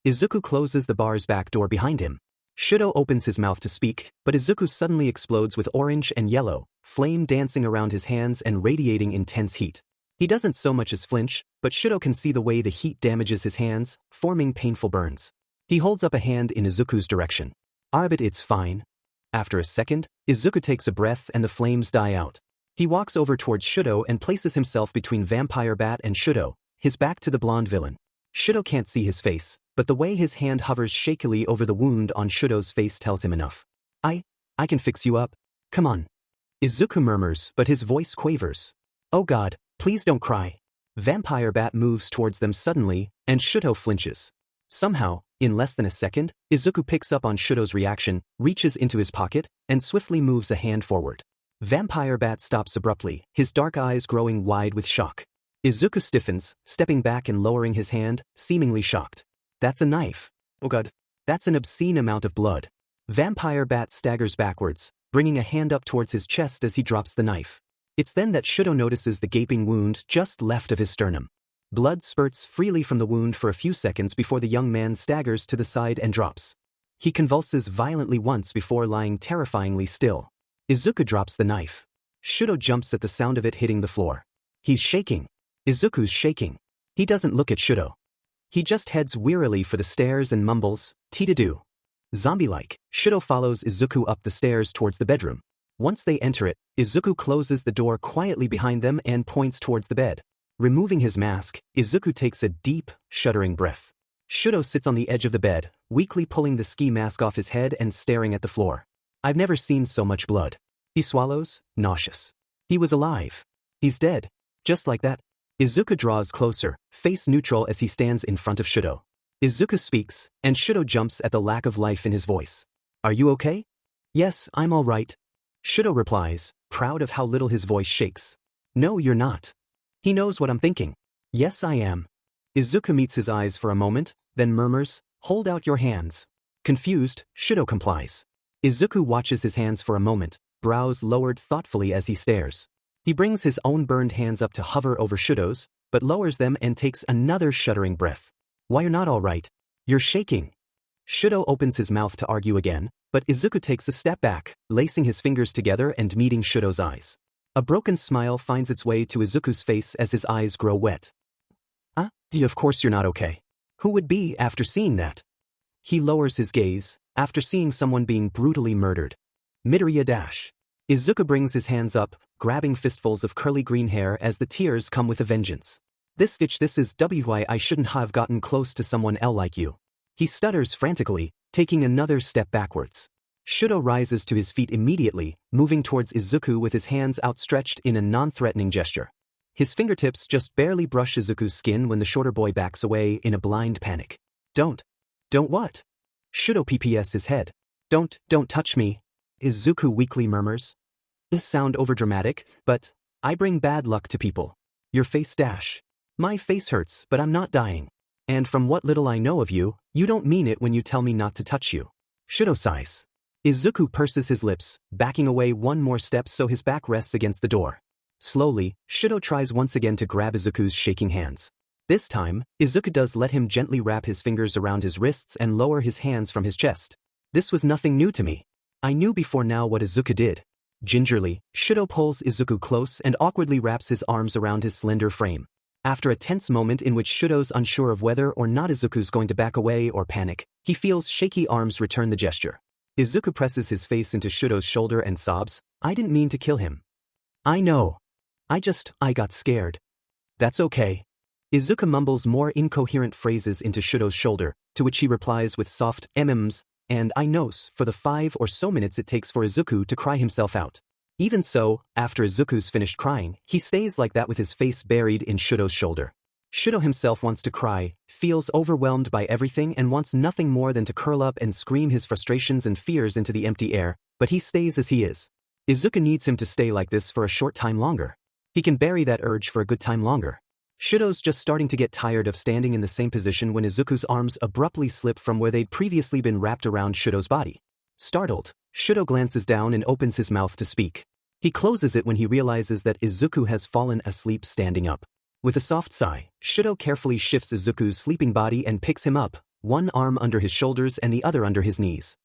Izuku closes the bar's back door behind him. Shuto opens his mouth to speak, but Izuku suddenly explodes with orange and yellow, flame dancing around his hands and radiating intense heat. He doesn't so much as flinch, but Shuto can see the way the heat damages his hands, forming painful burns. He holds up a hand in Izuku's direction. Arbit, it's fine. After a second, Izuku takes a breath and the flames die out. He walks over towards Shuto and places himself between Vampire Bat and Shuto, his back to the blonde villain. Shuto can't see his face, but the way his hand hovers shakily over the wound on Shuto's face tells him enough. I can fix you up. Come on. Izuku murmurs, but his voice quavers. Oh God, please don't cry. Vampire Bat moves towards them suddenly, and Shuto flinches. Somehow, in less than a second, Izuku picks up on Shuto's reaction, reaches into his pocket, and swiftly moves a hand forward. Vampire Bat stops abruptly, his dark eyes growing wide with shock. Izuku stiffens, stepping back and lowering his hand, seemingly shocked. That's a knife. Oh God. That's an obscene amount of blood. Vampire Bat staggers backwards, bringing a hand up towards his chest as he drops the knife. It's then that Shuto notices the gaping wound just left of his sternum. Blood spurts freely from the wound for a few seconds before the young man staggers to the side and drops. He convulses violently once before lying terrifyingly still. Izuku drops the knife. Shouto jumps at the sound of it hitting the floor. He's shaking. Izuku's shaking. He doesn't look at Shouto. He just heads wearily for the stairs and mumbles, "Tea-to-do." Zombie-like, Shouto follows Izuku up the stairs towards the bedroom. Once they enter it, Izuku closes the door quietly behind them and points towards the bed. Removing his mask, Izuku takes a deep, shuddering breath. Shouto sits on the edge of the bed, weakly pulling the ski mask off his head and staring at the floor. I've never seen so much blood. He swallows, nauseous. He was alive. He's dead. Just like that. Izuku draws closer, face neutral as he stands in front of Shouto. Izuku speaks, and Shouto jumps at the lack of life in his voice. Are you okay? Yes, I'm all right. Shouto replies, proud of how little his voice shakes. No, you're not. He knows what I'm thinking. Yes, I am. Izuku meets his eyes for a moment, then murmurs, hold out your hands. Confused, Shouto complies. Izuku watches his hands for a moment, brows lowered thoughtfully as he stares. He brings his own burned hands up to hover over Shouto's, but lowers them and takes another shuddering breath. Why, you're not all right. You're shaking. Shouto opens his mouth to argue again, but Izuku takes a step back, lacing his fingers together and meeting Shouto's eyes. A broken smile finds its way to Izuku's face as his eyes grow wet. Of course you're not okay. Who would be after seeing that? He lowers his gaze, after seeing someone being brutally murdered. Midoriya dash. Izuku brings his hands up, grabbing fistfuls of curly green hair as the tears come with a vengeance. This is why I shouldn't have gotten close to someone like you. He stutters frantically, taking another step backwards. Shouto rises to his feet immediately, moving towards Izuku with his hands outstretched in a non-threatening gesture. His fingertips just barely brush Izuku's skin when the shorter boy backs away in a blind panic. Don't what? Shouto pps his head. Don't touch me. Izuku weakly murmurs. This sound overdramatic, but I bring bad luck to people. Your face dash. My face hurts, but I'm not dying. And from what little I know of you, you don't mean it when you tell me not to touch you. Shouto sighs. Izuku purses his lips, backing away one more step so his back rests against the door. Slowly, Shouto tries once again to grab Izuku's shaking hands. This time, Izuku does let him gently wrap his fingers around his wrists and lower his hands from his chest. This was nothing new to me. I knew before now what Izuku did. Gingerly, Shouto pulls Izuku close and awkwardly wraps his arms around his slender frame. After a tense moment in which Shouto's unsure of whether or not Izuku's going to back away or panic, he feels shaky arms return the gesture. Izuku presses his face into Shouto's shoulder and sobs, I didn't mean to kill him. I know. I got scared. That's okay. Izuku mumbles more incoherent phrases into Shouto's shoulder, to which he replies with soft mms, and I knows for the 5 or so minutes it takes for Izuku to cry himself out. Even so, after Izuku's finished crying, he stays like that with his face buried in Shouto's shoulder. Shouto himself wants to cry, feels overwhelmed by everything and wants nothing more than to curl up and scream his frustrations and fears into the empty air, but he stays as he is. Izuku needs him to stay like this for a short time longer. He can bury that urge for a good time longer. Shouto's just starting to get tired of standing in the same position when Izuku's arms abruptly slip from where they'd previously been wrapped around Shouto's body. Startled, Shouto glances down and opens his mouth to speak. He closes it when he realizes that Izuku has fallen asleep standing up. With a soft sigh, Shouto carefully shifts Izuku's sleeping body and picks him up, one arm under his shoulders and the other under his knees.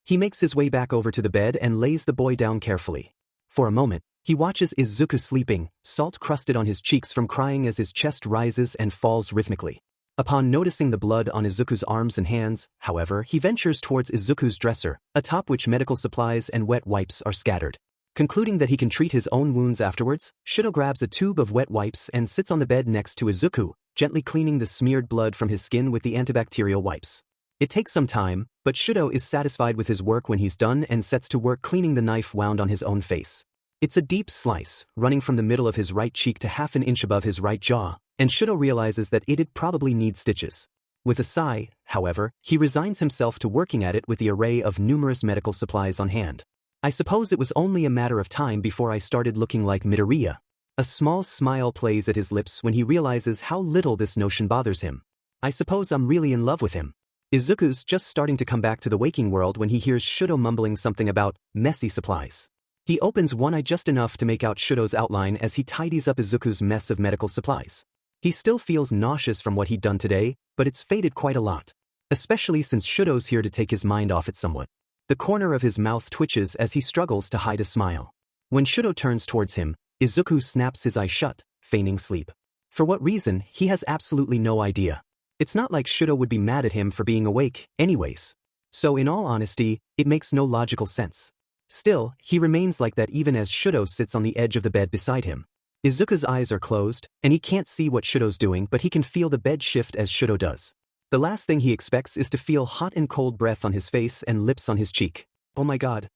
He makes his way back over to the bed and lays the boy down carefully. For a moment, he watches Izuku sleeping, salt crusted on his cheeks from crying as his chest rises and falls rhythmically. Upon noticing the blood on Izuku's arms and hands, however, he ventures towards Izuku's dresser, atop which medical supplies and wet wipes are scattered. Concluding that he can treat his own wounds afterwards, Shouto grabs a tube of wet wipes and sits on the bed next to Izuku, gently cleaning the smeared blood from his skin with the antibacterial wipes. It takes some time, but Shouto is satisfied with his work when he's done and sets to work cleaning the knife wound on his own face. It's a deep slice, running from the middle of his right cheek to half an inch above his right jaw, and Shouto realizes that it'd probably need stitches. With a sigh, however, he resigns himself to working at it with the array of numerous medical supplies on hand. I suppose it was only a matter of time before I started looking like Midoriya. A small smile plays at his lips when he realizes how little this notion bothers him. I suppose I'm really in love with him. Izuku's just starting to come back to the waking world when he hears Shouto mumbling something about messy supplies. He opens one eye just enough to make out Shouto's outline as he tidies up Izuku's mess of medical supplies. He still feels nauseous from what he'd done today, but it's faded quite a lot. Especially since Shouto's here to take his mind off it somewhat. The corner of his mouth twitches as he struggles to hide a smile. When Shouto turns towards him, Izuku snaps his eyes shut, feigning sleep. For what reason, he has absolutely no idea. It's not like Shouto would be mad at him for being awake, anyways. So in all honesty, it makes no logical sense. Still, he remains like that even as Shouto sits on the edge of the bed beside him. Izuku's eyes are closed, and he can't see what Shouto's doing, but he can feel the bed shift as Shouto does. The last thing he expects is to feel hot and cold breath on his face and lips on his cheek. Oh my god.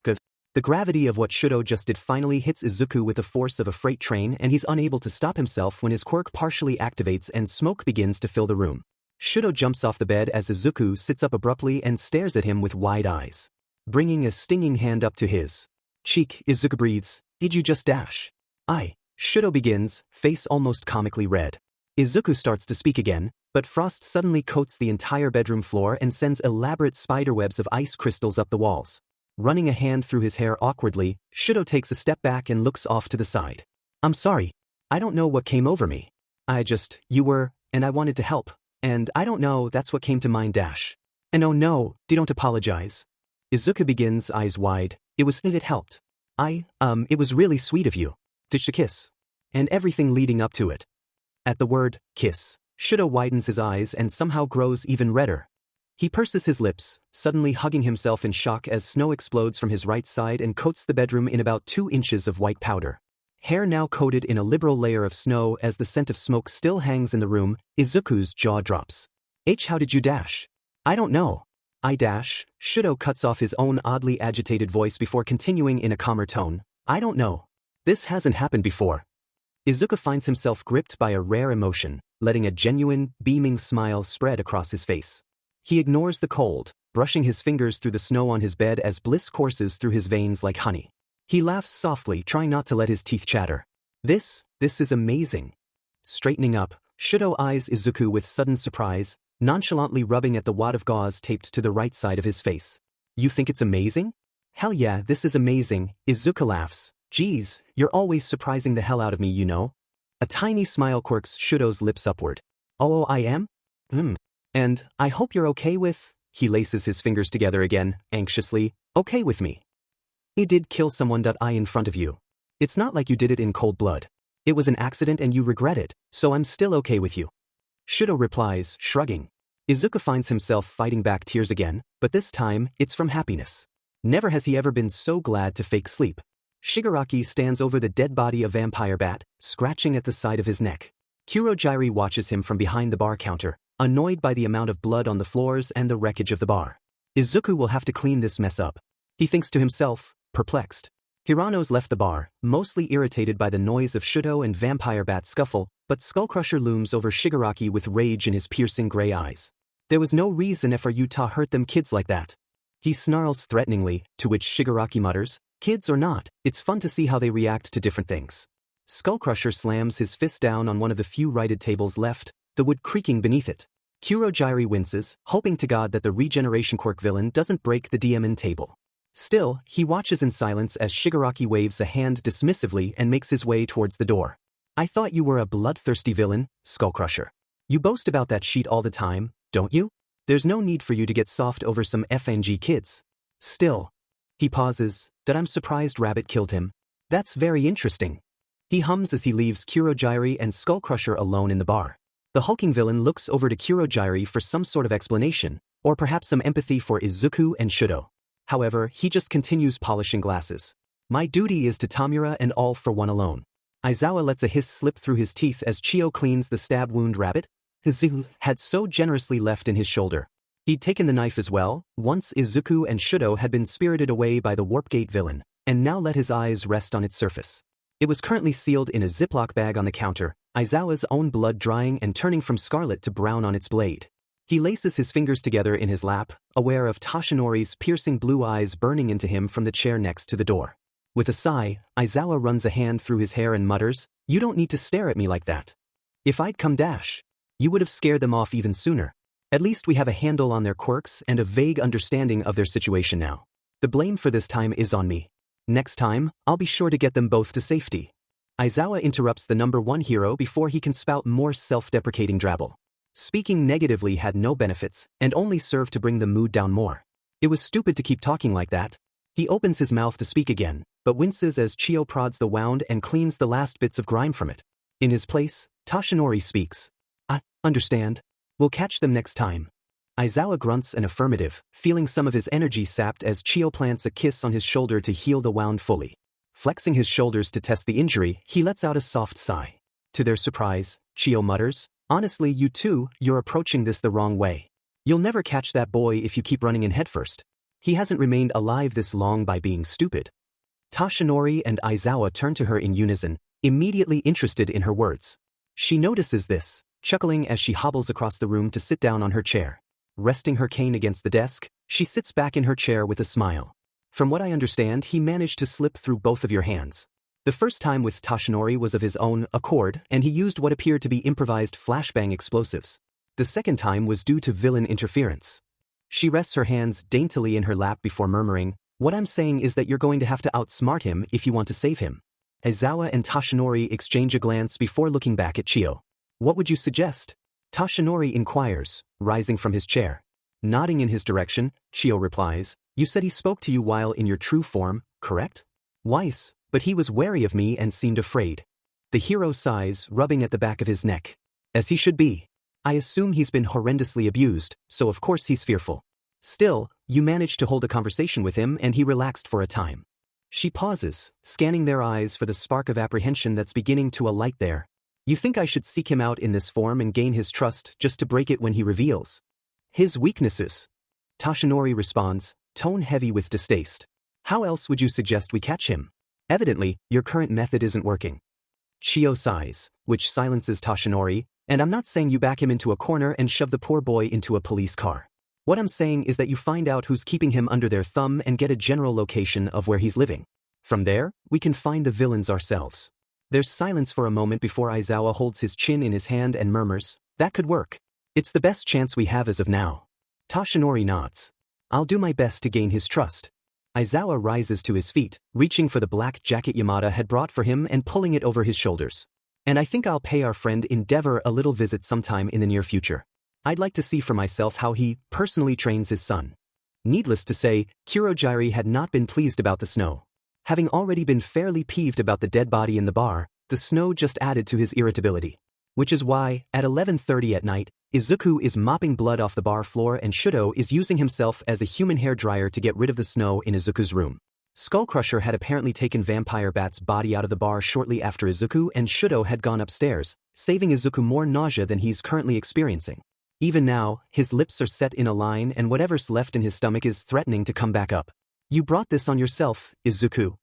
Good. The gravity of what Shouto just did finally hits Izuku with the force of a freight train, and he's unable to stop himself when his quirk partially activates and smoke begins to fill the room. Shouto jumps off the bed as Izuku sits up abruptly and stares at him with wide eyes. Bringing a stinging hand up to his cheek, Izuku breathes, "Did you just dash?" Shouto begins, face almost comically red. Izuku starts to speak again, but frost suddenly coats the entire bedroom floor and sends elaborate spiderwebs of ice crystals up the walls. Running a hand through his hair awkwardly, Shouto takes a step back and looks off to the side. "I'm sorry. I don't know what came over me. You were, and I wanted to help. And I don't know, that's what came to mind dash. And oh no, don't apologize." Izuku begins, eyes wide. It helped. It was really sweet of you. Ditch a kiss. And everything leading up to it." At the word, kiss, Shouto widens his eyes and somehow grows even redder. He purses his lips, suddenly hugging himself in shock as snow explodes from his right side and coats the bedroom in about 2 inches of white powder. Hair now coated in a liberal layer of snow as the scent of smoke still hangs in the room, Izuku's jaw drops. How did you dash?" "I don't know. I dash." Shouto cuts off his own oddly agitated voice before continuing in a calmer tone. "I don't know. This hasn't happened before." Izuku finds himself gripped by a rare emotion, letting a genuine, beaming smile spread across his face. He ignores the cold, brushing his fingers through the snow on his bed as bliss courses through his veins like honey. He laughs softly, trying not to let his teeth chatter. This is amazing." Straightening up, Shouto eyes Izuku with sudden surprise, nonchalantly rubbing at the wad of gauze taped to the right side of his face. "You think it's amazing?" "Hell yeah, this is amazing," Izuku laughs. "Geez, you're always surprising the hell out of me, you know." A tiny smile quirks Shouto's lips upward. "Oh, I am? And I hope you're okay with..." He laces his fingers together again, anxiously. "Okay with me. You did kill someone in front of you. It's not like you did it in cold blood. It was an accident and you regret it, so I'm still okay with you." Shouto replies, shrugging. Izuku finds himself fighting back tears again, but this time, it's from happiness. Never has he ever been so glad to fake sleep. Shigaraki stands over the dead body of Vampire Bat, scratching at the side of his neck. Kurogyri watches him from behind the bar counter, annoyed by the amount of blood on the floors and the wreckage of the bar. Izuku will have to clean this mess up. He thinks to himself, perplexed. Hirano's left the bar, mostly irritated by the noise of Shouto and Vampire Bat's scuffle, but Skullcrusher looms over Shigaraki with rage in his piercing gray eyes. "There was no reason for you to hurt them kids like that." He snarls threateningly, to which Shigaraki mutters, "Kids or not, it's fun to see how they react to different things." Skullcrusher slams his fist down on one of the few righted tables left, the wood creaking beneath it. Kurogyri winces, hoping to God that the regeneration quirk villain doesn't break the DMN table. Still, he watches in silence as Shigaraki waves a hand dismissively and makes his way towards the door. "I thought you were a bloodthirsty villain, Skullcrusher. You boast about that sheet all the time, don't you? There's no need for you to get soft over some FNG kids. Still." He pauses. "I'm surprised Rabbit killed him. That's very interesting." He hums as he leaves Kurogyri and Skullcrusher alone in the bar. The hulking villain looks over to Kurogyri for some sort of explanation, or perhaps some empathy for Izuku and Shouto. However, he just continues polishing glasses. "My duty is to Tamura and all for one alone." Aizawa lets a hiss slip through his teeth as Chio cleans the stab wound Rabbit had so generously left in his shoulder. He'd taken the knife as well, once Izuku and Shouto had been spirited away by the Warpgate villain, and now let his eyes rest on its surface. It was currently sealed in a Ziploc bag on the counter, Aizawa's own blood drying and turning from scarlet to brown on its blade. He laces his fingers together in his lap, aware of Tashinori's piercing blue eyes burning into him from the chair next to the door. With a sigh, Aizawa runs a hand through his hair and mutters, "You don't need to stare at me like that. If I'd come dash, you would have scared them off even sooner. At least we have a handle on their quirks and a vague understanding of their situation now. The blame for this time is on me. Next time, I'll be sure to get them both to safety." Aizawa interrupts the #1 hero before he can spout more self-deprecating drabble. Speaking negatively had no benefits, and only served to bring the mood down more. It was stupid to keep talking like that. He opens his mouth to speak again, but winces as Chio prods the wound and cleans the last bits of grime from it. In his place, Toshinori speaks. "I understand. We'll catch them next time." Aizawa grunts an affirmative, feeling some of his energy sapped as Chio plants a kiss on his shoulder to heal the wound fully. Flexing his shoulders to test the injury, he lets out a soft sigh. To their surprise, Chio mutters, "Honestly, you two, you're approaching this the wrong way. You'll never catch that boy if you keep running in headfirst. He hasn't remained alive this long by being stupid." Toshinori and Aizawa turn to her in unison, immediately interested in her words. She notices this, chuckling as she hobbles across the room to sit down on her chair. Resting her cane against the desk, she sits back in her chair with a smile. "From what I understand, he managed to slip through both of your hands. The first time with Toshinori was of his own accord, and he used what appeared to be improvised flashbang explosives. The second time was due to villain interference." She rests her hands daintily in her lap before murmuring, "What I'm saying is that you're going to have to outsmart him if you want to save him." Aizawa and Toshinori exchange a glance before looking back at Chio. "What would you suggest?" Toshinori inquires, rising from his chair. Nodding in his direction, Chio replies, "You said he spoke to you while in your true form, correct?" "Weiss, but he was wary of me and seemed afraid." The hero sighs, rubbing at the back of his neck. "As he should be. I assume he's been horrendously abused, so of course he's fearful. Still, you managed to hold a conversation with him and he relaxed for a time." She pauses, scanning their eyes for the spark of apprehension that's beginning to alight there. "You think I should seek him out in this form and gain his trust just to break it when he reveals his weaknesses?" Toshinori responds, tone heavy with distaste. "How else would you suggest we catch him? Evidently, your current method isn't working." Chio sighs, which silences Toshinori, "And I'm not saying you back him into a corner and shove the poor boy into a police car. What I'm saying is that you find out who's keeping him under their thumb and get a general location of where he's living. From there, we can find the villains ourselves." There's silence for a moment before Aizawa holds his chin in his hand and murmurs, "That could work. It's the best chance we have as of now." Toshinori nods. "I'll do my best to gain his trust." Aizawa rises to his feet, reaching for the black jacket Yamada had brought for him and pulling it over his shoulders. "And I think I'll pay our friend Endeavor a little visit sometime in the near future. I'd like to see for myself how he personally trains his son." Needless to say, Kurogyari had not been pleased about the snow. Having already been fairly peeved about the dead body in the bar, the snow just added to his irritability. Which is why, at 11:30 at night, Izuku is mopping blood off the bar floor and Shouto is using himself as a human hair dryer to get rid of the snow in Izuku's room. Skullcrusher had apparently taken Vampire Bat's body out of the bar shortly after Izuku and Shouto had gone upstairs, saving Izuku more nausea than he's currently experiencing. Even now, his lips are set in a line and whatever's left in his stomach is threatening to come back up. "You brought this on yourself, Izuku,"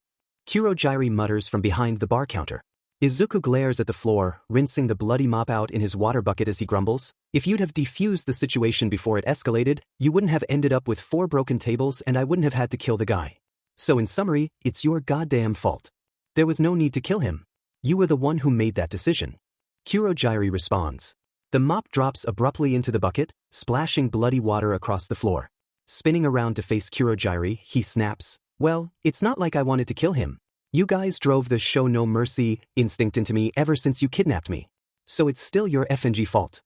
Kurogyari mutters from behind the bar counter. Izuku glares at the floor, rinsing the bloody mop out in his water bucket as he grumbles, "If you'd have defused the situation before it escalated, you wouldn't have ended up with 4 broken tables and I wouldn't have had to kill the guy. So in summary, it's your goddamn fault. There was no need to kill him. You were the one who made that decision." Kurogyari responds. The mop drops abruptly into the bucket, splashing bloody water across the floor. Spinning around to face Kurogyari, he snaps, "Well, it's not like I wanted to kill him. You guys drove the show no mercy instinct into me ever since you kidnapped me. So it's still your FNG fault."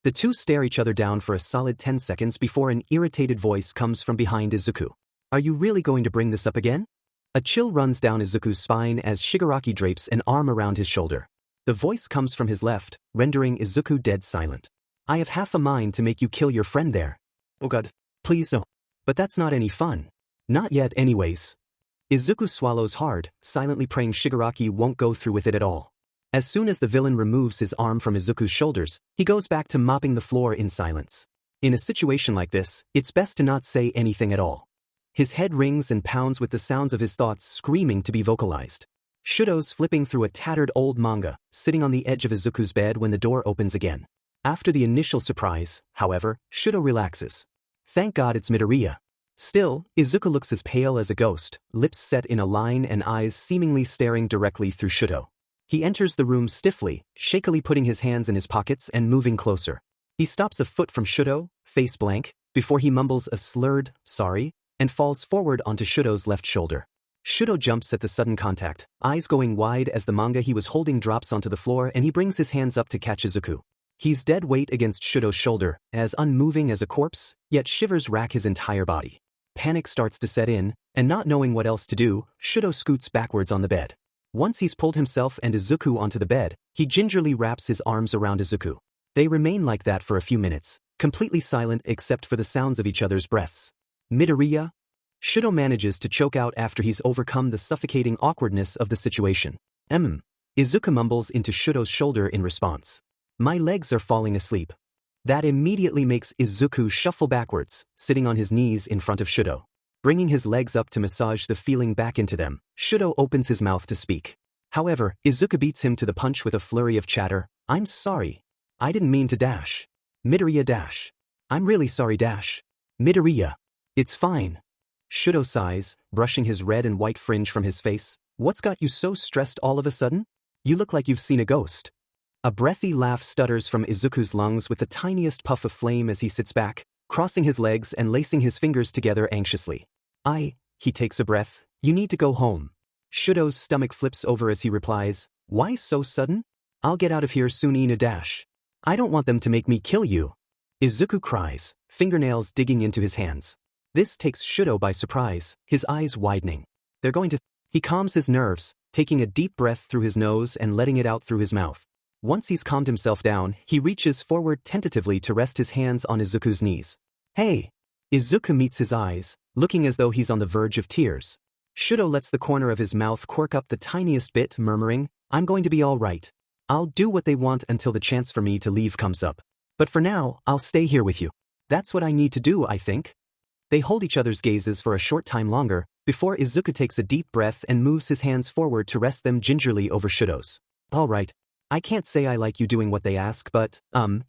The two stare each other down for a solid 10 seconds before an irritated voice comes from behind Izuku. "Are you really going to bring this up again?" A chill runs down Izuku's spine as Shigaraki drapes an arm around his shoulder. The voice comes from his left, rendering Izuku dead silent. "I have half a mind to make you kill your friend there." "Oh god, please no. But that's not any fun." "Not yet anyways." Izuku swallows hard, silently praying Shigaraki won't go through with it at all. As soon as the villain removes his arm from Izuku's shoulders, he goes back to mopping the floor in silence. In a situation like this, it's best to not say anything at all. His head rings and pounds with the sounds of his thoughts screaming to be vocalized. Shuto's flipping through a tattered old manga, sitting on the edge of Izuku's bed when the door opens again. After the initial surprise, however, Shouto relaxes. Thank God it's Midoriya. Still, Izuku looks as pale as a ghost, lips set in a line and eyes seemingly staring directly through Shouto. He enters the room stiffly, shakily putting his hands in his pockets and moving closer. He stops a foot from Shouto, face blank, before he mumbles a slurred, "sorry," and falls forward onto Shuto's left shoulder. Shouto jumps at the sudden contact, eyes going wide as the manga he was holding drops onto the floor and he brings his hands up to catch Izuku. He's dead weight against Shuto's shoulder, as unmoving as a corpse, yet shivers rack his entire body. panic starts to set in, and not knowing what else to do, Shouto scoots backwards on the bed. Once he's pulled himself and Izuku onto the bed, he gingerly wraps his arms around Izuku. They remain like that for a few minutes, completely silent except for the sounds of each other's breaths. Midoriya? Shouto manages to choke out after he's overcome the suffocating awkwardness of the situation. Izuku mumbles into Shouto's shoulder in response. My legs are falling asleep. That immediately makes Izuku shuffle backwards, sitting on his knees in front of Shouto. Bringing his legs up to massage the feeling back into them, Shouto opens his mouth to speak. However, Izuku beats him to the punch with a flurry of chatter. I'm sorry. I didn't mean to dash. Midoriya dash. I'm really sorry dash. Midoriya. It's fine. Shouto sighs, brushing his red and white fringe from his face. What's got you so stressed all of a sudden? You look like you've seen a ghost. A breathy laugh stutters from Izuku's lungs with the tiniest puff of flame as he sits back, crossing his legs and lacing his fingers together anxiously. He takes a breath, you need to go home. Shouto's stomach flips over as he replies, why so sudden? I'll get out of here soon in a dash. I don't want them to make me kill you. Izuku cries, fingernails digging into his hands. This takes Shouto by surprise, his eyes widening. They're going to... He calms his nerves, taking a deep breath through his nose and letting it out through his mouth. Once he's calmed himself down, he reaches forward tentatively to rest his hands on Izuku's knees. Hey! Izuku meets his eyes, looking as though he's on the verge of tears. Shouto lets the corner of his mouth quirk up the tiniest bit, murmuring, I'm going to be all right. I'll do what they want until the chance for me to leave comes up. But for now, I'll stay here with you. That's what I need to do, I think. They hold each other's gazes for a short time longer, before Izuku takes a deep breath and moves his hands forward to rest them gingerly over Shouto's. All right. I can't say I like you doing what they ask, but,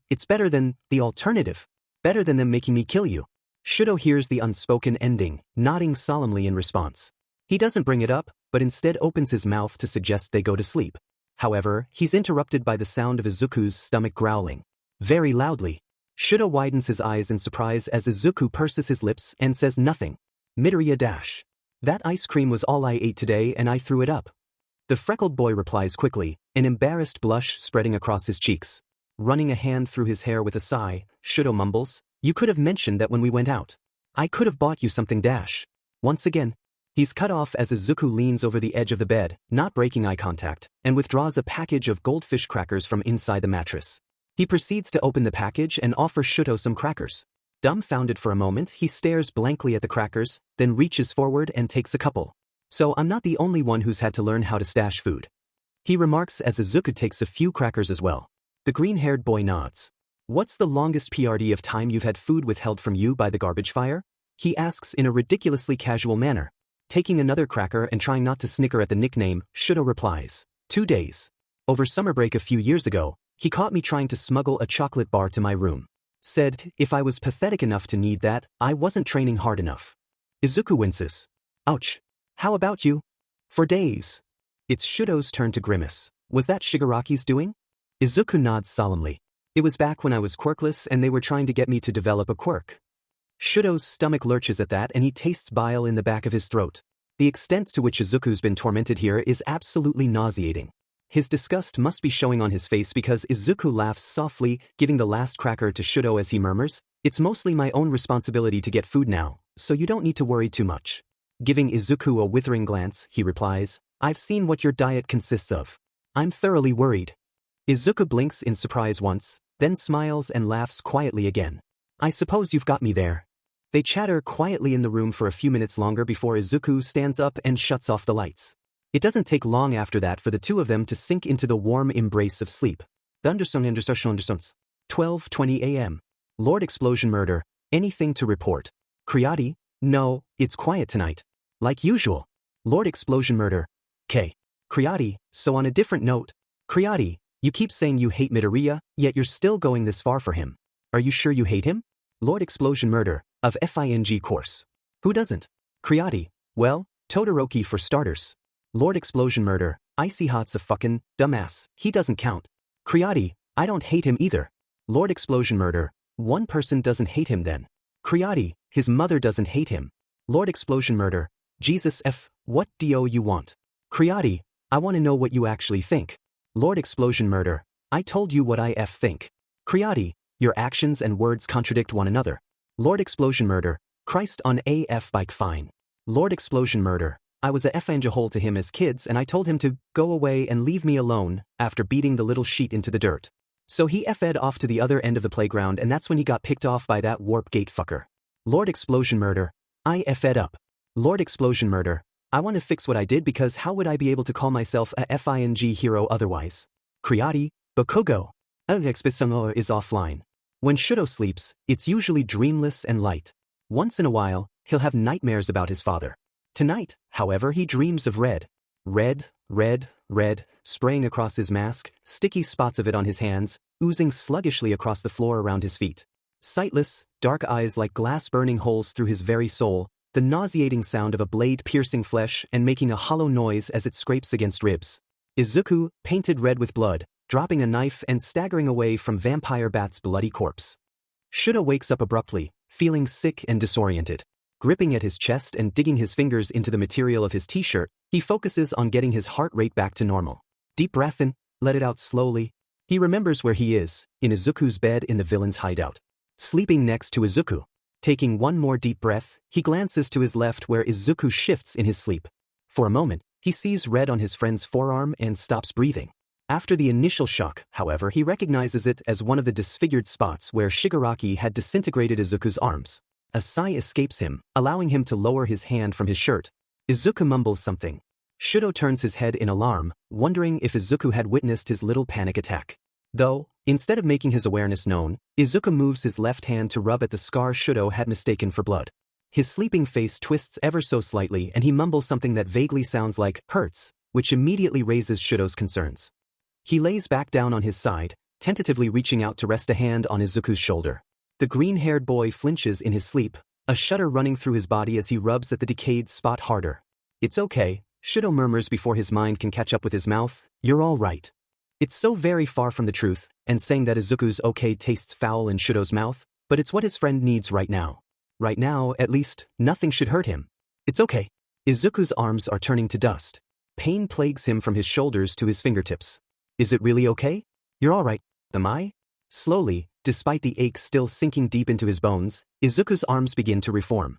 it's better than the alternative. Better than them making me kill you. Shouto hears the unspoken ending, nodding solemnly in response. He doesn't bring it up, but instead opens his mouth to suggest they go to sleep. However, he's interrupted by the sound of Izuku's stomach growling. Very loudly. Shouto widens his eyes in surprise as Izuku purses his lips and says nothing. Midoriya dash. That ice cream was all I ate today and I threw it up. The freckled boy replies quickly, an embarrassed blush spreading across his cheeks. Running a hand through his hair with a sigh, Shouto mumbles, you could have mentioned that when we went out. I could have bought you something dash. Once again, he's cut off as Izuku leans over the edge of the bed, not breaking eye contact, and withdraws a package of goldfish crackers from inside the mattress. He proceeds to open the package and offer Shouto some crackers. Dumbfounded for a moment, he stares blankly at the crackers, then reaches forward and takes a couple. So I'm not the only one who's had to learn how to stash food. He remarks as Izuku takes a few crackers as well. The green-haired boy nods. What's the longest PRD of time you've had food withheld from you by the garbage fire? He asks in a ridiculously casual manner. Taking another cracker and trying not to snicker at the nickname, Shouto replies, 2 days. Over summer break a few years ago, he caught me trying to smuggle a chocolate bar to my room. Said, if I was pathetic enough to need that, I wasn't training hard enough. Izuku winces. Ouch. How about you? For days. It's Shouto's turn to grimace. Was that Shigaraki's doing? Izuku nods solemnly. It was back when I was quirkless and they were trying to get me to develop a quirk. Shouto's stomach lurches at that and he tastes bile in the back of his throat. The extent to which Izuku's been tormented here is absolutely nauseating. His disgust must be showing on his face because Izuku laughs softly, giving the last cracker to Shouto as he murmurs, it's mostly my own responsibility to get food now, so you don't need to worry too much. Giving Izuku a withering glance, he replies, I've seen what your diet consists of. I'm thoroughly worried. Izuku blinks in surprise once, then smiles and laughs quietly again. I suppose you've got me there. They chatter quietly in the room for a few minutes longer before Izuku stands up and shuts off the lights. It doesn't take long after that for the two of them to sink into the warm embrace of sleep. 12:20 a.m. Lord Explosion Murder, anything to report? Kriati? No, it's quiet tonight. Like usual. Lord Explosion Murder. K. Kriati, so on a different note. Kriati, you keep saying you hate Midoriya, yet you're still going this far for him. Are you sure you hate him? Lord Explosion Murder, of FING course. Who doesn't? Kriati, well, Todoroki for starters. Lord Explosion Murder, Icy Hot's a fucking dumbass, he doesn't count. Kriati, I don't hate him either. Lord Explosion Murder, one person doesn't hate him then. Kriati, his mother doesn't hate him. Lord Explosion Murder, Jesus F, what do you want? Kriati, I want to know what you actually think. Lord Explosion Murder, I told you what I think. Kriati, your actions and words contradict one another. Lord Explosion Murder, Christ on AF bike fine. Lord Explosion Murder. I was a hole to him as kids and I told him to go away and leave me alone after beating the little sheet into the dirt. So he F'd off to the other end of the playground and that's when he got picked off by that warp gate fucker. Lord Explosion Murder. I F'd up. Lord Explosion Murder. I want to fix what I did because how would I be able to call myself a FING hero otherwise? Kriati, Bakugo. Expisango is offline. When Shouto sleeps, it's usually dreamless and light. Once in a while, he'll have nightmares about his father. Tonight, however, he dreams of red. Red, red, red, spraying across his mask, sticky spots of it on his hands, oozing sluggishly across the floor around his feet. Sightless, dark eyes like glass burning holes through his very soul, the nauseating sound of a blade piercing flesh and making a hollow noise as it scrapes against ribs. Izuku, painted red with blood, dropping a knife and staggering away from Vampire Bat's bloody corpse. Shouto wakes up abruptly, feeling sick and disoriented. Gripping at his chest and digging his fingers into the material of his t-shirt, he focuses on getting his heart rate back to normal. Deep breath in, let it out slowly. He remembers where he is, in Izuku's bed in the villain's hideout. Sleeping next to Izuku. Taking one more deep breath, he glances to his left where Izuku shifts in his sleep. For a moment, he sees red on his friend's forearm and stops breathing. After the initial shock, however, he recognizes it as one of the disfigured spots where Shigaraki had disintegrated Izuku's arms. A sigh escapes him, allowing him to lower his hand from his shirt. Izuku mumbles something. Shouto turns his head in alarm, wondering if Izuku had witnessed his little panic attack. Though, instead of making his awareness known, Izuku moves his left hand to rub at the scar Shouto had mistaken for blood. His sleeping face twists ever so slightly and he mumbles something that vaguely sounds like, hurts, which immediately raises Shouto's concerns. He lays back down on his side, tentatively reaching out to rest a hand on Izuku's shoulder. The green-haired boy flinches in his sleep, a shudder running through his body as he rubs at the decayed spot harder. It's okay, Shouto murmurs before his mind can catch up with his mouth, you're all right. It's so very far from the truth, and saying that Izuku's okay tastes foul in Shouto's mouth, but it's what his friend needs right now. Right now, at least, nothing should hurt him. It's okay. Izuku's arms are turning to dust. Pain plagues him from his shoulders to his fingertips. Is it really okay? You're all right, am I? Slowly, despite the ache still sinking deep into his bones, Izuku's arms begin to reform.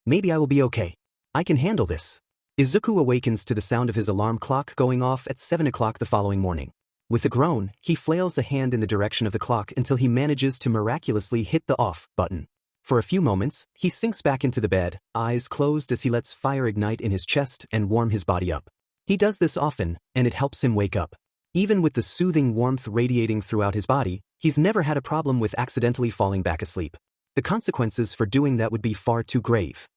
Maybe I will be okay. I can handle this. Izuku awakens to the sound of his alarm clock going off at 7 o'clock the following morning. With a groan, he flails a hand in the direction of the clock until he manages to miraculously hit the off button. For a few moments, he sinks back into the bed, eyes closed as he lets fire ignite in his chest and warm his body up. He does this often, and it helps him wake up. Even with the soothing warmth radiating throughout his body, he's never had a problem with accidentally falling back asleep. The consequences for doing that would be far too grave.